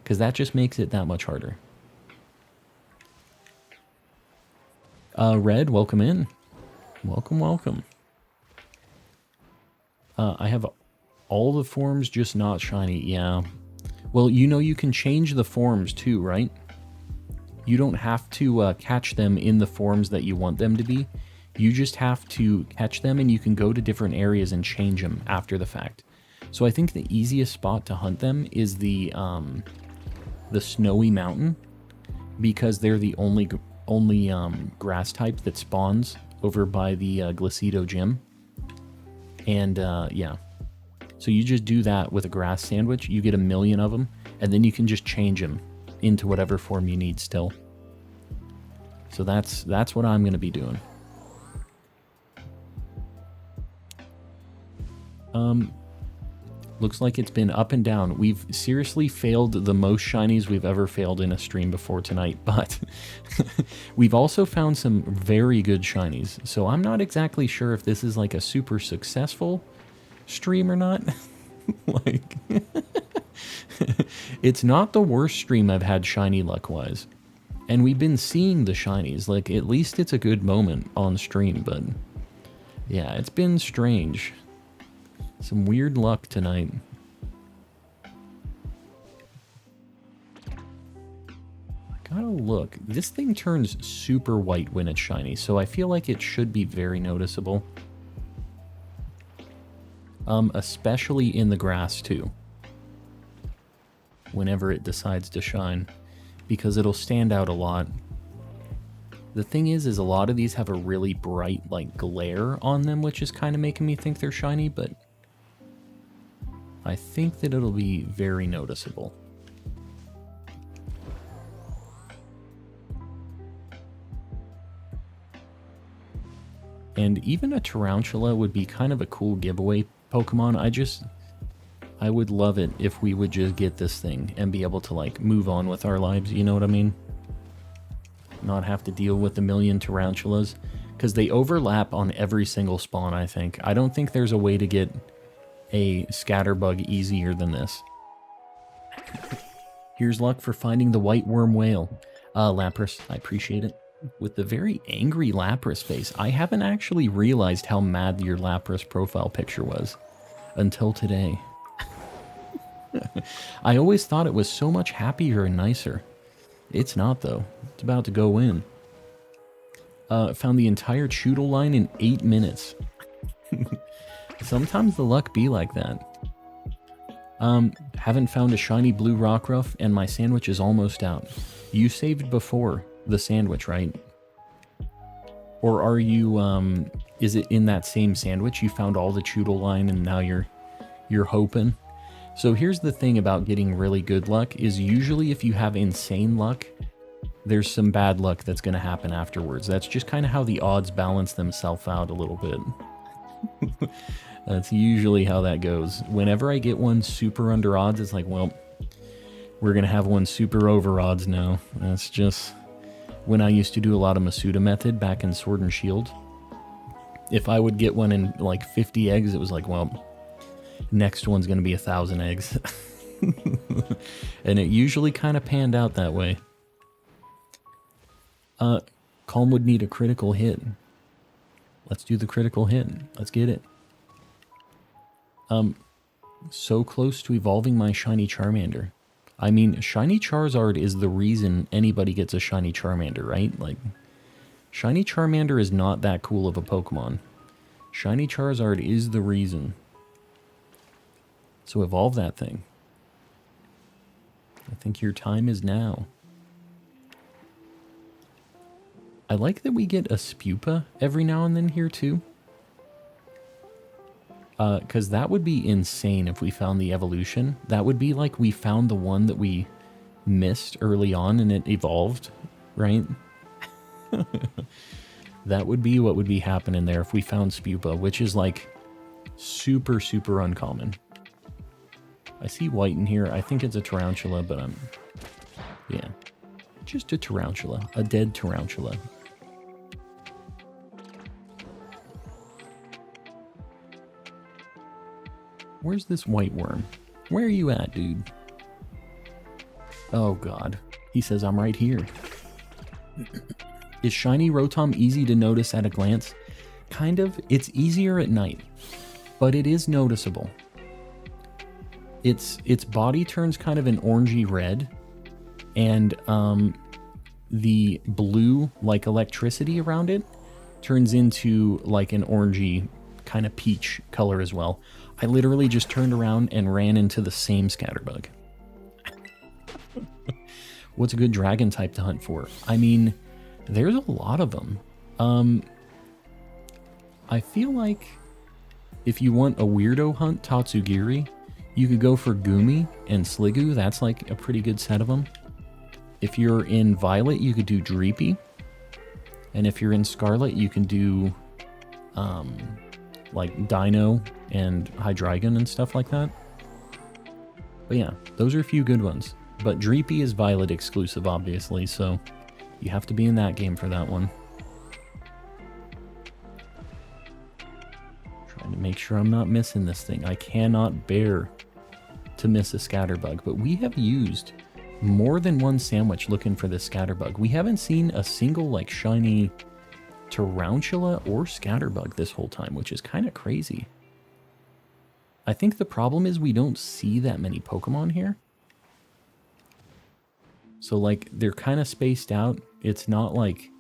[SPEAKER 1] Because that just makes it that much harder. Red, welcome in. Welcome, welcome. I have all the forms, just not shiny. Yeah. Well, you know you can change the forms too, right? You don't have to catch them in the forms that you want them to be. You just have to catch them and you can go to different areas and change them after the fact. So I think the easiest spot to hunt them is the snowy mountain because they're the only grass type that spawns over by the Glacido gym. And yeah. So you just do that with a grass sandwich. You get 1,000,000 of them and then you can just change them into whatever form you need still. So that's what I'm going to be doing. Looks like it's been up and down. We've seriously failed the most shinies we've ever failed in a stream before tonight, but we've also found some very good shinies. So I'm not exactly sure if this is like a super successful stream or not. Like, it's not the worst stream I've had shiny luck-wise. And we've been seeing the shinies. Like, at least it's a good moment on stream, but yeah, it's been strange. Some weird luck tonight. I gotta look. This thing turns super white when it's shiny, so I feel like it should be very noticeable. Especially in the grass too. Whenever it decides to shine. Because it'll stand out a lot. The thing is a lot of these have a really bright, like, glare on them, which is kind of making me think they're shiny, but I think that it'll be very noticeable. And even a Tarantula would be kind of a cool giveaway Pokemon. I would love it if we would just get this thing and be able to, like, move on with our lives, you know what I mean? Not have to deal with 1,000,000 Tarantulas, because they overlap on every single spawn, I think. I don't think there's a way to get a scatterbug easier than this. Here's luck for finding the white worm whale. Lapras, I appreciate it. With the very angry Lapras face. I haven't actually realized how mad your Lapras profile picture was until today. I always thought it was so much happier and nicer. It's not, though. It's about to go in. Found the entire Choodle line in 8 minutes. Sometimes the luck be like that. Haven't found a shiny blue Rockruff, and my sandwich is almost out. You saved before. the sandwich, right? Or are you, is it in that same sandwich? You found all the Choodle line and now you're hoping? So here's the thing about getting really good luck is usually if you have insane luck, there's some bad luck that's going to happen afterwards. That's just kind of how the odds balance themselves out a little bit. That's usually how that goes. Whenever I get one super under odds, it's like, well, we're going to have one super over odds now. That's just when I used to do a lot of Masuda method back in Sword and Shield. If I would get one in like 50 eggs, it was like, well, next one's going to be 1,000 eggs. And it usually kind of panned out that way. Calm would need a critical hit. Let's do the critical hit. Let's get it. So close to evolving my Shiny Charmander. I mean, Shiny Charizard is the reason anybody gets a Shiny Charmander, right? Like, Shiny Charmander is not that cool of a Pokemon. Shiny Charizard is the reason. So evolve that thing. I think your time is now. I like that we get a Spupa every now and then here too. Because that would be insane if we found the evolution. That would be like we found the one that we missed early on and it evolved, right? That would be what would be happening there if we found Spupa, which is like super, super uncommon. I see white in here. I think it's a tarantula, but yeah. Just a tarantula. A dead tarantula. Where's this white worm? Where are you at, dude? Oh, God. He says, I'm right here. Is Shiny Rotom easy to notice at a glance? Kind of. It's easier at night, but it is noticeable. Its body turns kind of an orangey red, and the blue, like electricity around it, turns into like an orangey kind of peach color as well. I literally just turned around and ran into the same Scatterbug. What's a good dragon type to hunt for? I mean, there's a lot of them. I feel like if you want a weirdo hunt, Tatsugiri, you could go for Goomy and Sliggoo. That's like a pretty good set of them. If you're in Violet, you could do Dreepy. And if you're in Scarlet, you can do like Dino and Hydreigon and stuff like that. But yeah, those are a few good ones. But Dreepy is Violet exclusive, obviously, so you have to be in that game for that one. Trying to make sure I'm not missing this thing. I cannot bear to miss a Scatterbug, but we have used more than one sandwich looking for this Scatterbug. We haven't seen a single, like, shiny Tarantula or Scatterbug this whole time, which is kind of crazy. I think the problem is we don't see that many Pokemon here. So, like, they're kind of spaced out. It's not, like,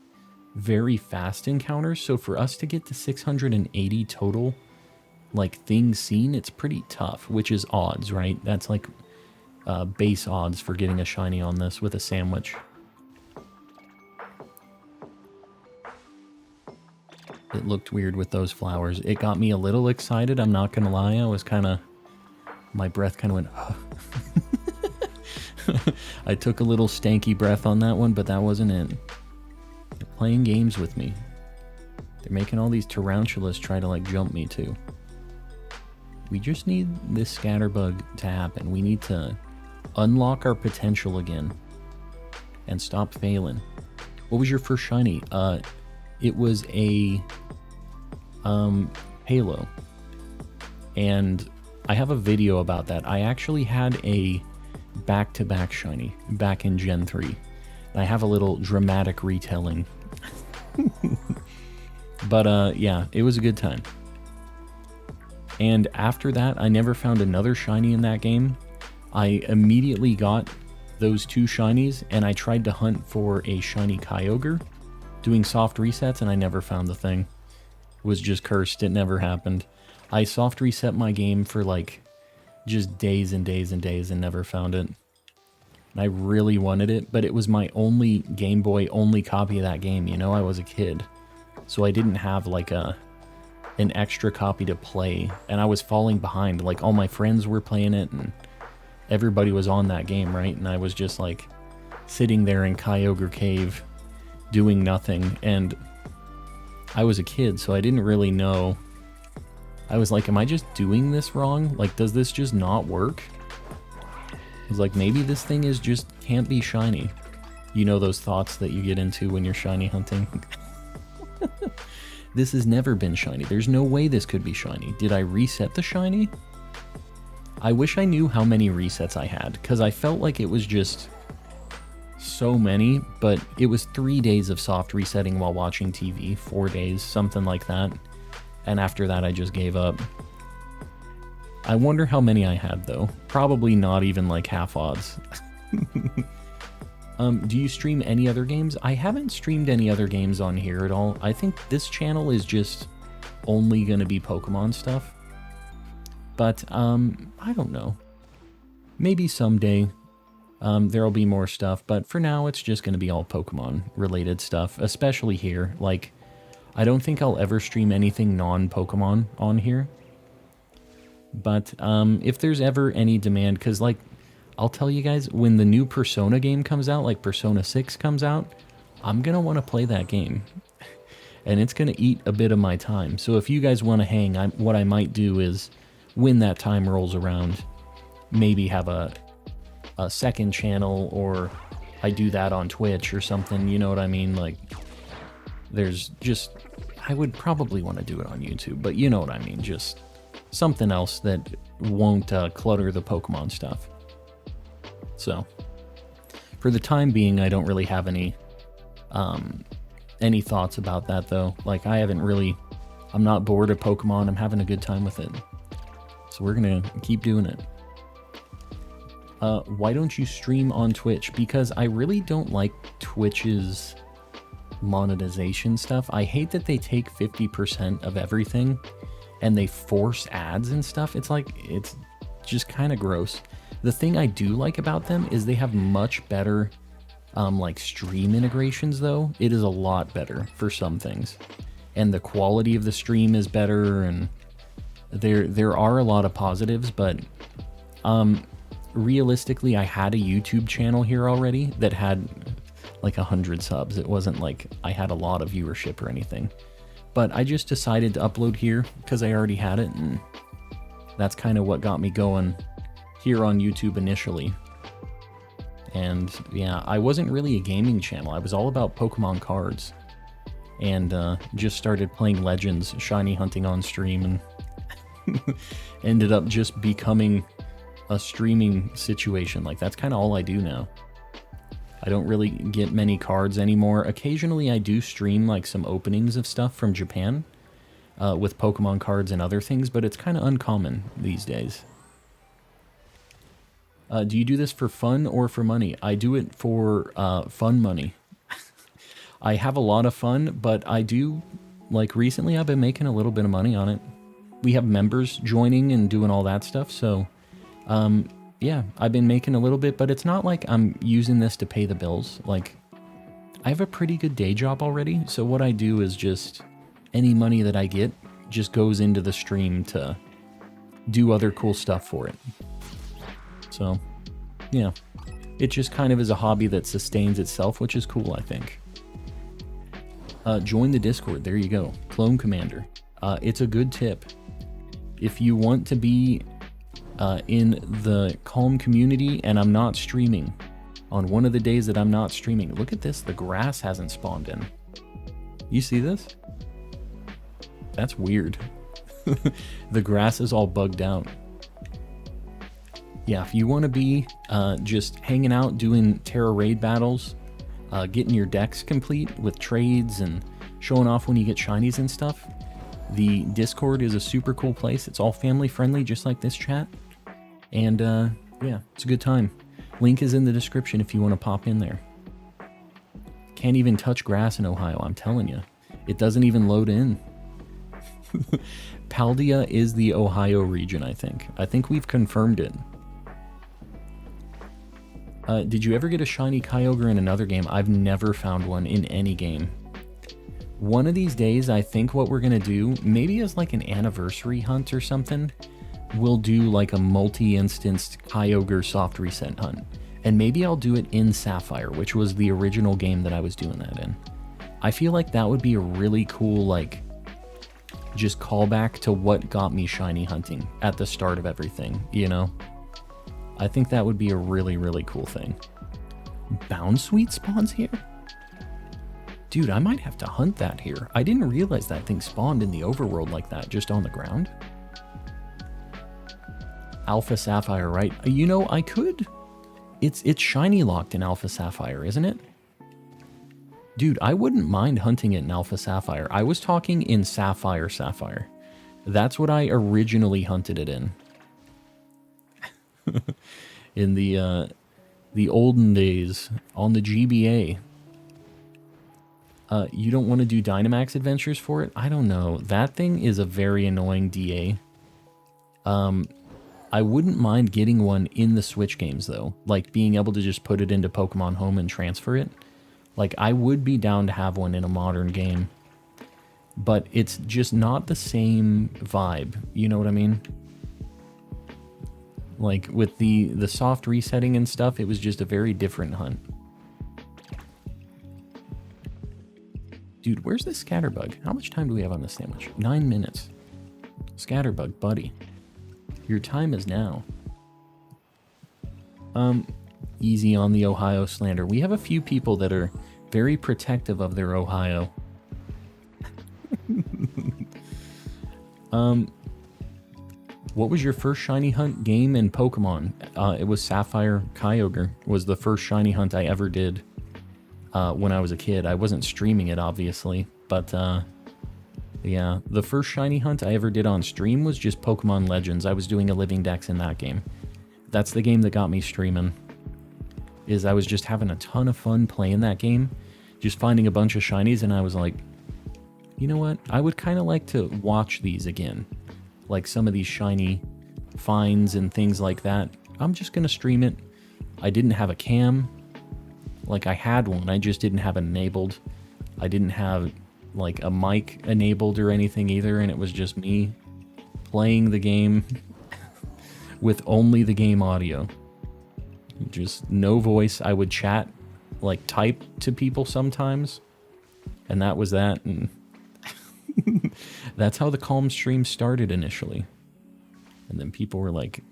[SPEAKER 1] very fast encounters. So for us to get to 680 total, like, things seen, it's pretty tough, which is odds, right? That's, like, base odds for getting a shiny on this with a sandwich. It looked weird with those flowers. It got me a little excited, I'm not gonna lie. I was kind of... my breath kind of went... I took a little stanky breath on that one, but that wasn't it. They're playing games with me. They're making all these tarantulas try to, like, jump me, too. We just need this Scatterbug to happen. We need to unlock our potential again and stop failing. What was your first shiny? It was a Halo, and I have a video about that. I actually had a back-to-back shiny back in Gen 3. I have a little dramatic retelling. But yeah, it was a good time. And after that, I never found another shiny in that game. I immediately got those two shinies, and I tried to hunt for a shiny Kyogre, doing soft resets, and I never found the thing. It was just cursed. It never happened. I soft reset my game for, like, just days and days and days and never found it. And I really wanted it, but it was my only Game Boy only copy of that game. You know, I was a kid. So I didn't have like an extra copy to play. And I was falling behind. Like all my friends were playing it and everybody was on that game, right? And I was just like sitting there in Kyogre Cave doing nothing. And I was a kid, so I didn't really know. I was like, am I just doing this wrong? Like, does this just not work? I was like, maybe this thing is just can't be shiny. You know those thoughts that you get into when you're shiny hunting? This has never been shiny. There's no way this could be shiny. Did I reset the shiny? I wish I knew how many resets I had, because I felt like it was just so many, but it was 3 days of soft resetting while watching TV, 4 days, something like that. And after that, I just gave up. I wonder how many I had, though. Probably not even like half odds. Do you stream any other games? I haven't streamed any other games on here at all. I think this channel is just only going to be Pokemon stuff. But, I don't know. Maybe someday there'll be more stuff, but for now it's just going to be all Pokemon-related stuff, especially here. Like, I don't think I'll ever stream anything non-Pokemon on here. But if there's ever any demand, because, like, I'll tell you guys, when the new Persona game comes out, like Persona 6 comes out, I'm going to want to play that game. And it's going to eat a bit of my time. So if you guys want to hang, what I might do is, when that time rolls around, maybe have a second channel, or I do that on Twitch or something, you know what I mean? Like, there's just, I would probably want to do it on YouTube, but you know what I mean, just something else that won't clutter the Pokemon stuff. So, for the time being, I don't really have any thoughts about that, though. Like, I'm not bored of Pokemon, I'm having a good time with it. So we're gonna keep doing it. Why don't you stream on Twitch? Because I really don't like Twitch's monetization stuff. I hate that they take 50% of everything and they force ads and stuff. It's like, it's just kind of gross. The thing I do like about them is they have much better like stream integrations, though. It is a lot better for some things. And the quality of the stream is better, and there are a lot of positives, but realistically, I had a YouTube channel here already that had like 100 subs. It wasn't like I had a lot of viewership or anything. But I just decided to upload here because I already had it, and that's kind of what got me going here on YouTube initially. And yeah, I wasn't really a gaming channel. I was all about Pokemon cards. And just started playing Legends, shiny hunting on stream, and ended up just becoming a streaming situation. Like, that's kind of all I do now. I don't really get many cards anymore. Occasionally I do stream like some openings of stuff from Japan with Pokemon cards and other things, but it's kind of uncommon these days. Do you do this for fun or for money? I do it for fun money. I have a lot of fun, but I do, like, recently I've been making a little bit of money on it. We have members joining and doing all that stuff, so yeah, I've been making a little bit, but it's not like I'm using this to pay the bills. Like, I have a pretty good day job already, so what I do is just any money that I get just goes into the stream to do other cool stuff for it. So, yeah, it just kind of is a hobby that sustains itself, which is cool, I think. Join the Discord, there you go, Clone Commander. It's a good tip. If you want to be in the calm community and I'm not streaming, on one of the days that I'm not streaming, look at this, the grass hasn't spawned in. You see this? That's weird. The grass is all bugged out. Yeah, if you want to be just hanging out, doing Tera raid battles, getting your decks complete with trades and showing off when you get shinies and stuff, the Discord is a super cool place. It's all family friendly, just like this chat. And yeah, it's a good time. Link is in the description if you want to pop in there. Can't even touch grass in Ohio, I'm telling you. It doesn't even load in. Paldea is the Ohio region, I think. I think we've confirmed it. Did you ever get a shiny Kyogre in another game? I've never found one in any game. One of these days, I think what we're going to do, maybe as like an anniversary hunt or something, we'll do like a multi-instanced Kyogre soft reset hunt. And maybe I'll do it in Sapphire, which was the original game that I was doing that in. I feel like that would be a really cool, like, just callback to what got me shiny hunting at the start of everything, you know? I think that would be a really, really cool thing. Boundsweet spawns here? Dude, I might have to hunt that here. I didn't realize that thing spawned in the overworld like that, just on the ground. Alpha Sapphire, right? You know, I could... It's shiny locked in Alpha Sapphire, isn't it? Dude, I wouldn't mind hunting it in Alpha Sapphire. I was talking in Sapphire. That's what I originally hunted it in. In the olden days on the GBA. You don't want to do Dynamax adventures for it? I don't know. That thing is a very annoying DA. I wouldn't mind getting one in the Switch games, though. Like, being able to just put it into Pokemon Home and transfer it. Like, I would be down to have one in a modern game. But it's just not the same vibe. You know what I mean? Like, with the soft resetting and stuff, it was just a very different hunt. Dude, where's the Scatterbug? How much time do we have on this sandwich? 9 minutes. Scatterbug, buddy. Your time is now. Easy on the Ohio slander. We have a few people that are very protective of their Ohio. What was your first shiny hunt game in Pokemon? It was Sapphire Kyogre. Was the first shiny hunt I ever did when I was a kid. I wasn't streaming it, obviously, but yeah, the first shiny hunt I ever did on stream was just Pokemon Legends. I was doing a Living Dex in that game. That's the game that got me streaming. Is I was just having a ton of fun playing that game, just finding a bunch of shinies, and I was like, you know what? I would kind of like to watch these again. Like some of these shiny finds and things like that. I'm just going to stream it. I didn't have a cam. Like, I had one, I just didn't have it enabled. I didn't have, like, a mic enabled or anything either, and it was just me playing the game with only the game audio. Just no voice. I would chat, like, type to people sometimes, and that was that, and that's how the Calm stream started initially. And then people were like,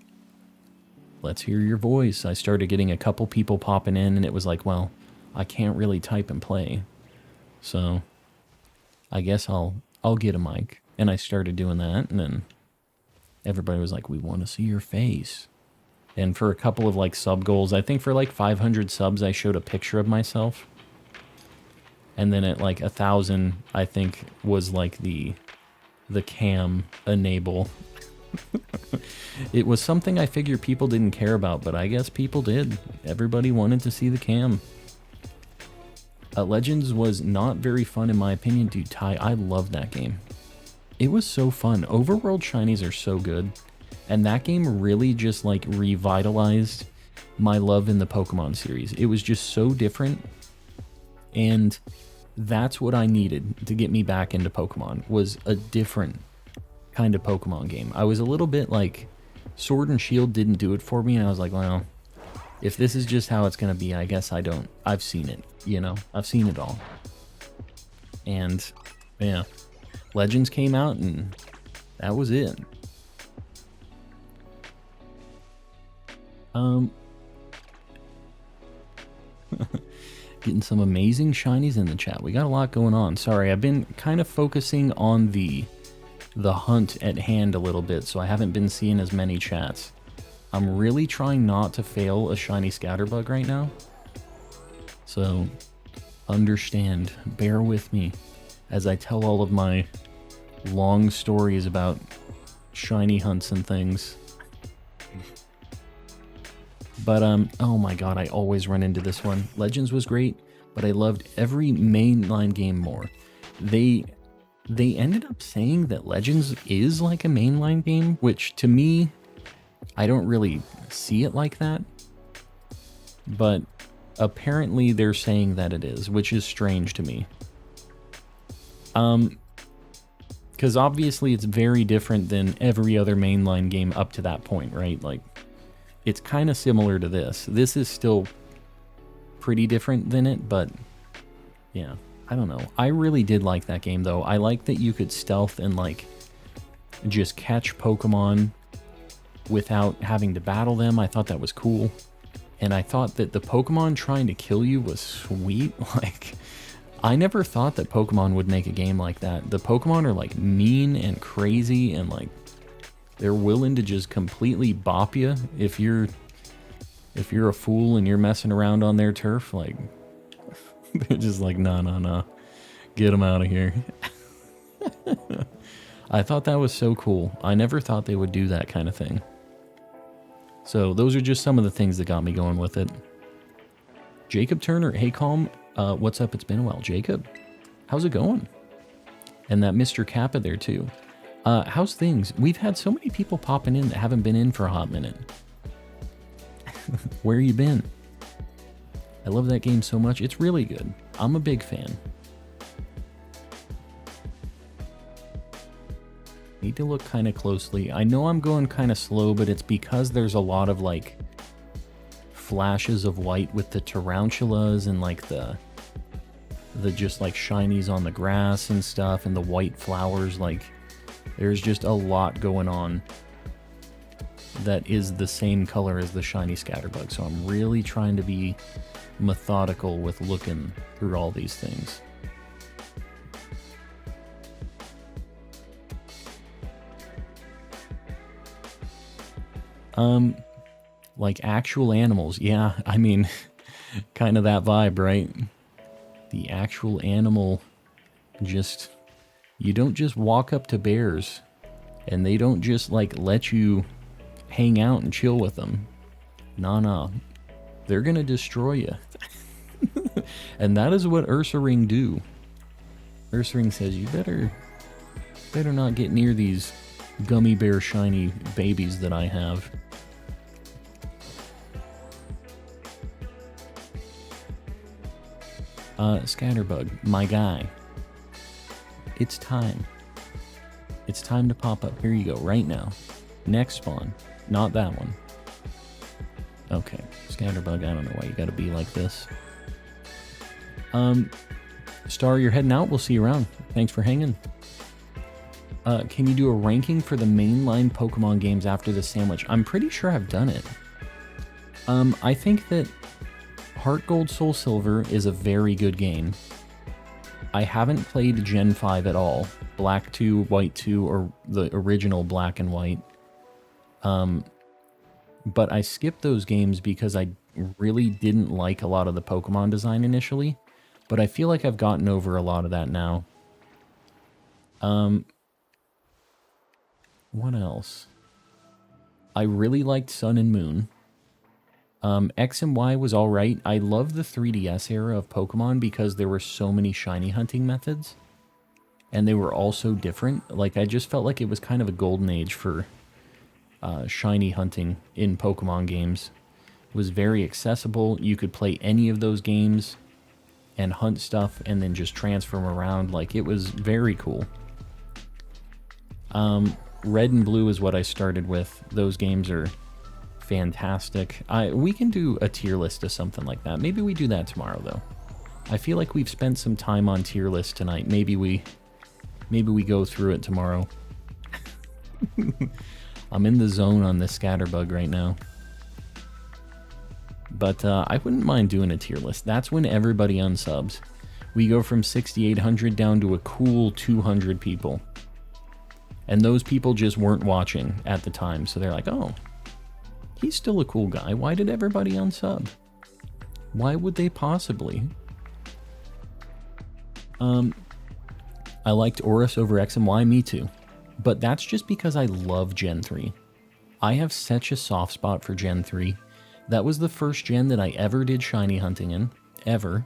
[SPEAKER 1] let's hear your voice. I started getting a couple people popping in, and it was like, well, I can't really type and play, so I guess I'll get a mic. And I started doing that, and then everybody was like, we want to see your face. And for a couple of, like, sub goals, I think for like 500 subs, I showed a picture of myself. And then at like 1,000, I think was like the cam enable. It was something I figured people didn't care about, but I guess people did. Everybody wanted to see the cam. Legends was not very fun in my opinion, dude. Ty, I loved that game. It was so fun. Overworld shinies are so good. And that game really just like revitalized my love in the Pokemon series. It was just so different. And that's what I needed to get me back into Pokemon, was a different kind of Pokemon game. I was a little bit like, Sword and Shield didn't do it for me, and I was like, well, if this is just how it's going to be, I guess I don't. I've seen it, you know? I've seen it all. And, yeah. Legends came out, and that was it. Getting some amazing shinies in the chat. We got a lot going on. Sorry, I've been kind of focusing on the hunt at hand a little bit, so I haven't been seeing as many chats. I'm really trying not to fail a shiny Scatterbug right now. So, understand, bear with me as I tell all of my long stories about shiny hunts and things. But, oh my god, I always run into this one. Legends was great, but I loved every mainline game more. They ended up saying that Legends is like a mainline game, which to me, I don't really see it like that. but apparently they're saying that it is, which is strange to me. Because obviously it's very different than every other mainline game up to that point, right? Like, it's kind of similar to this. This is still pretty different than it, but yeah, I don't know. I really did like that game, though. I like that you could stealth and, like, just catch Pokemon without having to battle them. I thought that was cool. And I thought that the Pokemon trying to kill you was sweet. Like, I never thought that Pokemon would make a game like that. The Pokemon are, like, mean and crazy, and, like, they're willing to just completely bop you if you're a fool and you're messing around on their turf. Like, they're just like, no, get them out of here. I thought that was so cool. I never thought they would do that kind of thing. So those are just some of the things that got me going with it. Jacob Turner, hey Calm, what's up? It's been a while. Jacob, how's it going? And that Mr. Kappa there too. How's things? We've had so many people popping in that haven't been in for a hot minute. Where you been? I love that game so much. It's really good. I'm a big fan. Need to look kind of closely. I know I'm going kind of slow, but it's because there's a lot of, like, flashes of white with the tarantulas and, like, the just, like, shinies on the grass and stuff, and the white flowers. Like, there's just a lot going on that is the same color as the shiny scatterbug. So I'm really trying to be methodical with looking through all these things. Like actual animals. Yeah, I mean, kind of that vibe, right? The actual animal, just, you don't just walk up to bears and they don't just, like, let you hang out and chill with them. Nah. They're gonna destroy you. And that is what Ursaring do. Ursaring says, you better not get near these gummy bear shiny babies that I have. Scatterbug, my guy. It's time. It's time to pop up. Here you go, right now. Next spawn. Not that one. Okay, Scatterbug, I don't know why you gotta be like this. Star, you're heading out. We'll see you around. Thanks for hanging. Can you do a ranking for the mainline Pokemon games after the sandwich? I'm pretty sure I've done it. I think that Heart Gold Soul Silver is a very good game. I haven't played Gen 5 at all. Black 2, White 2, or the original Black and White. But I skipped those games because I really didn't like a lot of the Pokemon design initially. But I feel like I've gotten over a lot of that now. What else? I really liked Sun and Moon. X and Y was alright. I love the 3DS era of Pokemon because there were so many shiny hunting methods. And they were all so different. Like, I just felt like it was kind of a golden age for shiny hunting in Pokemon games. It was very accessible. You could play any of those games and hunt stuff and then just transfer them around. Like, it was very cool. Red and Blue is what I started with. Those games are fantastic. We can do a tier list of something like that. Maybe we do that tomorrow, though. I feel like we've spent some time on tier list tonight. Maybe we go through it tomorrow. I'm in the zone on this Scatterbug right now. But I wouldn't mind doing a tier list. That's when everybody unsubs. We go from 6,800 down to a cool 200 people. And those people just weren't watching at the time. So they're like, oh, he's still a cool guy. Why did everybody unsub? Why would they possibly? I liked Oris over X and Y, me too. But that's just because I love Gen 3. I have such a soft spot for Gen 3. That was the first gen that I ever did shiny hunting in. Ever.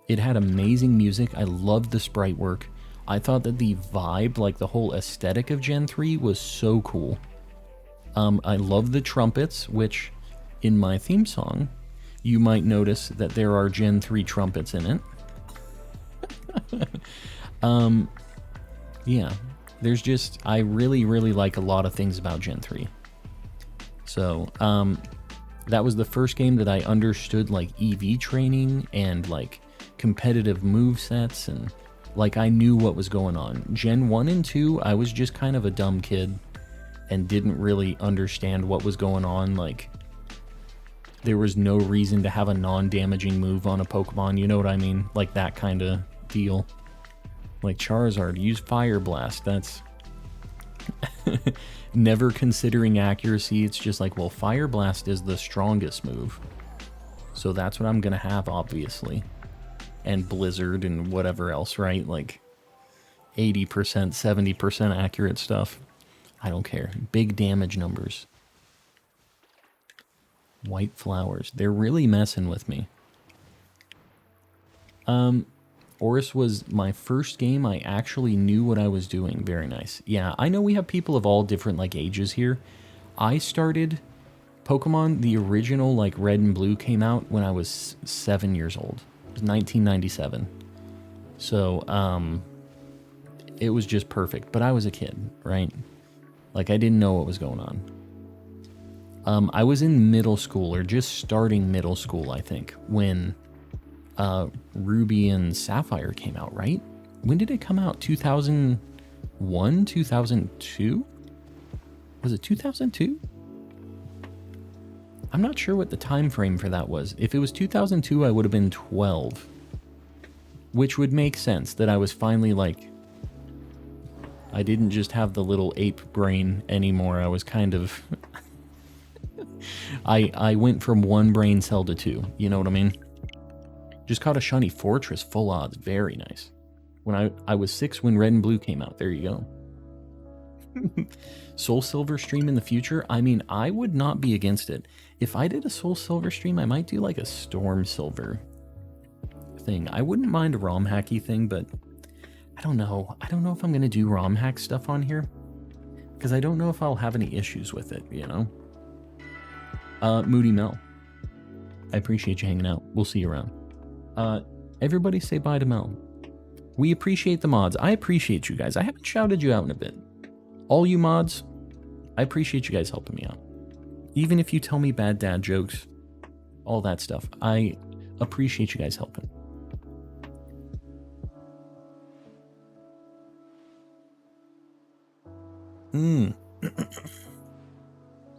[SPEAKER 1] It had amazing music. I loved the sprite work. I thought that the vibe, like the whole aesthetic of Gen 3 was so cool. I love the trumpets, which in my theme song, you might notice that there are Gen 3 trumpets in it. Yeah, there's just, I really, really like a lot of things about Gen 3. So, that was the first game that I understood, like, EV training and, like, competitive move sets, and, like, I knew what was going on. Gen 1 and 2, I was just kind of a dumb kid and didn't really understand what was going on. Like, there was no reason to have a non-damaging move on a Pokemon, you know what I mean? Like, that kind of deal. Like, Charizard, use Fire Blast, that's... Never considering accuracy, it's just like, well, Fire Blast is the strongest move. So that's what I'm gonna have, obviously. And Blizzard and whatever else, right? Like, 80%, 70% accurate stuff. I don't care. Big damage numbers. White flowers. They're really messing with me. Oris was my first game I actually knew what I was doing. Very nice. Yeah, I know we have people of all different, like, ages here. I started Pokemon, the original, like, Red and Blue came out when I was 7 years old. It was 1997. So, it was just perfect. But I was a kid, right? Like, I didn't know what was going on. I was in middle school, or just starting middle school, I think, when... Ruby and Sapphire came out, right? When did it come out? 2001? 2002? Was it 2002? I'm not sure what the time frame for that was. If it was 2002, I would have been 12. Which would make sense, that I was finally, like... I didn't just have the little ape brain anymore. I was kind of... I went from one brain cell to two, you know what I mean? Just caught a shiny Fortress, full odds. Very nice. When I was 6 when Red and Blue came out. There you go. Soul Silver stream in the future? I mean, I would not be against it. If I did a Soul Silver stream, I might do like a Storm Silver thing. I wouldn't mind a ROM hacky thing, but I don't know. I don't know if I'm going to do ROM hack stuff on here. Because I don't know if I'll have any issues with it, you know? Moody Mel. I appreciate you hanging out. We'll see you around. Everybody say bye to Mel. We appreciate the mods. I appreciate you guys. I haven't shouted you out in a bit. All you mods, I appreciate you guys helping me out. Even if you tell me bad dad jokes, all that stuff, I appreciate you guys helping.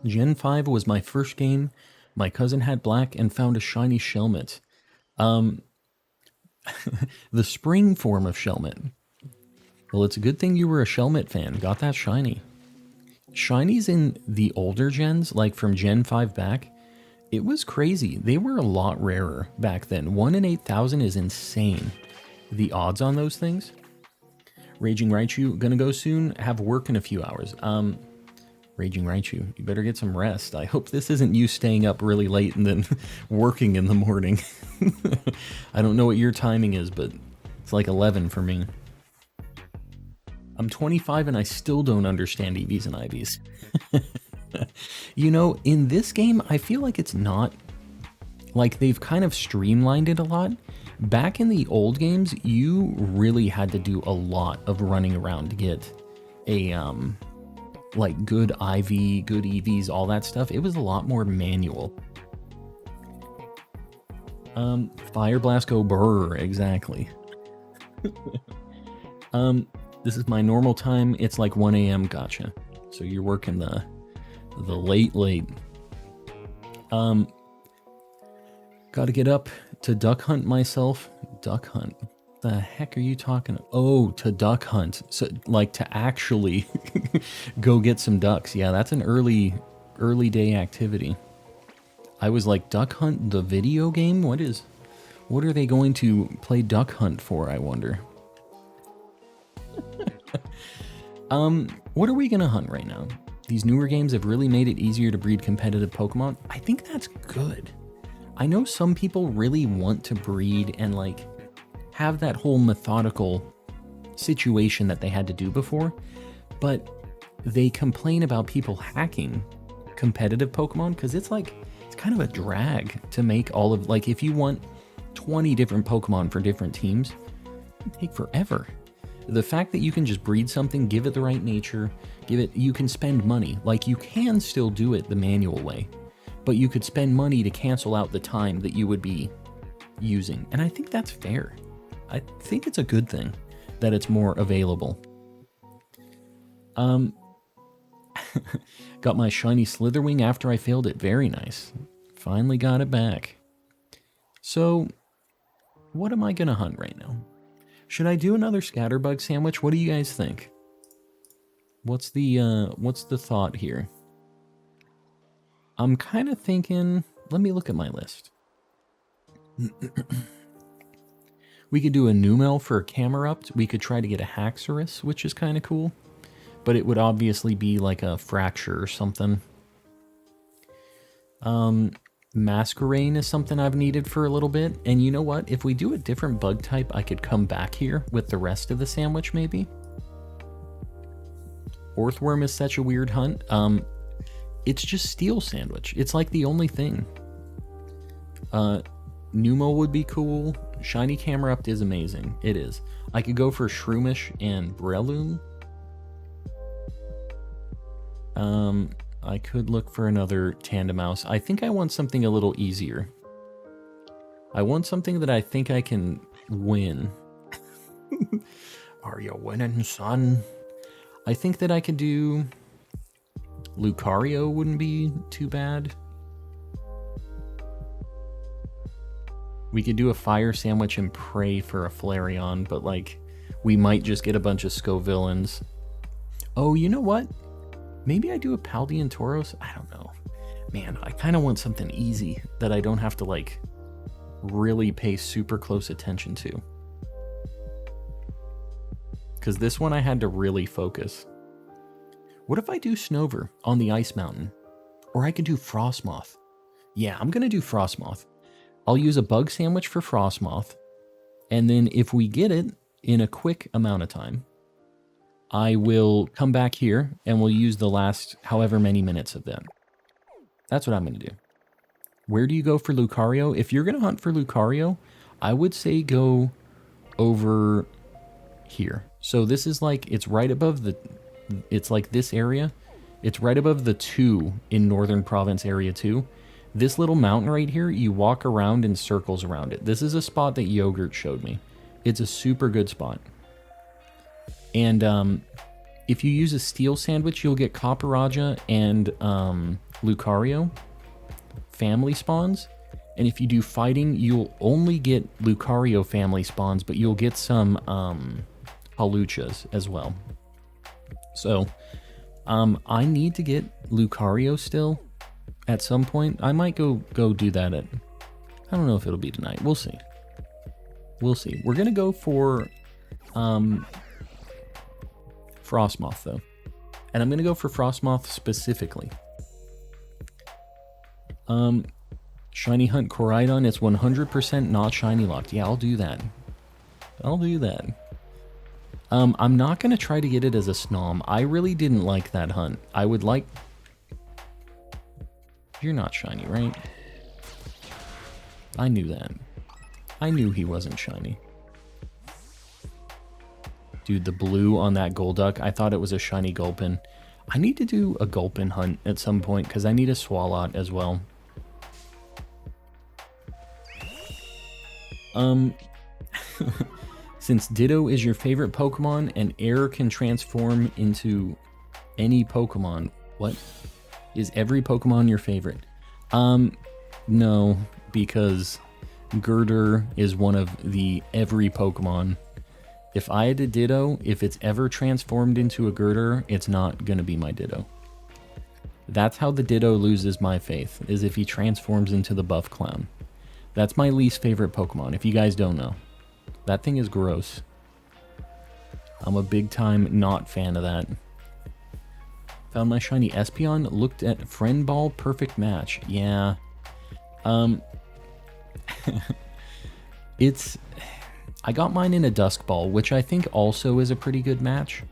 [SPEAKER 1] Gen 5 was my first game. My cousin had black and found a shiny Shelmet. The spring form of Shelmet. Well, it's a good thing you were a Shelmet fan. Got that shiny. Shinies in the older gens, like from Gen 5 back, it was crazy. They were a lot rarer back then. 1 in 8,000 is insane. The odds on those things. Raging Raichu, gonna go soon. Have work in a few hours. Raging Raichu, you better get some rest. I hope this isn't you staying up really late and then working in the morning. I don't know what your timing is, but it's like 11 for me. I'm 25 and I still don't understand EVs and IVs. You know, in this game, I feel like it's not... Like, they've kind of streamlined it a lot. Back in the old games, you really had to do a lot of running around to get a... like good IV, good EVs, all that stuff. It was a lot more manual. Fire Blast go brrr, exactly. This is my normal time. It's like 1 a.m. Gotcha. So you're working the late. Gotta get up to duck hunt myself. Duck hunt. The heck are you talking? Oh, to duck hunt. So, like, to actually go get some ducks. Yeah, that's an early day activity. I was like, duck hunt the video game? What are they going to play duck hunt for, I wonder? What are we gonna hunt right now? These newer games have really made it easier to breed competitive Pokemon. I think that's good. I know some people really want to breed and, like, have that whole methodical situation that they had to do before, but they complain about people hacking competitive Pokemon because it's kind kind of a drag to make all of, like, if you want 20 different Pokemon for different teams, it'd take forever. The fact that you can just breed something, give it the right nature, you can spend money. Like, you can still do it the manual way, but you could spend money to cancel out the time that you would be using. And I think that's fair. I think it's a good thing that it's more available. Got my shiny Slitherwing after I failed it. Very nice. Finally got it back. So, what am I gonna hunt right now? Should I do another Scatterbug sandwich? What do you guys think? What's the thought here? I'm kind of thinking, let me look at my list. We could do a Numel for a Camerupt. We could try to get a Haxorus, which is kind of cool. But it would obviously be like a Fracture or something. Masquerain is something I've needed for a little bit. And you know what? If we do a different bug type, I could come back here with the rest of the sandwich, maybe. Orthworm is such a weird hunt. It's just Steel Sandwich. It's like the only thing. Numel would be cool. Shiny Camerupt is amazing. It is. I could go for Shroomish and Breloom. I could look for another Tandemaus. I think I want something a little easier. I want something that I think I can win. Are you winning, son? I think that I could do... Lucario wouldn't be too bad. We could do a Fire Sandwich and pray for a Flareon, but, like, we might just get a bunch of Scovillains. Oh, you know what? Maybe I do a Paldean Tauros? I don't know. Man, I kind of want something easy that I don't have to, like, really pay super close attention to. Because this one I had to really focus. What if I do Snover on the Ice Mountain? Or I could do Frostmoth. Yeah, I'm going to do Frostmoth. I'll use a bug sandwich for Frostmoth. And then if we get it in a quick amount of time, I will come back here and we'll use the last however many minutes of that. That's what I'm going to do. Where do you go for Lucario? If you're going to hunt for Lucario, I would say go over here. So this is like, it's right above the, it's like this area. It's right above the 2 in Northern Province Area 2. This little mountain right here, you walk around in circles around it. This is a spot that Yogurt showed me. It's a super good spot. And if you use a Steel Sandwich, you'll get Copperajah and Lucario family spawns. And if you do fighting, you'll only get Lucario family spawns, but you'll get some Haluchas as well. So, I need to get Lucario still at some point. I might go do that at... I don't know if it'll be tonight. We'll see. We'll see. We're going to go for Frostmoth, though. And I'm going to go for Frostmoth specifically. Shiny Hunt Koraidon. It's 100% not shiny locked. Yeah, I'll do that. I'll do that. I'm not going to try to get it as a Snom. I really didn't like that hunt. I would like... You're not shiny, right? I knew that. I knew he wasn't shiny. Dude, the blue on that Golduck, I thought it was a shiny Gulpin. I need to do a Gulpin hunt at some point, because I need a Swalot as well. Since Ditto is your favorite Pokemon and Air can transform into any Pokemon, what? Is every Pokemon your favorite? No, because Girder is one of the every Pokemon. If I had a Ditto, if it's ever transformed into a Girder, it's not gonna be my Ditto. That's how the Ditto loses my faith, is if he transforms into the Buff Clown. That's my least favorite Pokemon, if you guys don't know. That thing is gross. I'm a big time not fan of that. Found my shiny Espeon, looked at Friend Ball, perfect match. Yeah. It's... I got mine in a Dusk Ball, which I think also is a pretty good match.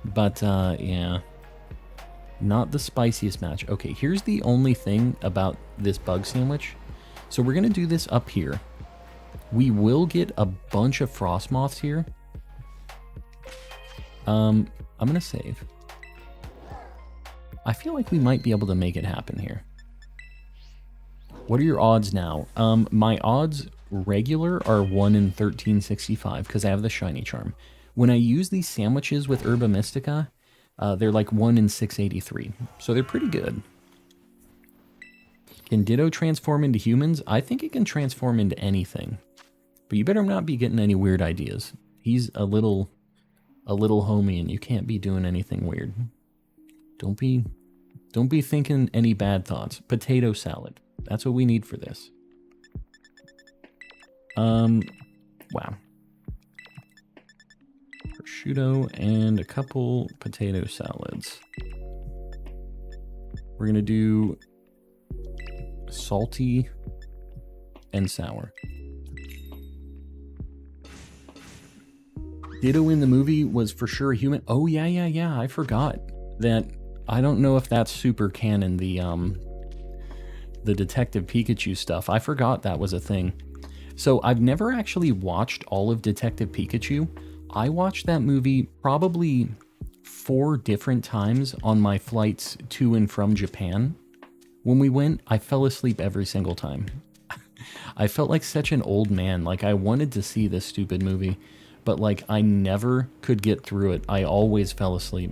[SPEAKER 1] But, yeah. Not the spiciest match. Okay, here's the only thing about this bug sandwich. So we're going to do this up here. We will get a bunch of frost moths here. I'm going to save. I feel like we might be able to make it happen here. What are your odds now? My odds regular are 1 in 1365 because I have the shiny charm. When I use these sandwiches with Herba Mystica, they're like 1 in 683. So they're pretty good. Can Ditto transform into humans? I think it can transform into anything. But you better not be getting any weird ideas. He's a little homie and you can't be doing anything weird. Don't be thinking any bad thoughts. Potato salad. That's what we need for this. Wow. Prosciutto and a couple potato salads. We're gonna do salty and sour. Ditto in the movie was for sure a human. Oh yeah. I forgot that. I don't know if that's super canon, the Detective Pikachu stuff. I forgot that was a thing. So I've never actually watched all of Detective Pikachu. I watched that movie probably 4 different times on my flights to and from Japan. When we went, I fell asleep every single time. I felt like such an old man. Like I wanted to see this stupid movie, but like I never could get through it. I always fell asleep.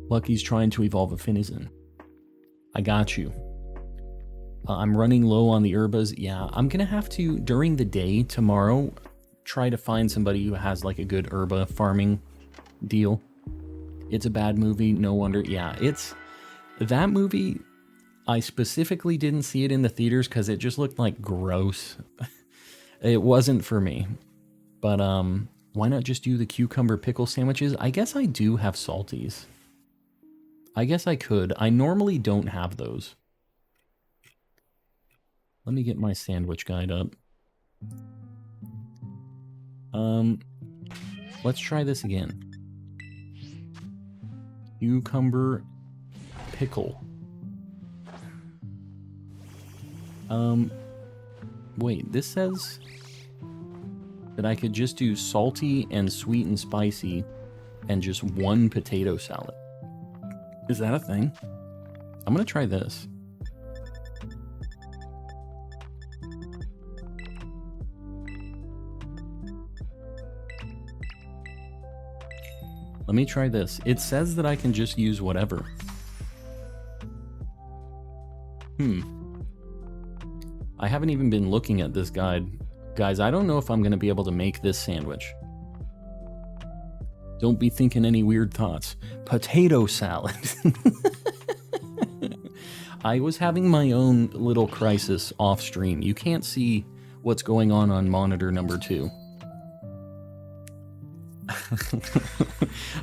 [SPEAKER 1] Lucky's trying to evolve a Finizen. I got you. I'm running low on the herbas. Yeah, I'm gonna have to, during the day tomorrow, try to find somebody who has like a good herba farming deal. It's a bad movie, no wonder. Yeah, it's... That movie, I specifically didn't see it in the theaters because it just looked like gross. It wasn't for me. But, why not just do the cucumber pickle sandwiches? I guess I do have salties. I guess I could. I normally don't have those. Let me get my sandwich guide up. Let's try this again. Cucumber pickle. Wait, this says that I could just do salty and sweet and spicy and just 1 potato salad. Is that a thing? I'm gonna try this. Let me try this. It says that I can just use whatever. I haven't even been looking at this guide. Guys, I don't know if I'm going to be able to make this sandwich. Don't be thinking any weird thoughts. Potato salad. I was having my own little crisis off stream. You can't see what's going on monitor number 2.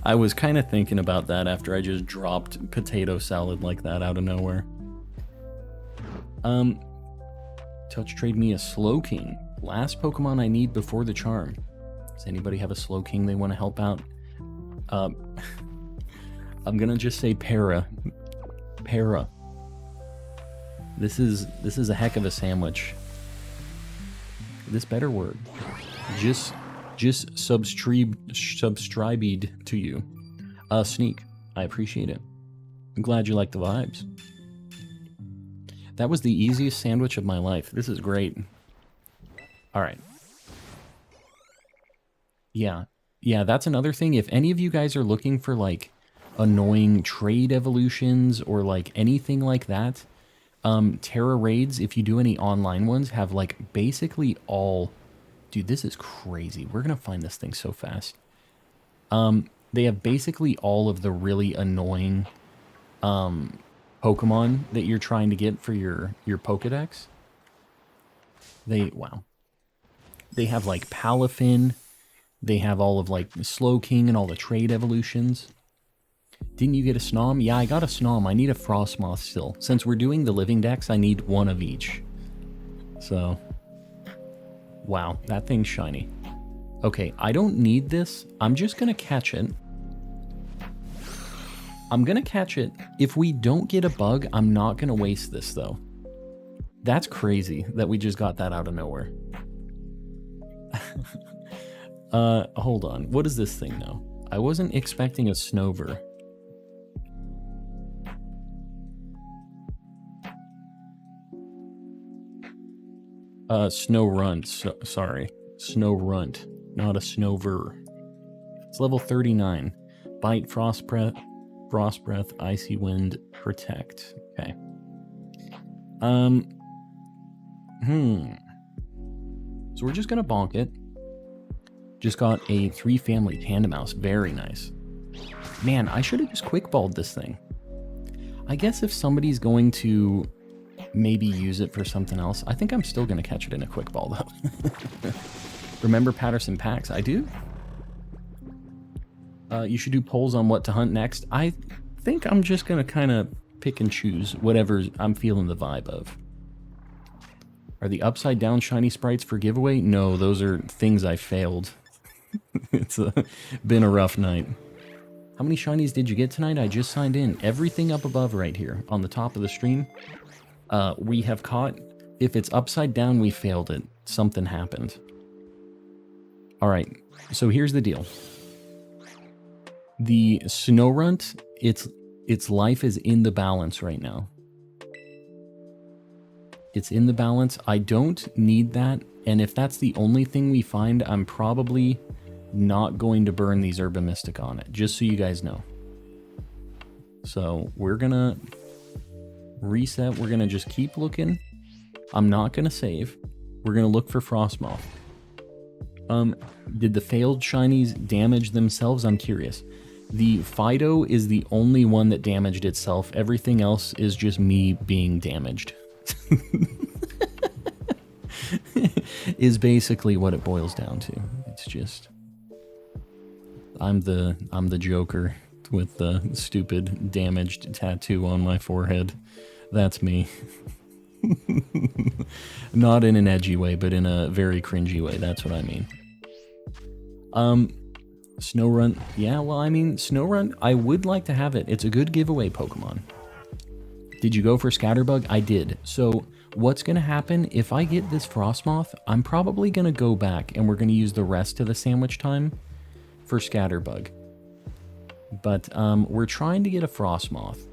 [SPEAKER 1] I was kind of thinking about that after I just dropped potato salad like that out of nowhere. Touch trade me a Slowking. Last Pokemon I need before the charm. Does anybody have a Slowking they want to help out? I'm gonna just say Para. Para. This is a heck of a sandwich. This better work. Just subscribed to you. Sneak. I appreciate it. I'm glad you like the vibes. That was the easiest sandwich of my life. This is great. Alright. Yeah, that's another thing. If any of you guys are looking for, like, annoying trade evolutions or, like, anything like that, Tera raids, if you do any online ones, have, like, basically all... Dude, this is crazy. We're gonna find this thing so fast. They have basically all of the really annoying, Pokemon that you're trying to get for your Pokedex. Wow. They have, like, Palafin. They have all of, like, Slowking and all the trade evolutions. Didn't you get a Snom? Yeah, I got a Snom. I need a Frostmoth still. Since we're doing the Living Dex, I need one of each. So, Wow, that thing's shiny. Okay, I don't need this. I'm just gonna catch it. I'm gonna catch it. If we don't get a bug, I'm not gonna waste this though. That's crazy that we just got that out of nowhere. Hold on. What does this thing know? I wasn't expecting a Snover. Snow Runt. Sorry. Snow Runt, not a Snover. It's level 39. Bite, Frost Breath, Icy Wind, Protect. Okay. So we're just gonna bonk it. Just got a 3-family Panda Mouse. Very nice. Man, I should have just quick balled this thing. I guess if somebody's going to maybe use it for something else, I think I'm still gonna catch it in a quick ball though. Remember Patterson Packs? I do. You should do polls on what to hunt next. I think I'm just gonna kind of pick and choose whatever I'm feeling the vibe of. Are the upside down shiny sprites for giveaway? No, those are things I failed. It's been a rough night. How many shinies did you get tonight? I just signed in. Everything up above right here on the top of the stream. We have caught. If it's upside down, we failed it. Something happened. All right, so here's the deal. The Snow Runt, its life is in the balance right now. It's in the balance. I don't need that, and if that's the only thing we find, I'm probably not going to burn these Herba Mystic on it, just so you guys know. So we're gonna reset. We're gonna just keep looking. I'm not gonna save. We're gonna look for Frostmoth. Did the failed shinies damage themselves? I'm curious. The Fido is the only one that damaged itself. Everything else is just me being damaged. Is basically what it boils down to. It's just I'm the Joker with the stupid damaged tattoo on my forehead. That's me. Not in an edgy way, but in a very cringy way. That's what I mean. Snorunt. Yeah, well, I mean, Snorunt, I would like to have it. It's a good giveaway Pokemon. Did you go for Scatterbug? I did. So what's going to happen if I get this Frostmoth? I'm probably going to go back and we're going to use the rest of the sandwich time for Scatterbug. But we're trying to get a Frostmoth.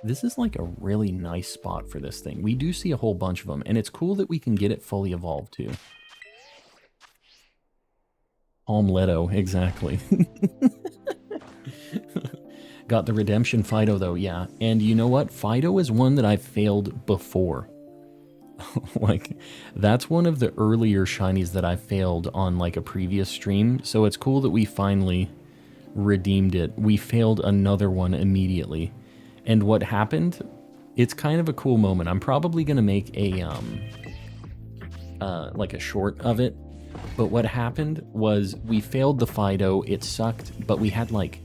[SPEAKER 1] This is like a really nice spot for this thing. We do see a whole bunch of them, and it's cool that we can get it fully evolved too. Palmetto, exactly. Got the Redemption Fido though, yeah. And you know what? Fido is one that I've failed before. Like, that's one of the earlier shinies that I failed on like a previous stream. So it's cool that we finally redeemed it. We failed another one immediately. And what happened, it's kind of a cool moment. I'm probably going to make a, like a short of it. But what happened was we failed the Fido, it sucked, but we had like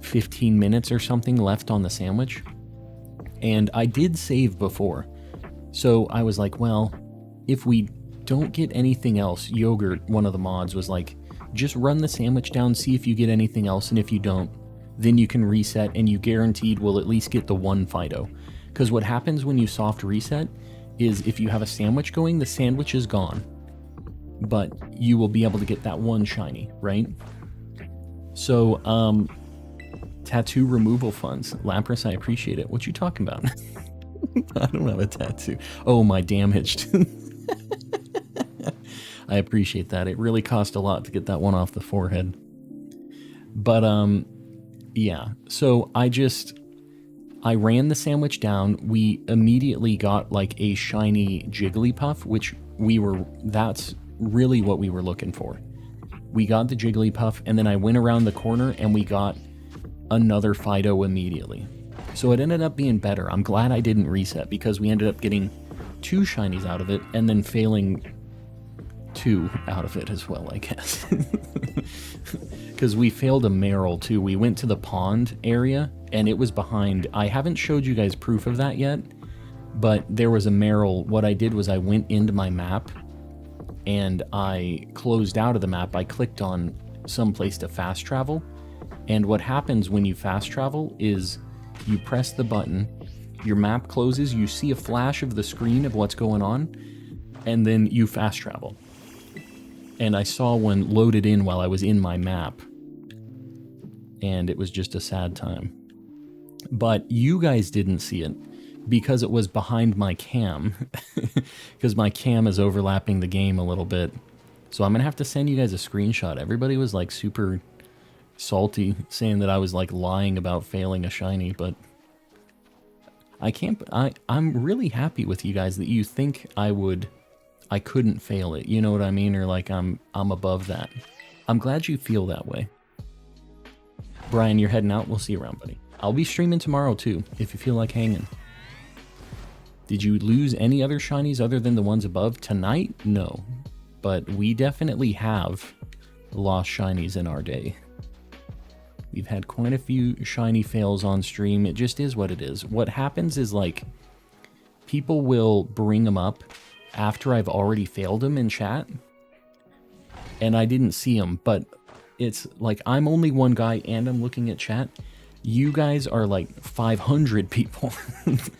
[SPEAKER 1] 15 minutes or something left on the sandwich. And I did save before. So I was like, well, if we don't get anything else, Yogurt, one of the mods, was like, just run the sandwich down, see if you get anything else, and if you don't, then you can reset, and you guaranteed will at least get the one Fido. Because what happens when you soft reset is if you have a sandwich going, the sandwich is gone. But you will be able to get that one shiny, right? So, tattoo removal funds. Lapras, I appreciate it. What you talking about? I don't have a tattoo. Oh, my damaged. I appreciate that. It really cost a lot to get that one off the forehead. But, yeah, so I ran the sandwich down. We immediately got like a shiny Jigglypuff, which that's really what we were looking for. We got the Jigglypuff, and then I went around the corner and we got another Fido immediately. So it ended up being better. I'm glad I didn't reset because we ended up getting 2 shinies out of it and then failing 2 out of it as well, I guess. Because we failed a Meryl too. We went to the pond area and it was behind. I haven't showed you guys proof of that yet, But there was a Meryl. What I did was I went into my map and I closed out of the map. I clicked on some place to fast travel. And what happens when you fast travel is you press the button, your map closes, you see a flash of the screen of what's going on, and then you fast travel. And I saw one loaded in while I was in my map. And it was just a sad time. But you guys didn't see it because it was behind my cam. Because my cam is overlapping the game a little bit. So I'm going to have to send you guys a screenshot. Everybody was like super salty saying that I was like lying about failing a shiny, but I'm really happy with you guys that you think I couldn't fail it. You know what I mean? Or like I'm above that. I'm glad you feel that way. Brian, you're heading out. We'll see you around, buddy. I'll be streaming tomorrow too, if you feel like hanging. Did you lose any other shinies other than the ones above? Tonight? No. But we definitely have lost shinies in our day. We've had quite a few shiny fails on stream. It just is what it is. What happens is like people will bring them up after I've already failed them in chat. And I didn't see them, but it's like I'm only one guy and I'm looking at chat. You guys are like 500 people, 400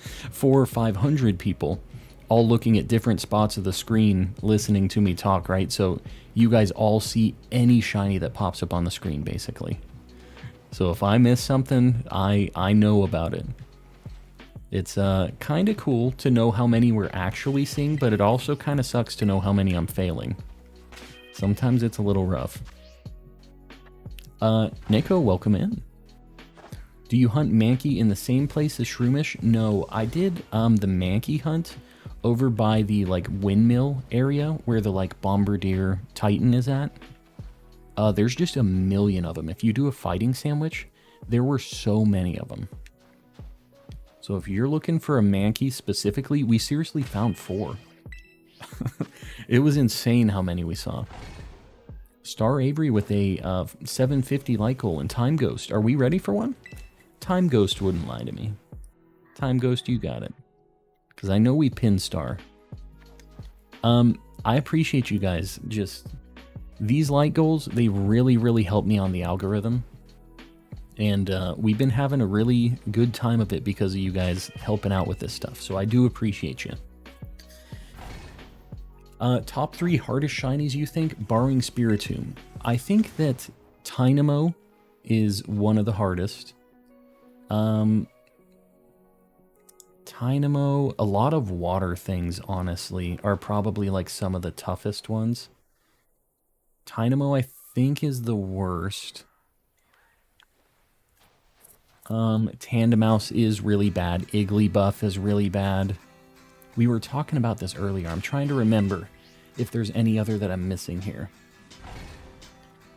[SPEAKER 1] or 500 people, all looking at different spots of the screen, listening to me talk, right? So you guys all see any shiny that pops up on the screen, basically. So if I miss something, I know about it. It's kind of cool to know how many we're actually seeing, but it also kind of sucks to know how many I'm failing. Sometimes it's a little rough. Nico, welcome in. Do you hunt Mankey in the same place as Shroomish? No, I did the Mankey hunt over by the like windmill area where the like Bombardier Titan is at. There's just a million of them. If you do a fighting sandwich, there were so many of them. So if you're looking for a Mankey specifically, we seriously found 4. It was insane how many we saw. Star Avery with a 750 light goal and Time Ghost. Are we ready for one? Time Ghost wouldn't lie to me. Time Ghost, you got it. Because I know we pinned Star. I appreciate you guys. Just these light goals, they really, really help me on the algorithm. And we've been having a really good time of it because of you guys helping out with this stuff. So I do appreciate you. Top 3 hardest shinies you think, barring Spiritomb. I think that Tynamo is one of the hardest. Tynamo, a lot of water things, honestly, are probably like some of the toughest ones. Tynamo, I think, is the worst. Tandemouse is really bad. Jigglypuff is really bad. We were talking about this earlier. I'm trying to remember if there's any other that I'm missing here.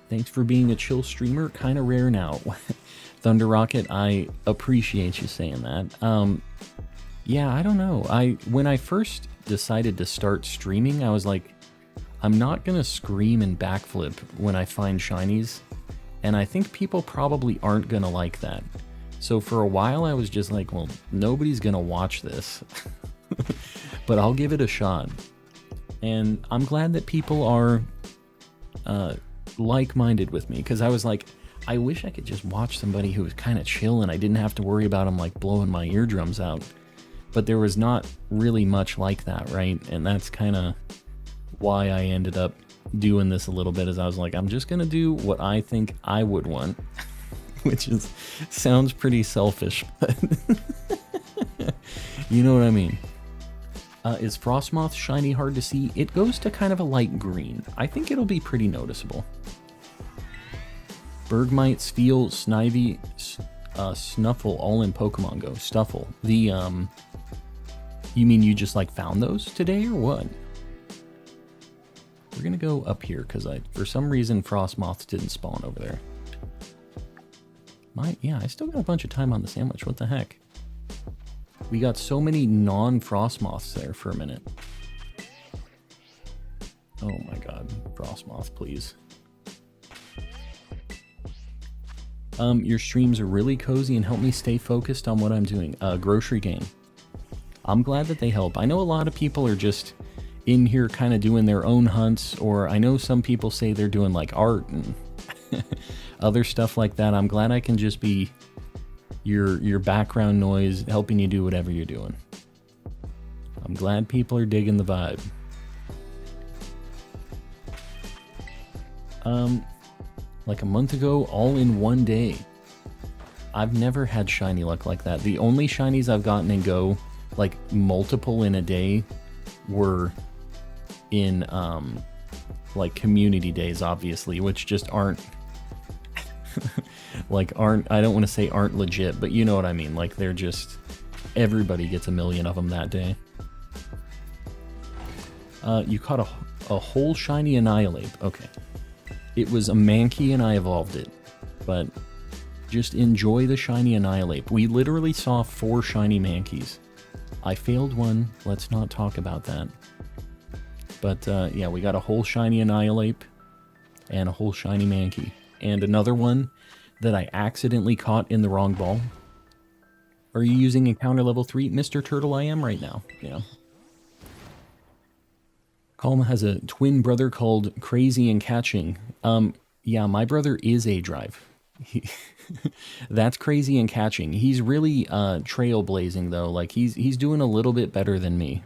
[SPEAKER 1] Thanks for being a chill streamer. Kind of rare now. Thunder Rocket, I appreciate you saying that. Yeah, I don't know. When I first decided to start streaming, I was like, I'm not going to scream and backflip when I find shinies. And I think people probably aren't going to like that. So for a while, I was just like, well, nobody's going to watch this. But I'll give it a shot. And I'm glad that people are like-minded with me. Because I was like, I wish I could just watch somebody who was kind of chill and I didn't have to worry about them like blowing my eardrums out. But there was not really much like that, right? And that's kind of why I ended up doing this a little bit, is I was like, I'm just going to do what I think I would want. Which sounds pretty selfish, but you know what I mean. Is Frostmoth shiny hard to see? It goes to kind of a light green. I think it'll be pretty noticeable. Bergmite, Steel, Snivy, Snuffle, all in Pokemon Go. Stuffle. You mean you just like found those today or what? We're gonna go up here because for some reason Frostmoths didn't spawn over there. Yeah, I still got a bunch of time on the sandwich. What the heck? We got so many non-Frostmoths there for a minute. Oh my god. Frostmoth, please. Your streams are really cozy and help me stay focused on what I'm doing. Grocery game. I'm glad that they help. I know a lot of people are just in here kind of doing their own hunts, or I know some people say they're doing like art and other stuff like that. I'm glad I can just be your background noise, helping you do whatever you're doing. I'm glad people are digging the vibe. Like a month ago, all in one day. I've never had shiny luck like that. The only shinies I've gotten in Go, like multiple in a day, were in like community days, obviously, which just aren't like I don't want to say aren't legit, but you know what I mean. Like they're just, everybody gets a million of them that day. You caught a whole shiny Annihilate. Okay. It was a Mankey and I evolved it, but just enjoy the shiny Annihilate. We literally saw 4 shiny Mankeys. I failed one, let's not talk about that. But yeah, we got a whole shiny Annihilate and a whole shiny Mankey. And another one that I accidentally caught in the wrong ball. Are you using encounter level 3? Mr. Turtle, I am right now, yeah. Calm has a twin brother called Crazy and Catching. Yeah, my brother is a drive. That's Crazy and Catching. He's really trailblazing though. Like he's doing a little bit better than me.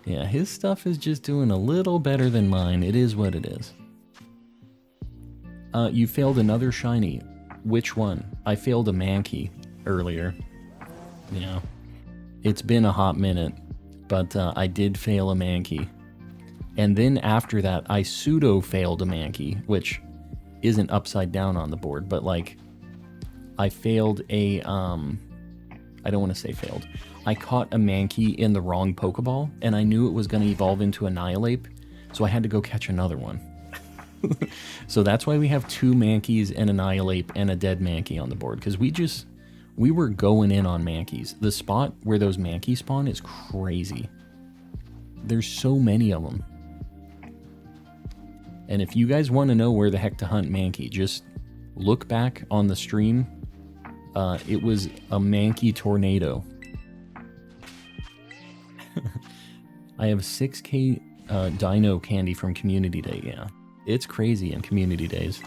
[SPEAKER 1] Yeah, his stuff is just doing a little better than mine. It is what it is. You failed another shiny. Which one? I failed a Mankey earlier. Yeah. It's been a hot minute, but I did fail a Mankey. And then after that, I pseudo-failed a Mankey, which isn't upside down on the board, but like, I failed a, I don't want to say failed. I caught a Mankey in the wrong Pokeball, and I knew it was going to evolve into Annihilate, so I had to go catch another one. So that's why we have 2 Mankeys, an Annihilate, and a dead Mankey on the board, because we were going in on Mankeys. The spot where those Mankeys spawn is crazy. There's so many of them. And if you guys want to know where the heck to hunt Mankey, just look back on the stream. It was a Mankey tornado. I have 6K dino candy from Community Day, yeah. It's crazy in Community Days.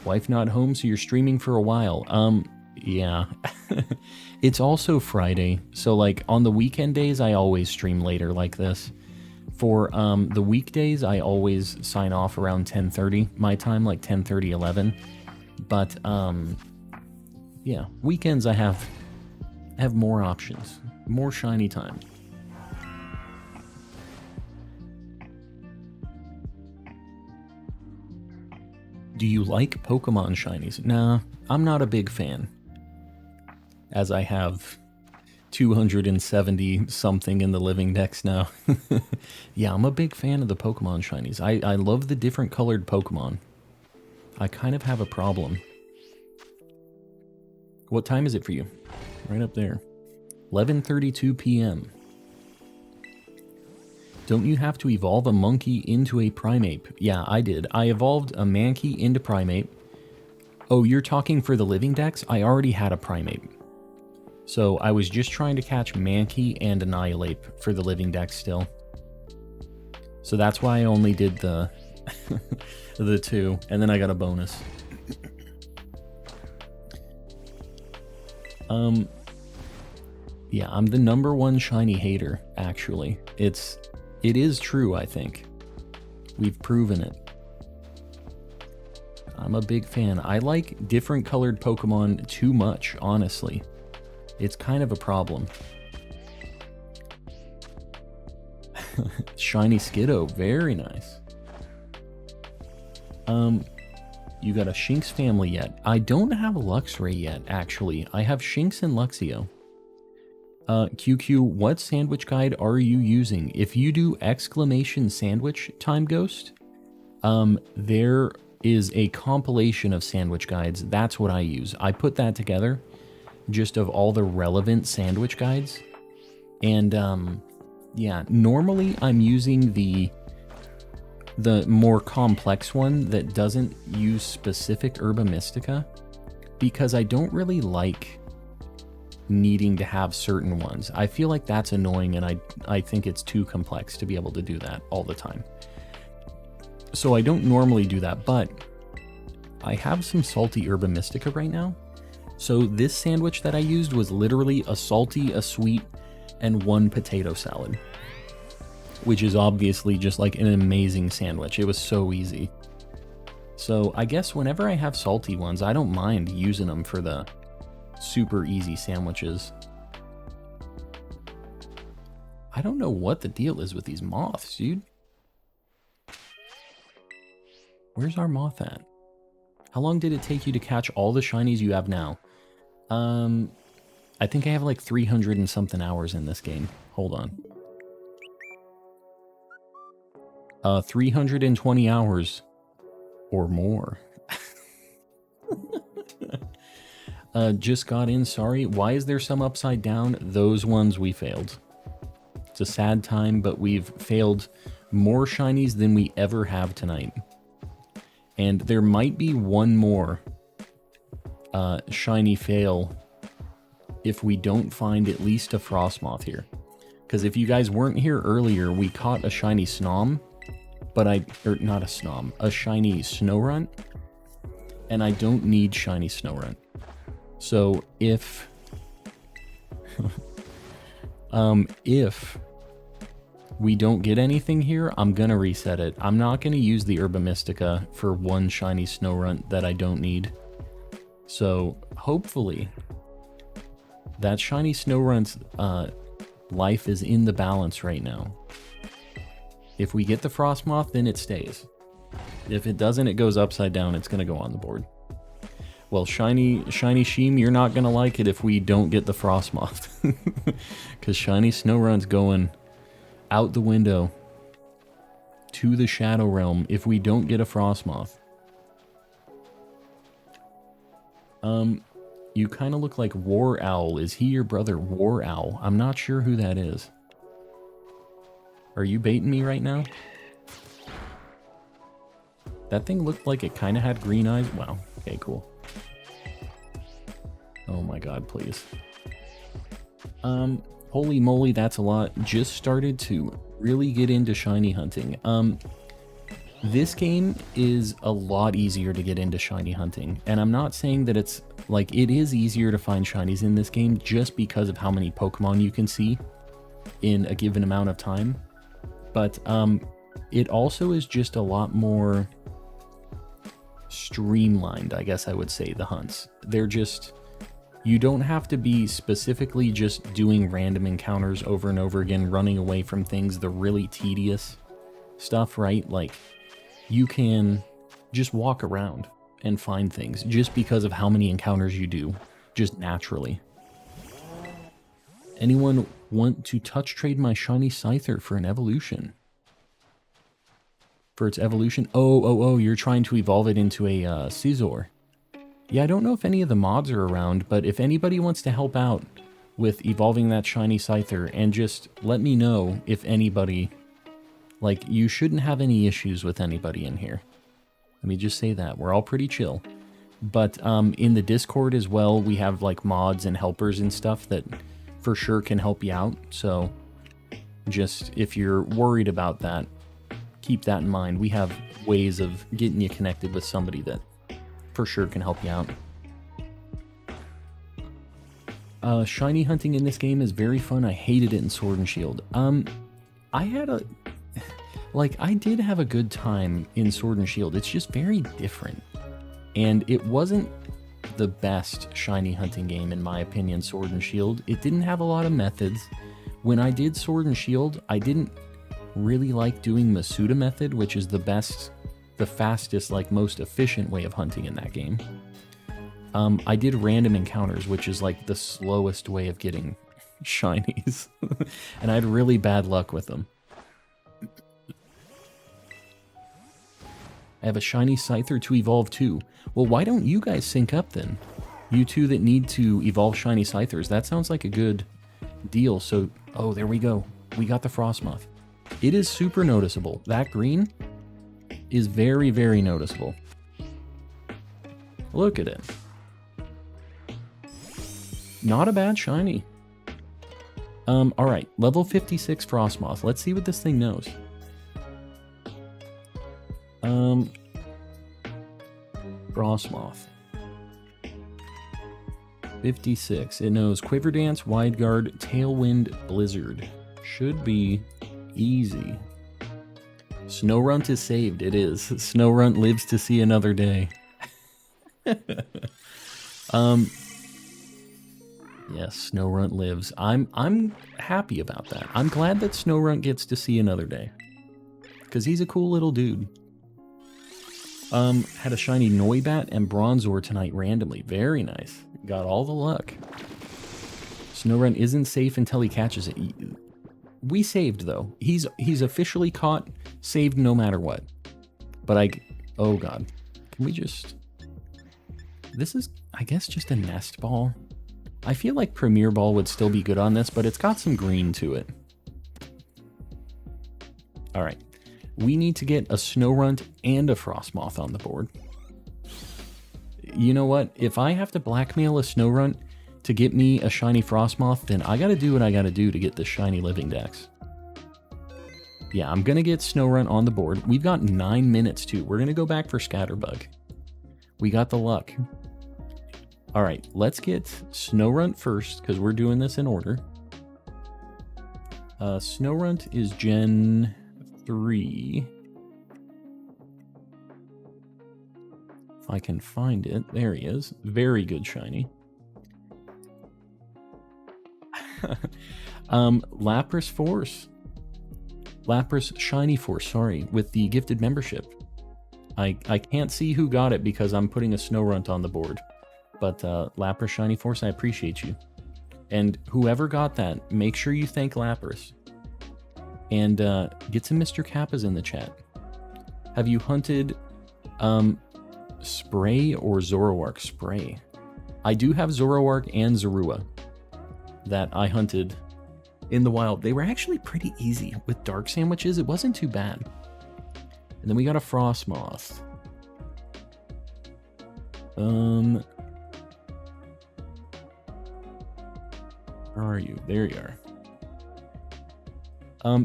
[SPEAKER 1] Wife not home, so you're streaming for a while. Yeah. It's also Friday, so like on the weekend days I always stream later like this. For the weekdays I always sign off around 10:30 my time, like 10:30, 11. But yeah, weekends I have more options, more shiny time. Do you like Pokemon shinies? Nah, I'm not a big fan. As I have 270 something in the Living Dex now. Yeah, I'm a big fan of the Pokemon shinies. I love the different colored Pokemon. I kind of have a problem. What time is it for you? Right up there. 11:32 p.m. Don't you have to evolve a monkey into a primate? Yeah, I did. I evolved a Mankey into primate. Oh, you're talking for the Living Dex? I already had a primate. So I was just trying to catch Mankey and Annihilate for the Living Dex still. So that's why I only did the the 2, and then I got a bonus. Yeah, I'm the #1 shiny hater, actually. It is true, I think. We've proven it. I'm a big fan. I like different colored Pokemon too much, honestly. It's kind of a problem. Shiny Skiddo, very nice. You got a Shinx family yet? I don't have a Luxray yet, actually. I have Shinx and Luxio. QQ, what sandwich guide are you using? If you do exclamation sandwich time ghost, there is a compilation of sandwich guides. That's what I use. I put that together, just of all the relevant sandwich guides. And yeah, normally I'm using the more complex one that doesn't use specific Herba Mystica, because I don't really like needing to have certain ones. I feel like that's annoying, and I think it's too complex to be able to do that all the time. So I don't normally do that, but I have some salty herba mystica right now. So this sandwich that I used was literally a salty, a sweet, and 1 potato salad, which is obviously just like an amazing sandwich. It was so easy. So I guess whenever I have salty ones, I don't mind using them for the super easy sandwiches. I don't know what the deal is with these moths, dude. Where's our moth at? How long did it take you to catch all the shinies you have now? I think I have like 300 and something hours in this game. Hold on. 320 hours or more. Just got in, sorry. Why is there some upside down? Those ones we failed. It's a sad time, but we've failed more shinies than we ever have tonight. And there might be one more shiny fail if we don't find at least a Frostmoth here. Because if you guys weren't here earlier, we caught a shiny Snom, but not a Snom, a shiny Snorunt, and I don't need shiny Snorunt. So if if we don't get anything here, I'm gonna reset it. I'm not gonna use the Herba Mystica for 1 shiny Snorunt that I don't need. So hopefully that shiny Snorunt's life is in the balance right now. If we get the Frostmoth, then it stays. If it doesn't, it goes upside down. It's gonna go on the board. Well, shiny Sheem, you're not gonna like it if we don't get the Frostmoth. Because shiny Snorunt's going out the window to the Shadow Realm if we don't get a Frostmoth. You kind of look like War Owl. Is he your brother, War Owl? I'm not sure who that is. Are you baiting me right now? That thing looked like it kind of had green eyes. Wow. Okay, cool. Oh my god, please. Holy moly, that's a lot. Just started to really get into shiny hunting. This game is a lot easier to get into shiny hunting, and I'm not saying that it's like it is easier to find shinies in this game just because of how many Pokemon you can see in a given amount of time, but it also is just a lot more streamlined, I guess I would say, the hunts. They're just, you don't have to be specifically just doing random encounters over and over again, running away from things, the really tedious stuff, right? Like, you can just walk around and find things just because of how many encounters you do, just naturally. Anyone want to touch trade my shiny Scyther for an evolution? For its evolution? Oh, you're trying to evolve it into a Scizor. Yeah, I don't know if any of the mods are around, but if anybody wants to help out with evolving that shiny Scyther, and just let me know if anybody, like, you shouldn't have any issues with anybody in here. Let me just say that. We're all pretty chill. But in the Discord as well, we have like mods and helpers and stuff that for sure can help you out. So just if you're worried about that, keep that in mind. We have ways of getting you connected with somebody that for sure can help you out. Shiny hunting in this game is very fun. I hated it in Sword and Shield. I did have a good time in Sword and Shield. It's just very different. And it wasn't the best shiny hunting game, in my opinion, Sword and Shield. It didn't have a lot of methods. When I did Sword and Shield, I didn't really like doing Masuda method, which is the best, the fastest, like most efficient way of hunting in that game. I did random encounters, which is like the slowest way of getting shinies. And I had really bad luck with them. I have a shiny Scyther to evolve too. Well, why don't you guys sync up then? You two that need to evolve shiny Scythers. That sounds like a good deal. So, oh, there we go. We got the Frostmoth. It is super noticeable. That green is very, very noticeable. Look at it. Not a bad shiny. Alright, level 56 Frostmoth. Let's see what this thing knows. Frostmoth. 56. It knows Quiver Dance, Wide Guard, Tailwind, Blizzard. Should be easy. Snowrunt is saved. It is. Snowrunt lives to see another day. Yes, Snowrunt lives. I'm happy about that. I'm glad that Snowrunt gets to see another day. Because he's a cool little dude. Had a shiny Noibat and Bronzor tonight randomly. Very nice. Got all the luck. Snowrunt isn't safe until he catches it. We saved, though. He's officially caught, saved no matter what. But oh god. Can we just... This is, I guess, just a nest ball. I feel like Premier Ball would still be good on this, but it's got some green to it. Alright. We need to get a Snowrunt and a Frostmoth on the board. You know what? If I have to blackmail a Snowrunt to get me a shiny Frostmoth, then I gotta do what I gotta do to get the Shiny Living Dex. Yeah, I'm gonna get Snowrunt on the board. We've got 9 minutes too. We're gonna go back for Scatterbug. We got the luck. Alright, let's get Snowrunt first, because we're doing this in order. Snowrunt is Gen 3. If I can find it. There he is. Very good shiny. Lapras Force. Lapras Shiny Force, sorry, with the gifted membership. I can't see who got it because I'm putting a Snowrunt on the board. But Lapras Shiny Force, I appreciate you. And whoever got that, make sure you thank Lapras. And get some Mr. Kappas in the chat. Have you hunted Spray or Zoroark? Spray. I do have Zoroark and Zorua that I hunted in the wild. They were actually pretty easy with dark sandwiches. It wasn't too bad. And then we got a Frostmoth. Where are you? There you are.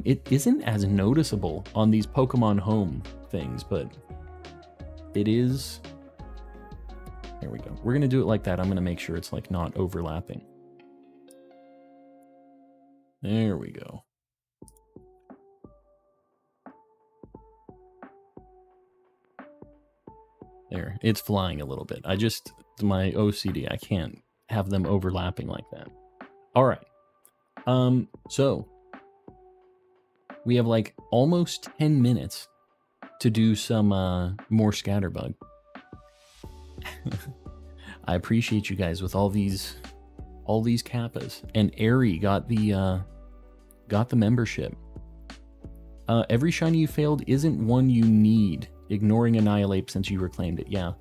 [SPEAKER 1] It isn't as noticeable on these Pokemon Home things, but it is. There we go. We're gonna do it like that. I'm gonna make sure it's like not overlapping. There we go. There, it's flying a little bit. My OCD, I can't have them overlapping like that. All right. So we have like almost 10 minutes to do some more Scatterbug. I appreciate you guys with all these Kappas. And Airy got the membership. Every shiny you failed isn't one you need. Ignoring Annihilate since you reclaimed it. Yeah,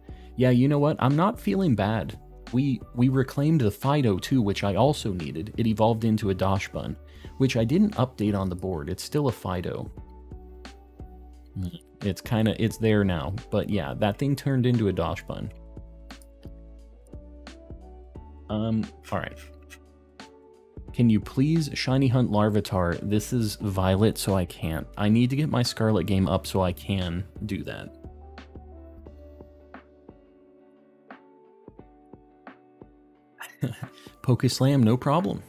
[SPEAKER 1] you know what? I'm not feeling bad. We reclaimed the Fido too, which I also needed. It evolved into a Doshbun, which I didn't update on the board. It's still a Fido. It's there now. But yeah, that thing turned into a Doshbun. Alright. Can you please shiny hunt Larvitar? This is Violet, so I can't. I need to get my Scarlet game up so I can do that. Pokeslam, no problem.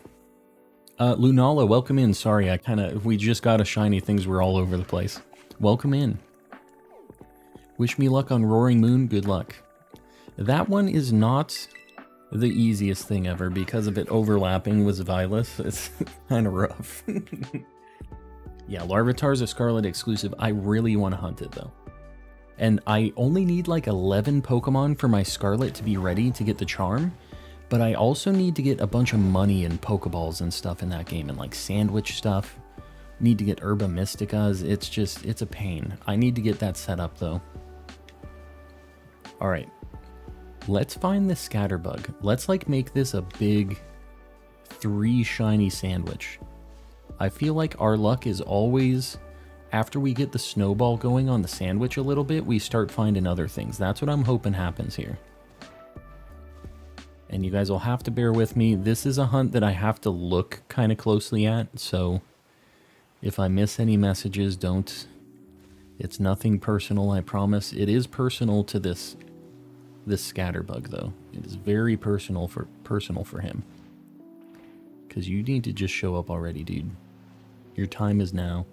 [SPEAKER 1] Lunala, welcome in. Sorry, we just got a shiny, things were all over the place. Welcome in. Wish me luck on Roaring Moon, good luck. That one is not the easiest thing ever because of it overlapping with Violet. It's kind of rough. Yeah, Larvitar's a Scarlet exclusive. I really want to hunt it though. And I only need like 11 Pokemon for my Scarlet to be ready to get the charm. But I also need to get a bunch of money and Pokeballs and stuff in that game and like sandwich stuff. Need to get Herba Mysticas. It's a pain. I need to get that set up though. Alright. Let's find the Scatterbug. Let's like make this a big 3 shiny sandwich. I feel like our luck is always, after we get the snowball going on the sandwich a little bit, we start finding other things. That's what I'm hoping happens here. And you guys will have to bear with me. This is a hunt that I have to look kind of closely at, so if I miss any messages, don't... It's nothing personal, I promise. It is personal to this scatterbug, though. It is very personal for him. Because you need to just show up already, dude. Your time is now.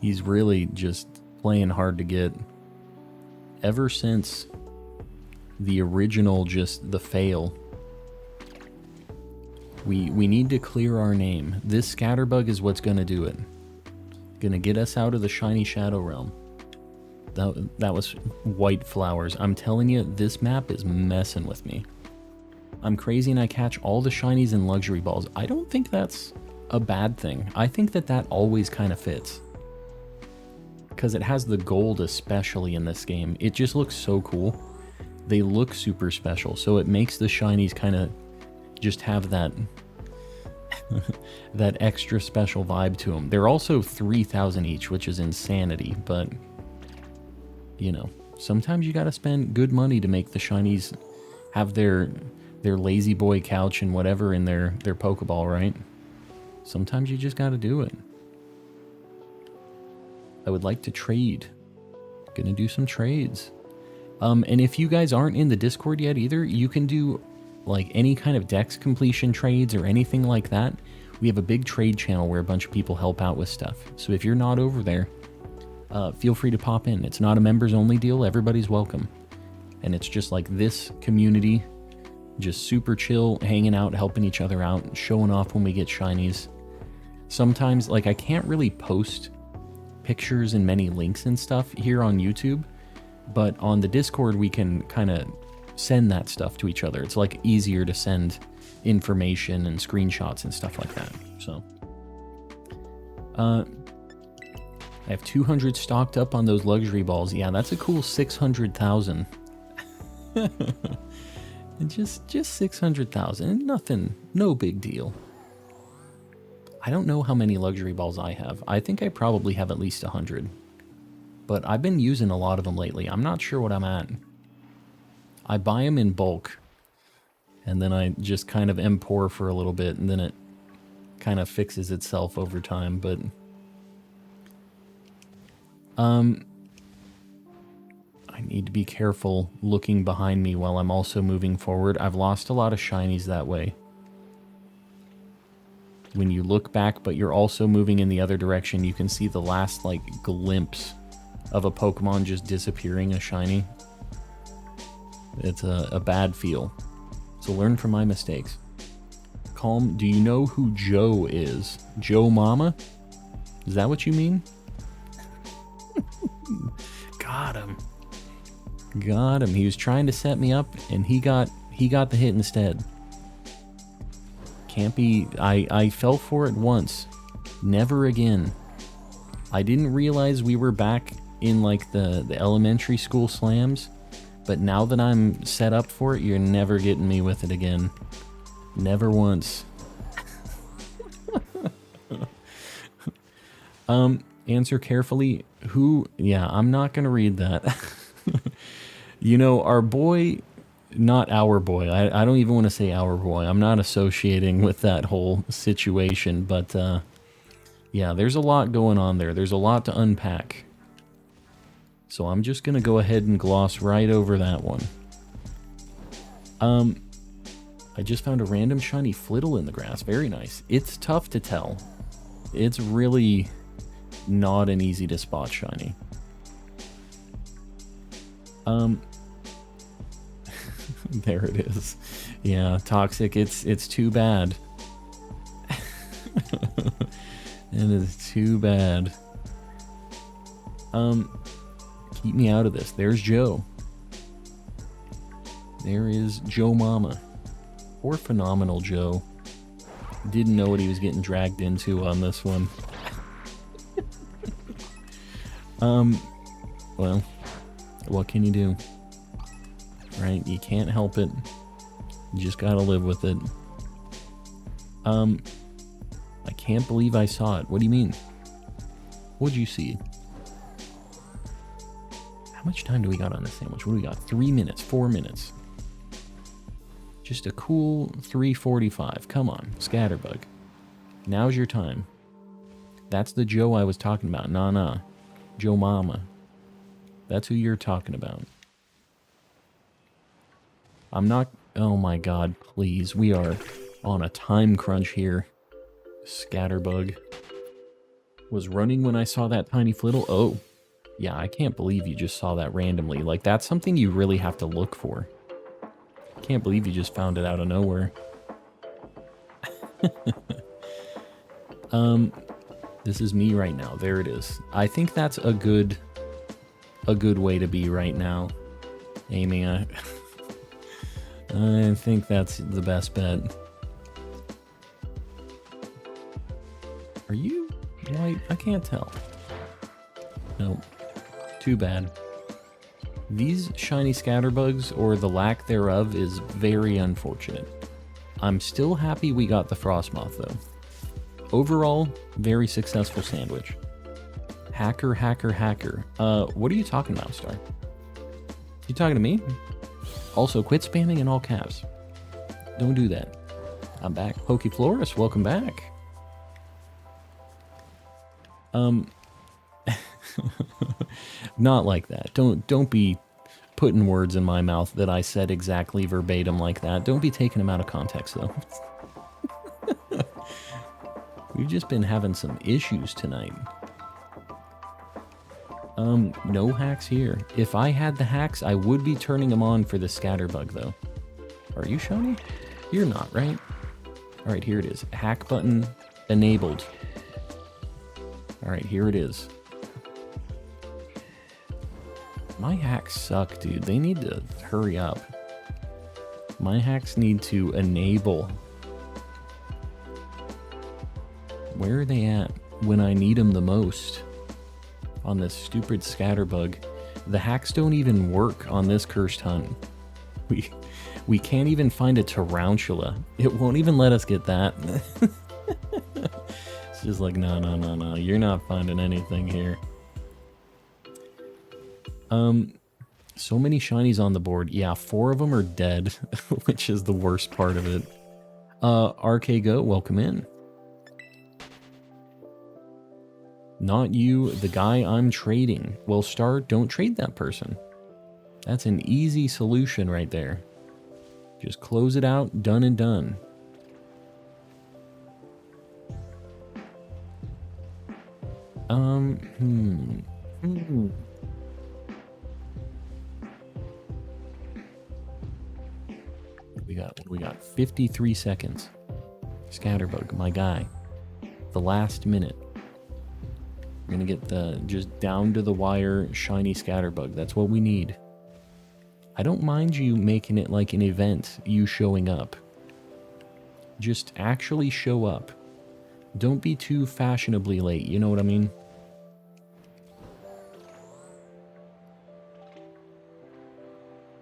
[SPEAKER 1] He's really just playing hard to get. Ever since the original, just the fail, we need to clear our name. This scatterbug is what's going to do it. Gonna get us out of the shiny shadow realm. That was white flowers. I'm telling you, this map is messing with me. I'm crazy and I catch all the shinies and luxury balls. I don't think that's a bad thing. I think that always kind of fits. Because it has the gold especially in this game. It just looks so cool. They look super special. So it makes the shinies kind of just have that... that extra special vibe to them. They're also 3,000 each, which is insanity, but you know, sometimes you gotta spend good money to make the shinies have their lazy boy couch and whatever in their Pokeball, right? Sometimes you just gotta do it. I would like to trade. Gonna do some trades. And if you guys aren't in the Discord yet either, you can do like any kind of Dex completion trades or anything like that. We have a big trade channel where a bunch of people help out with stuff. So if you're not over there, feel free to pop in. It's not a members only deal. Everybody's welcome. And it's just like this community, just super chill, hanging out, helping each other out, showing off when we get shinies. Sometimes, like, I can't really post pictures and many links and stuff here on YouTube, but on the Discord we can kind of send that stuff to each other. It's like easier to send information and screenshots and stuff like that. So I have 200 stocked up on those luxury balls. Yeah, that's a cool 600,000. just 600,000. Nothing, no big deal. I don't know how many luxury balls I have. I think I probably have at least 100. But I've been using a lot of them lately. I'm not sure what I'm at. I buy them in bulk, and then I just kind of am poor for a little bit, and then it kind of fixes itself over time, but... I need to be careful looking behind me while I'm also moving forward. I've lost a lot of shinies that way. When you look back, but you're also moving in the other direction, you can see the last, like, glimpse of a Pokemon just disappearing a shiny. It's a bad feel. So learn from my mistakes. Calm. Do you know who Joe is? Joe Mama? Is that what you mean? Got him. Got him. He was trying to set me up, and he got the hit instead. Can't be... I fell for it once. Never again. I didn't realize we were back in, like, the elementary school slams. But now that I'm set up for it, you're never getting me with it again. Never once. Answer carefully. Who? Yeah, I'm not going to read that. You know, our boy... Not our boy. I don't even want to say our boy. I'm not associating with that whole situation. But, yeah, there's a lot going on there. There's a lot to unpack. So I'm just going to go ahead and gloss right over that one. I just found a random shiny Flittle in the grass. Very nice. It's tough to tell. It's really not an easy to spot shiny. There it is. Yeah, Toxic, it's too bad. It is too bad. Keep me out of this. There's Joe. There is Joe Mama. Poor Phenomenal Joe. Didn't know what he was getting dragged into on this one. Well, what can you do? Right? You can't help it. You just gotta live with it. I can't believe I saw it. What do you mean? What'd you see? much time do we got on this sandwich? What do we got? 3 minutes, 4 minutes. Just a cool 3:45. Come on, Scatterbug. Now's your time. That's the Joe I was talking about. Nah. Joe Mama. That's who you're talking about. I'm not... Oh my god, please. We are on a time crunch here. Scatterbug. Was running when I saw that tiny flittle. Oh. Yeah, I can't believe you just saw that randomly. Like, that's something you really have to look for. Can't believe you just found it out of nowhere. This is me right now. There it is. I think that's a good way to be right now. Amy, I think that's the best bet. Are you white? I can't tell. Nope. Too bad. These shiny scatterbugs, or the lack thereof, is very unfortunate. I'm still happy we got the Frostmoth, though. Overall, very successful sandwich. Hacker. What are you talking about, Star? You talking to me? Also, quit spamming in all caps. Don't do that. I'm back. Pokeflorus, welcome back. Not like that. Don't be putting words in my mouth that I said exactly verbatim like that. Don't be taking them out of context, though. We've just been having some issues tonight. No hacks here. If I had the hacks, I would be turning them on for the Scatterbug, though. Are you shiny? You're not, right? Alright, here it is. Hack button enabled. Alright, here it is. My hacks suck, dude. They need to hurry up. My hacks need to enable. Where are they at when I need them the most? On this stupid Scatterbug. The hacks don't even work on this cursed hunt. We can't even find a tarantula. It won't even let us get that. It's just like, no. You're not finding anything here. So many shinies on the board. Yeah, 4 of them are dead, which is the worst part of it. RK Go, welcome in. Not you, the guy I'm trading. Well, Star, don't trade that person. That's an easy solution right there. Just close it out, done and done. We got 53 seconds. Scatterbug, my guy. The last minute. We're gonna get the just down to the wire shiny Scatterbug. That's what we need. I don't mind you making it like an event, you showing up. Just actually show up. Don't be too fashionably late, you know what I mean?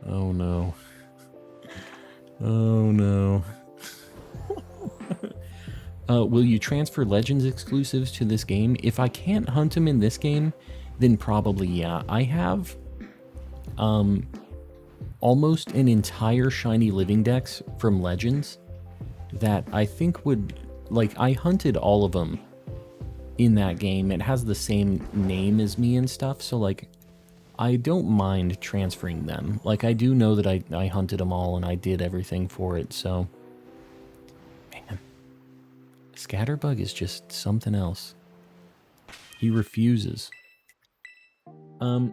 [SPEAKER 1] Oh no. Oh no. Will you transfer Legends exclusives to this game? If I can't hunt them in this game, then probably yeah. I have almost an entire Shiny Living Dex from Legends that I think would, like, I hunted all of them in that game. It has the same name as me and stuff, so like I don't mind transferring them. Like, I do know that I hunted them all and I did everything for it, so... Man. Scatterbug is just something else. He refuses. I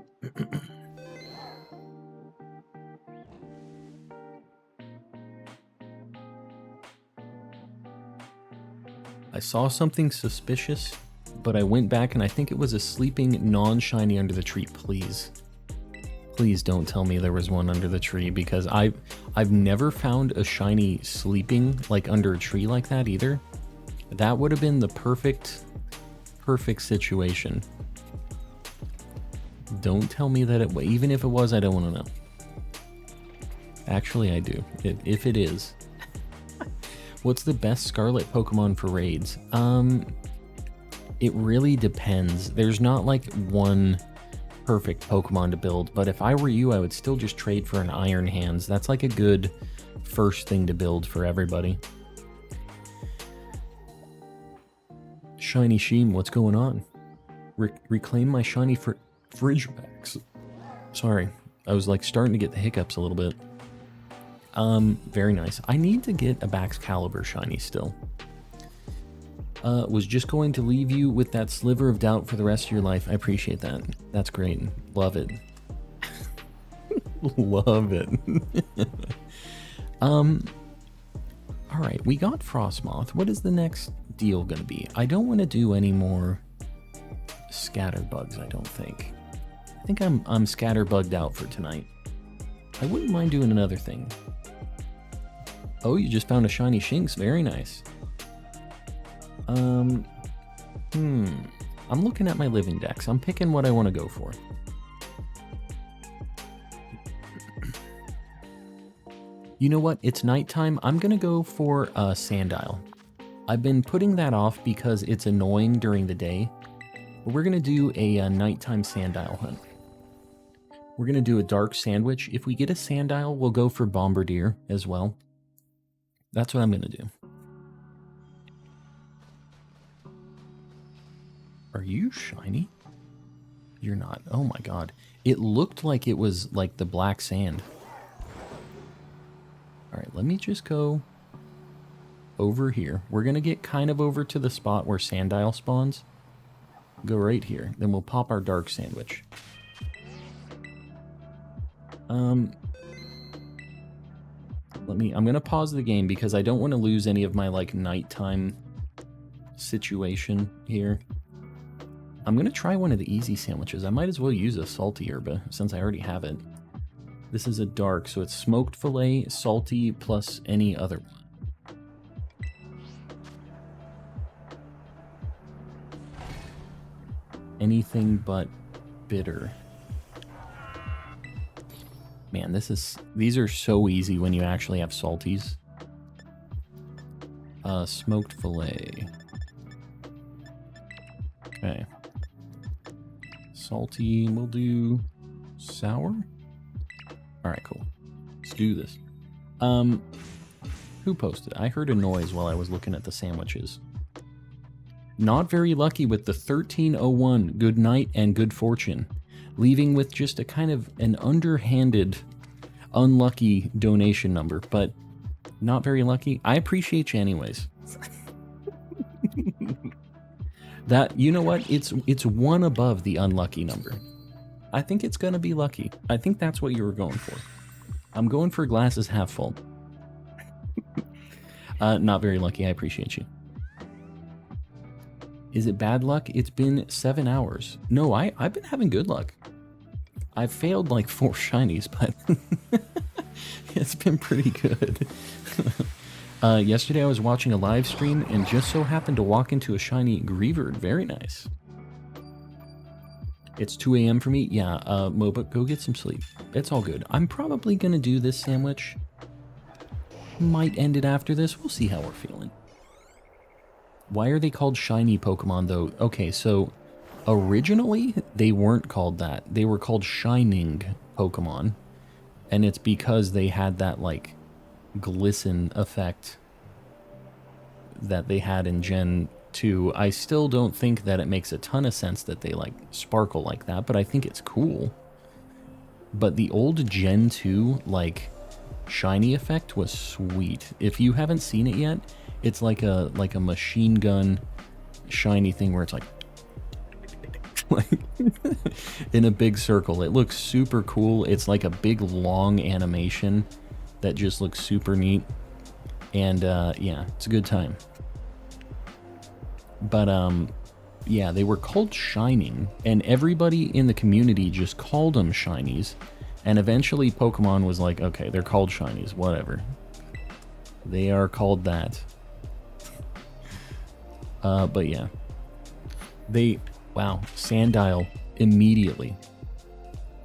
[SPEAKER 1] saw something suspicious, but I went back and I think it was a sleeping non-shiny under the tree. Please. Please don't tell me there was one under the tree, because I've never found a shiny sleeping like under a tree like that either. That would have been the perfect situation. Don't tell me that it, even if it was, I don't want to know. Actually, I do. If it is. What's the best Scarlet Pokemon for raids? It really depends. There's not like one perfect Pokemon to build, but if I were you, I would still just trade for an Iron Hands. That's like a good first thing to build for everybody. Shiny Sheem, what's going on? Reclaim my shiny fridge packs. Sorry, I was like starting to get the hiccups a little bit. Very nice. I need to get a Baxcalibur shiny still. Was just going to leave you with that sliver of doubt for the rest of your life. I appreciate that. That's great. Love it. Love it. Alright, we got Frostmoth. What is the next deal gonna be? I don't want to do any more Scatterbugs, I don't think. I think I'm scatterbugged out for tonight. I wouldn't mind doing another thing. Oh, you just found a shiny Shinx. Very nice. I'm looking at my Living Dex. I'm picking what I want to go for. You know what? It's nighttime. I'm going to go for Sandile. I've been putting that off because it's annoying during the day. But we're going to do a nighttime Sandile hunt. We're going to do a dark sandwich. If we get a Sandile, we'll go for Bombardier as well. That's what I'm going to do. Are you shiny? You're not. Oh my god. It looked like it was like the black sand. Alright, let me just go over here. We're going to get kind of over to the spot where Sandile spawns. Go right here. Then we'll pop our dark sandwich. I'm going to pause the game because I don't want to lose any of my like nighttime situation here. I'm going to try one of the easy sandwiches. I might as well use a salty herba since I already have it. This is a dark, so it's smoked fillet, salty, plus any other one. Anything but bitter. Man, these are so easy when you actually have salties. Smoked fillet. Okay. Salty, we'll do sour. Alright, cool. Let's do this. Who posted? I heard a noise while I was looking at the sandwiches. Not very lucky with the 1301 good night and good fortune. Leaving with just a kind of an underhanded, unlucky donation number, but not very lucky. I appreciate you anyways. That, you know what? It's one above the unlucky number. I think it's gonna be lucky. I think that's what you were going for. I'm going for glasses half full. Not very lucky. I appreciate you. Is it bad luck? It's been 7 hours. No, I've been having good luck. I've failed like 4 shinies, but it's been pretty good. Yesterday I was watching a live stream and just so happened to walk into a shiny Greavard. Very nice. It's 2 a.m. for me. Yeah, Moba, go get some sleep. It's all good. I'm probably going to do this sandwich. Might end it after this. We'll see how we're feeling. Why are they called shiny Pokemon, though? Okay, so originally they weren't called that. They were called shining Pokemon. And it's because they had that, like, glisten effect that they had in Gen 2. I still don't think that it makes a ton of sense that they, like, sparkle like that, but I think it's cool. But the old Gen 2, like, shiny effect was sweet. If you haven't seen it yet, it's like a machine gun shiny thing where it's like in a big circle. It looks super cool. It's like a big long animation that just looks super neat. And yeah, it's a good time. But yeah, they were called Shining, and everybody in the community just called them Shinies. And eventually Pokemon was like, okay, they're called Shinies, whatever. They are called that. But yeah. Wow, Sandile immediately.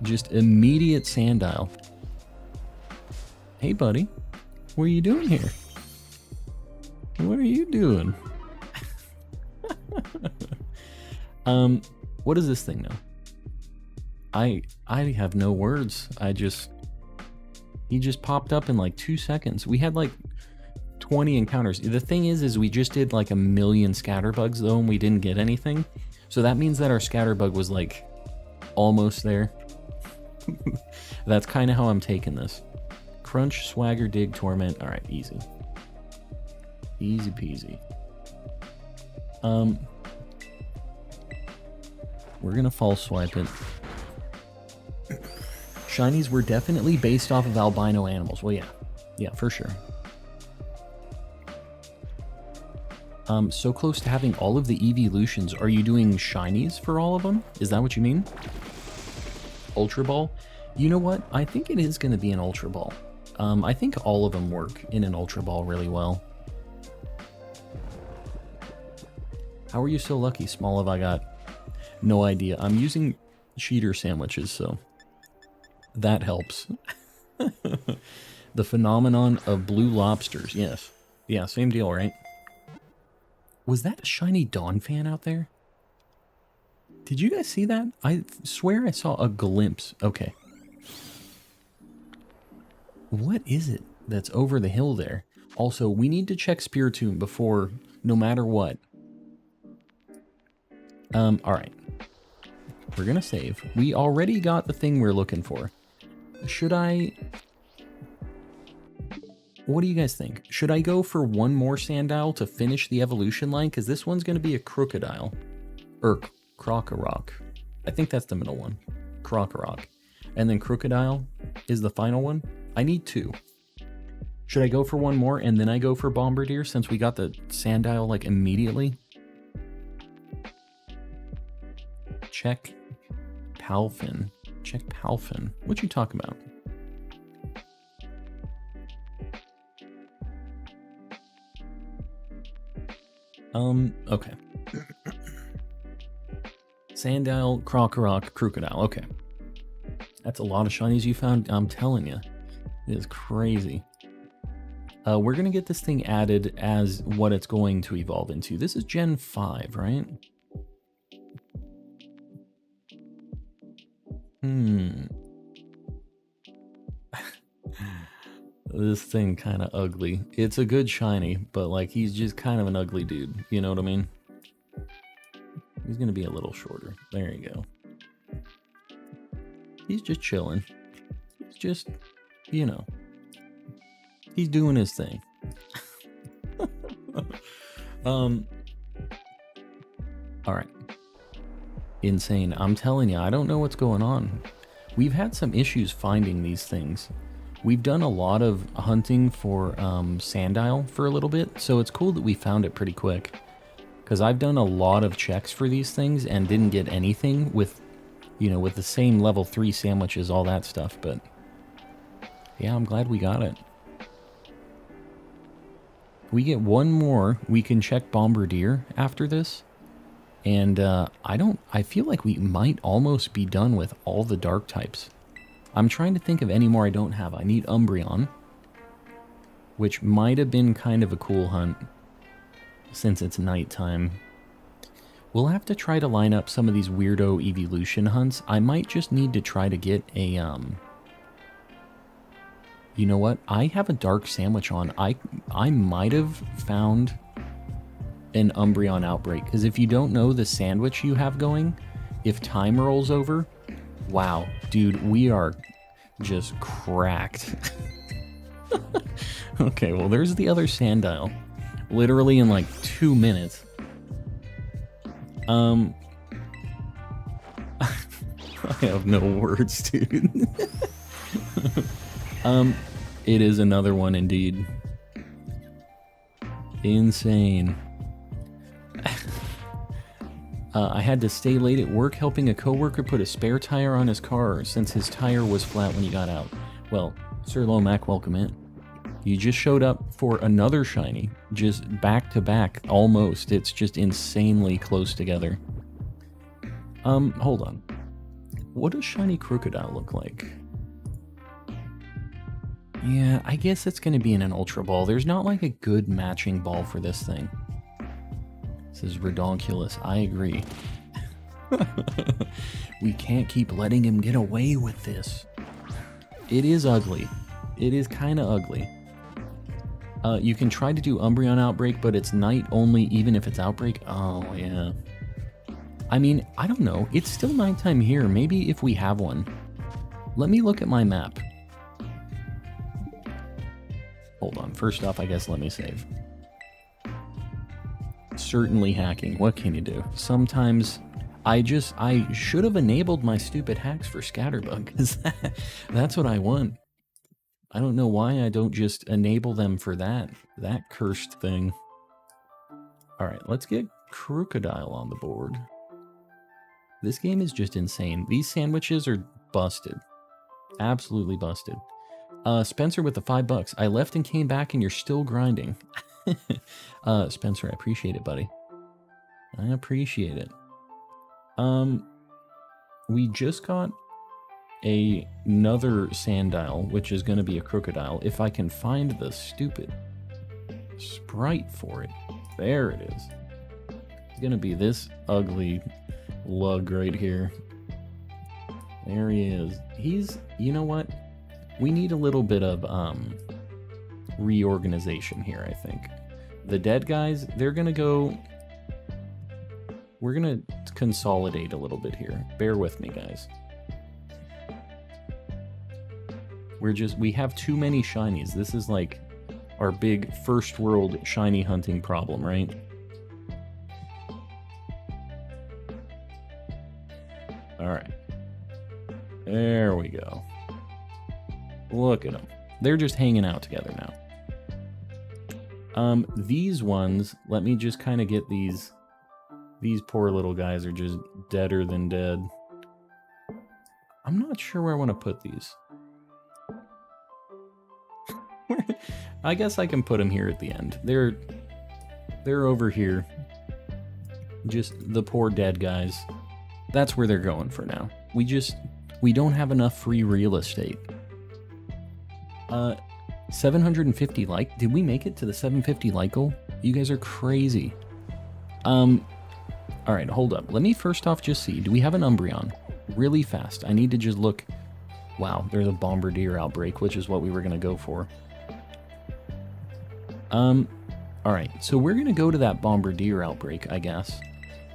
[SPEAKER 1] Just immediate Sandile. Hey buddy, what are you doing here? What are you doing? What is this thing now? I have no words. He just popped up in like 2 seconds. We had like 20 encounters. The thing is we just did like 1,000,000 scatterbugs though, and we didn't get anything. So that means that our scatterbug was like almost there. That's kind of how I'm taking this. Crunch, Swagger, Dig, Torment. All right, easy. Easy peasy. We're gonna false swipe it. Shinies were definitely based off of albino animals. Well, yeah, for sure. So close to having all of the evolutions. Are you doing shinies for all of them? Is that what you mean? Ultra Ball? You know what? I think it is going to be an Ultra Ball. I think all of them work in an Ultra Ball really well. How are you so lucky? Small have I got? No idea. I'm using cheater sandwiches, so that helps. The phenomenon of blue lobsters. Yes. Yeah, same deal, right? Was that a shiny Dawn fan out there? Did you guys see that? I swear I saw a glimpse. Okay. What is it that's over the hill there? Also, we need to check Spiritomb before, no matter what. Alright. We're gonna save. We already got the thing we're looking for. Should I... What do you guys think? Should I go for one more Sandile to finish the evolution line? Because this one's going to be a Crocodile. Or Krokorok. I think that's the middle one. Krokorok. And then Crocodile is the final one. I need 2. Should I go for one more and then I go for Bombardier since we got the Sandile like immediately? Check Palfin. Check Palfin. What you talking about? Okay. Sandile, Krokorok, Crocodile. Okay. That's a lot of shinies you found. I'm telling you. It is crazy. We're going to get this thing added as what it's going to evolve into. This is Gen 5, right? This thing kind of ugly. It's a good shiny, but like he's just kind of an ugly dude. You know what I mean? He's gonna be a little shorter. There you go. He's just chilling. He's just, you know, he's doing his thing. All right. Insane. I'm telling you, I don't know what's going on. We've had some issues finding these things. We've done a lot of hunting for Sandile for a little bit, so it's cool that we found it pretty quick. Because I've done a lot of checks for these things and didn't get anything with, you know, with the same level 3 sandwiches, all that stuff, but yeah, I'm glad we got it. If we get one more, we can check Bombardier after this. And I feel like we might almost be done with all the dark types. I'm trying to think of any more I don't have. I need Umbreon, which might have been kind of a cool hunt since it's nighttime. We'll have to try to line up some of these weirdo evolution hunts. I might just need to try to get a, you know what? I have a dark sandwich on. I might have found an Umbreon outbreak, because if you don't know the sandwich you have going, if time rolls over, wow, dude, we are just cracked. Okay, well, there's the other Sandile. Literally in like 2 minutes. I have no words, dude. It is another one indeed. Insane. I had to stay late at work helping a coworker put a spare tire on his car since his tire was flat when he got out. Well, Sir Lomac, welcome in. You just showed up for another shiny, just back to back, almost. It's just insanely close together. Hold on. What does shiny Crocodile look like? Yeah, I guess it's going to be in an Ultra Ball. There's not like a good matching ball for this thing. This is redonkulous. I agree. We can't keep letting him get away with this. It is ugly. It is kind of ugly. You can try to do Umbreon Outbreak, but it's night only even if it's Outbreak. Oh, yeah. I mean, I don't know. It's still nighttime here. Maybe if we have one. Let me look at my map. Hold on. First off, I guess let me save. Certainly hacking. What can you do? Sometimes I should have enabled my stupid hacks for Scatterbug, because that's what I want. I don't know why I don't just enable them for that cursed thing. All right, let's get Crocodile on the board. This game is just insane. These sandwiches are busted. Absolutely busted. Spencer with the $5. I left and came back and you're still grinding. Spencer, I appreciate it, buddy. I appreciate it. We just got another Sandile, which is going to be a Crocodile. If I can find the stupid sprite for it. There it is. It's going to be this ugly lug right here. There he is. You know what? We need a little bit of reorganization here, I think. The dead guys, they're going to go... We're going to consolidate a little bit here. Bear with me, guys. We have too many shinies. This is like our big first world shiny hunting problem, right? All right. There we go. Look at them. They're just hanging out together now. These ones, let me just kind of get these. These poor little guys are just deader than dead. I'm not sure where I want to put these. I guess I can put them here at the end. They're over here. Just the poor dead guys. That's where they're going for now. We don't have enough free real estate. 750 like. Did we make it to the 750 like goal? You guys are crazy. All right, hold up. Let me first off just see. Do we have an Umbreon? Really fast. I need to just look. Wow, there's a Bombardier outbreak, which is what we were going to go for. All right, so we're going to go to that Bombardier outbreak, I guess,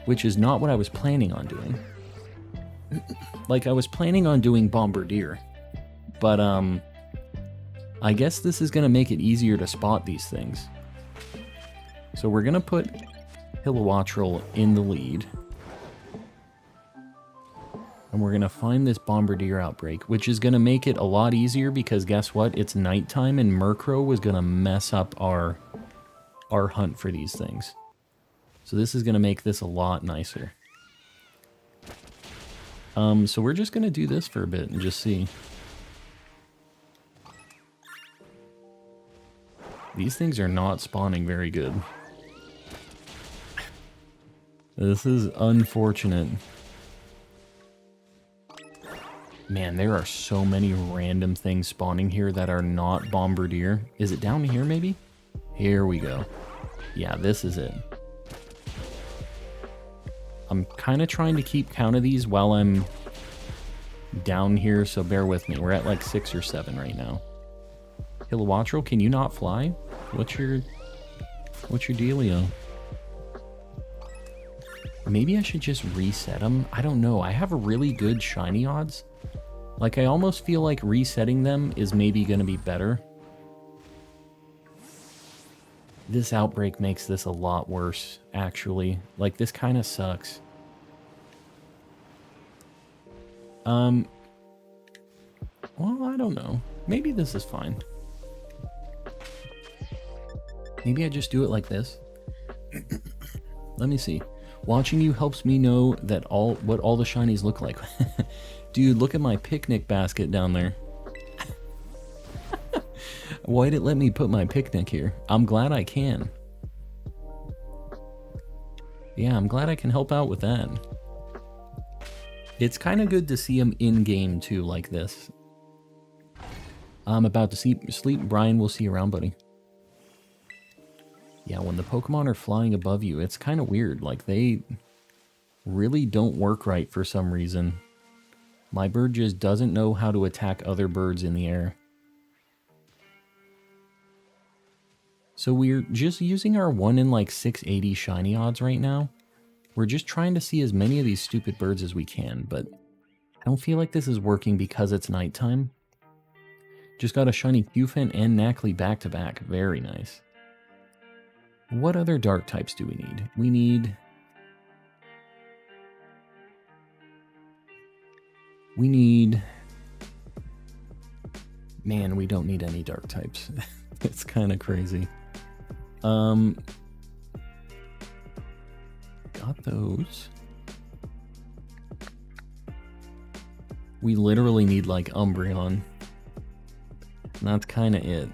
[SPEAKER 1] which is not what I was planning on doing. Like, I was planning on doing Bombardier, but, I guess this is going to make it easier to spot these things. So we're going to put Kilowattrel in the lead. And we're going to find this Bombardier outbreak, which is going to make it a lot easier because guess what? It's nighttime and Murkrow was going to mess up our hunt for these things. So this is going to make this a lot nicer. So we're just going to do this for a bit and just see. These things are not spawning very good. This is unfortunate. Man, there are so many random things spawning here that are not Bombardier. Is it down here, maybe? Here we go. Yeah, this is it. I'm kind of trying to keep count of these while I'm down here, so bear with me. We're at like 6 or 7 right now. Kilowattrel, can you not fly? What's your dealio? Maybe I should just reset them. I don't know. I have a really good shiny odds. Like, I almost feel like resetting them is maybe going to be better. This outbreak makes this a lot worse, actually. Like, this kind of sucks. Well, I don't know. Maybe this is fine. Maybe I just do it like this. Let me see. Watching you helps me know that what all the shinies look like. Dude, look at my picnic basket down there. Why'd it let me put my picnic here? I'm glad I can. Yeah, I'm glad I can help out with that. It's kind of good to see them in-game, too, like this. I'm about to sleep. Brian, we'll see you around, buddy. Yeah, when the Pokemon are flying above you, it's kind of weird. Like, they really don't work right for some reason. My bird just doesn't know how to attack other birds in the air. So we're just using our 1 in like 680 shiny odds right now. We're just trying to see as many of these stupid birds as we can, but I don't feel like this is working because it's nighttime. Just got a shiny Qfin and Knackley back to back. Very nice. What other dark types do we need? We need... Man, we don't need any dark types. It's kind of crazy. Got those. We literally need like Umbreon. That's kind of it.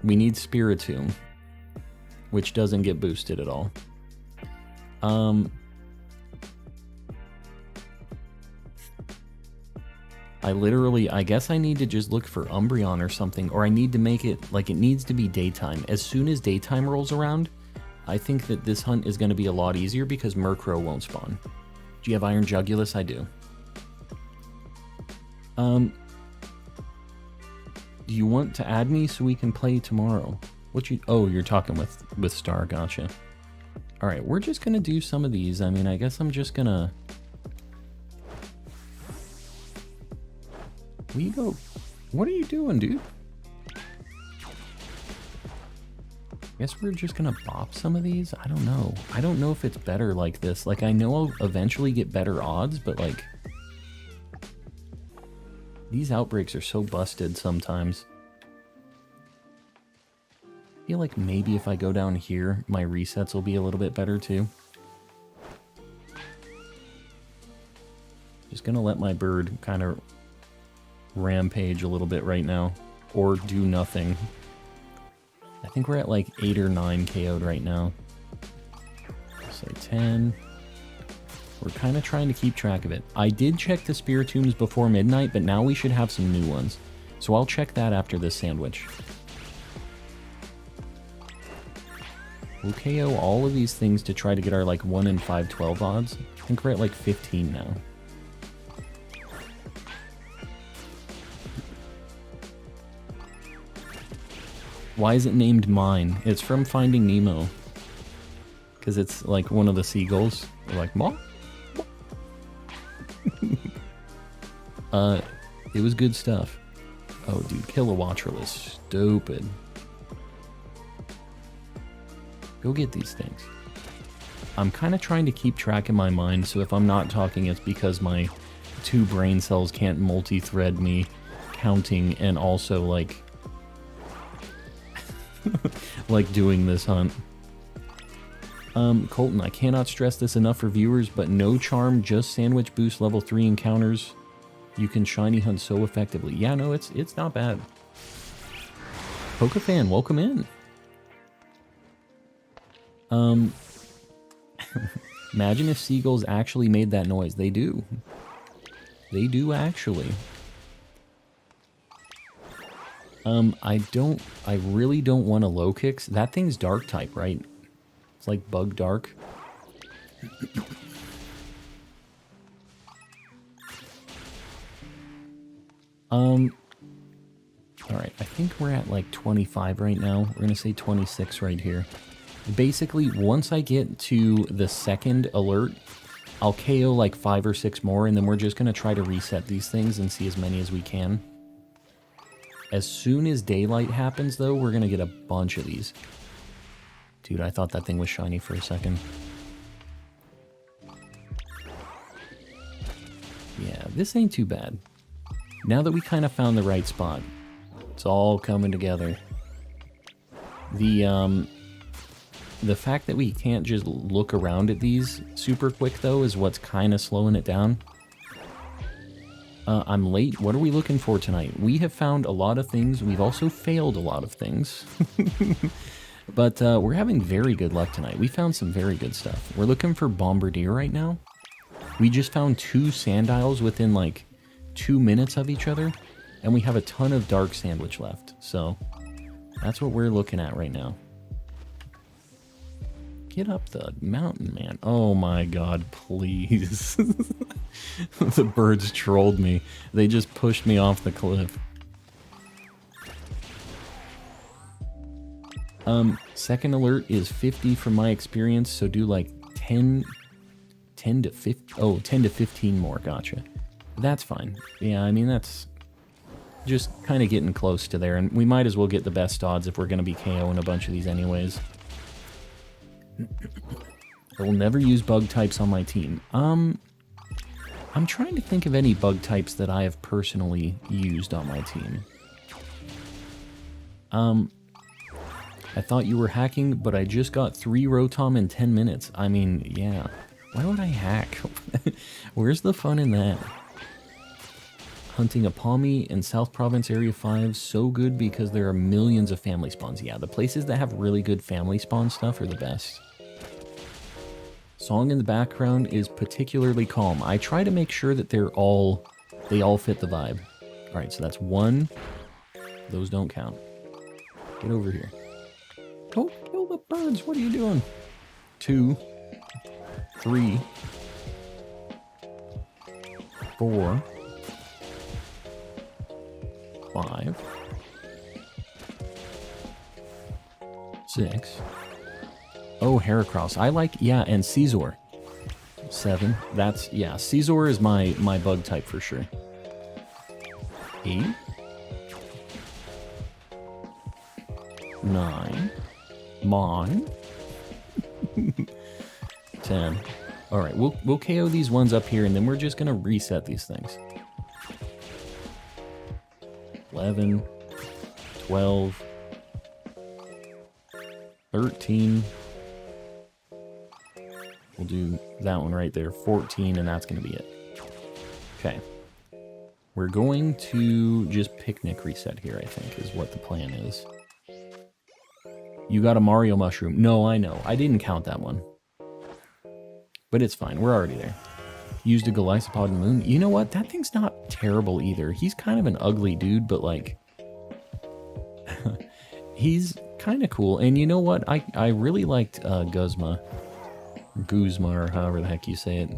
[SPEAKER 1] We need Spiritomb, which doesn't get boosted at all. I guess I need to just look for Umbreon or something, or I need to make it, like, it needs to be daytime. As soon as daytime rolls around, I think that this hunt is going to be a lot easier because Murkrow won't spawn. Do you have Iron Jugulus? I do. Do you want to add me so we can play tomorrow? Oh, you're talking with Star, gotcha. Alright, we're just gonna do some of these. I mean, I guess I'm just gonna... Fido, what are you doing, dude? Guess we're just gonna bop some of these? I don't know. I don't know if it's better like this. Like, I know I'll eventually get better odds, but like... These outbreaks are so busted sometimes. I feel like maybe if I go down here, my resets will be a little bit better too. Just gonna let my bird kind of rampage a little bit right now, or do nothing. I think we're at like 8 or 9 KO'd right now. Say 10. We're kind of trying to keep track of it. I did check the Spiritombs before midnight, but now we should have some new ones. So I'll check that after this sandwich. We'll KO all of these things to try to get our like 1 in 512 odds. I think we're at like 15 now. Why is it named Mine? It's from Finding Nemo. Because it's like one of the seagulls. They're like, Mom? It was good stuff. Oh, dude, Kilowattrel is stupid. Go get these things. I'm kind of trying to keep track in my mind, so if I'm not talking, it's because my 2 brain cells can't multi-thread me counting and also, like... like doing this hunt. Colton, I cannot stress this enough for viewers, but no charm, just sandwich boost level 3 encounters. You can shiny hunt so effectively. Yeah, no, it's not bad. Pokefan, welcome in. Imagine if seagulls actually made that noise. They do. They do actually. I really don't want a low kicks. That thing's dark type, right? It's like bug dark. Alright, I think we're at like 25 right now. We're gonna say 26 right here. Basically, once I get to the second alert, I'll KO like 5 or 6 more, and then we're just gonna try to reset these things and see as many as we can. As soon as daylight happens, though, we're gonna get a bunch of these. Dude, I thought that thing was shiny for a second. Yeah, this ain't too bad. Now that we kind of found the right spot, it's all coming together. The fact that we can't just look around at these super quick, though, is what's kind of slowing it down. I'm late. What are we looking for tonight? We have found a lot of things. We've also failed a lot of things. But we're having very good luck tonight. We found some very good stuff. We're looking for Bombardier right now. We just found 2 Sandiles within like 2 minutes of each other. And we have a ton of Dark Sandwich left. So that's what we're looking at right now. get up the mountain, man. Oh my god, please. The birds trolled me. They just pushed me off the cliff. Second alert is 50 from my experience, so do like 10 to 50, oh, 10 to 15 more, gotcha. That's fine. Yeah, I mean, that's just kind of getting close to there, and we might as well get the best odds if we're going to be KOing a bunch of these anyways. I will never use bug types on my team. I'm trying to think of any bug types that I have personally used on my team. I thought you were hacking, but I just got 3 Rotom in 10 minutes. I mean, yeah. Why would I hack? Where's the fun in that? Hunting a Palmy in South Province Area 5, so good because there are millions of family spawns. Yeah, the places that have really good family spawn stuff are the best. Song in the background is particularly calm. I try to make sure that they all fit the vibe. Alright, so that's 1. Those don't count. Get over here. Don't kill the birds, what are you doing? 2, 3, 4, 5, 6. Oh, Heracross. I like, yeah, and Caesar. 7. That's, yeah, Caesar is my bug type for sure. 8. 9. Mon. 10. Alright, we'll KO these ones up here, and then we're just gonna reset these things. 11. 12. 13. We'll do that one right there. 14, and that's gonna be it. Okay. We're going to just picnic reset here, I think, is what the plan is. You got a Mario mushroom. No, I know. I didn't count that one. But it's fine. We're already there. Used a Golisopod in the moon. You know what? That thing's not terrible either. He's kind of an ugly dude, but like... he's kind of cool. And you know what? I really liked Guzma. Guzma, or however the heck you say it.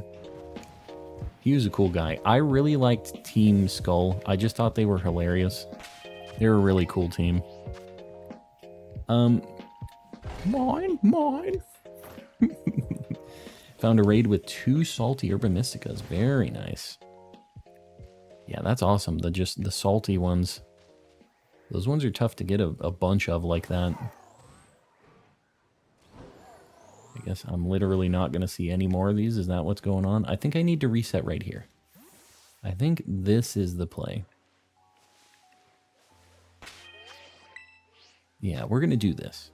[SPEAKER 1] He was a cool guy. I really liked Team Skull. I just thought they were hilarious. They were a really cool team. Mine. Found a raid with 2 salty Urban Mysticas. Very nice. Yeah, that's awesome. The salty ones. Those ones are tough to get a bunch of like that. I guess I'm literally not going to see any more of these. Is that what's going on? I think I need to reset right here. I think this is the play. Yeah, we're going to do this.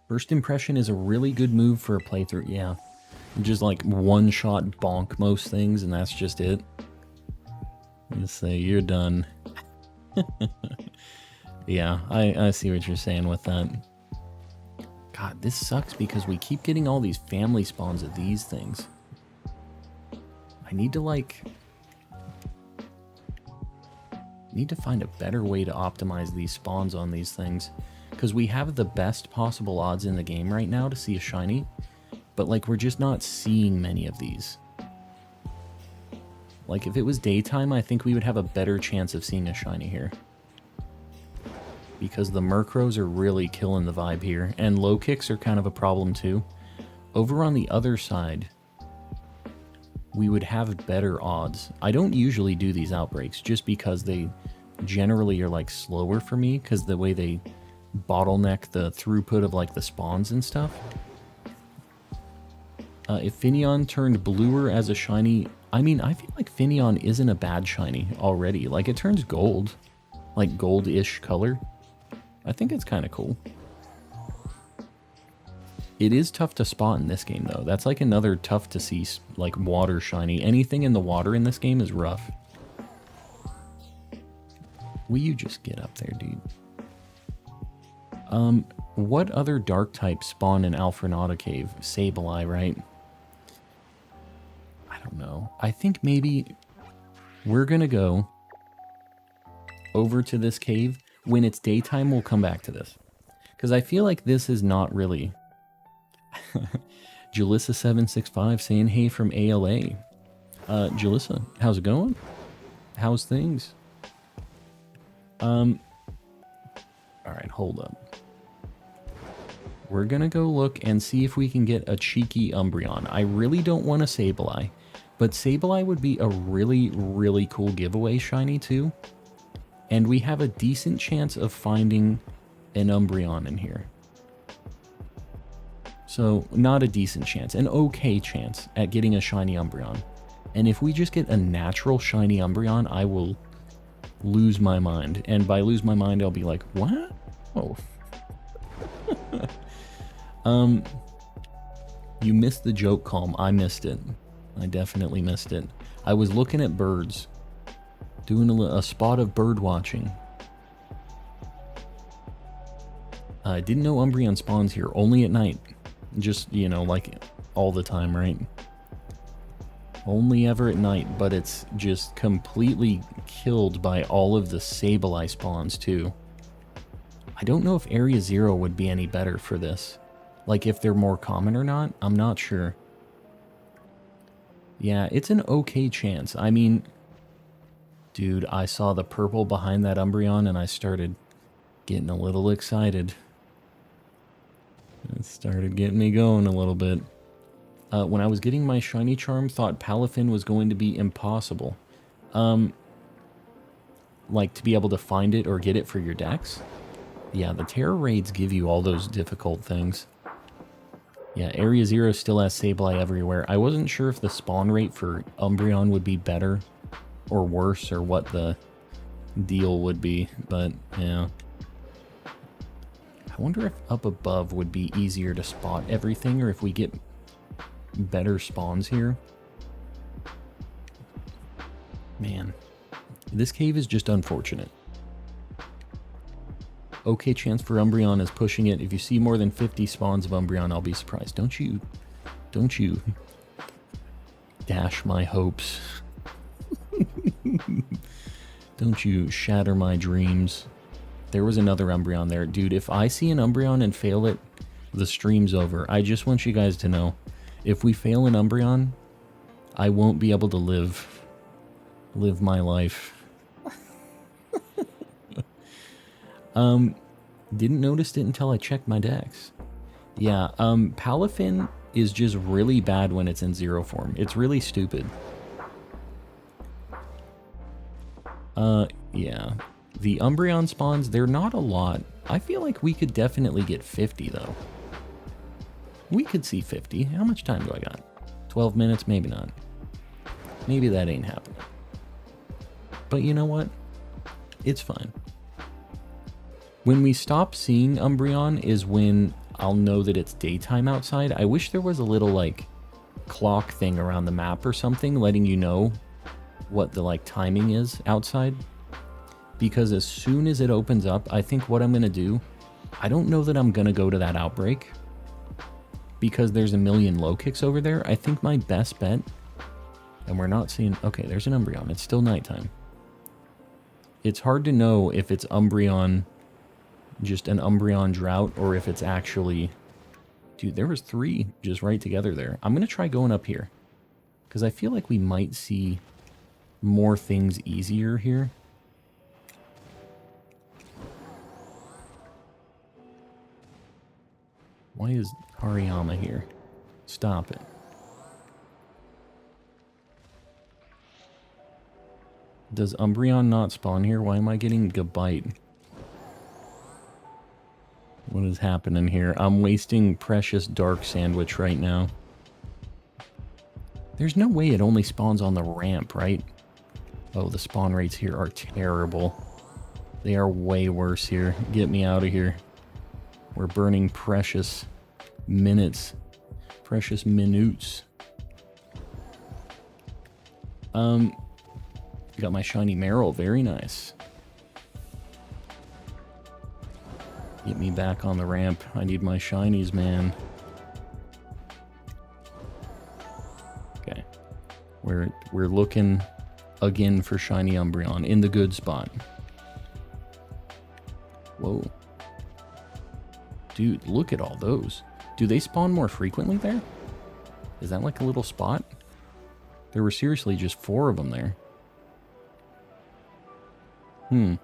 [SPEAKER 1] First impression is a really good move for a playthrough. Yeah. Just like one-shot bonk most things, and that's just it. Just say, you're done. Yeah, I see what you're saying with that. God, this sucks because we keep getting all these family spawns of these things. I need to, like... need to find a better way to optimize these spawns on these things. Because we have the best possible odds in the game right now to see a shiny. But, like, we're just not seeing many of these. Like, if it was daytime, I think we would have a better chance of seeing a shiny here. Because the Murkrows are really killing the vibe here. And low kicks are kind of a problem too. Over on the other side, we would have better odds. I don't usually do these outbreaks just because they generally are like slower for me. Because the way they bottleneck the throughput of like the spawns and stuff. If Finneon turned bluer as a shiny... I mean, I feel like Finneon isn't a bad shiny already. Like, it turns gold. Like, gold-ish color. I think it's kind of cool. It is tough to spot in this game, though. That's like another tough to see, like, water shiny. Anything in the water in this game is rough. Will you just get up there, dude? What other dark types spawn in Alfrenata Cave? Sableye, right? I don't know. I think maybe we're gonna go over to this cave. When it's daytime, we'll come back to this. Because I feel like this is not really... Jalissa765 saying hey from ALA. Jalissa, how's it going? How's things? Alright, hold up. We're gonna go look and see if we can get a cheeky Umbreon. I really don't want a Sableye, but Sableye would be a really, really cool giveaway shiny too. And we have a decent chance of finding an Umbreon in here. So, not a decent chance, an okay chance at getting a shiny Umbreon. And if we just get a natural shiny Umbreon, I will lose my mind. And by lose my mind, I'll be like, what? Oh. You missed the joke, Calm. I missed it. I definitely missed it. I was looking at birds. Doing a spot of bird watching. I didn't know Umbreon spawns here, only at night. Just, you know, like all the time, right? Only ever at night, but it's just completely killed by all of the Sableye spawns, too. I don't know if Area 0 would be any better for this. Like, if they're more common or not, I'm not sure. Yeah, it's an okay chance. I mean, dude, I saw the purple behind that Umbreon and I started getting a little excited. It started getting me going a little bit. When I was getting my shiny charm, thought Palafin was going to be impossible. Like, to be able to find it or get it for your dex? Yeah, the Terra raids give you all those difficult things. Yeah, Area 0 still has Sableye everywhere. I wasn't sure if the spawn rate for Umbreon would be better or worse or what the deal would be, but yeah. I wonder if up above would be easier to spot everything, or if we get better spawns here. Man, this cave is just unfortunate. Okay chance for Umbreon is pushing it. If you see more than 50 spawns of Umbreon, I'll be surprised. Don't you dash my hopes. Don't you shatter my dreams. There was another Umbreon there. Dude, if I see an Umbreon and fail it, the stream's over. I just want you guys to know, if we fail an Umbreon, I won't be able to live my life. Didn't notice it until I checked my dex. Yeah, Palafin is just really bad when it's in zero form. It's really stupid. Yeah. The Umbreon spawns, they're not a lot. I feel like we could definitely get 50, though. We could see 50. How much time do I got? 12 minutes? Maybe not. Maybe that ain't happening. But you know what? It's fine. When we stop seeing Umbreon is when I'll know that it's daytime outside. I wish there was a little, like, clock thing around the map or something letting you know what the, like, timing is outside. Because as soon as it opens up, I think what I'm going to do, I don't know that I'm going to go to that outbreak. Because there's a million low kicks over there. I think my best bet, and we're not seeing... Okay, there's an Umbreon. It's still nighttime. It's hard to know if it's Umbreon, just an Umbreon drought, or if it's actually... Dude, there was 3 just right together there. I'm going to try going up here. Because I feel like we might see more things easier here. Why is Hariyama here? Stop it. Does Umbreon not spawn here? Why am I getting Gabite? What is happening here? I'm wasting precious dark sandwich right now. There's no way it only spawns on the ramp, right? Oh, the spawn rates here are terrible. They are way worse here. Get me out of here. We're burning precious minutes. Precious minutes. Got my shiny Meryl. Very nice. Get me back on the ramp. I need my shinies, man. Okay. We're looking again for shiny Umbreon in the good spot. Whoa. Dude, look at all those. Do they spawn more frequently there? Is that like a little spot? There were seriously just 4 of them there. Kind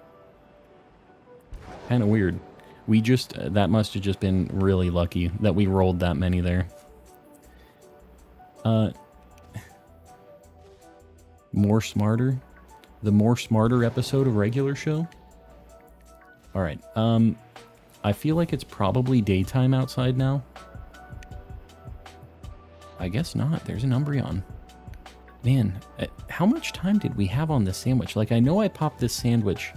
[SPEAKER 1] of weird. We just, that must have just been really lucky that we rolled that many there. More Smarter? The More Smarter episode of regular show? Alright, I feel like it's probably daytime outside now. I guess not. There's an Umbreon. Man, how much time did we have on this sandwich? Like, I know I popped this sandwich,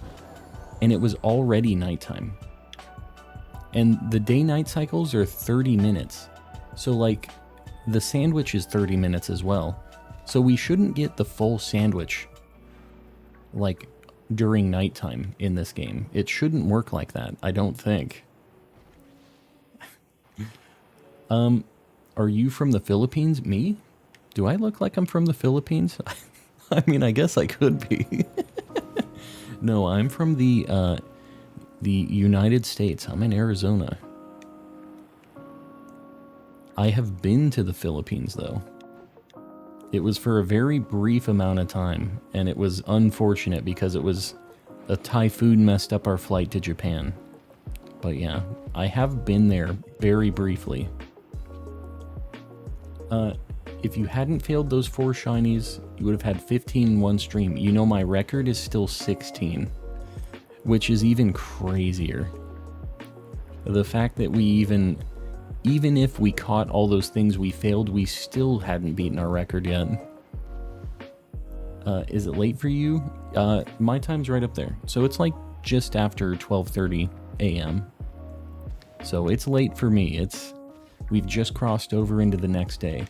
[SPEAKER 1] and it was already nighttime. And the day-night cycles are 30 minutes. So, like, the sandwich is 30 minutes as well. So we shouldn't get the full sandwich, like, during nighttime in this game. It shouldn't work like that, I don't think. Are you from the Philippines? Me? Do I look like I'm from the Philippines? I mean, I guess I could be. No, I'm from the United States. I'm in Arizona. I have been to the Philippines, though. It was for a very brief amount of time, and it was unfortunate because it was a typhoon messed up our flight to Japan. But yeah, I have been there very briefly. If you hadn't failed those 4 shinies, you would have had 15 in one stream. You know, my record is still 16, which is even crazier. The fact that we even if we caught all those things we failed, we still hadn't beaten our record yet. Is it late for you? My time's right up there. So it's like just after 12:30 a.m. So it's late for me. We've just crossed over into the next day.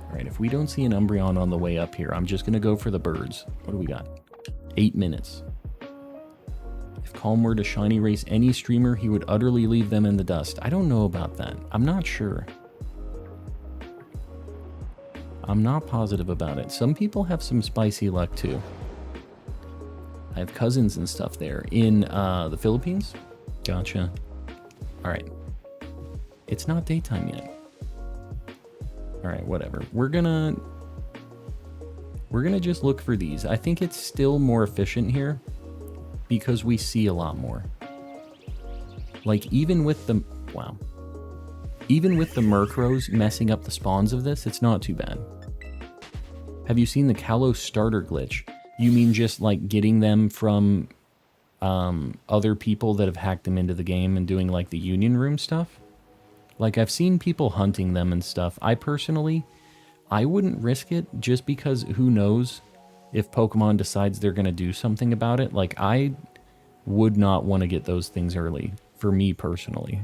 [SPEAKER 1] Alright, if we don't see an Umbreon on the way up here, I'm just going to go for the birds. What do we got? 8 minutes. If Calm were to shiny race any streamer, he would utterly leave them in the dust. I don't know about that. I'm not sure. I'm not positive about it. Some people have some spicy luck too. I have cousins and stuff there. In the Philippines? Gotcha. Alright. It's not daytime yet. Alright, whatever. We're gonna just look for these. I think it's still more efficient here because we see a lot more. Like, even with the... Wow. Even with the Murkrows messing up the spawns of this, it's not too bad. Have you seen the Kalos starter glitch? You mean just, like, getting them from other people that have hacked them into the game and doing, like, the Union Room stuff? Like, I've seen people hunting them and stuff. I wouldn't risk it just because who knows if Pokemon decides they're going to do something about it. Like, I would not want to get those things early, for me personally.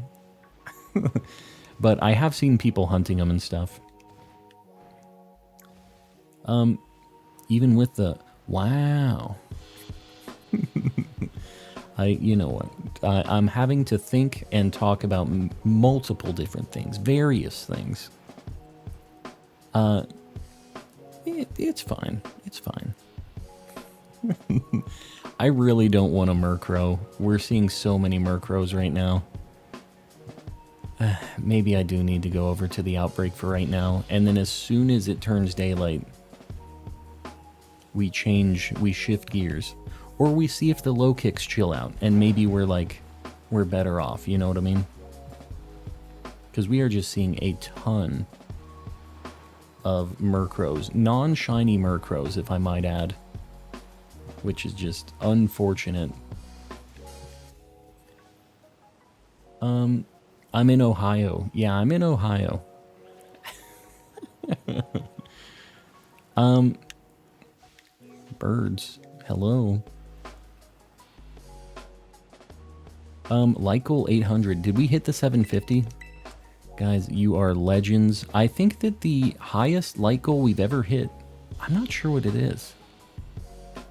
[SPEAKER 1] But I have seen people hunting them and stuff. Even with the... Wow. You know what? I'm having to think and talk about multiple different things, various things. It's fine. It's fine. I really don't want a Murkrow. We're seeing so many Murkrows right now. Maybe I do need to go over to the outbreak for right now, and then as soon as it turns daylight, we shift gears. Or we see if the low kicks chill out, and maybe we're better off, you know what I mean? Because we are just seeing a ton of Murkrows. Non-shiny Murkrows, if I might add. Which is just unfortunate. I'm in Ohio. Yeah, I'm in Ohio. Birds. Hello. Light goal 800. Did we hit the 750? Guys, you are legends. I think that the highest light goal we've ever hit, I'm not sure what it is.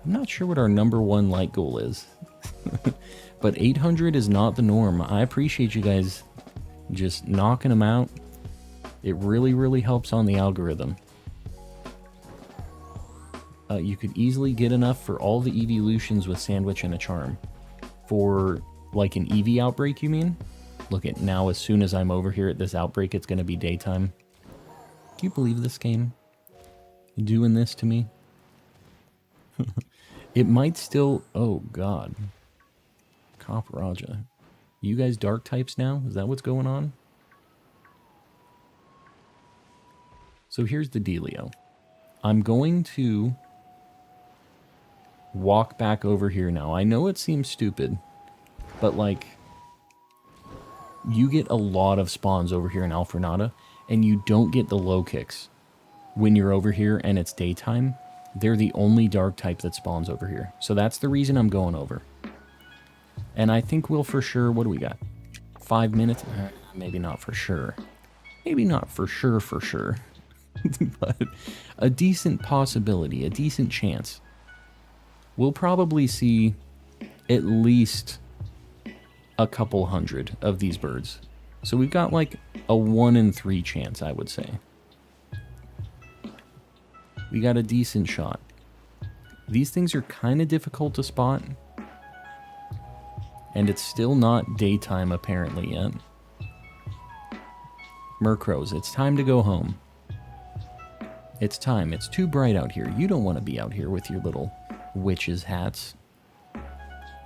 [SPEAKER 1] I'm not sure what our #1 light goal is. But 800 is not the norm. I appreciate you guys just knocking them out. It really, really helps on the algorithm. You could easily get enough for all the evolutions with Sandwich and a Charm. For Like an EV outbreak, you mean? Look at now, as soon as I'm over here at this outbreak, it's going to be daytime. Can you believe this game? Doing this to me? It might still... Oh, God. Copper You guys dark types now? Is that what's going on? So here's the dealio. I'm going to walk back over here now. I know it seems stupid, but like, you get a lot of spawns over here in Alfrenata, and you don't get the low kicks when you're over here and it's daytime. They're the only dark type that spawns over here. So that's the reason I'm going over. And I think we'll for sure... What do we got? 5 minutes? Maybe not for sure. Maybe not for sure. But a decent possibility, a decent chance. We'll probably see at least a couple hundred of these birds. So we've got like a 1 in 3 chance, I would say. We got a decent shot. These things are kind of difficult to spot. And it's still not daytime apparently yet. Murkrows, it's time to go home. It's time. It's too bright out here. You don't want to be out here with your little witches' hats.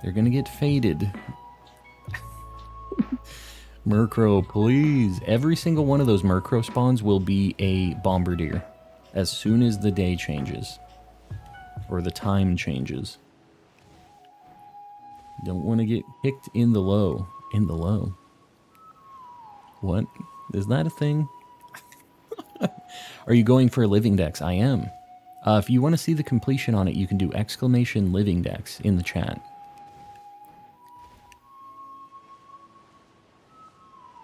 [SPEAKER 1] They're gonna get faded. Murkrow, please. Every single one of those Murkrow spawns will be a Bombardier as soon as the day changes. Or the time changes. Don't want to get kicked in the low. In the low. What? Is that a thing? Are you going for a Living Dex? I am. If you want to see the completion on it, you can do exclamation Living Dex in the chat.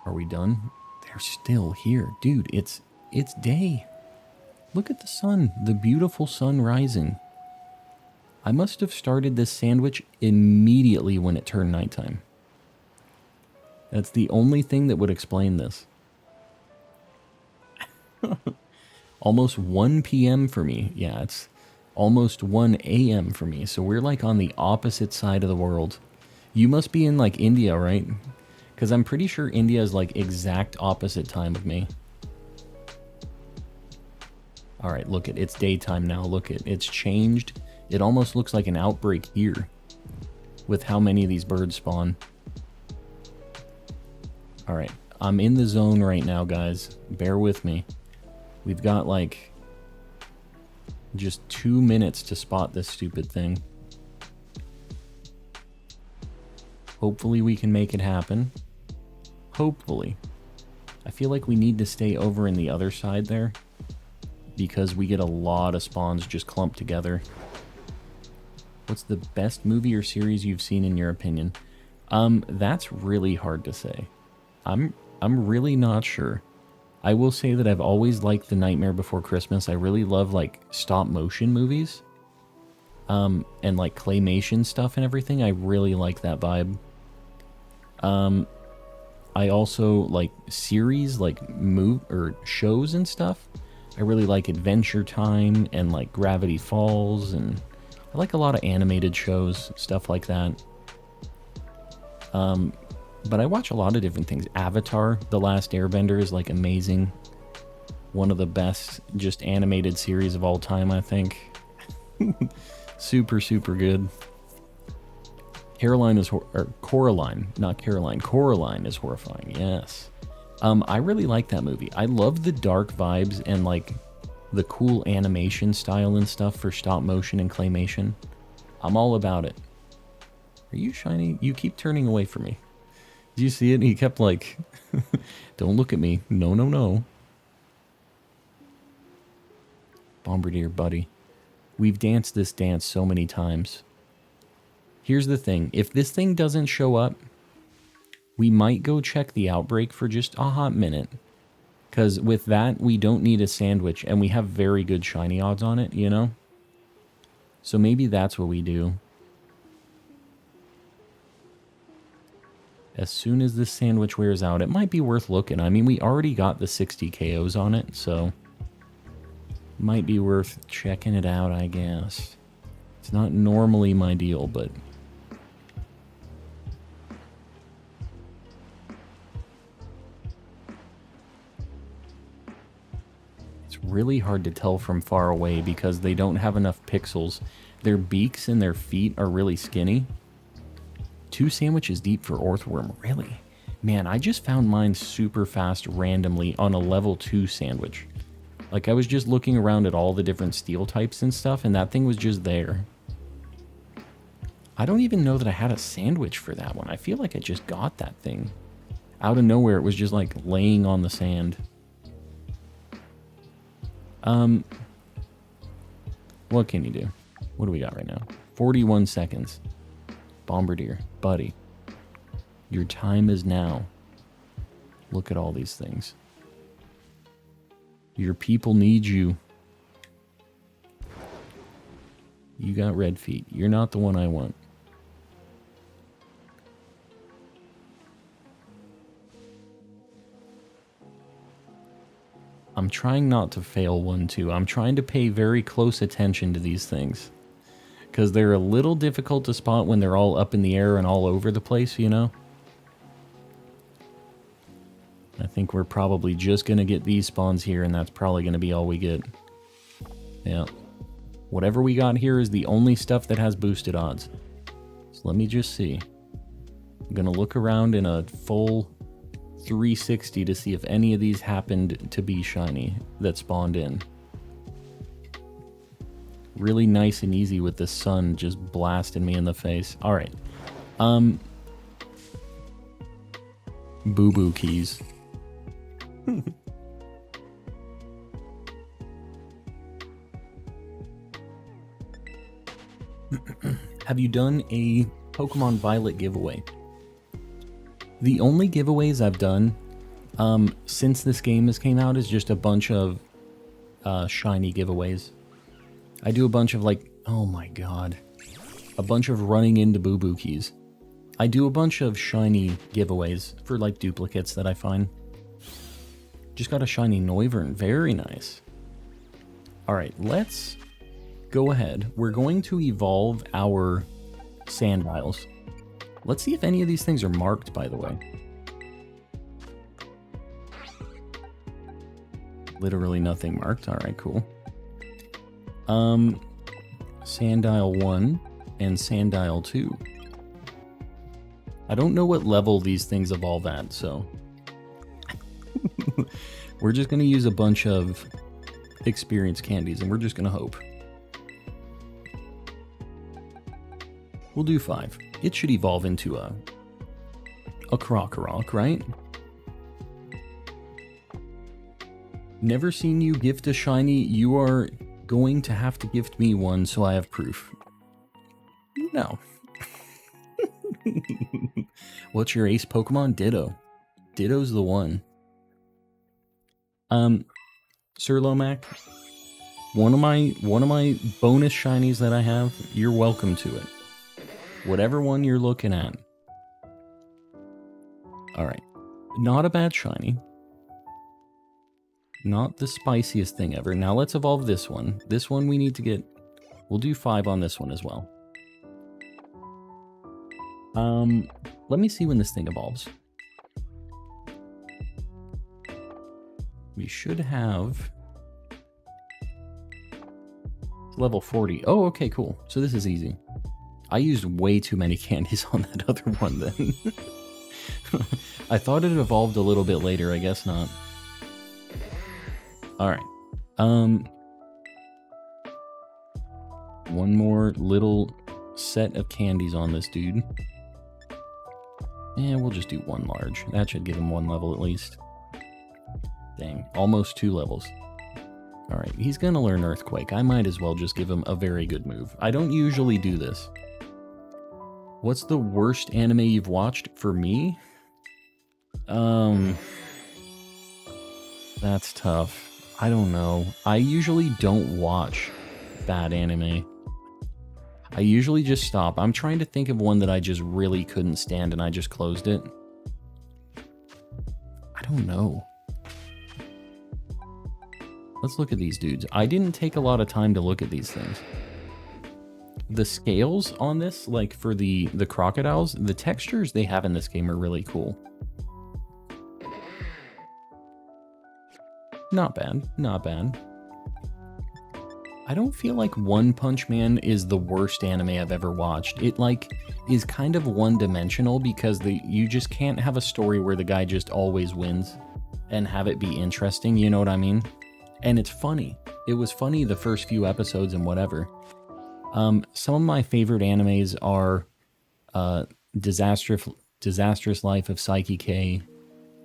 [SPEAKER 1] Are we done? They're still here. Dude, it's day. Look at the sun. The beautiful sun rising. I must have started this sandwich immediately when it turned nighttime. That's the only thing that would explain this. Almost 1 p.m. for me. Yeah, it's almost 1 a.m. for me. So we're like on the opposite side of the world. You must be in like India, right? Because I'm pretty sure India is like exact opposite time of me. Alright, look it. It's daytime now. Look it. It's changed. It almost looks like an outbreak here. With how many of these birds spawn. Alright. I'm in the zone right now, guys. Bear with me. We've got like just 2 minutes to spot this stupid thing. Hopefully we can make it happen. Hopefully. I feel like we need to stay over in the other side there, because we get a lot of spawns just clumped together. What's the best movie or series you've seen in your opinion? That's really hard to say. I'm really not sure. I will say that I've always liked The Nightmare Before Christmas. I really love like stop motion movies. And like claymation stuff and everything. I really like that vibe. I also like series, like shows and stuff. I really like Adventure Time and like Gravity Falls, and I like a lot of animated shows, stuff like that. But I watch a lot of different things. Avatar, The Last Airbender is like amazing. One of the best just animated series of all time, I think. Super, super good. Coraline, not Caroline. Coraline is horrifying, yes. I really like that movie. I love the dark vibes and like the cool animation style and stuff for stop motion and claymation. I'm all about it. Are you shiny? You keep turning away from me. Did you see it? He kept like, don't look at me. No, no, no. Bombardier, buddy. We've danced this dance so many times. Here's the thing. If this thing doesn't show up, we might go check the outbreak for just a hot minute. Because with that, we don't need a sandwich, and we have very good shiny odds on it, you know? So maybe that's what we do. As soon as this sandwich wears out, it might be worth looking. I mean, we already got the 60 KOs on it, so might be worth checking it out, I guess. It's not normally my deal, but It's really hard to tell from far away because they don't have enough pixels. Their beaks and their feet are really skinny. 2 sandwiches deep for Earthworm, really? Man, I just found mine super fast randomly on a level 2 sandwich. Like, I was just looking around at all the different steel types and stuff, and that thing was just there. I don't even know that I had a sandwich for that one. I feel like I just got that thing. Out of nowhere, it was just, like, laying on the sand. What can you do? What do we got right now? 41 seconds. Bombardier, buddy. Your time is now. Look at all these things. Your people need you. You got red feet. You're not the one I want. I'm trying not to fail one, too. I'm trying to pay very close attention to these things. Because they're a little difficult to spot when they're all up in the air and all over the place, you know? I think we're probably just going to get these spawns here, and that's probably going to be all we get. Yeah. Whatever we got here is the only stuff that has boosted odds. So let me just see. I'm going to look around in a full 360 to see if any of these happened to be shiny that spawned in. Really nice and easy with the sun just blasting me in the face. Alright. Boo-boo keys. Have you done a Pokemon Violet giveaway? The only giveaways I've done since this game has came out is just a bunch of shiny giveaways. I do a bunch of, like, oh my god, a bunch of running into boo-boo keys. I do a bunch of shiny giveaways for, like, duplicates that I find. Just got a shiny Noivern. Very nice. Alright, let's go ahead. We're going to evolve our Sandiles. Let's see if any of these things are marked, by the way. Literally nothing marked. Alright, cool. Sandile 1 and Sandile 2. I don't know what level these things evolve at, so... We're just going to use a bunch of experience candies, and we're just going to hope. We'll do 5. It should evolve into a Krokorok, right? Never seen you gift a shiny. You are going to have to gift me one so I have proof. No. What's your ace Pokemon? Ditto. Ditto's the one. Sir Lomac, one of my bonus shinies that I have, you're welcome to it. Whatever one you're looking at. Alright. Not a bad shiny. Not the spiciest thing ever. Now let's evolve this one. This one we need to get... We'll do 5 on this one as well. Let me see when this thing evolves. We should have... level 40. Oh, okay, cool. So this is easy. I used way too many candies on that other one then. I thought it evolved a little bit later. I guess not. Alright. One more little set of candies on this dude. And we'll just do 1 large. That should give him 1 level at least. Dang, almost 2 levels. Alright, he's gonna learn Earthquake. I might as well just give him a very good move. I don't usually do this. What's the worst anime you've watched? For me? That's tough. I don't know. I usually don't watch bad anime. I usually just stop. I'm trying to think of one that I just really couldn't stand and I just closed it. I don't know. Let's look at these dudes. I didn't take a lot of time to look at these things. The scales on this, like for the crocodiles, the textures they have in this game are really cool. Not bad, not bad. I don't feel like One Punch Man is the worst anime I've ever watched. It like is kind of one-dimensional because you just can't have a story where the guy just always wins and have it be interesting, you know what I mean? And it's funny. It was funny the first few episodes and whatever. Some of my favorite animes are Disastrous Life of Psyche K,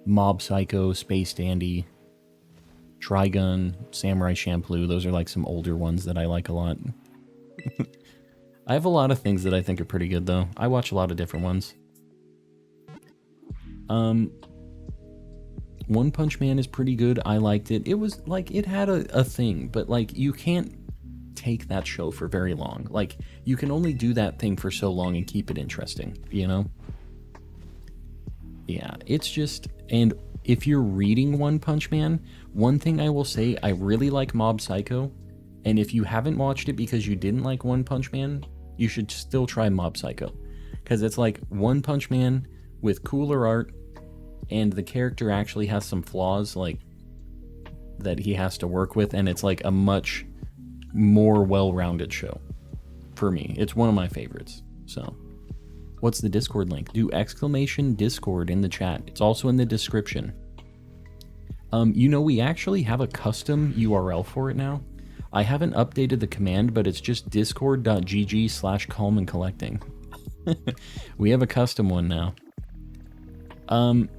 [SPEAKER 1] Mob Psycho, Space Dandy, Trigun, Samurai Champloo. Those are like some older ones that I like a lot. I have a lot of things that I think are pretty good though. I watch a lot of different ones. One Punch Man is pretty good. I liked it. It was like, it had a thing, but like you can't take that show for very long. Like you can only do that thing for so long and keep it interesting, you know? Yeah, it's just, and if you're reading One Punch Man, one thing I will say, I really like Mob Psycho, and if you haven't watched it because you didn't like One Punch Man, you should still try Mob Psycho, because it's like One Punch Man with cooler art, and the character actually has some flaws, like, that he has to work with, and it's like a much more well-rounded show. For me, it's one of my favorites, so... What's the Discord link? Do exclamation Discord in the chat. It's also in the description. You know, we actually have a custom URL for it now. I haven't updated the command, but it's just discord.gg/calmandcollecting. We have a custom one now. Alright,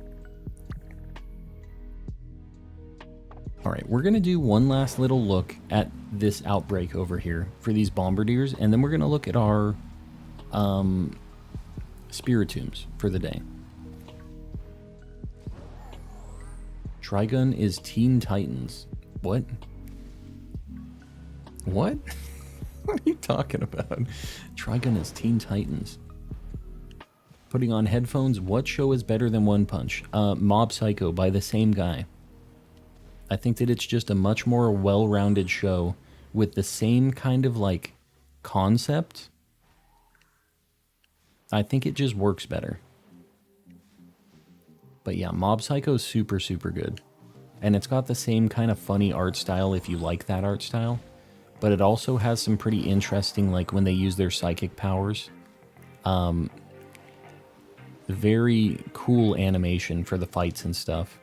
[SPEAKER 1] we're going to do one last little look at this outbreak over here for these Bombardiers, and then we're going to look at our Spiritombs for the day. Trigun is Teen Titans. What? What? What are you talking about? Trigun is Teen Titans. Putting on headphones, what show is better than One Punch? Mob Psycho by the same guy. I think that it's just a much more well-rounded show with the same kind of like concept. I think it just works better. But yeah, Mob Psycho is super, super good. And it's got the same kind of funny art style if you like that art style. But it also has some pretty interesting, like when they use their psychic powers. Very cool animation for the fights and stuff.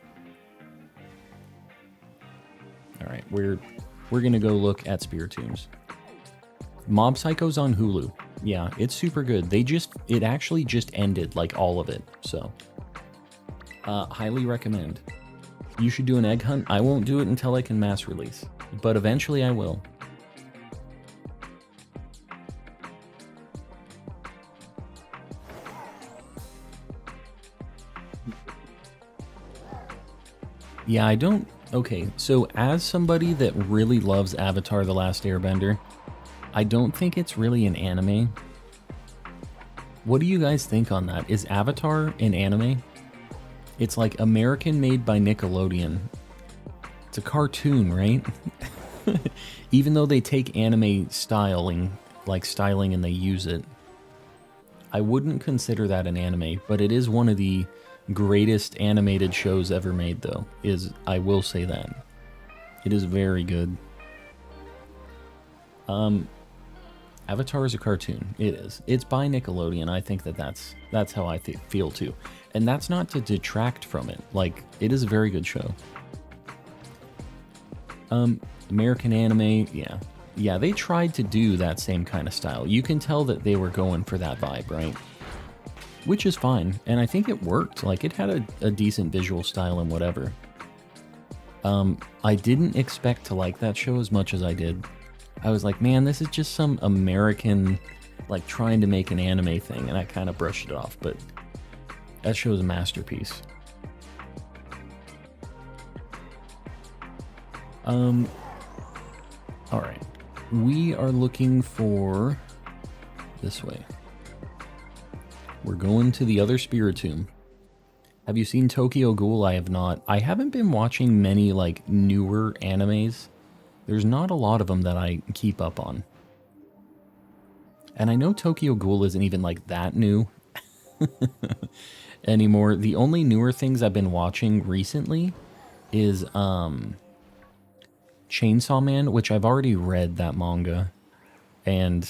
[SPEAKER 1] Alright, we're gonna go look at Spiritombs. Mob Psycho's on Hulu. Yeah, it's super good. It actually just ended, like, all of it, so. Highly recommend. You should do an egg hunt. I won't do it until I can mass release, but eventually I will. Yeah, I don't... Okay, so as somebody that really loves Avatar: The Last Airbender, I don't think it's really an anime. What do you guys think on that? Is Avatar an anime? It's like American made by Nickelodeon. It's a cartoon, right? Even though they take anime styling, and they use it. I wouldn't consider that an anime, but it is one of the greatest animated shows ever made, though. I will say that. It is very good. Avatar is a cartoon. It is. It's by Nickelodeon. I think that's how I feel too. And that's not to detract from it. Like, it is a very good show. American anime, yeah. Yeah, they tried to do that same kind of style. You can tell that they were going for that vibe, right? Which is fine, and I think it worked. Like, it had a decent visual style and whatever. I didn't expect to like that show as much as I did. I was like, man, this is just some American, like, trying to make an anime thing, and I kind of brushed it off, but that show is a masterpiece. Alright. We are looking for... this way. We're going to the other Spiritomb. Have you seen Tokyo Ghoul? I have not. I haven't been watching many, like, newer animes. There's not a lot of them that I keep up on. And I know Tokyo Ghoul isn't even, like, that new anymore. The only newer things I've been watching recently is, Chainsaw Man, which I've already read that manga, and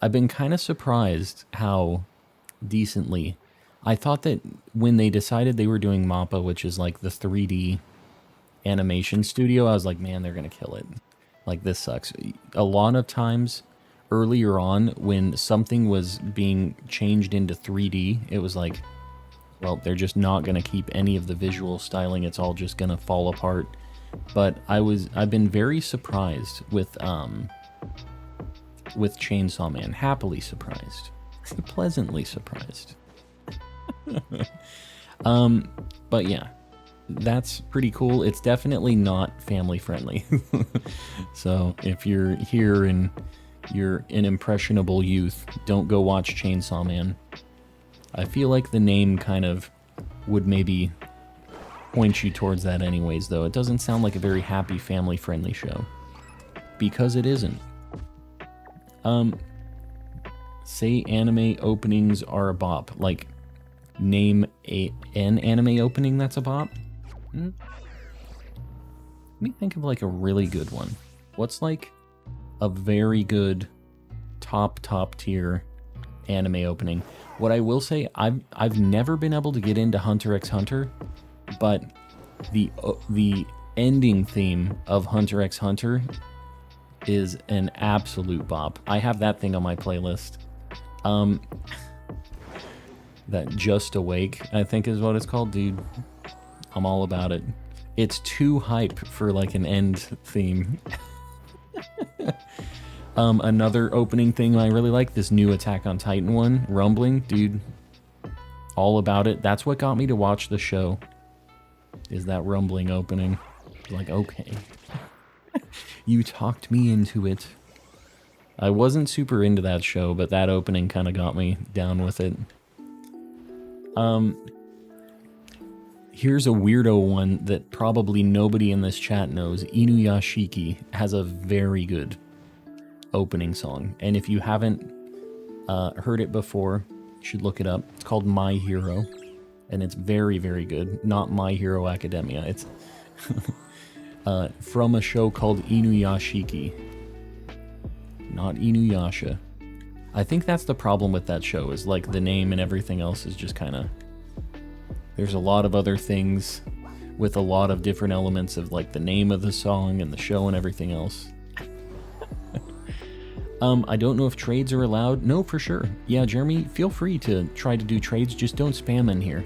[SPEAKER 1] I've been kind of surprised how decently. I thought that when they decided they were doing MAPPA, which is like the 3D animation studio, I was like, man, they're going to kill it. Like, this sucks. A lot of times earlier on, when something was being changed into 3D, it was like, well, they're just not going to keep any of the visual styling. It's all just going to fall apart. But I've been very surprised with Chainsaw Man. Happily surprised. Pleasantly surprised. But yeah, that's pretty cool. It's definitely not family friendly. So if you're here and you're an impressionable youth, don't go watch Chainsaw Man. I feel like the name kind of would maybe point you towards that anyways, though. It doesn't sound like a very happy family friendly show. Because it isn't. Say anime openings are a bop. Like, name an anime opening that's a bop? Let me think of like a really good one. What's like a very good top tier anime opening? What I will say, I've never been able to get into Hunter x Hunter, but the ending theme of Hunter x Hunter is an absolute bop. I have that thing on my playlist. That Just Awake, I think is what it's called. Dude, I'm all about it. It's too hype for like an end theme. Another opening thing I really like, this new Attack on Titan one, Rumbling, dude, all about it. That's what got me to watch the show, is that Rumbling opening. Like, okay. You talked me into it. I wasn't super into that show, but that opening kind of got me down with it. Here's a weirdo one that probably nobody in this chat knows. Inuyashiki has a very good opening song, and if you haven't heard it before, you should look it up. It's called My Hero, and it's very, very good. Not My Hero Academia. It's from a show called Inuyashiki, not Inuyasha. I think that's the problem with that show, is like the name and everything else is just kind of... There's a lot of other things with a lot of different elements of like the name of the song and the show and everything else. I don't know if trades are allowed. No, for sure. Yeah, Jeremy, feel free to try to do trades. Just don't spam in here.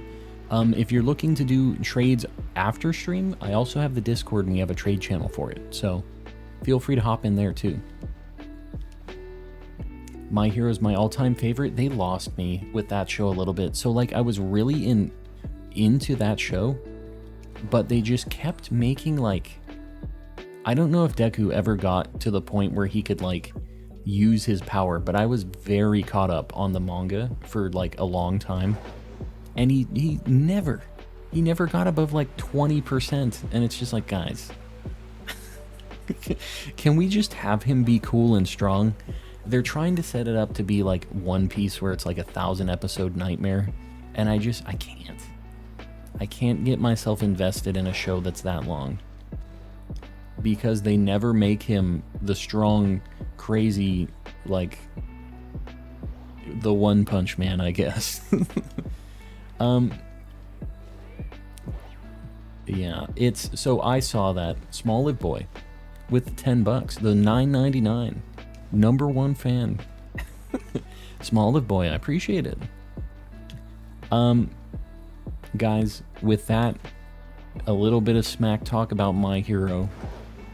[SPEAKER 1] If you're looking to do trades after stream, I also have the Discord and we have a trade channel for it. So feel free to hop in there too. My Hero is my all-time favorite. They lost me with that show a little bit. So like I was really into that show, but they just kept making like... I don't know if Deku ever got to the point where he could like use his power, but I was very caught up on the manga for like a long time, and he never got above like 20%, and it's just like, guys, can we just have him be cool and strong? They're trying to set it up to be like One Piece, where it's like a 1,000 episode nightmare, and I can't get myself invested in a show that's that long, because they never make him the strong, crazy, like the One Punch Man, I guess. Yeah, it's... So I saw that Small Live Boy with $10, the $9.99. #1 fan. Small Live Boy, I appreciate it. Guys, with that, a little bit of smack talk about My Hero.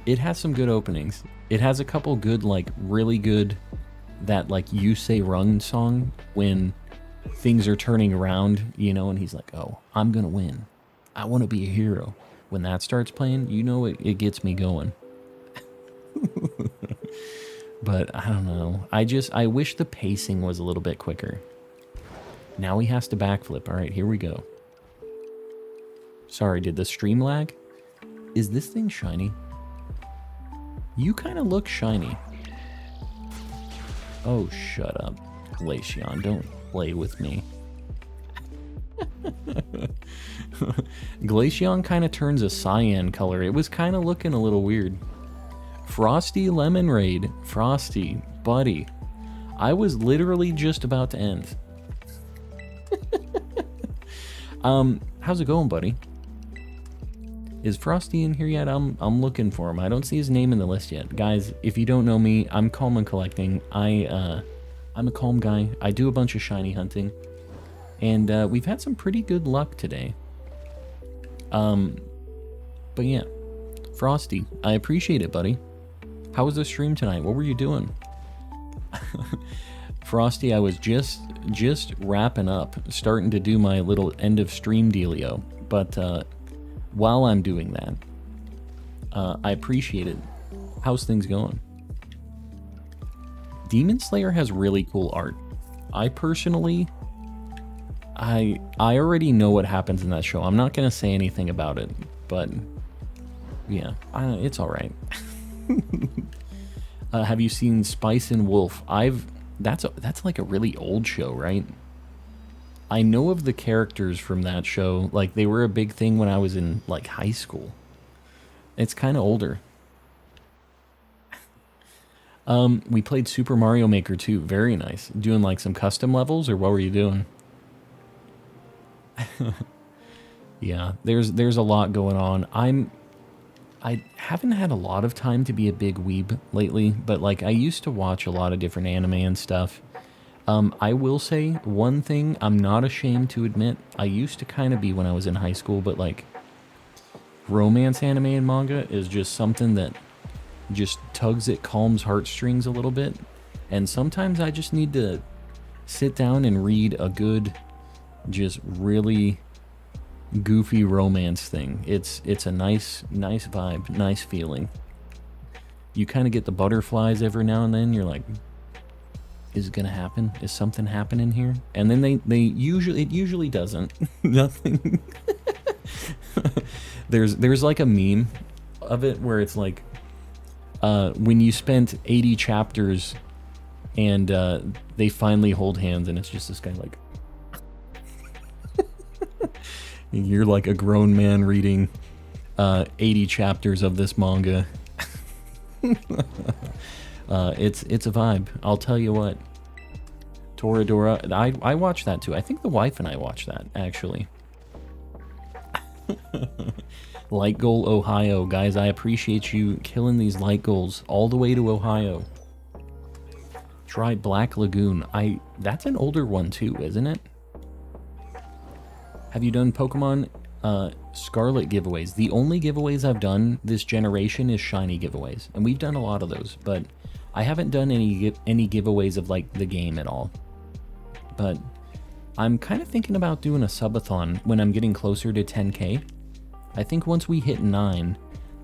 [SPEAKER 1] It has some good openings. It has a couple good, like, really good, that, like, You Say Run song when things are turning around, you know, and he's like, oh, I'm gonna win. I want to be a hero. When that starts playing, you know, it gets me going. But I don't know. I wish the pacing was a little bit quicker. Now he has to backflip. All right, here we go. Sorry, did the stream lag? Is this thing shiny? You kind of look shiny. Oh, shut up. Glaceon, don't play with me. Glaceon kind of turns a cyan color. It was kind of looking a little weird. Frosty Lemon Raid. Frosty, buddy. I was literally just about to end. How's it going, buddy? Is Frosty in here yet? I'm looking for him. I don't see his name in the list yet. Guys, if you don't know me, I'm Calm and Collecting. I'm a calm guy. I do a bunch of shiny hunting. And we've had some pretty good luck today. But yeah. Frosty, I appreciate it, buddy. How was the stream tonight? What were you doing? Frosty, I was just wrapping up, starting to do my little end of stream dealio. But while I'm doing that, I appreciate it. How's things going? Demon Slayer has really cool art. I personally, I already know what happens in that show. I'm not gonna say anything about it, but yeah, it's all right. Have you seen Spice and Wolf? That's like a really old show, right? I know of the characters from that show. Like, they were a big thing when I was in like high school. It's kind of older. We played Super Mario Maker 2. Very nice. Doing like some custom levels, or what were you doing? Yeah, there's a lot going on. I haven't had a lot of time to be a big weeb lately, but like I used to watch a lot of different anime and stuff. I will say one thing I'm not ashamed to admit. I used to kind of be when I was in high school, but like romance anime and manga is just something that just tugs at Calm's heartstrings a little bit. And sometimes I just need to sit down and read a good, just really goofy romance thing. It's a nice vibe, nice feeling. You kind of get the butterflies every now and then. You're like, is it gonna happen? Is something happening here? And then it usually doesn't. Nothing. There's like a meme of it where it's like when you spent 80 chapters and they finally hold hands, and it's just this guy like, you're like a grown man reading 80 chapters of this manga. It's a vibe. I'll tell you what. Toradora, I watched that too. I think the wife and I watched that, actually. Light Goal, Ohio. Guys, I appreciate you killing these light goals all the way to Ohio. Try Black Lagoon. That's an older one too, isn't it? Have you done Pokemon Scarlet giveaways? The only giveaways I've done this generation is shiny giveaways, and we've done a lot of those, but I haven't done any giveaways of like the game at all. But I'm kind of thinking about doing a subathon when I'm getting closer to 10K. I think once we hit 9,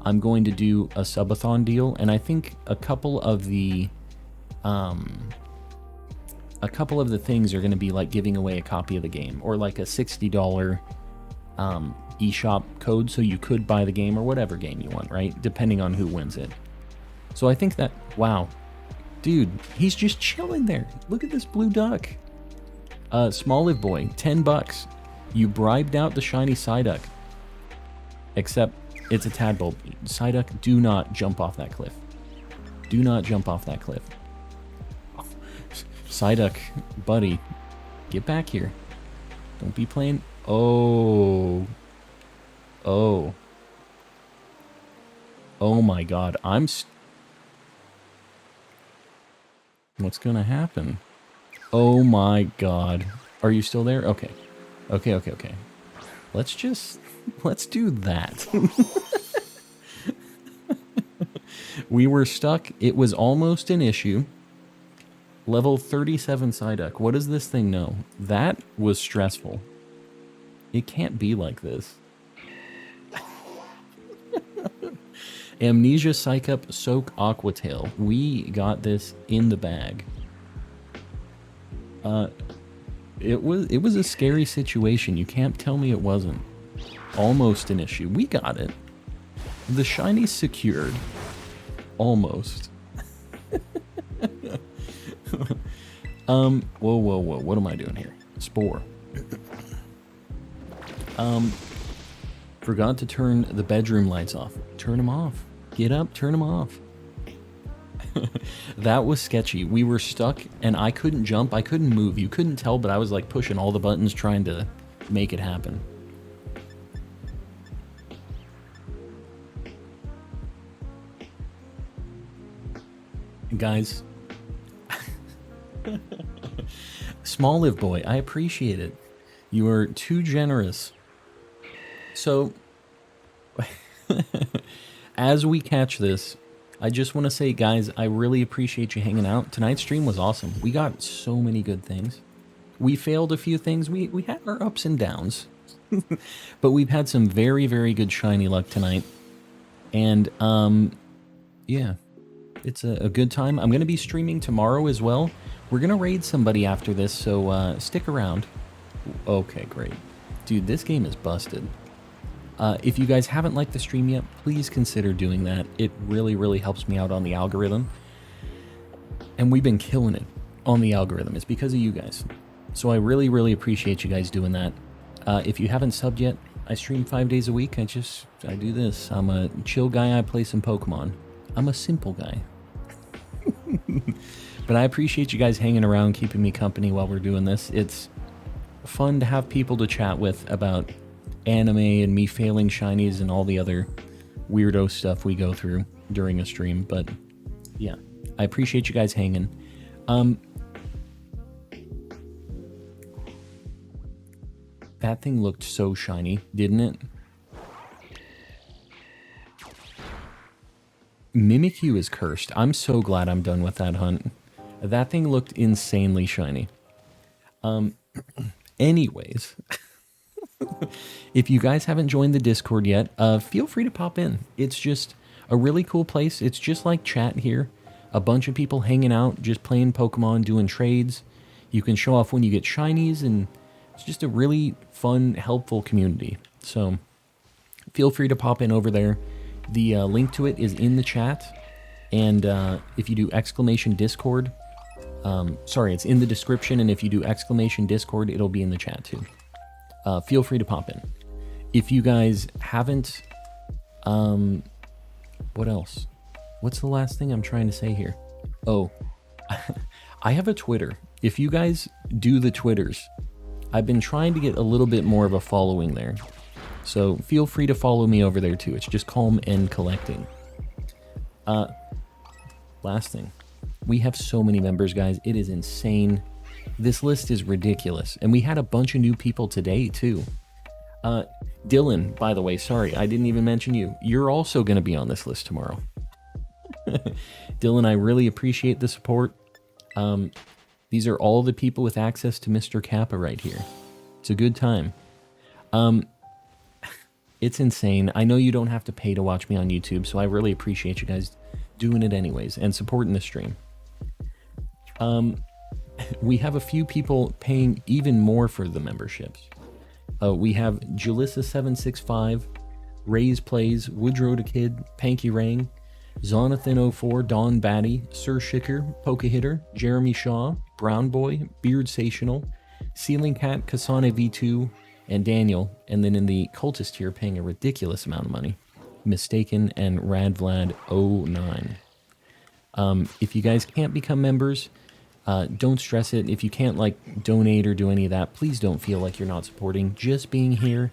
[SPEAKER 1] I'm going to do a subathon deal, and I think a couple of the things are going to be like giving away a copy of the game, or like a $60 eShop code, so you could buy the game or whatever game you want, right? Depending on who wins it. So I think that, wow, dude, he's just chilling there. Look at this blue duck. Small Live Boy, $10. You bribed out the shiny Psyduck. Except it's a tadpole. Psyduck, do not jump off that cliff. Do not jump off that cliff. Psyduck, buddy, get back here. Don't be playing. Oh my god, what's gonna happen? Oh my god. Are you still there? Okay. Let's do that. We were stuck. It was almost an issue. Level 37 Psyduck. What does this thing know? That was stressful. It can't be like this. Amnesia, Psych Up, Soak, Aqua Tail. We got this in the bag. It was a scary situation. You can't tell me it wasn't. Almost an issue. We got it. The shiny's secured. Almost. Whoa. What am I doing here? Spore. Forgot to turn the bedroom lights off. Turn them off. Get up, turn them off. That was sketchy. We were stuck, and I couldn't jump. I couldn't move. You couldn't tell, but I was like pushing all the buttons trying to make it happen. Guys, Small Live Boy, I appreciate it. You are too generous. So, as we catch this, I just want to say, guys, I really appreciate you hanging out. Tonight's stream was awesome. We got so many good things. We failed a few things. We had our ups and downs. But we've had some very, very good shiny luck tonight. And, yeah. It's a good time. I'm going to be streaming tomorrow as well. We're going to raid somebody after this, so stick around. Okay, great. Dude, this game is busted. If you guys haven't liked the stream yet, please consider doing that. It really, really helps me out on the algorithm. And we've been killing it on the algorithm. It's because of you guys. So I really, really appreciate you guys doing that. If you haven't subbed yet, I stream 5 days a week. I do this. I'm a chill guy. I play some Pokemon. I'm a simple guy. But I appreciate you guys hanging around, keeping me company while we're doing this. It's fun to have people to chat with about anime and me failing shinies and all the other weirdo stuff we go through during a stream. But yeah, I appreciate you guys hanging. That thing looked so shiny, didn't it? Mimikyu is cursed. I'm so glad I'm done with that hunt. That thing looked insanely shiny. Anyways, if you guys haven't joined the Discord yet, feel free to pop in. It's just a really cool place. It's just like chat here. A bunch of people hanging out, just playing Pokemon, doing trades. You can show off when you get shinies, and it's just a really fun, helpful community. So feel free to pop in over there. The link to it is in the chat, and if you do exclamation Discord, sorry, it's in the description, and if you do exclamation Discord, it'll be in the chat too. Feel free to pop in. If you guys haven't, what else? What's the last thing I'm trying to say here? Oh, I have a Twitter. If you guys do the Twitters, I've been trying to get a little bit more of a following there. So feel free to follow me over there too. It's just Calm and Collecting. Last thing. We have so many members, guys. It is insane. This list is ridiculous. And we had a bunch of new people today too. Dylan, by the way, sorry, I didn't even mention you. You're also going to be on this list tomorrow. Dylan, I really appreciate the support. These are all the people with access to Mr. Kappa right here. It's a good time. It's insane. I know you don't have to pay to watch me on YouTube, so I really appreciate you guys doing it anyways and supporting the stream. We have a few people paying even more for the memberships. We have Jalissa765, Ray's Plays, Woodrow the Kid, Panky Rang, Zonathan04, Don Batty, Sir Shicker, Poke Hitter, Jeremy Shaw, Brown Boy, Beard Sational, Ceiling Cat, Kasane V2, and Daniel, and then in the cultist tier paying a ridiculous amount of money, Mistaken and Radvlad09. If you guys can't become members, don't stress it. If you can't like donate or do any of that, please don't feel like you're not supporting. Just being here,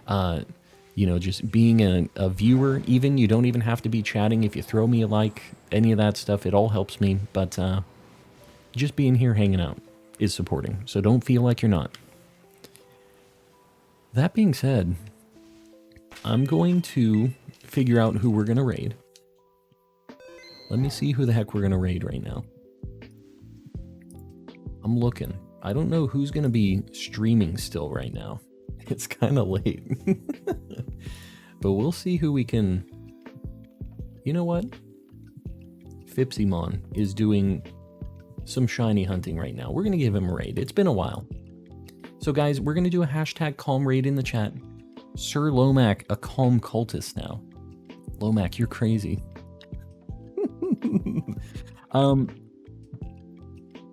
[SPEAKER 1] you know, just being a viewer, even, you don't even have to be chatting. If you throw me a like, any of that stuff, it all helps me. But just being here hanging out is supporting. So don't feel like you're not. That being said, I'm going to figure out who we're going to raid. Let me see who the heck we're going to raid right now. I'm looking. I don't know who's going to be streaming still right now. It's kind of late. But we'll see who we can... You know what? Fipsymon is doing some shiny hunting right now. We're going to give him a raid. It's been a while. So guys, we're going to do a hashtag calm raid in the chat. Sir Lomac, a calm cultist now. Lomac, you're crazy.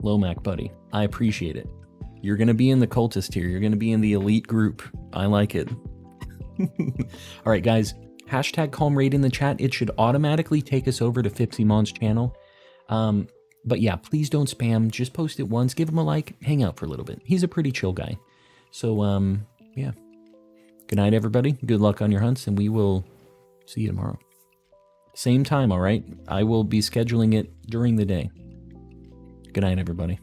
[SPEAKER 1] Lomac, buddy, I appreciate it. You're going to be in the cultist here. You're going to be in the elite group. I like it. All right, guys, hashtag calm raid in the chat. It should automatically take us over to Fipsymon's channel. But yeah, please don't spam. Just post it once, give him a like, hang out for a little bit. He's a pretty chill guy. So, yeah. Good night, everybody. Good luck on your hunts, and we will see you tomorrow. Same time, all right? I will be scheduling it during the day. Good night, everybody.